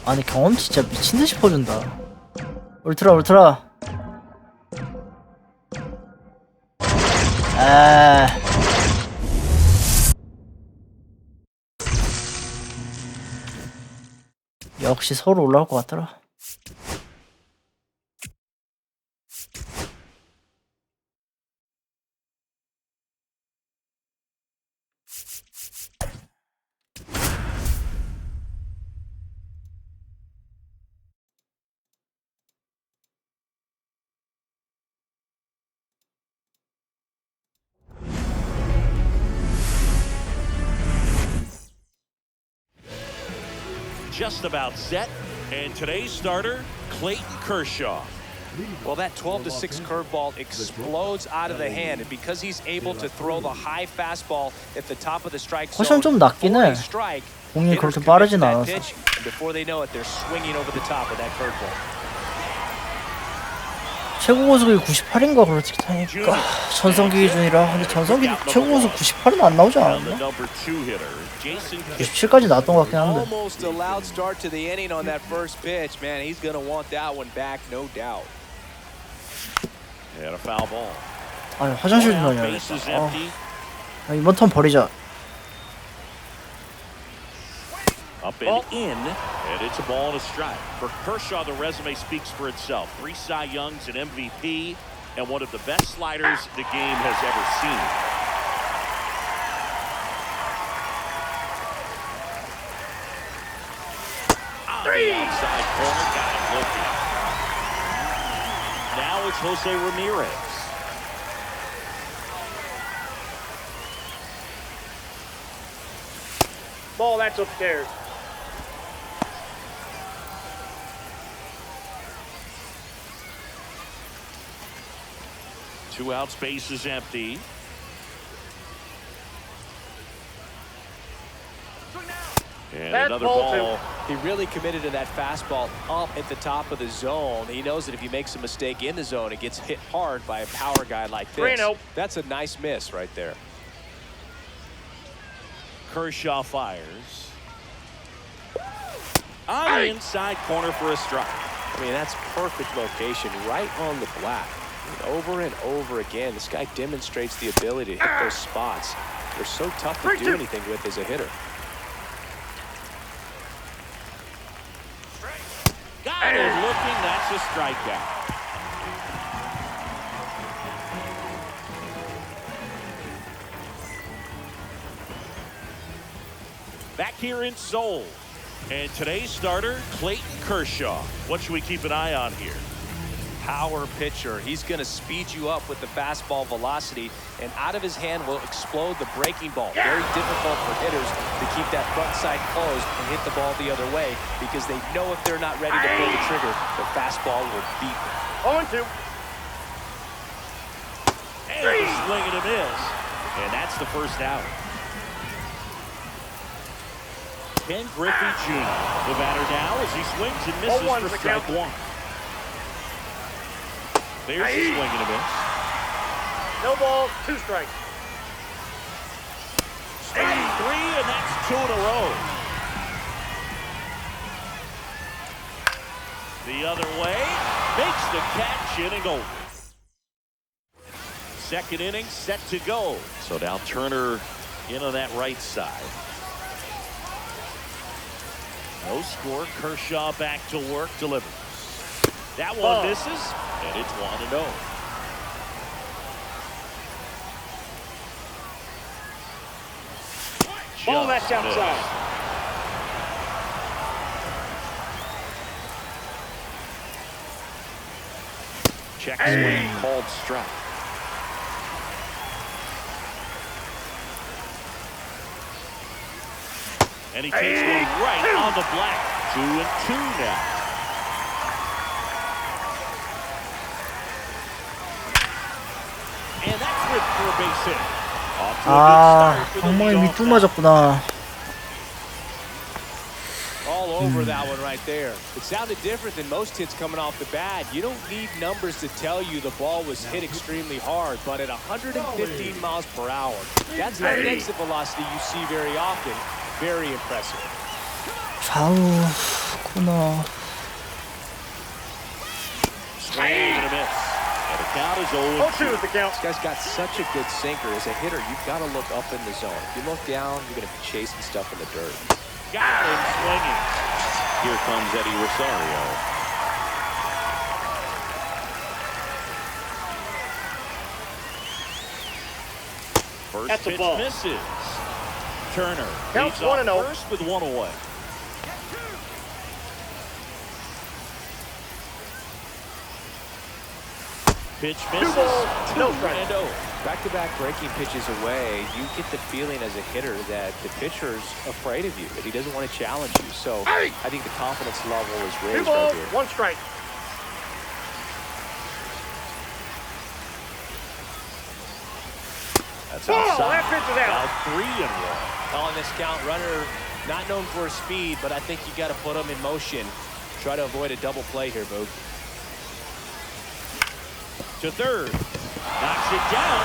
아니 경험 진짜 미친듯이 퍼준다. 울트라 울트라. 아 역시 서로 올라올 것 같더라. Just about set, and today's starter, Clayton Kershaw. Well, that 12-6 curveball explodes out of the hand, and because he's able to throw the high fastball at the top of the strike zone, 허션 좀 낮긴 for a 해. strike, 공이 hitters 그렇게 commit 빠르진 to that 않아서. pitch, and before they know it, they're swinging over the top of that curveball. 최고 고속이 98인가 그렇지 하니까 전성기 기준이라. 근데 전성기 최고 고속 98은 안 나오지 않았나? 97까지 나왔던 것 같긴 한데. Almost a loud start to the inning on that first pitch. Man, he's going to want that one back, no doubt. And a foul ball. 아니 화장실 좀 다녀야겠다. 이번 턴 버리자. Up and in, and it's a ball and a strike. For Kershaw, the resume speaks for itself. 3 Cy Youngs, an MVP, and one of the best sliders the game has ever seen. On the outside corner, got him looking. Now it's Jose Ramirez. Ball, that's upstairs. Two outs, base is empty. And That's another ball ball. He really committed to that fastball up at the top of the zone. He knows that if he makes a mistake in the zone, it gets hit hard by a power guy like this. 3-0. That's a nice miss right there. Kershaw fires. On the inside corner for a strike. I mean, that's perfect location, right on the black. And over again, this guy demonstrates the ability to hit those spots. They're so tough to do anything with as a hitter. Got it looking, that's a strikeout. Back here in Seoul. And today's starter, Clayton Kershaw. What should we keep an eye on here? Power pitcher. He's going to speed you up with the fastball velocity, and out of his hand will explode the breaking ball. Very difficult for hitters to keep that front side closed and hit the ball the other way, because they know if they're not ready to pull the trigger, the fastball will beat them. 0-2. And a swing and a miss. And that's the first out. Ken Griffey Jr. the batter now as he swings and misses 0-1 for the strike count. 1. There's a swing and a miss. No ball, 2 strikes. Strike 3, and that's 2 in a row. The other way, makes the catch, inning over. Second inning set to go. So now Turner in on that right side. No score. Kershaw back to work, delivers. That one misses, and it's 1-0. Ball, that's outside. Check swing, called strike. And he takes one right on the black. 2-2 now. And that's ripped for a base hit. Off to a good start for the 방망이 leadoff 밑둥 man. 맞았구나. all over that one right there. It sounded different than most hits coming off the bat. You don't need numbers to tell you the ball was hit extremely hard, but at 115 miles per hour, that's not an exit velocity you see very often. Very impressive. 좌우 코너. Swing and a miss. And the count is 0-2. 0-2 is the count. This guy's got such a good sinker. As a hitter, you've got to look up in the zone. If you look down, you're going to be chasing stuff in the dirt. Got him swinging. Here comes Eddie Rosario. First That's a pitch ball. misses. Turner Counts leads off 1-0. first with one away. Pitch misses. 2 balls, no strikes. 2-0. Back-to-back breaking pitches away, you get the feeling as a hitter that the pitcher's afraid of you, that he doesn't want to challenge you. So I think the confidence level is 2 raised balls, right here. 1 strike. outside. That pitch is out. Now 3-1. On this count, runner not known for his speed, but I think you got to put him in motion. Try to avoid a double play here, Boog. To third. Knocks it down.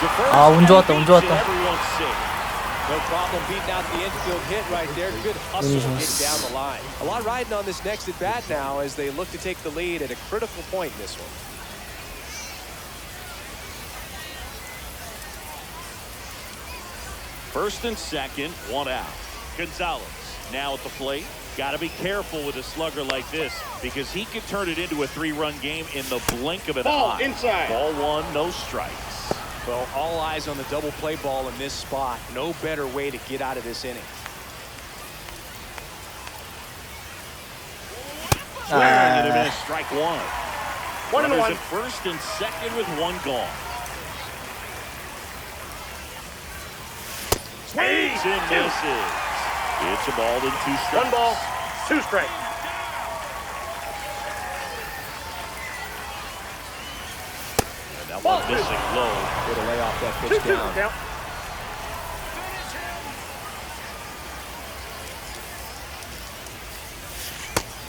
To first. 아, 운 좋았다, 운 and 좋았다. everyone's safe. No problem beating out the infield hit right there. Good hustle getting down the line. A lot riding on this next at bat now as they look to take the lead at a critical point in this one. First and second, 1 out. Gonzalez now at the plate. Got to be careful with a slugger like this because he could turn it into a 3-run game in the blink of an Ball eye. inside. Ball 1, no strikes. Well, all eyes on the double play ball in this spot. No better way to get out of this inning. Swing and a miss, strike 1. 1-1. Runners at first and second with 1 gone. Swings and misses. It's a ball and 2 strikes. 1 ball, 2 strikes. And that one missing low. Way to lay off that 2-2 pitch down. count.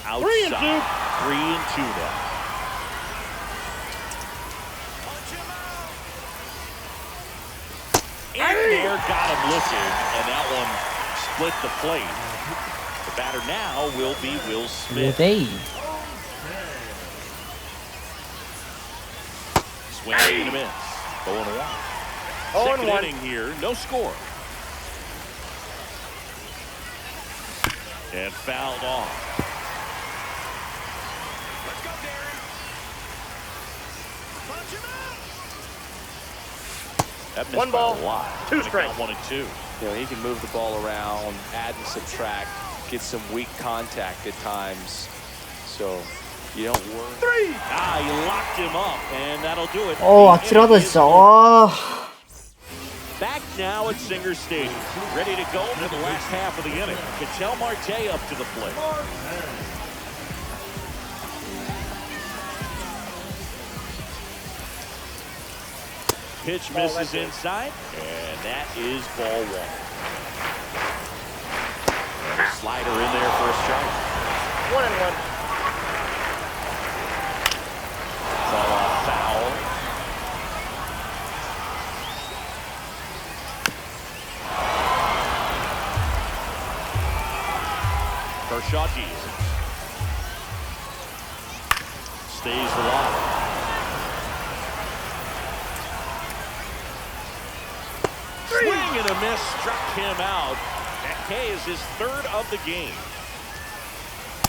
Outside. 3-2 now. In there, got him looking, and that one split the plate. The batter now will be Will Smith. 5대2. Swing and a miss. 0-1. Second 0-1. inning here, no score. And fouled off. That missed 1 by ball, a lot. 2 Gonna strikes. count 1 and 2. You know, he can move the ball around, add and subtract, get some weak contact at times. So you don't worry. 3. Ah, he locked him up, and that'll do it. 아찔하다 진짜. 와. Back now at Singer Stadium, ready to go for the last half of the inning. Ketel Marte up to the plate. Pitch misses inside, and that is ball 1. And a slider in there for a strike. 1-1. Ball off foul. Kershaw deals. Stays alive. Swing and a miss, struck him out. That K is his 3rd of the game.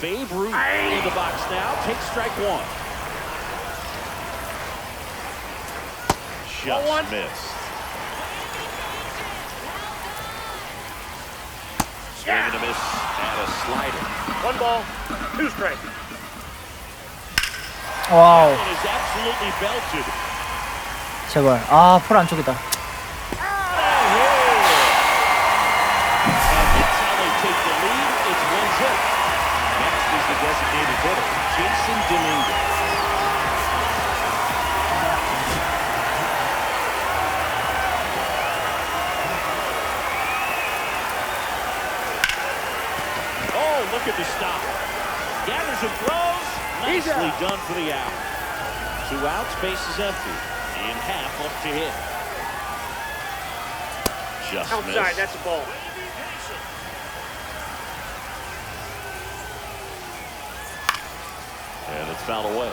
Babe Ruth in the box now. Takes strike 1. Just 1-1. missed. Swing and a miss and a slider. 1 ball, 2 strikes. 와우. That one is absolutely belted. 제발. 아, 풀 안쪽이다. And that's how they take the lead. It's 1-0. Next is the designated hitter, Jason Dominguez. Oh, look at the stop. Gathers and throws. Nicely done for the out. 2 outs, base is empty. In half up to hit. Just Outside, missed. that's a ball. And it's fouled away.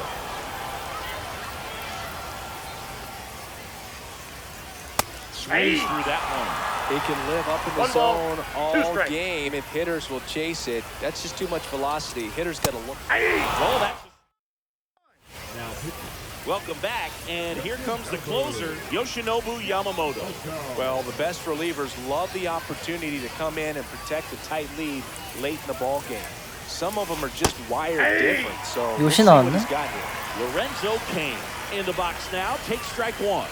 Swings through that one. He can live up in the 1 ball, zone 2 all strikes. game if hitters will chase it. That's just too much velocity. Hitters got to look. Well, that's... Welcome back, and here comes the closer, Yoshinobu Yamamoto. Well, the best relievers love the opportunity to come in and protect a tight lead late in the ball game. Some of them are just wired different. So let's see what he's got here. Lorenzo Cain in the box now, takes strike 1.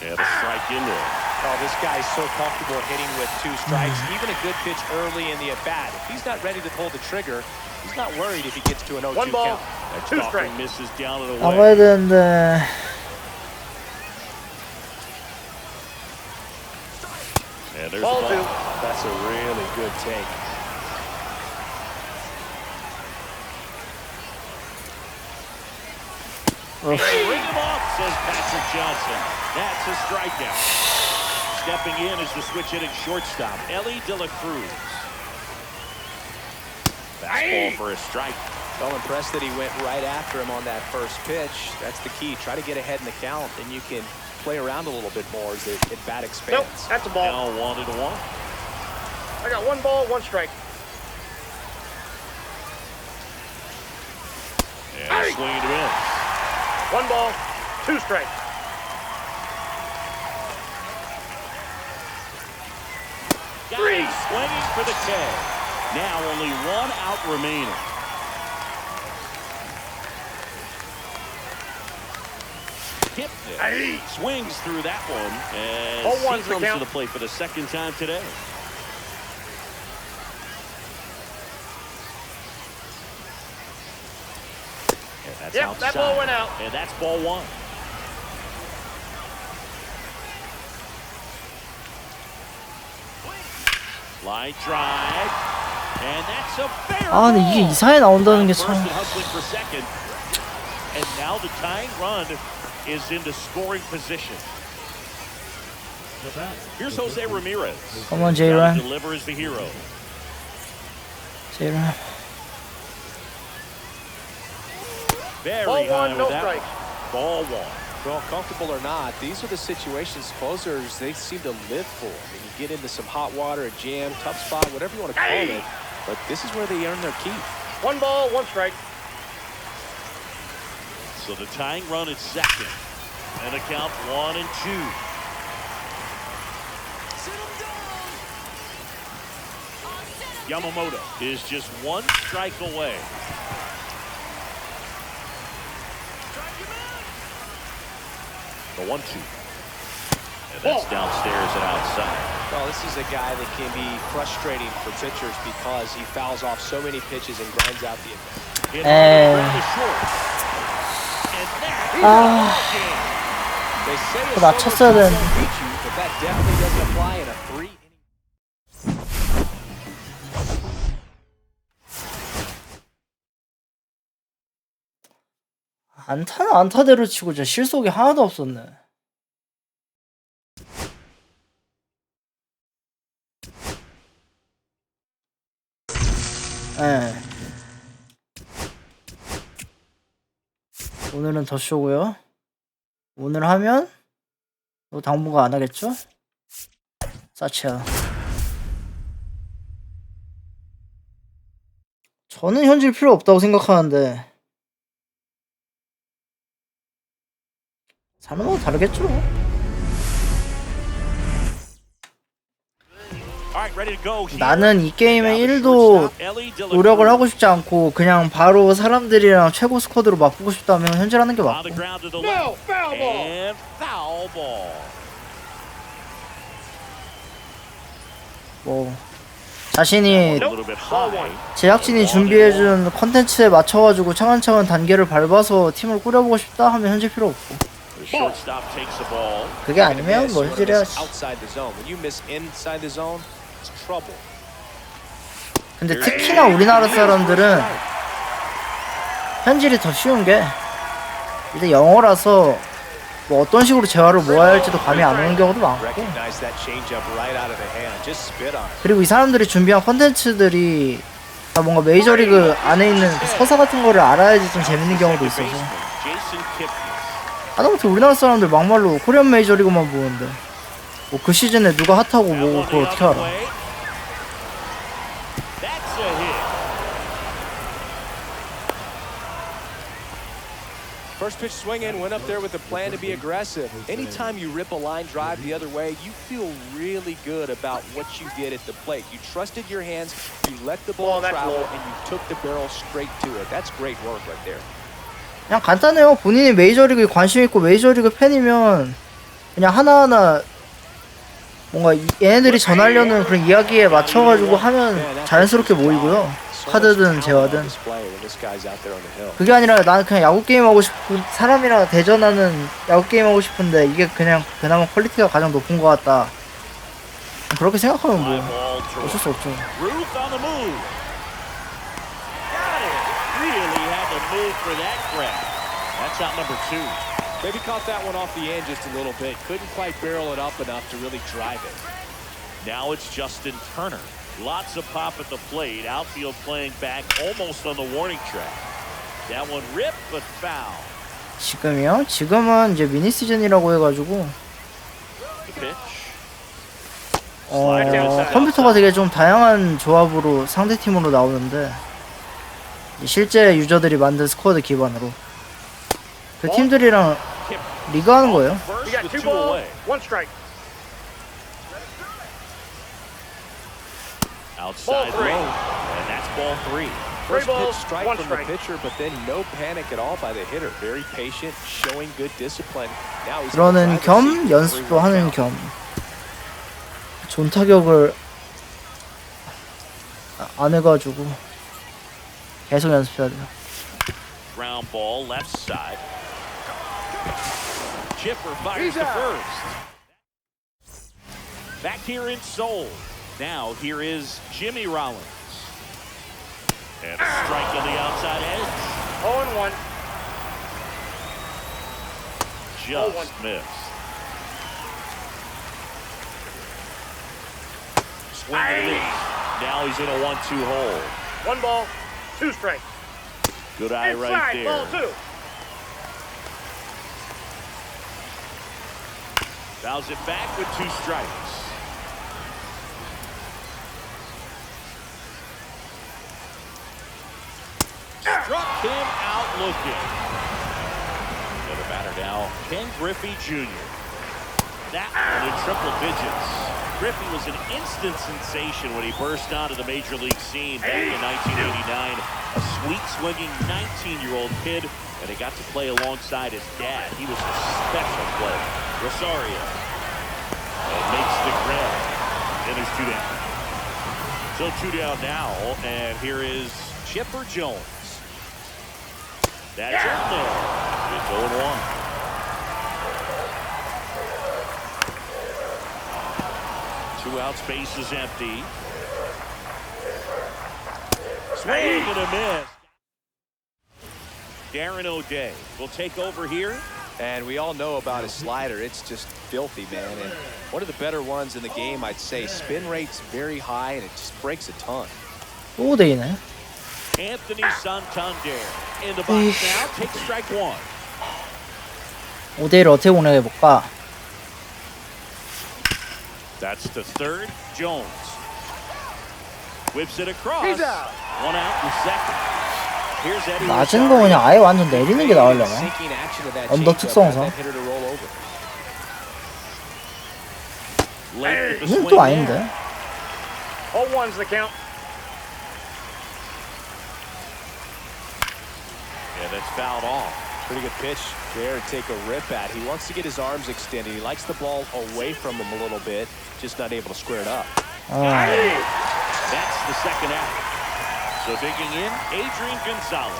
And a strike in there. Oh, this guy's so comfortable hitting with 2 strikes. Even a good pitch early in the at-bat. If he's not ready to pull the trigger, he's not worried if he gets to an 0-2 1 ball, count. That 2 stalker strikes. misses down and 나가야 away. 되는데. And there's Ball the 2. ball. That's a really good take. Ring him off, says Patrick Johnson. That's a strikeout. Stepping in is the switch hitting shortstop, Ellie De La Cruz. Fastball for a strike. Well, impressed that he went right after him on that first pitch. That's the key. Try to get ahead in the count, and you can play around a little bit more as the at-bat expands. Nope, that's a ball. Now 1-1. I got 1 ball, 1 strike. And a swing and a miss. 1 ball, 2 strikes. Three. Swinging for the K. Now only 1 out remaining. Hit it. Swings through that one. And 0-1 he for the comes to count. the plate for the 2nd time today. And that's Yep, outside. that ball went out. And that's ball 1. Line drive. And that's a fair 아, 근데 이게 ball. 이사에 나온다는 게 First 참. and hustling for second. And now the tying run is into scoring position. The bat. Here's Jose Ramirez. Come on, Trying to J-Ram. deliver as the hero. J-Ram. Very Ball high 1, with no that strikes. one. Ball 1. Well, comfortable or not, these are the situations closers they seem to live for. I mean, you get into some hot water, a jam, tough spot, whatever you want to call it. But this is where they earn their keep. 1 ball, 1 strike. So the tying run at second. And a count 1-2. Sit him down. Sit him Yamamoto is just 1 strike away. The 1-2. And that's downstairs and outside. Well, this is a guy that can be frustrating for pitchers because he fouls off so many pitches and grinds out the at-bat. Hit Hey. around the short. And that is Ah. a ball game. They say a 맞췄어야 solo 되는데. don't beat you, but that definitely doesn't apply in a 3-inning. 안타는 안타대로 치고 진짜 실속이 하나도 없었네. 예. 오늘은 더 쇼고요. 오늘 하면 또 당분간 안 하겠죠? 사치야. 저는 현질 필요 없다고 생각하는데 사람마다 다르겠죠. All right, ready to go here. 나는 이 게임에 Now the 1도 shortstop, Ellie De La 노력을 Cruz. 하고 싶지 않고 그냥 바로 사람들이랑 최고 스쿼드로 맞붙고 싶다면 현질하는 게 On 맞고. the ground to the No, left. foul ball. And foul ball. 뭐 자신이 A little bit high. 제작진이 준비해준 컨텐츠에 맞춰가지고 차근차근 단계를 밟아서 팀을 꾸려보고 싶다 하면 현질 필요 없고. The shortstop takes the ball. 그게 아니면 뭐 현질해야지. Outside the zone. When you miss inside the zone, it's trouble. 근데 특히나 우리나라 사람들은 현질이 더 쉬운 게 일단 영어라서 뭐 어떤 식으로 재활을 모아야 할지도 감이 안 오는 경우도 많고. Recognize that changeup right out of the hand. Just spit on it. 그리고 이 사람들이 준비한 컨텐츠들이 다 뭔가 메이저리그 안에 있는 그 서사 같은 거를 알아야지 좀 재밌는 경우도 있어서. Jason Kipnis. 하다못해 우리나라 사람들 막말로 코리안 메이저리그만 보는데 뭐 그 시즌에 누가 핫하고 뭐 그걸 어떻게 알아. That's a hit. First pitch swing in, went up there with a plan to be aggressive. Anytime you rip a line drive the other way, you feel really good about what you did at the plate. You trusted your hands, you let the ball that's travel, low. and you took the barrel straight to it. That's great work right there. 그냥 간단해요. 본인이 메이저리그에 관심 있고 메이저리그 팬이면 그냥 하나하나 뭔가 얘네들이 전하려는 그런 이야기에 맞춰가지고 하면 자연스럽게 모이고요. 카드든 재화든. 그게 아니라 나는 그냥 야구 게임 하고 싶고 사람이랑 대전하는 야구 게임 하고 싶은데 이게 그냥 그나마 퀄리티가 가장 높은 것 같다. 그렇게 생각하면 뭐 어쩔 수 없죠. Ruth on the move. Got it. Really had to move for that grab. That's out number 2. Maybe caught that one off the end just a little bit. Couldn't quite barrel it up enough to really drive it. Now it's Justin Turner. Lots of pop at the plate. Outfield playing back almost on the warning track. That one ripped but foul. 지금이요? 지금은 이제 미니시즌이라고 해가지고 The pitch. 컴퓨터가 되게 좀 다양한 조합으로 상대 팀으로 나오는데 실제 유저들이 만든 스쿼드 기반으로 그 팀들이랑 리그하는 거예요. You got 2 balls, 1 strike. Outside Ball 3. low, and that's ball 3. First pitch balls, strike 1 from strike. the pitcher, but then no panic at all by the hitter. Very patient, showing good discipline. Now he's 그러는 겸 연습도 하는 겸 존 타격을 안 해가지고 계속 연습해야 돼요. Ground ball left side. Chipper fires to first. Back here in Seoul. Now here is Jimmy Rollins. And a strike on the outside edge. 0-1. Just missed. Swing and a miss. Now he's in a 1-2 hole. 1 ball, 2 strike. Good eye right Inside, ball there. 2. Fouls it back with 2 strikes. Struck him out looking. Another batter now, Ken Griffey Jr. That one in triple digits. Griffey was an instant sensation when he burst onto the major league scene back in 1989. A sweet swinging 19-year-old kid, and he got to play alongside his dad. He was a special player. Rosario. And makes the grab. And there's 2 down. So 2 down now, and here is Chipper Jones. That's in there. It's 0-1. Two outs, base is empty. Swing and a miss. Darren O'Day will take over here. And we all know about his slider. It's just filthy, man. And one of the better ones in the game, I'd say. Spin rate's very high, and it just breaks a ton. 또 대이네. Anthony Santander in the box now. Take strike 1. 5대1을 어떻게 공략해볼까? That's the third. Jones whips it across. He's out. 1 out in second. Here's Eddie 낮은 거 그냥 아예 완전 내리는 게 나으려나? Sinking action of that 언더 changeup, 특성상. got that hitter to roll over. Late with the 이건 swing 또 there. 아닌데. 0-1's the count. Yeah, that's fouled off. Pretty good pitch there to take a rip at. He wants to get his arms extended. He likes the ball away from him a little bit, just not able to square it up. That's the second out. So digging in, Adrian Gonzalez.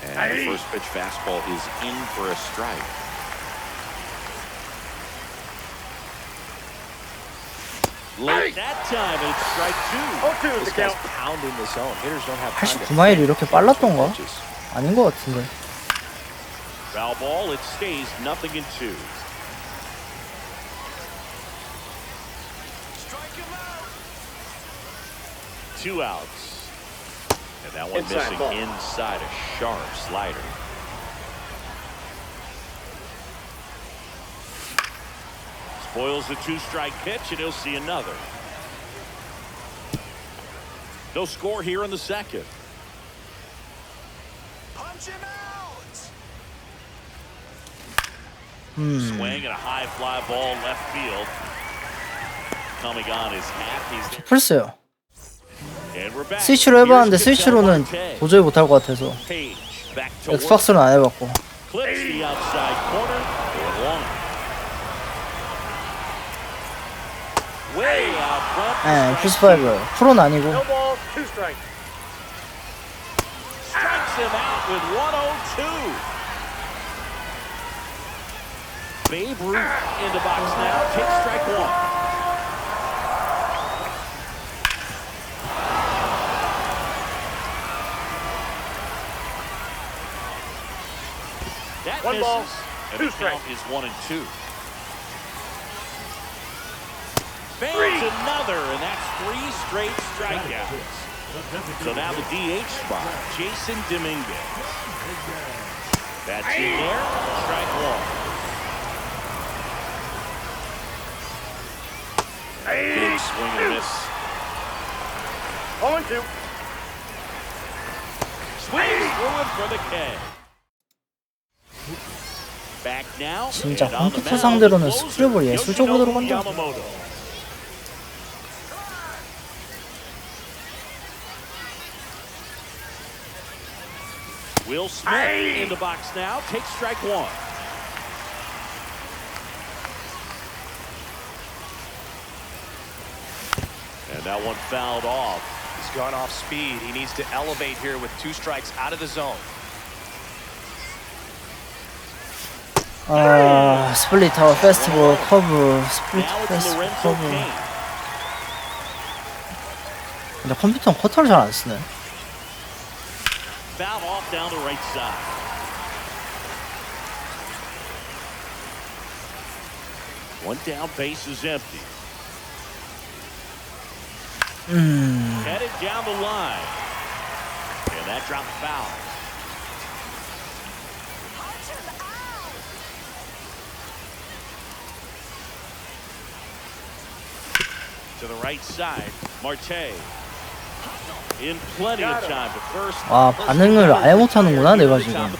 And the first pitch fastball is in for a strike. Late that time, and it's strike 2. 0-2's the This guy's count. pounding the zone. Hitters don't have time to 89마일이 이렇게 빨랐던가? pitches. 아닌 것 같은데. Foul ball, it stays 0-2. Strike him out. 2 outs. And that one Inside missing ball. inside a sharp slider. Spoils the 2-strike pitch, and he'll see another. No score here in the second. Punch him out. Swing and a high fly ball left field. Coming on his half. He's there. 풀스요. And we're back. 스위치로 해봤는데 Here's 스위치로는 Marte. 도저히 못할 것 같아서 Page back to work. 엑스박스는 안 해봤고 clips the outside corner. And one. Way out front. 예, 플스5 프로는 아니고. No balls, 2 strikes. Strikes him out with 102. Babe Ruth in the box now. Takes strike one. That 1 ball, misses, and 2 the count strikes. is 1-2. Fans another, and that's 3 straight strikeouts. So now the DH spot, Jason Dominguez. That's in there, strike one. Big swing and miss. 0-2. Swings through it for the K. Back now. 진짜 and on the 컴퓨터 mound, 상대로는 the closer, 스프레볼 예술적으로 Yoshinobu 들어간다. Yamamoto. Will Smith in the box now. Takes strike one. And that one fouled off. He's gone off speed. He needs to elevate here with 2 strikes out of the zone. 아, 스플릿 타워 페스티벌 커브, 스플릿 Now it's 페스티벌 Lorenzo 커브. Cain. 근데 컴퓨터는 커터를 잘 안 쓰네. Foul off down the right side. One down, base is empty. Headed down the line. And that dropped foul. To the right side, Marte. In plenty of time to first. 와, 반응을 아예 못하는구나 내가 지금.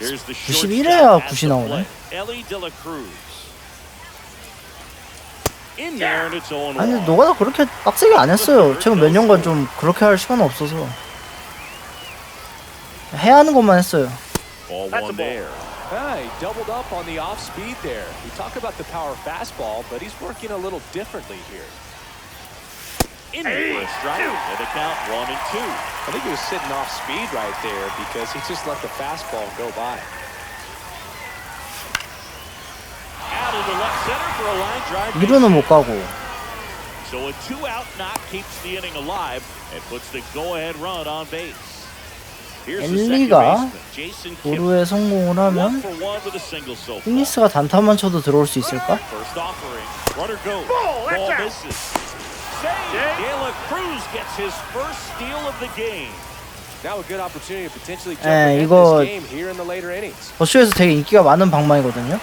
Here's the 91회야 shortstop 9시 at the 나오네. plate. Ellie De La Cruz. In there and it's 0-1. 아니 너가 다 그렇게 빡세게 안 했어요. 최근 몇 년간 좀 그렇게 할 시간은 없어서 해야 하는 것만 했어요. Ball That's a one ball. there. He doubled up on the off speed there. We talk about the power fastball, but he's working a little differently here. In for a strike. And the count 1-2. I think he was sitting off speed right there because he just let the fastball go by. Out into left center for a line drive. 2루는 못 가고. So a 2-out knock keeps the inning alive and puts the go-ahead run on base. Here's the second 엘리가 baseman, Jason Kidd. 도루에 성공을 1 하면 for 1 with a single so far. 피니스가 단타만 쳐도 들어올 수 있을까? First offering, runner goes. Ball, Ball that's out. misses. Save. De La Cruz gets his first steal of the game. Now a good opportunity to potentially jump 에, ahead 이거 this game here in the later innings. 버슈에서 되게 인기가 많은 방망이거든요.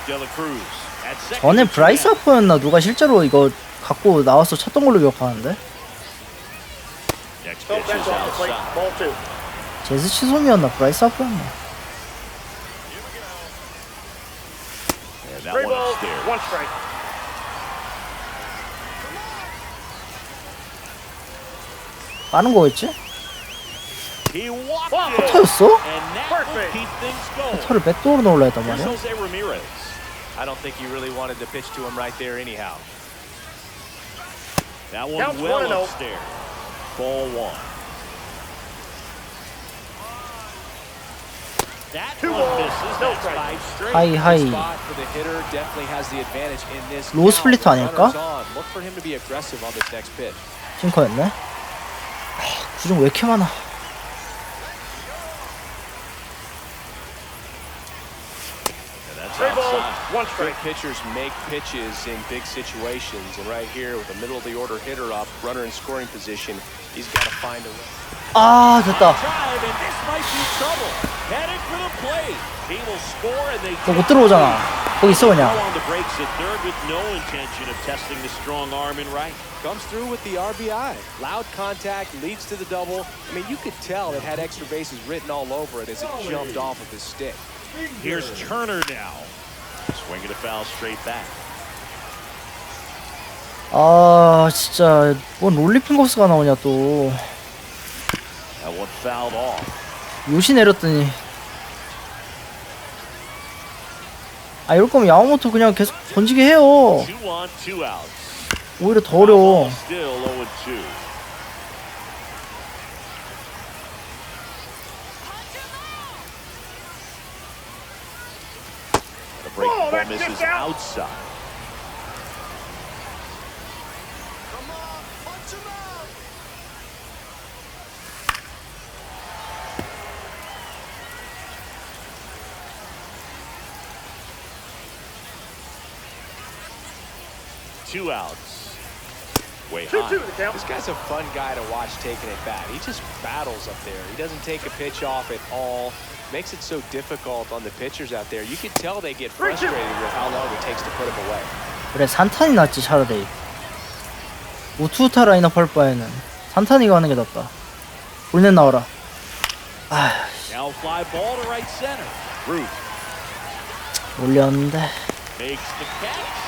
De La Cruz at second. 전에 브라이스 하퍼였나 누가 실제로 이거 갖고 나와서 쳤던 걸로 기억하는데. Next Don't pitch bench is off the plate. outside. Ball 2. 제스 치솜이었나 브라이스 하퍼였나. And that 3 one balls, upstairs. 1 strike. 빠른 거겠지? He walked Wow. it. 커터였어? And that will Perfect. keep things going. 커터를 백도어로 넣으려 했단 Here's 말이야. Jose Ramirez. I don't think he really wanted to pitch to him right there anyhow. That one Counts well 1-0. upstairs. Ball 1. That 2 one balls, misses. no That's strike. 5 straight. 하이 하이. Spot for the hitter definitely has the advantage in this. 로우 count. 스플리트 With 아닐까? runners on, look for him to be aggressive on this next pitch. 싱커였네. 구종 왜 이렇게 많아? And that's 3 balls, outside. 1 Good strike. pitchers make pitches in big situations, and right here with a middle of the order hitter up, runner in scoring position, he's got to find a way. 아 됐다. Drive, and this might be trouble. Headed for the plate. He will score, and they 너 못 들어오잖아. 거기 있어 그냥. throw on the brakes at third with no intention of testing the strong arm in right. Comes through with the RBI. Loud contact, leads to the double. I mean, you could tell it had extra bases written all over it as it jumped off of his stick. Here's Turner now. Swinging a foul straight back. 아 진짜 뭔 롤리핑거스가 나오냐 또. That one fouled off. 요시 내렸더니. 아, 이럴 거면 야마모토 그냥 계속 던지게 해요. 2 on, 2 outs. 오히려 더 어려워. Still 0-2. The breaking ball misses outside. Come on, punch him out. Two outs. Way 2-2 high. the count. This guy's a fun guy to watch taking it back. He just battles up there. He doesn't take a pitch off at all. Makes it so difficult on the pitchers out there. You can tell they get frustrated with how long it takes to put him away. 그래, 산탄이 낫지 차라리. 우투우타 라인업 할 바에는 산탄이가 하는 게 낫다. 볼넷 나와라. 아, Now fly ball to right center. Root 올렸는데. makes the catch.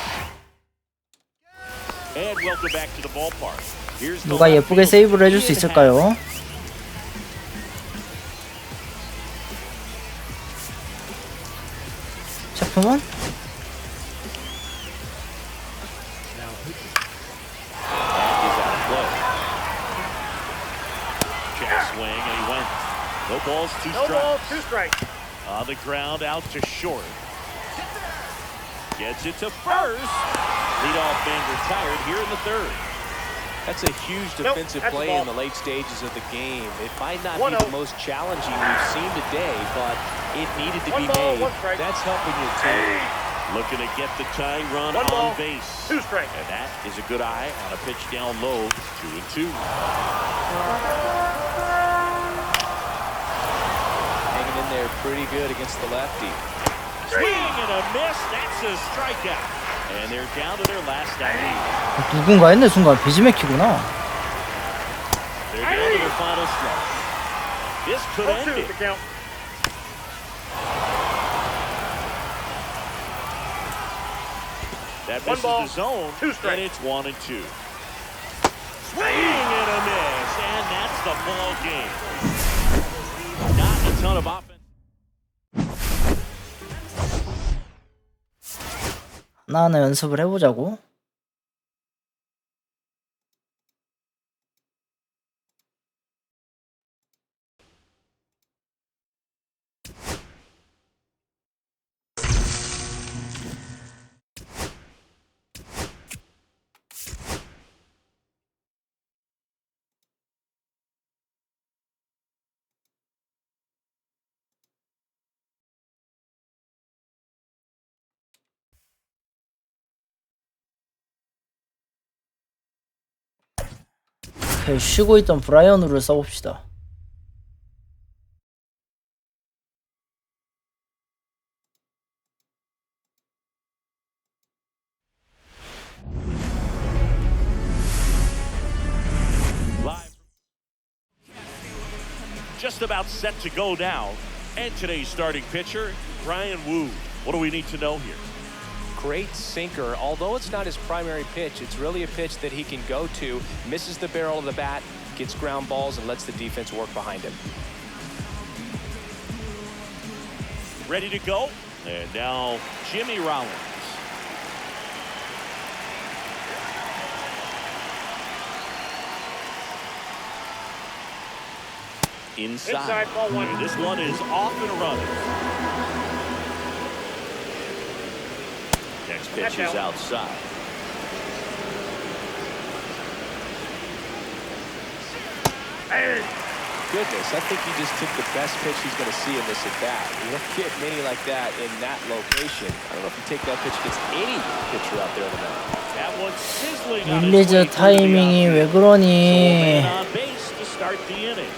And welcome back to the ballpark. Here's the 누가 left 예쁘게 fielder, 세이브를 해줄 수 Ian 있을까요? 셰프먼? That is out of play. Check swing and he went. No balls, two No ball, strikes. 2 strikes. On the ground, out to short. Gets it to first. Leadoff man retired here in the third. That's a huge Nope, defensive that's a play ball. in the late stages of the game. It might not 1-0. be the most challenging we've seen today, but it needed to One be ball, made. 1 strike. That's helping your team. Looking to get the tying run 1 ball, on base. 2 strikes. And that is a good eye on a pitch down low. 2-2. Hanging in there pretty good against the lefty. Swing and a miss. That's a strikeout. And they're down to their last out. 누군가 했네 순간 배지맥히구나. They're down to their final stretch. This could end 0-2 it. the count. That One misses ball, the zone, 2 strikes. and it's 1-2. Swing and a miss, and that's the ball game. Not a ton of offense. 하나하나 연습을 해보자고. 쉬고 있던 브라이언으로 써봅시다. Live. Just about set to go now. And today's starting pitcher, Ryan Wu. What do we need to know here? Great sinker. Although it's not his primary pitch, it's really a pitch that he can go to, misses the barrel of the bat, gets ground balls, and lets the defense work behind him. Ready to go? And now Jimmy Rollins. Inside. Inside, ball 1. And this one is off and running. Next pitch That's is out. outside. Hey. Goodness, I think he just took the best pitch he's going to see in this at bat. You don't get many like that in that location. I don't know if you take that pitch against any pitcher out there in the mound. That one's sizzling on its way 릴리즈 through the 타이밍이 왜 outfield. 그러니? So a man on base to start the inning.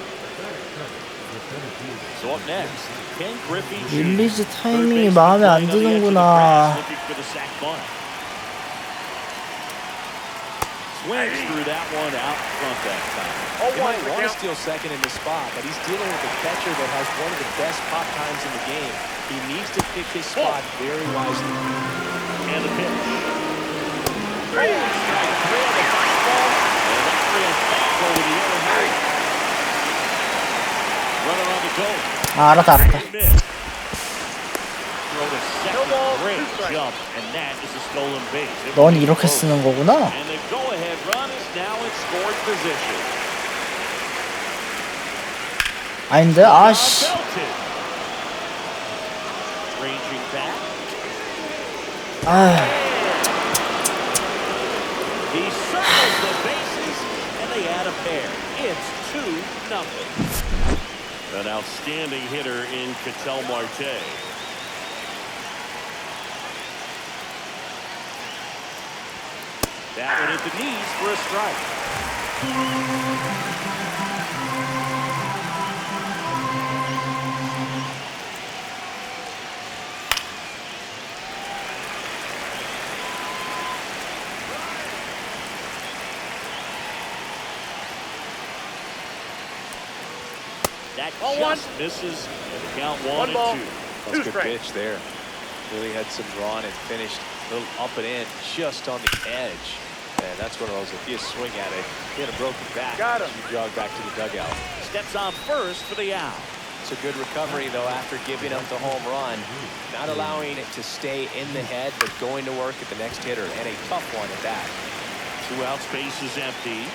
So up next, Ken Griffey Jr. 릴리즈 Third 타이밍이 baseman 마음에 안 playing on the edge of the 드는구나. grass, looking for the sac bunt. Swings through that one out front that time. He might want to steal second in this spot, but he's dealing with a catcher that has one of the best pop times in the game. He needs to pick his spot very wisely. And the pitch. Strike three on the fastball, and that real back over the other side. Runner on the go. 아, 알았다. Throw to second. Great jump, and that is a stolen base. It 넌 was 이렇게 close. 쓰는 거구나. And the go-ahead run is now in scoring position. 아닌데? 아씨. Belted. Ranging back. 아, He circles the bases, and they add a pair. It's 2-0. An outstanding hitter in Ketel Marte. That one at the knees for a strike. That just misses. And the count 1 and 2. That's a good pitch there. Really had some drawn and finished a little up and in, just on the edge. And that's one of those, if you swing at it, he had a broken back. Got him. You jog back to the dugout. Steps on first for the out. It's a good recovery, though, after giving up the home run. Not allowing it to stay in the head, but going to work at the next hitter, and a tough one at that. 2 outs, base is empty.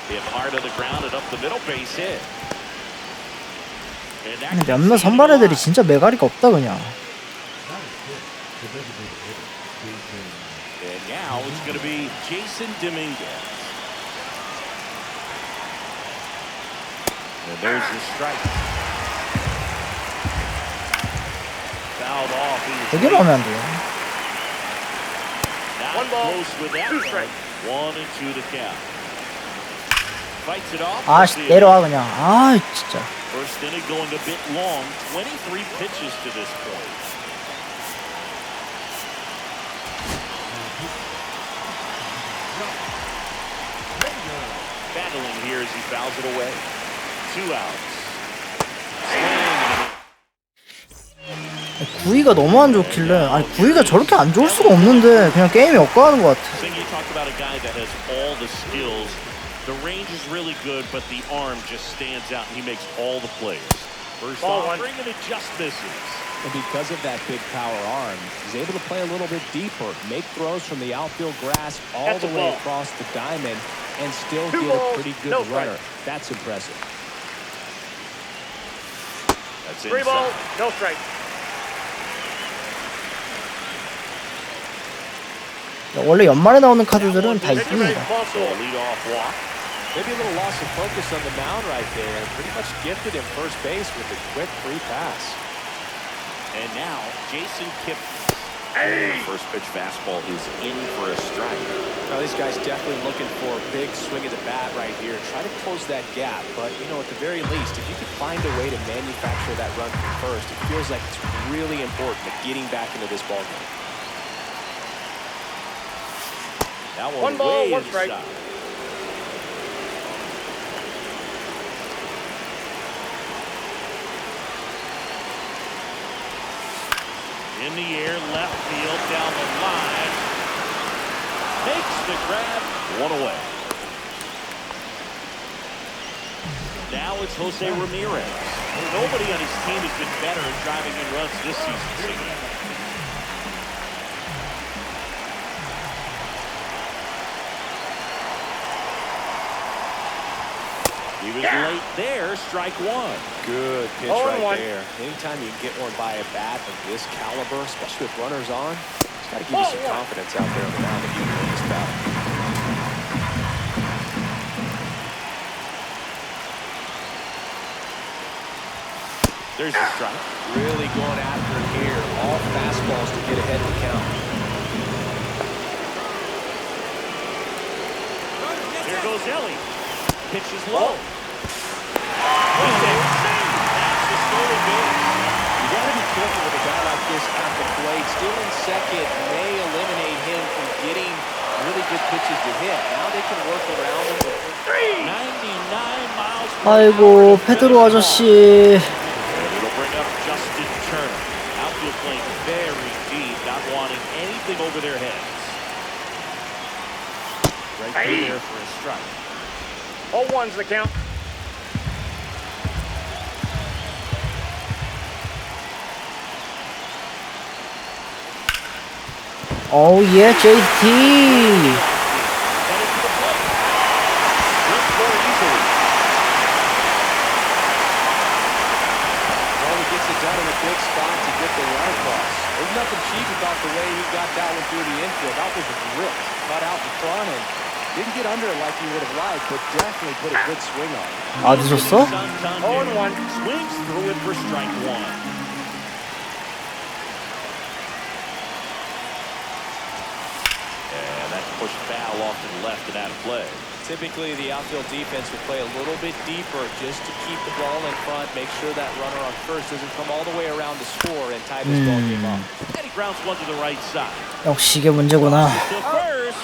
Hit hard to the ground and up the middle, base hit. And that 근데 몇몇 선발 애들이 진짜 매가리가 없다 그냥. And now it's going to be Jason Dominguez. And there's the strike. Fouled off. 여기로 하면 안 돼요. Now One ball, close with that 2 one. strikes. 1-2 to count. Fights it off. 아씨, 내려와 그냥. 아, 진짜. First inning going a bit long. 23 pitches to this point. Battling here as he fouls it away. 2 outs. 구위가 너무 안 좋길래. 아니, 구위가 저렇게 안 좋을 수가 없는데 그냥 게임이 엇가는 것 같아. Swing, you talked about a guy that has all the skills. The range is really good, but the arm just stands out, and he makes all the plays. First offering, and it just misses. And because of that big power arm, he's able to play a little bit deeper, make throws from the outfield grass all That's the a way ball. across the diamond, and still 2 get balls, a pretty good no runner. strikes. That's impressive. That's 3 inside. balls, no strikes. 원래 연말에 나오는 카드들은 다 Pitcher 이깁니다. base, ball So a 4. leadoff walk. Maybe a little loss of focus on the mound right there. Pretty much gifted him first base with a quick free pass. And now, Jason Kipp. First pitch fastball is in for a strike. Now these guys definitely looking for a big swing of the bat right here. Try to close that gap, but you know, at the very least, if you could find a way to manufacture that run from first, it feels like it's really important at getting back into this ballgame. That 1 ball, way 1 strike. inside. In the air, left field, down the line. Makes the grab, 1 away. Now it's Jose Ramirez. Nobody on his team has been better at driving in runs this season. He was late there, strike 1. Good pitch 0-1. right there. Anytime you can get one by a bat of this caliber, especially with runners on, it's got to give you some confidence out there on the mound that you can win this battle. There's the strike. Really going after it here. All fastballs to get ahead of the count. There goes Ellie. Pitch is low. That's the stolen base. You got to be careful with a guy like this at the plate. Stealing second may eliminate him from getting really good pitches to hit. Now they can work around him. 99 miles per 아이고, 페드로 아저씨. And it'll bring up Justin Turner. Outfield playing whistling over their heads. Right through there for a strike. 0-1's the count. Oh yeah, JT. Headed to the plate. Didn't score easily. Well, he gets it done in a big spot to get the run across. There's nothing cheap about the way he got that one through the infield. That was ripped, cut out in front, and didn't get under it like he would have liked, but definitely put a good swing on it. 아, 늦었어? 0-1. Swings through it for strike one. And that's pushed foul off to the left and out of play. Typically, the outfield defense will play a little bit deeper just to keep the ball in front, make sure that runner on first doesn't come all the way around to score and tie this ball game up. And he grounds one to the right side. 역시 이게 문제구나. To first,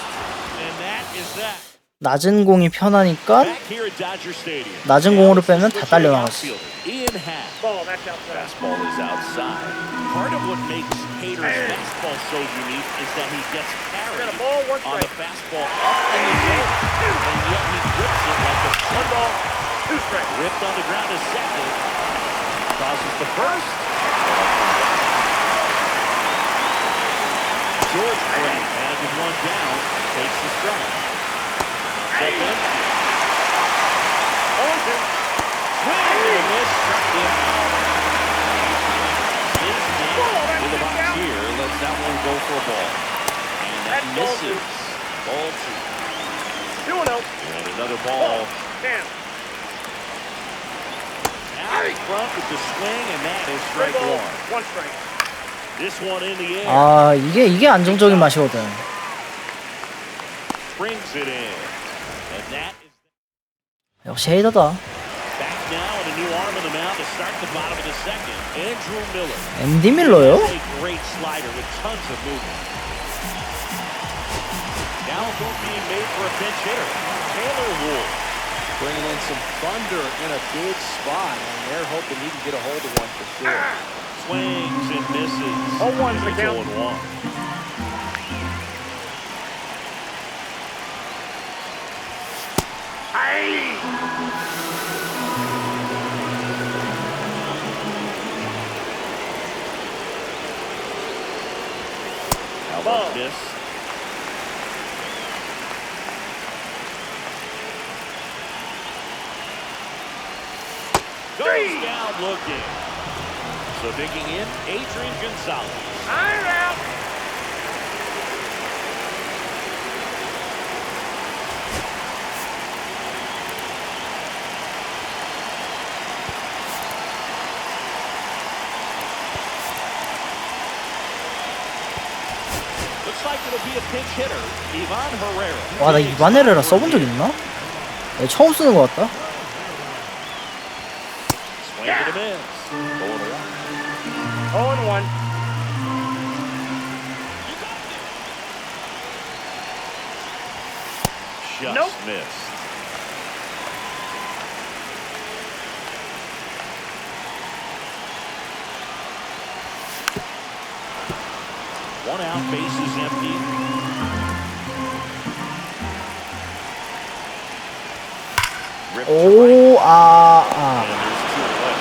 and that is that. 낮은 공이 편하니까 Back here at Dodger Stadium. 낮은 공으로 빼면 다 딸려 나갔어. Ian Happ. Ball, that's outside. Fastball is outside. Part of what makes Hader's fastball so unique is that he gets carried Got a ball, one on the strike. fastball up in the air, and yet he grips it like a 1 ball, 2 strikes. ripped on the ground to second. Crosses the first. George Brett managing one down, takes the strike. Step in. 0-2. Swing and a miss, struck him out. His man in the box here lets that one go for a ball. And that That's ball misses. Ball two. 2-0. And another ball. Damn. Out in front with the swing, and that is 3 strike balls, one. 1 strike. This one in the air. 아, 이게 안정적인 맛이거든. Brings it in. And that is 역시 헤이더다. back now and a new arm in the mound to start the bottom of the second. Andrew Miller. 앤디 밀러요? A great slider with tons of movement. Now a move being made for a pinch hitter. Taylor Ward. Bringing in some thunder in a big spot, and they're hoping he can get a hold of one for sure. Swings and misses. 0-1's the count. 0-1. How about this? Goes down looking. So digging in, Adrian Gonzalez. I'm out. Looks like it'll be a pinch hitter, Ivan Herrera. 와, 나 이바네르라 써본 적 있나? 네, 처음 쓰는 것 같다. Swing and a miss. 0-1. Just Nope. missed. One out, bases empty. Ripped to right. 오, 아, And 아. there's two away.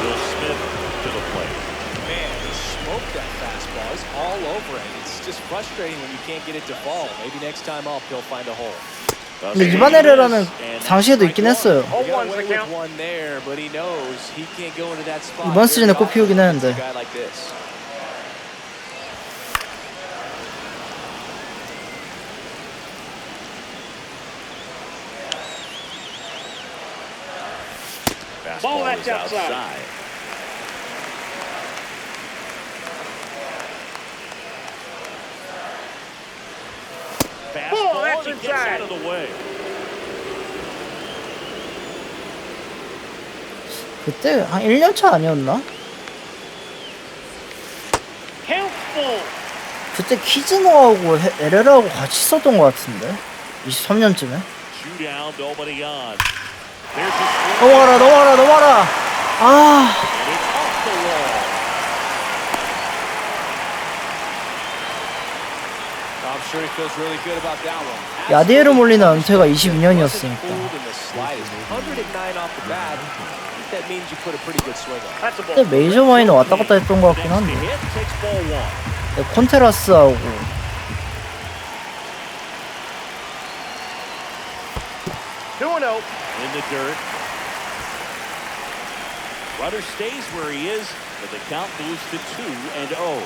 Will Smith to the plate. Man, he smoked that fastball. He's all over it. It's just frustrating when you can't get it to fall. Maybe next time up he'll find a hole. 근데 이바네르라는 당시에도 있긴 했어요. He got 0-1's away the with count. one there, but he knows he can't go into that spot. 이번 시즌에 very 꼽히긴 often against 했는데. a guy like this. Fastball that's is outside. Fastball, that's he gets inside. out of the way. 그때 한 1년 차 아니었나? Count full. 그때 키즈노하고 에레라하고 같이 썼던 것 같은데 23년쯤에. Two down, nobody on. There's a swing. 넘어가라 넘어가라 넘어가라. 아, And it's off the wall. I'm sure he feels really good about that one. 야디에르 몰리나 은퇴가 22년이었으니까. 109 off the bat. That means you put a pretty good swing on. That's a ball. 근데 메이저 마이너 왔다 갔다 했던 것 같긴 한데. Hit takes ball one. 콘테라스하고 2-0. In the dirt. Runner stays where he is, but the count moves to 2-0.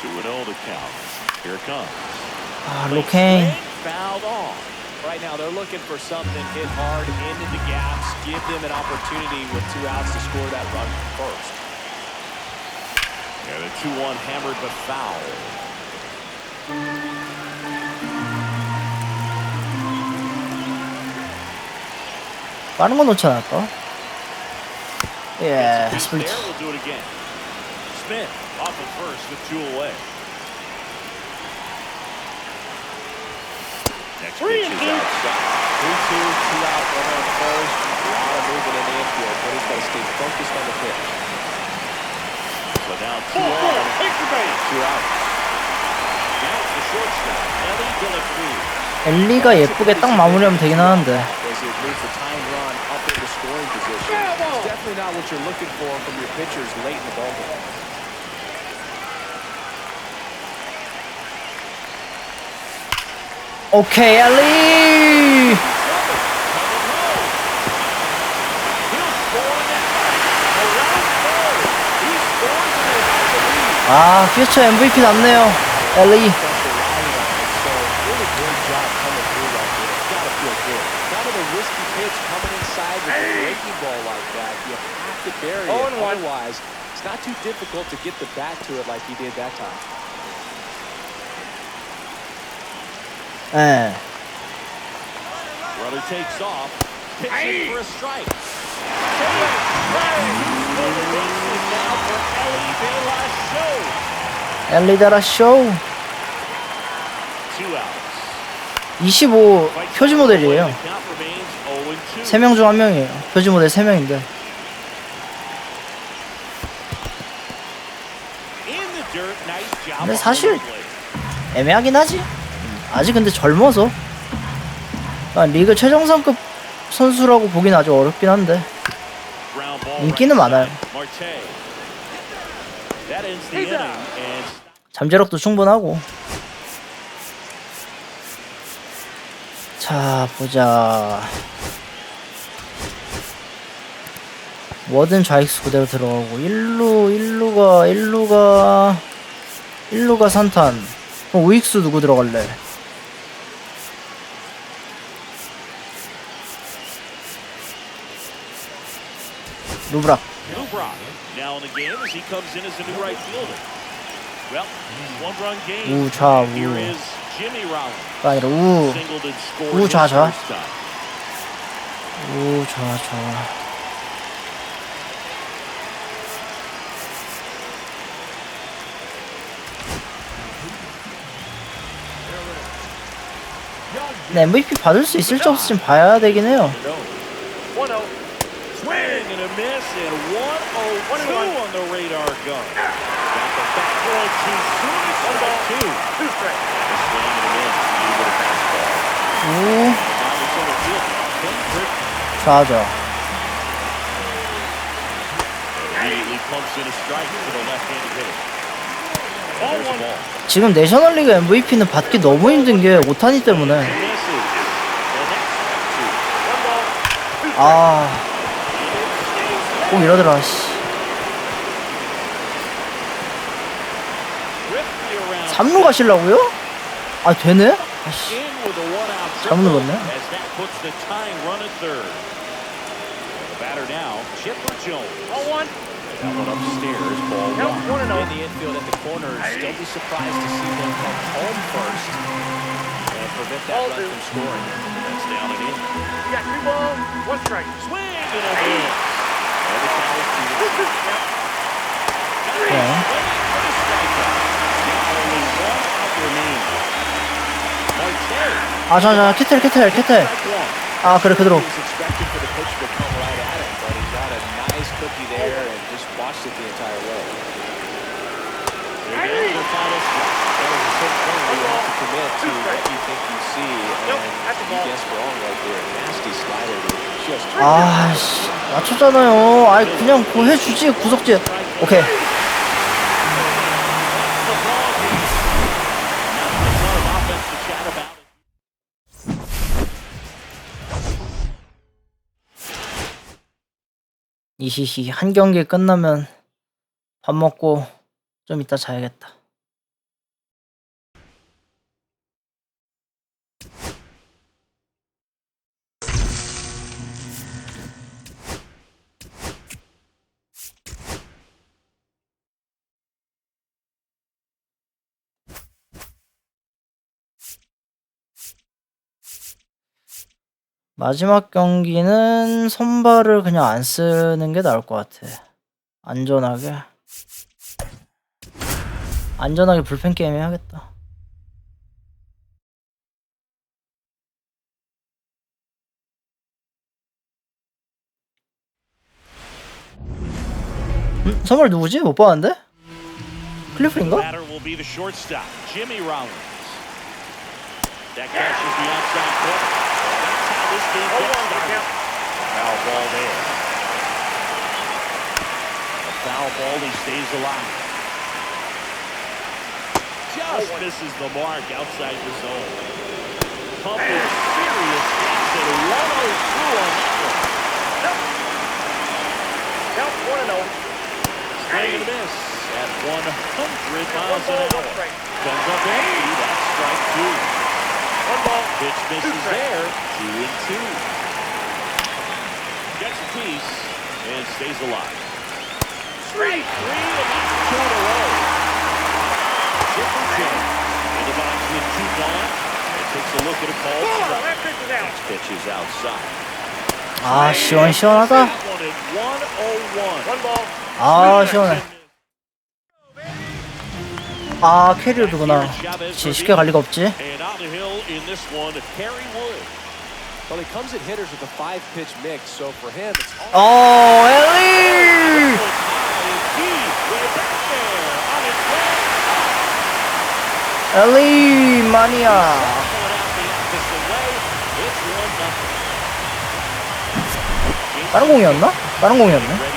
2-0 to count. Here it comes. 아 로케인. Fouled off. Right now, they're looking for something hit hard into the gaps, give them an opportunity with 2 outs to score that run first. Yeah, the 2-1 hammered but foul. 빠른 거 놓지 않을까? 예, There, 스플릿. we'll do it again. Smith off of first with 2 away. Next pitch is outside. 3-2, 2 out, runner on first. A lot of movement in the infield, but he's got to stay focused on the pitch. So now 2 on, Take the base. 2 out. Now it's the shortstop, Ellie Delacruz. 엘리가 예쁘게 딱 마무리하면 되긴 하는데. As he moves the time run up into scoring position. It's definitely not what you're looking for from your pitchers late in the ballgame. 오케이 엘리. 아 퓨처 MVP 남네요 엘리. Otherwise, it's not too difficult to get the bat to it like he did that time. 예. Runner takes off, pitching for a strike. Now for Ellie Delacruz. 엘리다라 쇼. 2 outs. 25 표지 모델이에요. Count remains 0-2. 3명 중 1명이에요. 표지 모델 3명인데. In the dirt, nice job. 근데 사실 애매하긴 하지. 아직 근데 젊어서. 그러니까 리그 최정상급 선수라고 보긴 아주 어렵긴 한데 인기는 많아요. 잠재력도 충분하고. 자 보자. 워든 좌익수 그대로 들어가고 1루가 산탄. 그럼 우익수 누구 들어갈래? 루브락. Now in the game as he comes in as a new right fielder. Well, 1-run game. 우좌 Here is Jimmy Rollins. 아니라 Singled and scored his 좌좌. first time. 우좌. 네, MVP 받을 수 있을지 없을지 봐야 되긴 해요. 1-0. Swing and a miss and 1-0-2 on the radar gun. Got the back roll too soon. It's 1-2. 2 strikes. A swing and a miss. A little bit of fastball. 우 Now the center field. Ken Griffey 좌좌. immediately pumps in a strike to the left-handed hitter. There's the ball. 지금 내셔널리그 MVP는 받기 너무 힘든 게 오타니 때문에. Misses. The next 2. 아, 꼭 이러더라. 씨. 3루 가시려고요? 아 되네? 아씨. In with a 1-out 잘못 triple 눌렀네. as that puts the tying run at third. The batter now, Chipper Jones. 0-1. That one upstairs, ball Count 1. 1-0. In the infield at the corners, don't be surprised to see them come home first and prevent that run from scoring. That's down and in. You got 2 balls, 1 strike. Swing and a miss. And the count is 2-2. 네. For the strikeout. Now only 1 out remaining. Marte. 자, 캐틀. Strike 1. 아 그래 그대로. He was expecting for the pitch to come right at him, but he got a nice cookie there and just watched it the entire way. They're down to the final stretch. think you see. And you guessed wrong right there. Nasty slider that just. 아씨 맞췄잖아요. 아이 그냥 그거 해주지 구석지. 오케이. 이히히 한 경기 끝나면 밥 먹고 좀 이따 자야겠다. 마지막 경기는 선발을 그냥 안 쓰는 게 나을 것 같아. 안전하게 불펜 게임 해야겠다. 선발 누구지? 못 봤는데? 클리프인가? Batter will be the shortstop, Jimmy Rollins. That catches the outside corner. That's how this game gets started. Foul ball there. A foul ball, he stays alive. Just misses the mark outside the zone. Pumping serious hits at 102 on that one. Count 1-0. Swing and a miss at 100 miles an hour. Comes up empty, that's strike two. One ball. Pitch misses there, 2-2. Gets a piece and stays alive. Straight three and that's two in a row. Chipper Jones in the box with two gone. And takes a look at a call. That pitch is out. Next pitch is outside. 아 시원하다. That one at 101. One ball. 아 시원해. 아 캐리어드구나. 쉽게 갈 리가 없지. And on the hill in this one, Harry Wood. Well, he comes at hitters with a 5-pitch mix, so for him, it's all. 오 엘리. 엘리 마니아. 다른 공이었나? 다른 공이었네.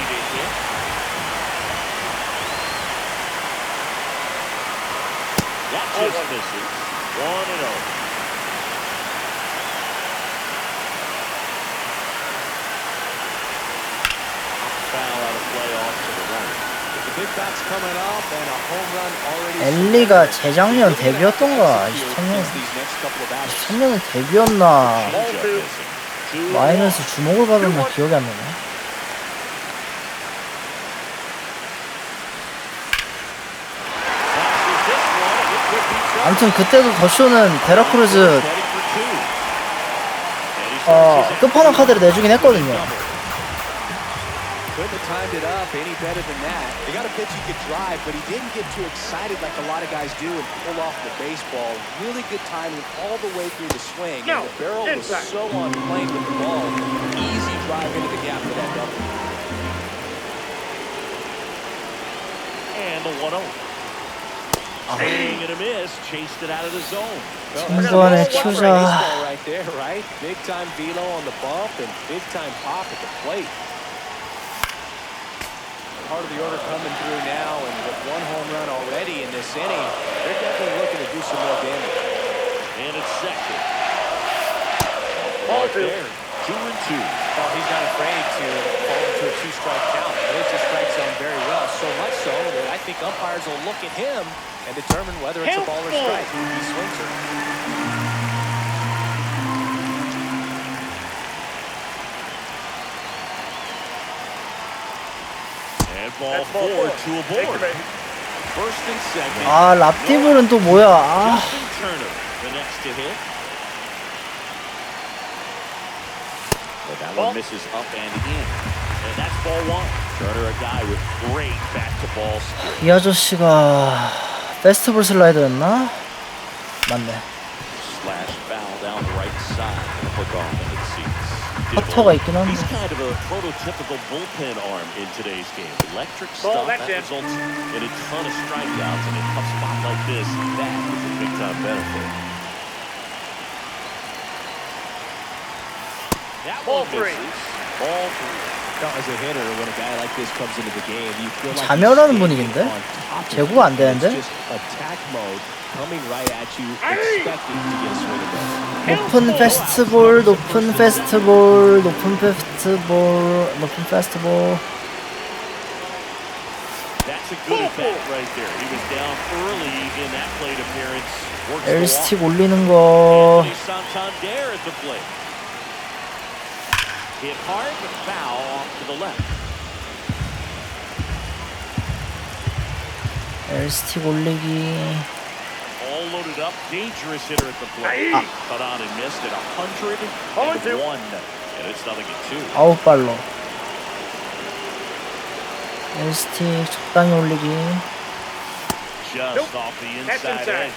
Just misses. 1-0. Foul out of play off to the right. The big bat's coming up and a home run already. 엘리가 재작년 데뷔였던가? These next couple of batters. 23년은 데뷔였나? Changeup missing. 2-1. 마이너스 주목을 받았나 기억이 안 나네. 아무튼 그때도 더쇼는 데라크루즈 끝판왕 카드를 내주긴 했거든요. Couldn't have timed it up any better than that. They got a pitch he could drive, but he didn't get too excited like a lot of guys do and pull off the baseball. Really good timing all the way through the swing. And the barrel was so on plane with the ball. Easy drive into the gap for that double. And the 1-0. Swing and a miss, chased it out of the zone. 중간에 키우자. Right there, right? Big time velo on the bump and big time pop at the plate. Part of the order coming through now, and with one home run already in this inning, they're definitely looking to do some more damage. And it's second. Ball there, 2-2. Well, he's not afraid to fall into a two-strike count. He hits the strike zone very well, so much so that I think umpires will look at him and determine whether it's a ball or strike. He swings it. And ball four to a board. First and second. 아 랍티블은 또 뭐야? 아. Justin Turner, the next to hit. But that one misses up and in. And that's ball one. Turner, a guy with great back-to-ball skill. 이 아저씨가 페스티벌 슬라이더였나? 맞네. Slash foul down the right side. Hook off into the seats. 커터가 있긴 한데. He's kind of a prototypical bullpen arm in today's game. Electric stuff that results in a ton of strikeouts, and in a tough spot like this, that is a big-time benefit. That Ball one three. misses. Ball three. Now, as a hitter, when a guy like this comes into the game, you feel like 자멸하는 he's 분위기인데? on top of 제구가 안 it. 되는데? It's just attack mode coming right at you, expecting to get a swing and miss. 높은 페스티벌, 높은 페스티벌, 높은 페스티벌, 높은 페스티벌. That's a good at bat right there. He was down early in that plate appearance. Works the L스틱 walk. 올리는 거. Anthony Santander at the plate. Hit hard, but foul off to the left. L스틱 올리기. All loaded up, dangerous hitter at the plate. Cut on and missed at 101, and it's nothing at 2. 아웃 발로. L스틱 적당히 올리기. Just off the inside inside. edge.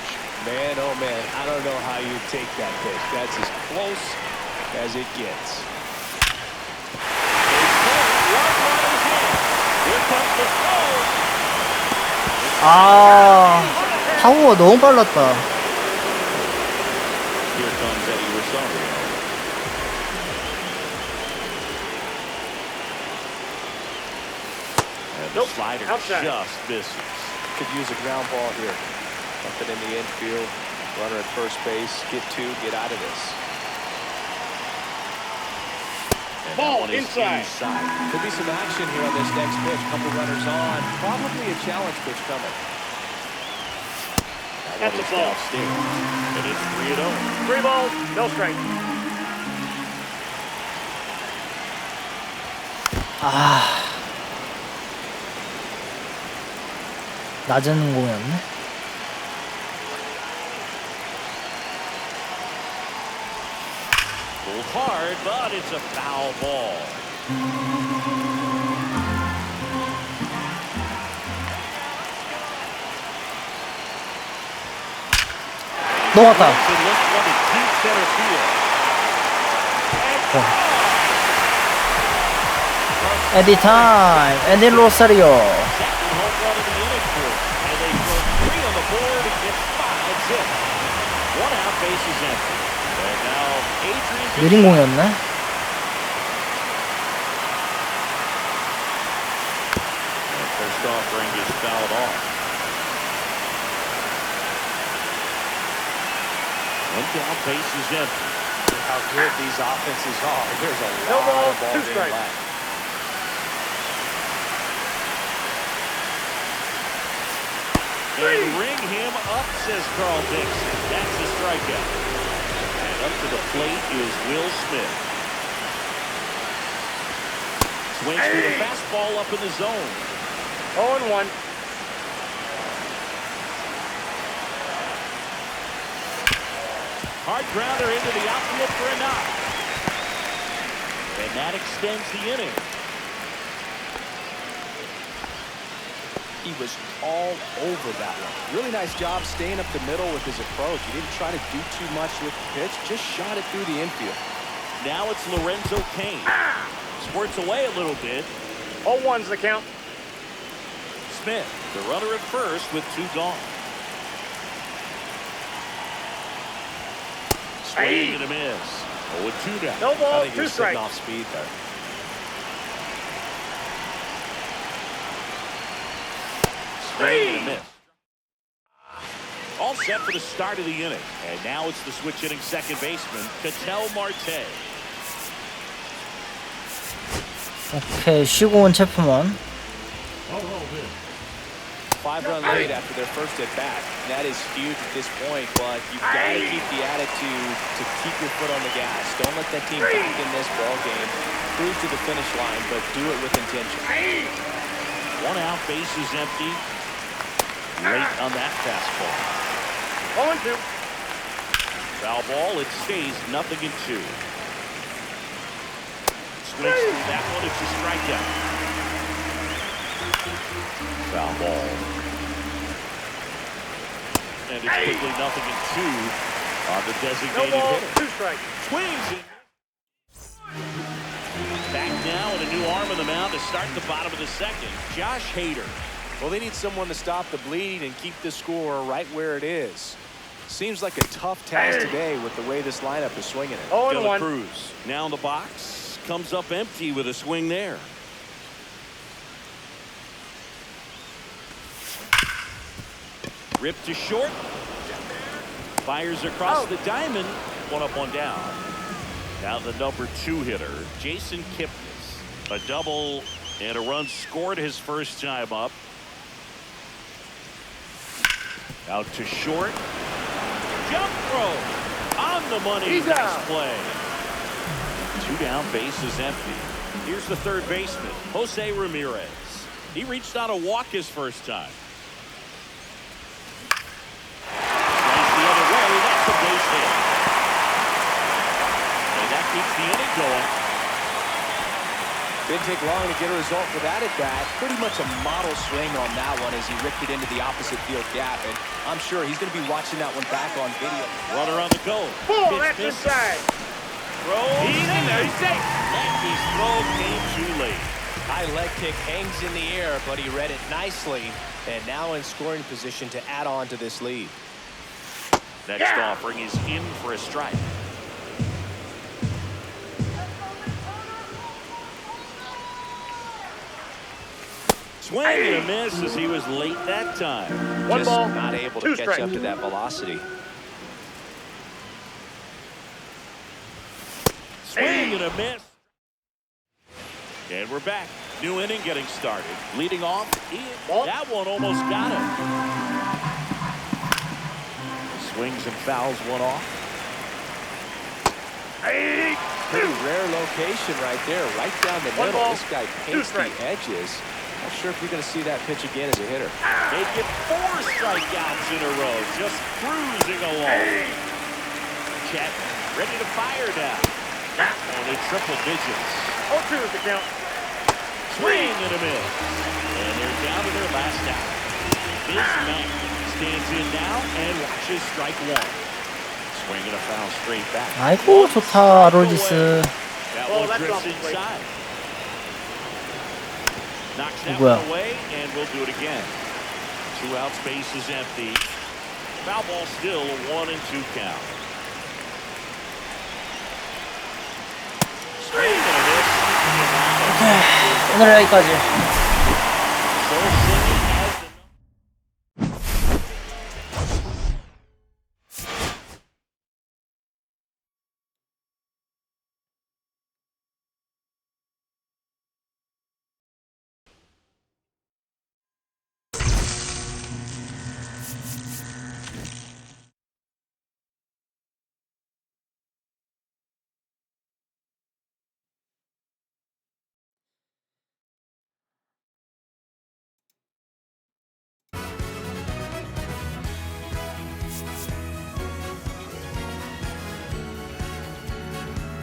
Man, oh man, I don't know how you take that pitch. That's as close as it gets. Here comes the throw. 아, 타구가 너무 빨랐다. Here comes Eddie Rosario. And the slider outside. just misses. Could use a ground ball here. Something in the infield. Runner at first base. Get two. Get out of this. And Ball that one is inside. Could be some action here on this next pitch. Couple runners on. Probably a challenge pitch coming. That That's one a is ball. downstairs. And it's 3-0. 3 balls, no strike. 아, 낮은 공이었네. Pulled hard, but it's a foul ball. 넘어갔다. Wilson lifts one to deep center field. 에디 타임. 에디 로사리오. Second home run of the inning for him. And they throw 3 on the board. It's 5-zip. One out, bases empty. And now Adrian. 느린 공이었네. And first offering is fouled off. One down, bases empty. How good these offenses are. There's a No lot ball, of ball 2 game strikes. left. And ring him up, says Carl Dixon. That's the strikeout. And up to the plate is Will Smith. Swings to the fastball up in the zone. 0-1. Hard grounder into the outfield for a knock. And that extends the inning. He was all over that one. Really nice job staying up the middle with his approach. He didn't try to do too much with the pitch, just shot it through the infield. Now it's Lorenzo Cain. Squirts away a little bit. 0-1's the count. Smith, the runner at first with 2 gone. Swing and a miss. 0-2 down. No I ball, think he 2 was sitting strikes. off speed there. Swing and a miss. All set for the start of the inning. And now it's the switch hitting second baseman, Ketel Marte. 오케이, 쉬고 온 체프먼. 5-run lead after their first at bat. That is huge at this point, but you've got to keep the attitude to keep your foot on the gas. Don't let that team back in this ball game. Cruise to the finish line, but do it with intention. 1 out, bases empty. Late on that fastball. 0-2. Foul ball, it stays 0-2. Swings through that one, it's a strikeout. Foul ball. And it's quickly 0-2 on the No designated ball, hitter. 2 strikes. Swings it. Back now and a new arm on the mound to start the bottom of the second. Josh Hader. Well, they need someone to stop the bleeding and keep the score right where it is. Seems like a tough task today with the way this lineup is swinging it. 0-1. Cruz now in the box, comes up empty with a swing there. Ripped to short. Fires across the diamond. One up, one down. Now the number 2 hitter, Jason Kipnis. A double and a run scored his first time up. Out to short. Jump throw on the money. He's nice out. play. 2 down, base is empty. Here's the third baseman, Jose Ramirez. He reached out a walk his first time. Slice the other way. That's a base hit. And that keeps the inning going. Didn't take long to get a result for that at bat. Pretty much a model swing on that one as he ripped it into the opposite field gap. And I'm sure he's going to be watching that one back on video. Runner on the go. Ball, Pitch that's misses. inside. Throw. He's in there. He's safe. Yankees throw came too late. High leg kick hangs in the air, but he read it nicely. And now in scoring position to add on to this lead. Next offering is in for a strike. Swing and a miss as he was late that time. One Just ball, not able 2 to catch strikes. up to that velocity. Swing and a miss. And we're back. New inning getting started. Leading off, Ball. that one almost got him. Swings and fouls one off. Pretty rare location right there, right down the One middle. ball, This guy 2 paints the strikes. edges. Not sure if you're going to see that pitch again as a hitter. Make it 4 strikeouts in a row. Just cruising along. Chet ready to fire now. That one in triple digits. 0-2 is the count. Swing and a miss. And they're down to their last out. This man stands in now and watches strike 1. Swing and a foul straight back. 아이고 좋다 아롤디스. That Oh, one that's drifts off the plate. inside. Knocks that 뭐야? one away, and we'll do it again. 2 outs, base is empty. Foul ball still a 1-2 count. Swing and a miss. 오늘 여기까지. So Cindy has the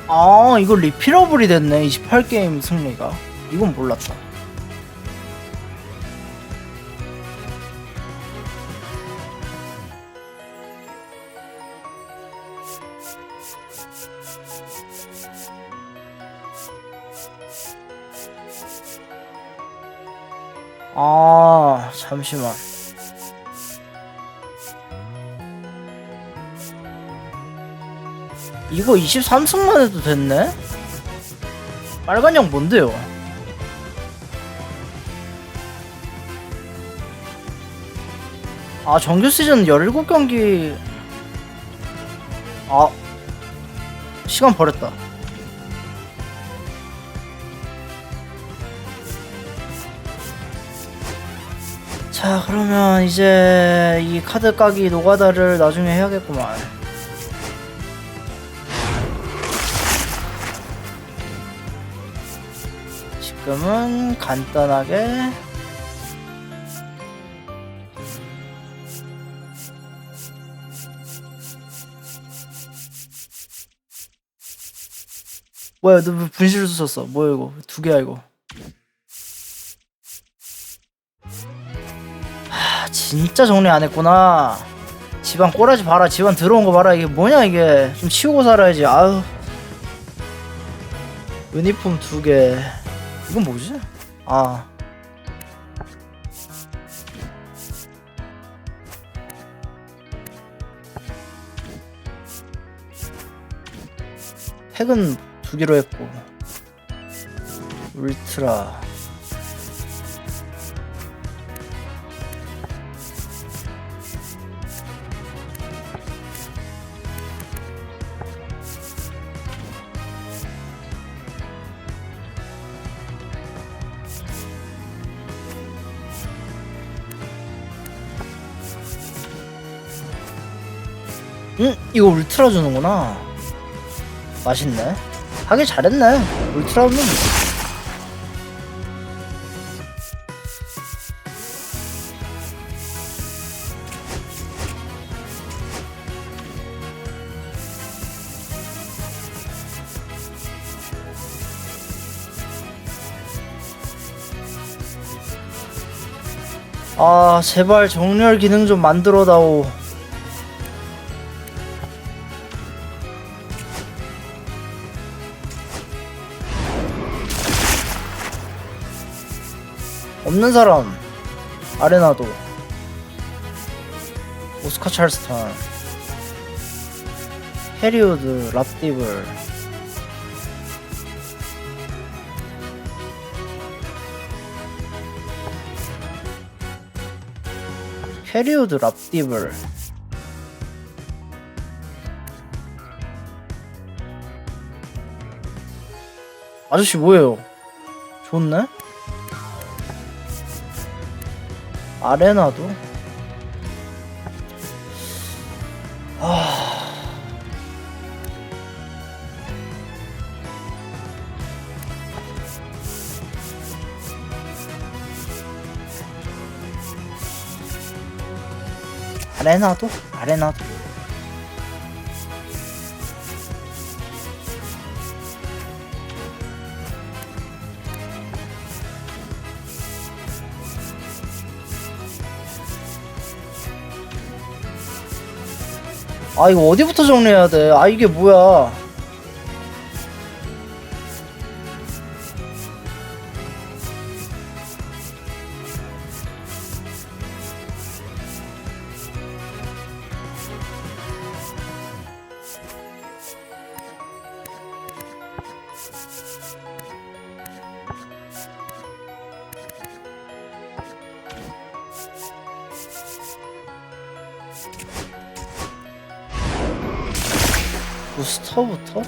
아 이거 리필러블이 됐네. 28게임 승리가. 이건 몰랐다. 아 잠시만. 이거 23승만 해도 됐네? 빨간 양 뭔데요? 아 정규 시즌 17경기. 아 시간 버렸다. 자 그러면 이제 이 카드 까기 노가다를 나중에 해야겠구만. 지금은 간단하게 뭐야 너 왜 분실을 썼어. 뭐야 이거 2개야 이거. 하 진짜 정리 안 했구나. 집안 꼬라지 봐라. 집안 들어온 거 봐라. 이게 뭐냐 이게. 좀 치우고 살아야지. 아유 유니폼 2개. 이건 뭐지? 아 팩은 2개로 했고 울트라 이거 울트라 주는구나. 맛있네. 하길 잘했네. 울트라는 아 제발 정렬 기능 좀 만들어다오. 없는 사람 아레나도 오스카 찰스턴 해리우드 랍디블 해리우드 랍디블 아저씨 뭐예요? 좋네? 아레나도? 아레나도? 아레나도 아 이거 어디부터 정리해야 돼? 아 이게 뭐야? 부스터부터?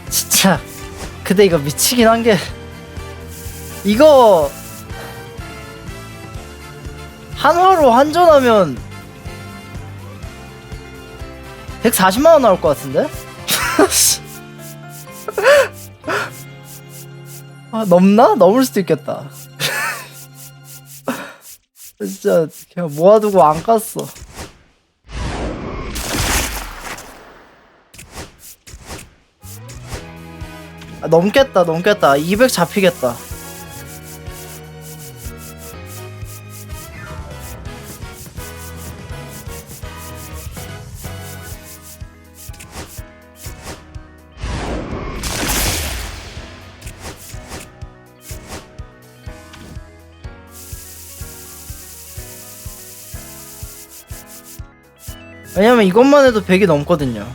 진짜 근데 이거 미치긴 한 게 이거 한화로 환전하면 140만원 나올 것 같은데? 아 넘나? 넘을 수도 있겠다. 진짜 그냥 모아두고 안 깠어. 아, 넘겠다 200 잡히겠다. 왜냐면 이것만 해도 100이 넘거든요.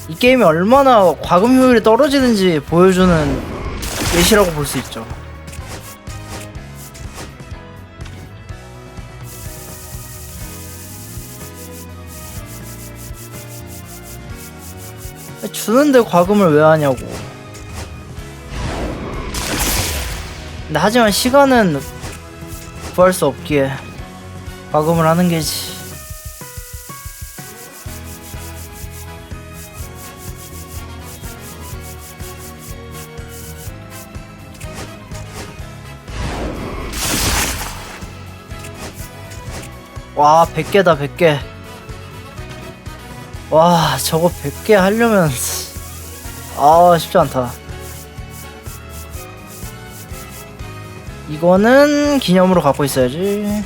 이 게임이 얼마나 과금 효율이 떨어지는지 보여주는 예시라고 볼 수 있죠. 주는데 과금을 왜 하냐고. 근데 하지만 시간은 구할 수 없기에 과금을 하는 게지. 와 100개다 100개. 와 저거 100개 하려면 아 쉽지 않다. 이거는 기념으로 갖고 있어야지.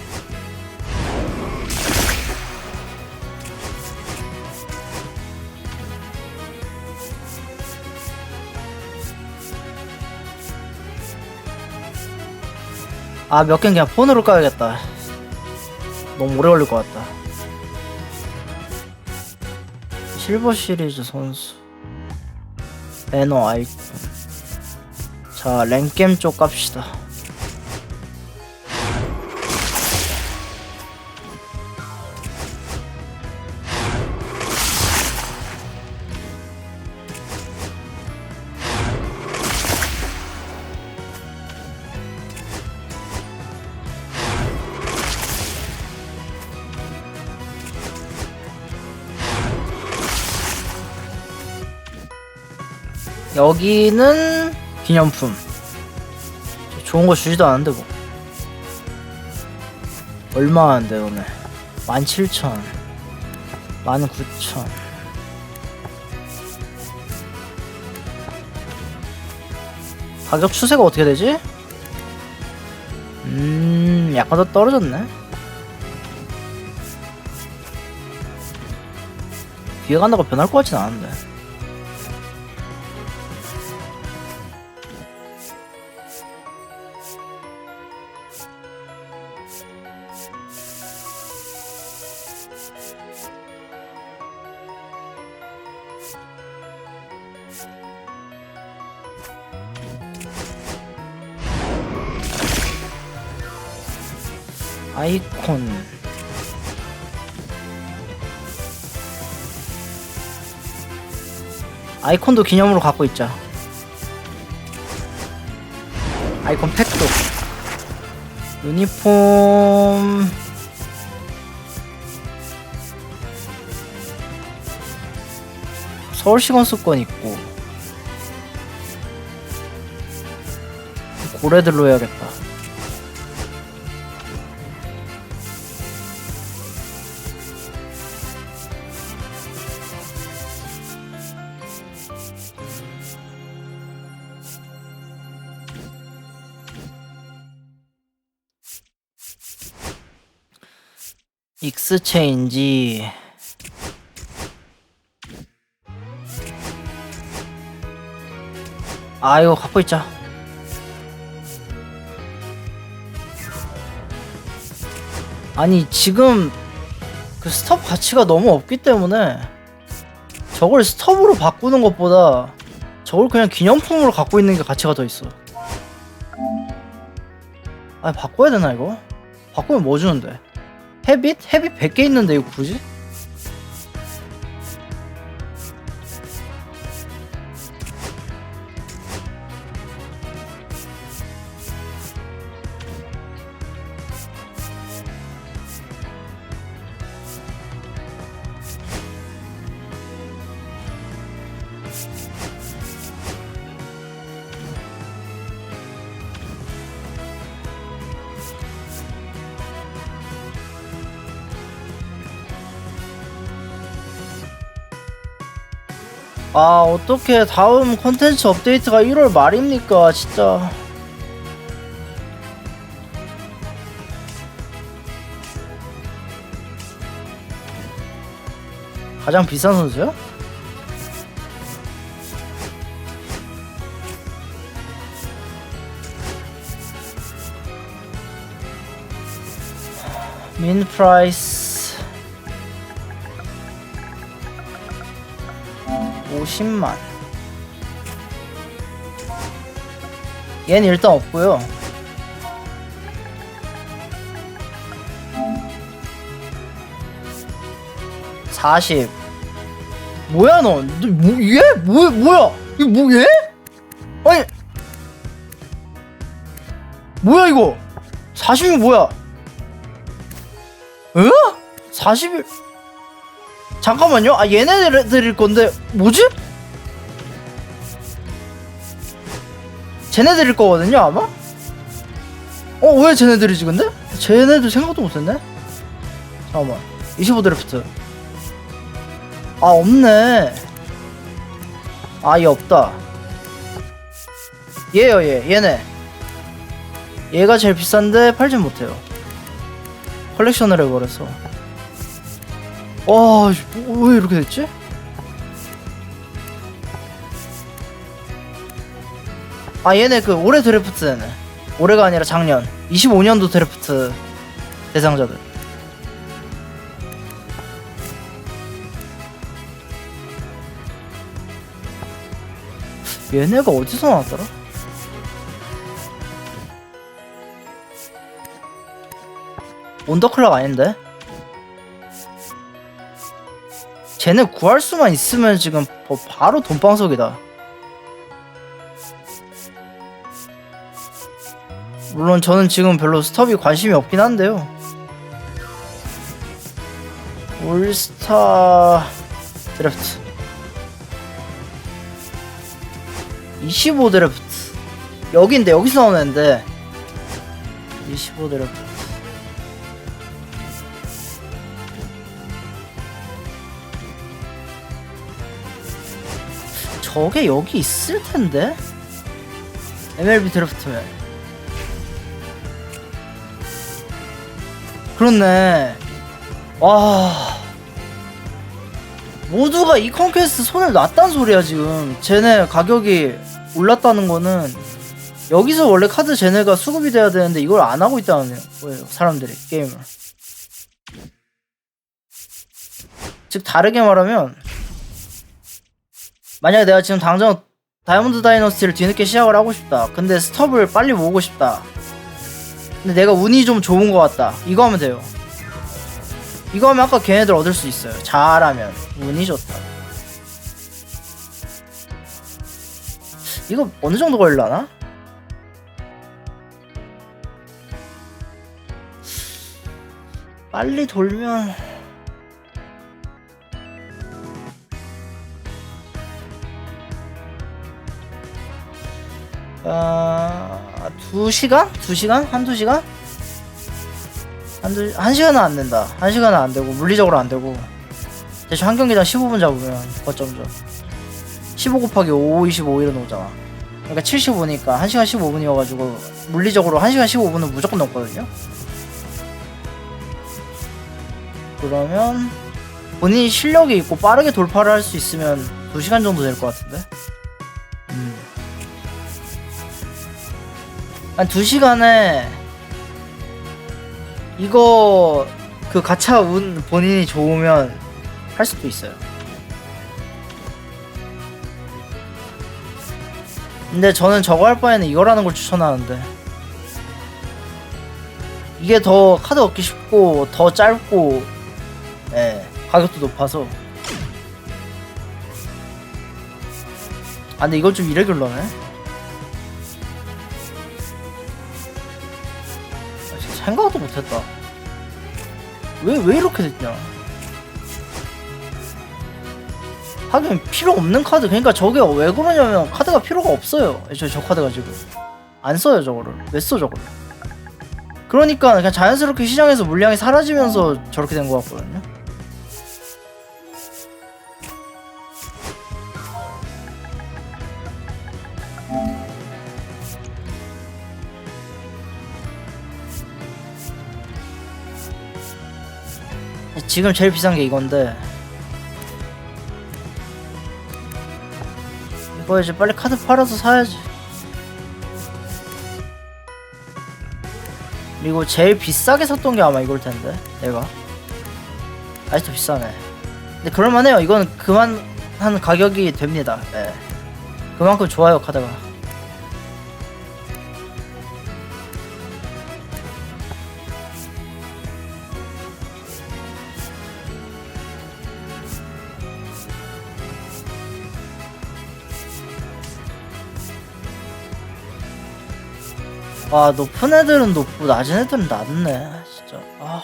아, 몇 개는 그냥 폰으로 까야겠다. 너무 오래 걸릴 것 같다. 실버 시리즈 선수 배너 아이콘. 자, 랭겜 쪽 갑시다. 여기는 기념품. 좋은 거 주지도 않은데 뭐. 얼마 하는데 오늘? 17,000, 19,000. 가격 추세가 어떻게 되지? 약간 더 떨어졌네. 뒤에 간다고 변할 것 같진 않은데. 아이콘. 아이콘도 기념으로 갖고 있자. 아이콘 팩도. 유니폼. 서울시건수권 있고. 고래들로 해야겠다. 익스체인지. 아, 이거 갖고 있자. 아니, 지금 그 스톱 가치가 너무 없기 때문에 저걸 스톱으로 바꾸는 것보다 저걸 그냥 기념품으로 갖고 있는 게 가치가 더 있어. 아, 바꿔야 되나 이거? 바꾸면 뭐 주는데? 헤빗? 헤빗 100개 있는데 이거 굳이? 아, 어떻게 다음 콘텐츠 업데이트가 1월 말입니까 진짜. 가장 비싼 선수야? 민 프라이스 50만. 얘는 일단 없고요. (40) 뭐야 너? 뭐, 얘? 뭐야? 이거 뭐 얘? 아니 뭐야 이거? 40이 뭐야? 에? 40일. 잠깐만요. 아, 얘네들 드릴 건데 뭐지? 쟤네들일 거거든요 아마? 왜 쟤네들이지 근데? 쟤네들 생각도 못했네? 잠깐만. 25 드래프트. 아, 없네. 아, 얘 없다. 얘요, 얘네. 얘가 제일 비싼데 팔진 못해요. 컬렉션을 해버려서. 와, 왜 이렇게 됐지? 아, 얘네 그 올해 드래프트네. 올해가 아니라 작년 25년도 드래프트 대상자들. 얘네가 어디서 나왔더라? 온더클락 아닌데? 쟤네 구할 수만 있으면 지금 바로 돈방석이다. 물론 저는 지금 별로 스톱이 관심이 없긴 한데요. 올스타 드래프트 25 드래프트 여기인데 여기서 나오는 앤데 25 드래프트 저게 여기 있을 텐데? MLB 드래프트면. 그렇네. 와. 모두가 이 컨퀘스트 손을 놨단 소리야, 지금. 쟤네 가격이 올랐다는 거는 여기서 원래 카드 쟤네가 수급이 돼야 되는데 이걸 안 하고 있다는 거예요, 사람들이. 게임을. 즉, 다르게 말하면 만약에 내가 지금 당장 다이아몬드 다이너스티를 뒤늦게 시작을 하고 싶다. 근데 스톱을 빨리 모으고 싶다. 근데 내가 운이 좀 좋은 것 같다. 이거 하면 돼요. 이거 하면 아까 걔네들 얻을 수 있어요. 잘하면. 운이 좋다. 이거 어느 정도 걸리려나? 빨리 돌면 아, 2시간? 2시간? 한두 시간? 한 시간은 안 된다. 1시간은 안 되고, 물리적으로 안 되고. 대충 한 경기당 15분 잡으면, 거점점. 15 곱하기 5, 25 이런 오잖아. 그러니까 75니까 1시간 15분이어가지고, 물리적으로 1시간 15분은 무조건 넘거든요? 그러면, 본인이 실력이 있고 빠르게 돌파를 할 수 있으면 2시간 정도 될 것 같은데? 한 2시간에 이거 그 가차 운 본인이 좋으면 할 수도 있어요. 근데 저는 저거 할 바에는 이거라는 걸 추천하는데 이게 더 카드 얻기 쉽고 더 짧고 예, 가격도 높아서. 아 근데 이걸 좀 이레귤러네. 생각도 못했다. 왜 이렇게 됐냐? 하긴 필요 없는 카드. 그러니까 저게 왜 그러냐면 카드가 필요가 없어요. 애초에 저 카드가 지금 안 써요. 저거를 왜 써 저거를? 그러니까 그냥 자연스럽게 시장에서 물량이 사라지면서 저렇게 된 것 같거든요. 지금 제일 비싼 게 이건데 이거 이제 빨리 카드 팔아서 사야지. 그리고 제일 비싸게 샀던 게 아마 이걸 텐데 내가 아직도 비싸네. 근데 그럴만해요. 이건 그만한 가격이 됩니다. 네. 그만큼 좋아요 카드가. 아 높은 애들은 높고 낮은 애들은 낮네 진짜. 아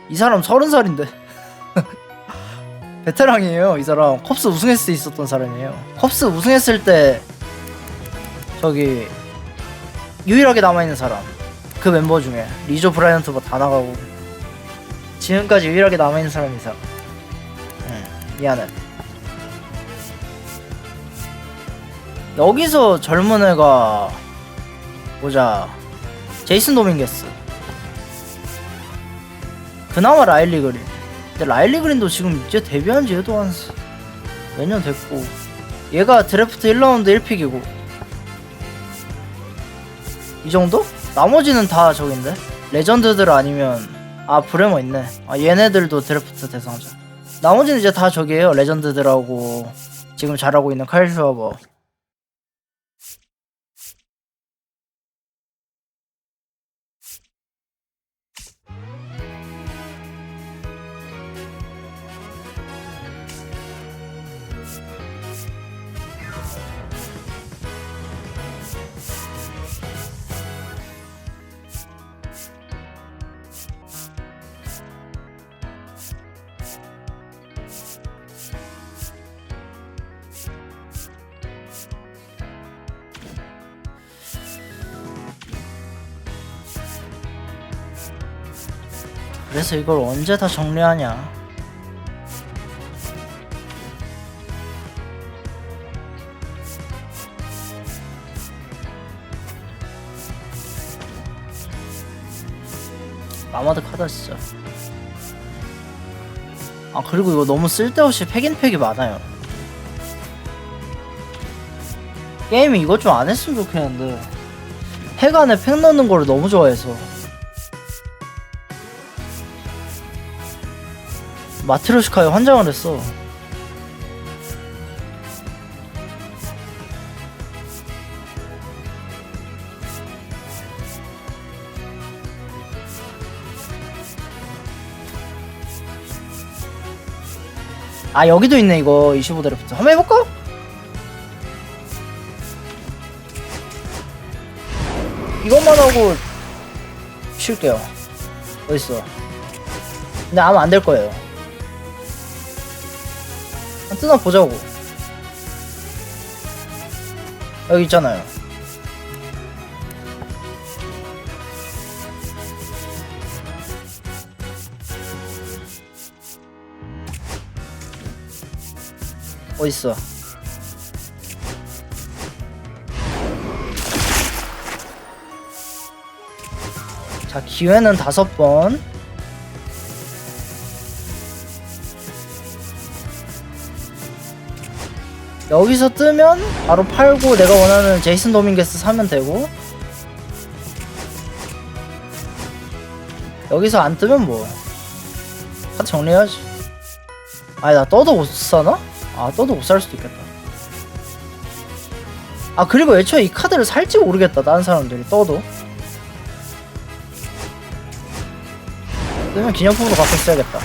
이 사람 30살인데 베테랑이에요. 이 사람 컵스 우승했을 때 있었던 사람이에요. 컵스 우승했을 때 저기 유일하게 남아있는 사람. 그 멤버 중에 리조 브라이언트 뭐 다 나가고 지금까지 유일하게 남아있는 사람이 이상. 미안해. 여기서 젊은 애가 보자. 제이슨 도밍게스. 그나마 라일리 그린. 근데 라일리 그린도 지금 이제 데뷔한 지 얘도 한 몇 년 됐고, 얘가 드래프트 1라운드 1픽이고 이 정도? 나머지는 다 저긴데? 레전드들 아니면 브레머 있네. 얘네들도 드래프트 대상자. 나머지는 이제 다 저기에요. 레전드들하고 지금 잘하고 있는 카일 슈와버. 그래서 이걸 언제 다 정리하냐. 마마드 카다 진짜. 그리고 이거 너무 쓸데없이 팩인팩이 많아요. 게임이 이것 좀 안 했으면 좋겠는데 팩 안에 팩 넣는 거를 너무 좋아해서. 마트로시카에 환장을 했어. 여기도 있네. 이거 25드래프트 한번 해볼까? 이것만 하고 쉴게요. 어딨어? 근데 아마 안 될 거예요. 뜨나 보자고. 여기 있잖아요. 어딨어? 자, 기회는 5번. 여기서 뜨면 바로 팔고 내가 원하는 제이슨 도밍게스 사면 되고, 여기서 안 뜨면 뭐 카드 정리해야지. 나 떠도 못 사나? 떠도 못 살 수도 있겠다. 그리고 애초에 이 카드를 살지 모르겠다. 다른 사람들이 떠도. 뜨면 기념품으로 갖고 있어야겠다.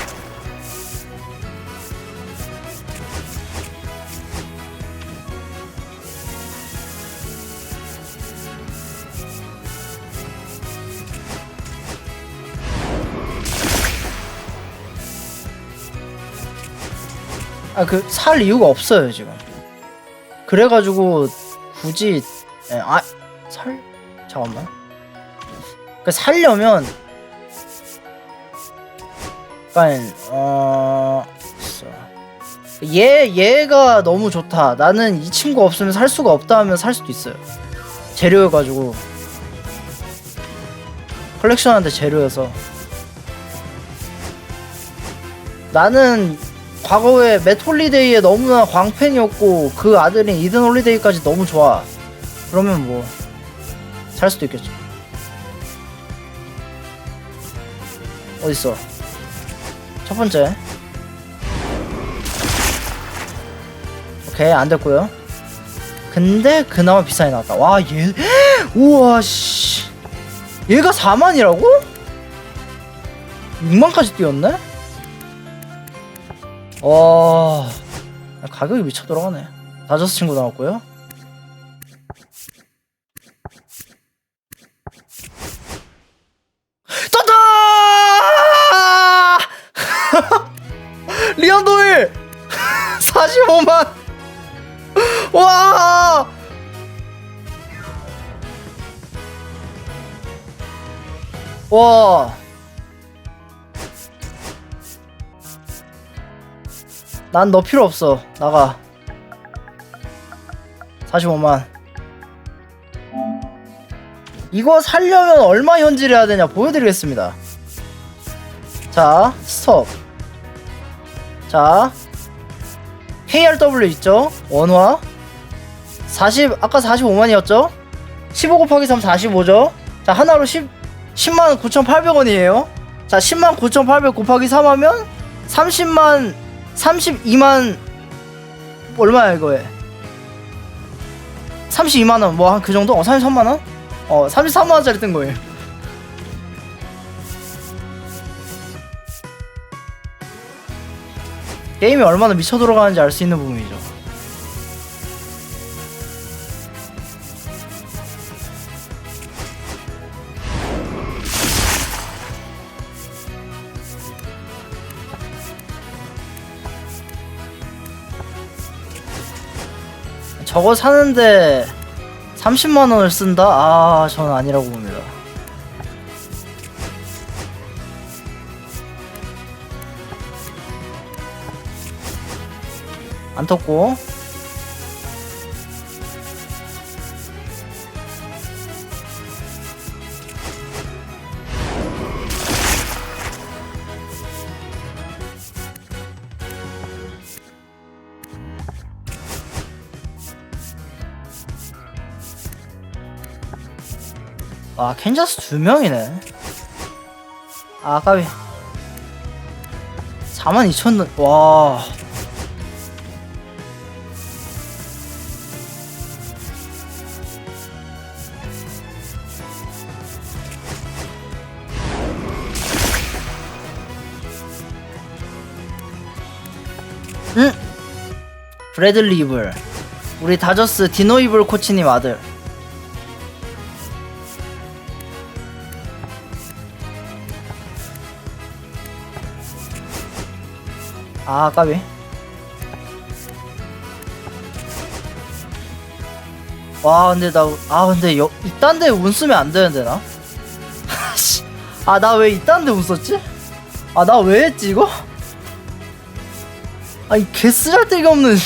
살 이유가 없어요 지금. 그래가지고 굳이 잠깐만. 살려면 얘가 너무 좋다. 나는 이 친구 없으면 살 수가 없다 하면 살 수도 있어요. 재료여가지고. 컬렉션한테 재료여서. 나는 과거에 맷 홀리데이에 너무나 광팬이었고 그 아들인 이든 홀리데이까지 너무 좋아. 그러면 뭐 살 수도 있겠죠. 어딨어? 첫 번째. 오케이, 안 됐고요. 근데 그나마 비싸게 나왔다. 와, 얘 우와 씨. 얘가 4만이라고? 6만까지 뛰었네? 와, 가격이 미쳐 들어가네. 다저스 친구 나왔고요. 떴다! 리언 도일 45만. 와! 와. 난 너 필요 없어. 나가. 45만. 이거 살려면 얼마 현질해야 되냐 보여드리겠습니다. 자, 스톱. 자, KRW 있죠? 원화 40, 아까 45만이었죠? 15 곱하기 3 45죠? 자, 하나로 10만 9,800원이에요. 자, 10만 9,800 곱하기 3 하면 32만 얼마야 이거에? 32만원 뭐 한 그 정도? 33만원? 33만원짜리 뜬 거예요. 게임이 얼마나 미쳐 돌아가는지 알 수 있는 부분이죠. 저거 사는데 30만원을 쓴다? 아, 저는 아니라고 봅니다. 안 떴고. 아, 캔자스 2명이네. 아, 까비. 42,000원. 와. 브래들리 이블. 우리 다저스 디노 이블 코치님 아들. 아, 까비. 와, 근데 근데 이딴 데 운 쓰면 안 되는데, 나? 아, 나 왜 이딴 데 운 썼지? 아, 나 왜 했지, 이거? 아니, 개 쓰잘데기 없는.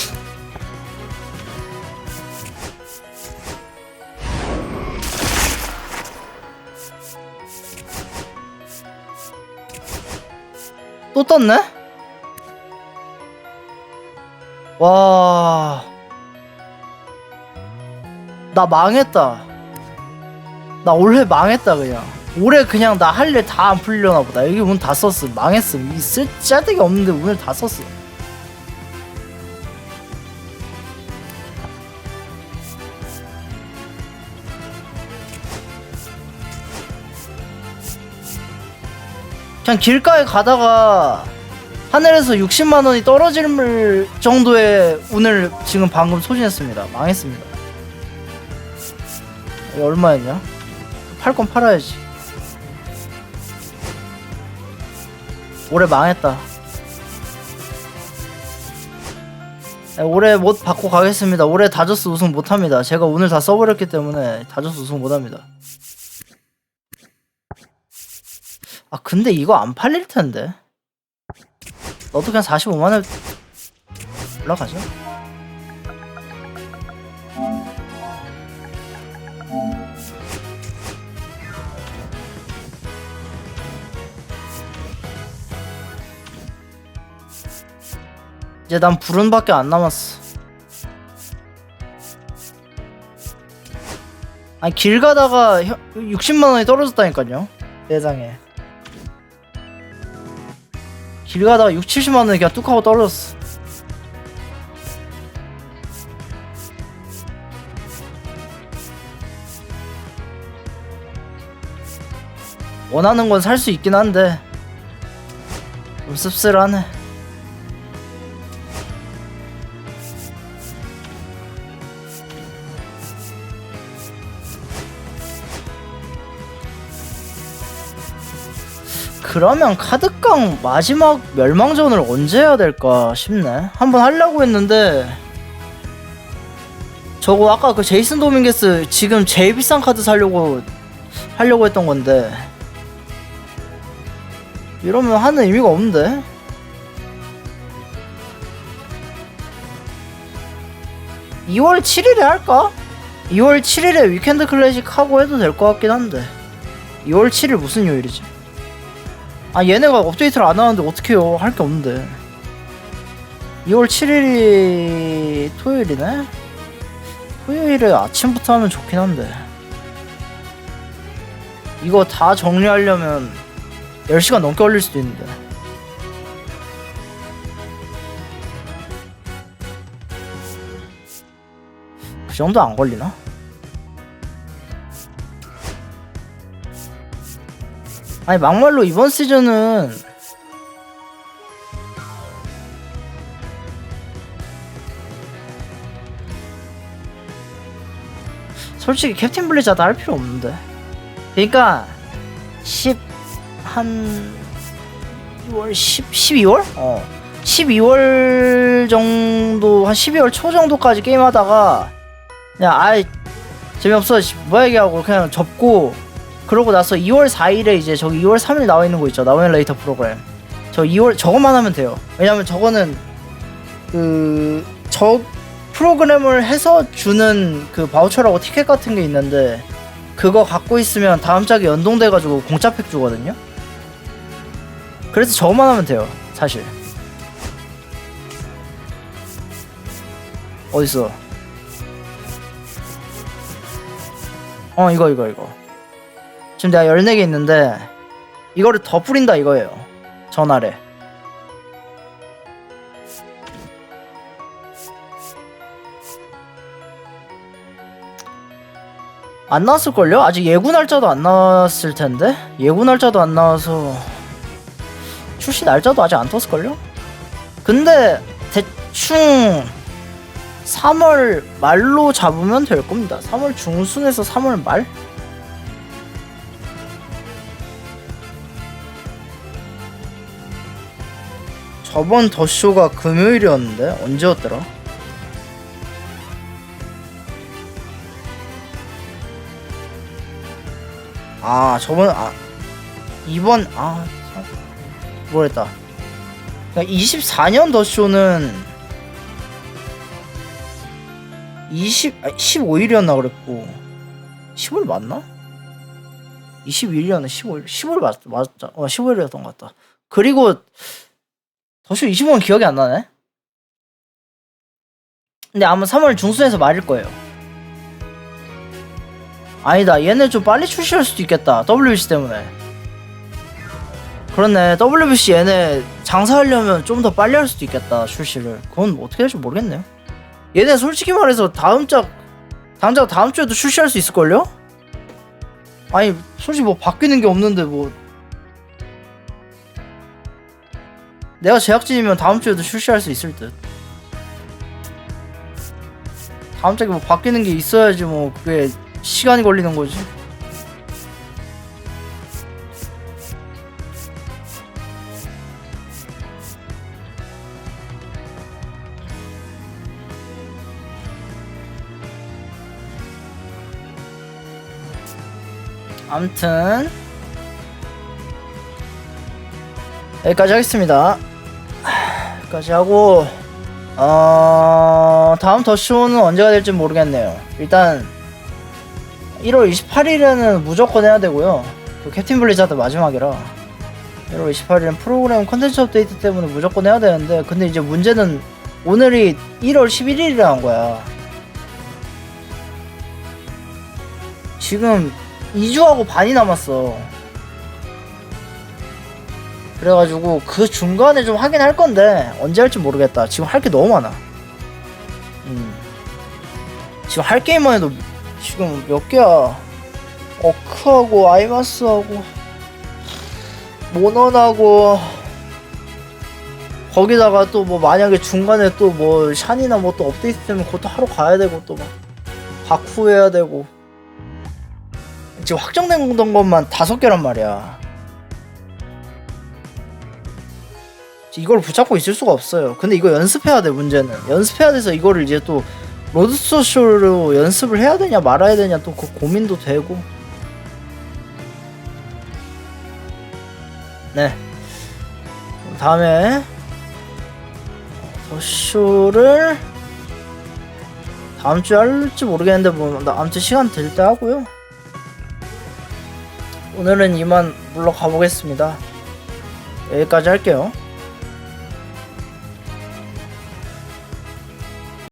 또 떴네? 와, 나 망했다. 나 올해 망했다. 그냥 올해 그냥 나 할 일 다 안 풀려나 보다. 여기 운 다 썼어. 망했어. 이 쓸데기 없는데 운을 다 썼어. 그냥 길가에 가다가 하늘에서 60만원이 떨어질 정도의 운을 지금 방금 소진했습니다. 망했습니다. 이거 얼마였냐? 팔 건 팔아야지. 올해 망했다. 올해 못 받고 가겠습니다. 올해 다저스 우승 못합니다. 제가 운을 다 써버렸기 때문에 다저스 우승 못합니다. 아, 근데 이거 안 팔릴텐데. 너도 그냥 45만원 올라가죠. 이제 난 불운밖에 안 남았어. 아니, 길 가다가 60만원이 떨어졌다니까요. 세상에. 길 가다가 60~70만원이 그냥 뚝 하고 떨어졌어. 원하는 건 살 수 있긴 한데 좀 씁쓸하네. 그러면 카드깡 마지막 멸망전을 언제 해야 될까 싶네. 한번 하려고 했는데 저거 아까 그 제이슨 도밍게스 지금 제일 비싼 카드 하려고 했던 건데 이러면 하는 의미가 없는데. 2월 7일에 할까? 2월 7일에 위켄드 클래식 하고 해도 될 것 같긴 한데 2월 7일 무슨 요일이지? 아 얘네가 업데이트를 안 하는데 어떡해요. 할 게 없는데 2월 7일이 토요일이네? 토요일에 아침부터 하면 좋긴 한데 이거 다 정리하려면 10시간 넘게 걸릴 수도 있는데 그 정도 안 걸리나? 아니 막말로 이번 시즌은 솔직히 캡틴 블리자드 할 필요 없는데 그니까 12월? 12월 정도 한 12월 초 정도까지 게임하다가 그냥 아이 재미없어 뭐 얘기하고 그냥 접고 그러고 나서 2월 4일에 이제 저기 2월 3일 나와 있는 거 있죠. 나오는 레이터 프로그램. 저 2월 저것만 하면 돼요. 왜냐면 저거는 저 프로그램을 해서 주는 그 바우처라고 티켓 같은 게 있는데 그거 갖고 있으면 다음 짝에 연동돼 가지고 공짜 팩 주거든요. 그래서 저것만 하면 돼요. 사실. 어딨어? 이거. 지금 내가 14개 있는데 이거를 더 뿌린다 이거예요. 전화래. 안 나왔을걸요? 아직 예고 날짜도 안 나왔을 텐데? 예고 날짜도 안 나와서 출시 날짜도 아직 안 떴을걸요? 근데 대충 3월 말로 잡으면 될 겁니다. 3월 중순에서 3월 말? 저번 더쇼가 금요일이었는데 언제였더라? 이번 뭐랬다. 그러니까 24년 더쇼는 15일이었나 그랬고 15일 맞나? 21일이었나 15일 맞다. 15일이었던 것 같다. 그리고 더쇼 25는 기억이 안 나네. 근데 아마 3월 중순에서 말일 거예요. 아니다, 얘네 좀 빨리 출시할 수도 있겠다. WBC 때문에. 그렇네, WBC 얘네 장사하려면 좀 더 빨리 할 수도 있겠다, 출시를. 그건 뭐 어떻게 될지 모르겠네요. 얘네 솔직히 말해서 당장 다음 주에도 출시할 수 있을걸요? 아니 솔직히 뭐 바뀌는 게 없는데 뭐 내가 제작진이면 다음 주에도 출시할 수 있을 듯. 다음 주에 뭐 바뀌는 게 있어야지 뭐 그게 시간이 걸리는 거지. 아무튼 여기까지 하겠습니다. 여기까지 하고 다음 더쇼는 언제가 될지 모르겠네요. 일단 1월 28일에는 무조건 해야 되고요. 그 캡틴 블리자드 마지막이라 1월 28일은 프로그램 컨텐츠 업데이트 때문에 무조건 해야 되는데, 근데 이제 문제는 오늘이 1월 11일이라는 거야. 지금 2주하고 반이 남았어. 그래가지고 그 중간에 좀 하긴 할 건데 언제 할지 모르겠다. 지금 할 게 너무 많아. 지금 할 게임만 해도 지금 몇 개야. 어크하고 아이마스하고 모넌하고 거기다가 또 뭐 만약에 중간에 또 뭐 샨이나 뭐 또 업데이트 되면 그것도 하러 가야 되고 또 막 바쿠 해야 되고. 지금 확정된 것만 5개란 말이야. 이걸 붙잡고 있을 수가 없어요. 근데 이거 연습해야 돼. 문제는 연습해야 돼서 이거를 이제 또 로드스토쇼로 연습을 해야 되냐 말아야 되냐 또 그 고민도 되고. 네, 다음에 더쇼를 다음 주에 할지 모르겠는데 뭐 다음 주 시간 될 때 하고요. 오늘은 이만 물러가 보겠습니다. 여기까지 할게요.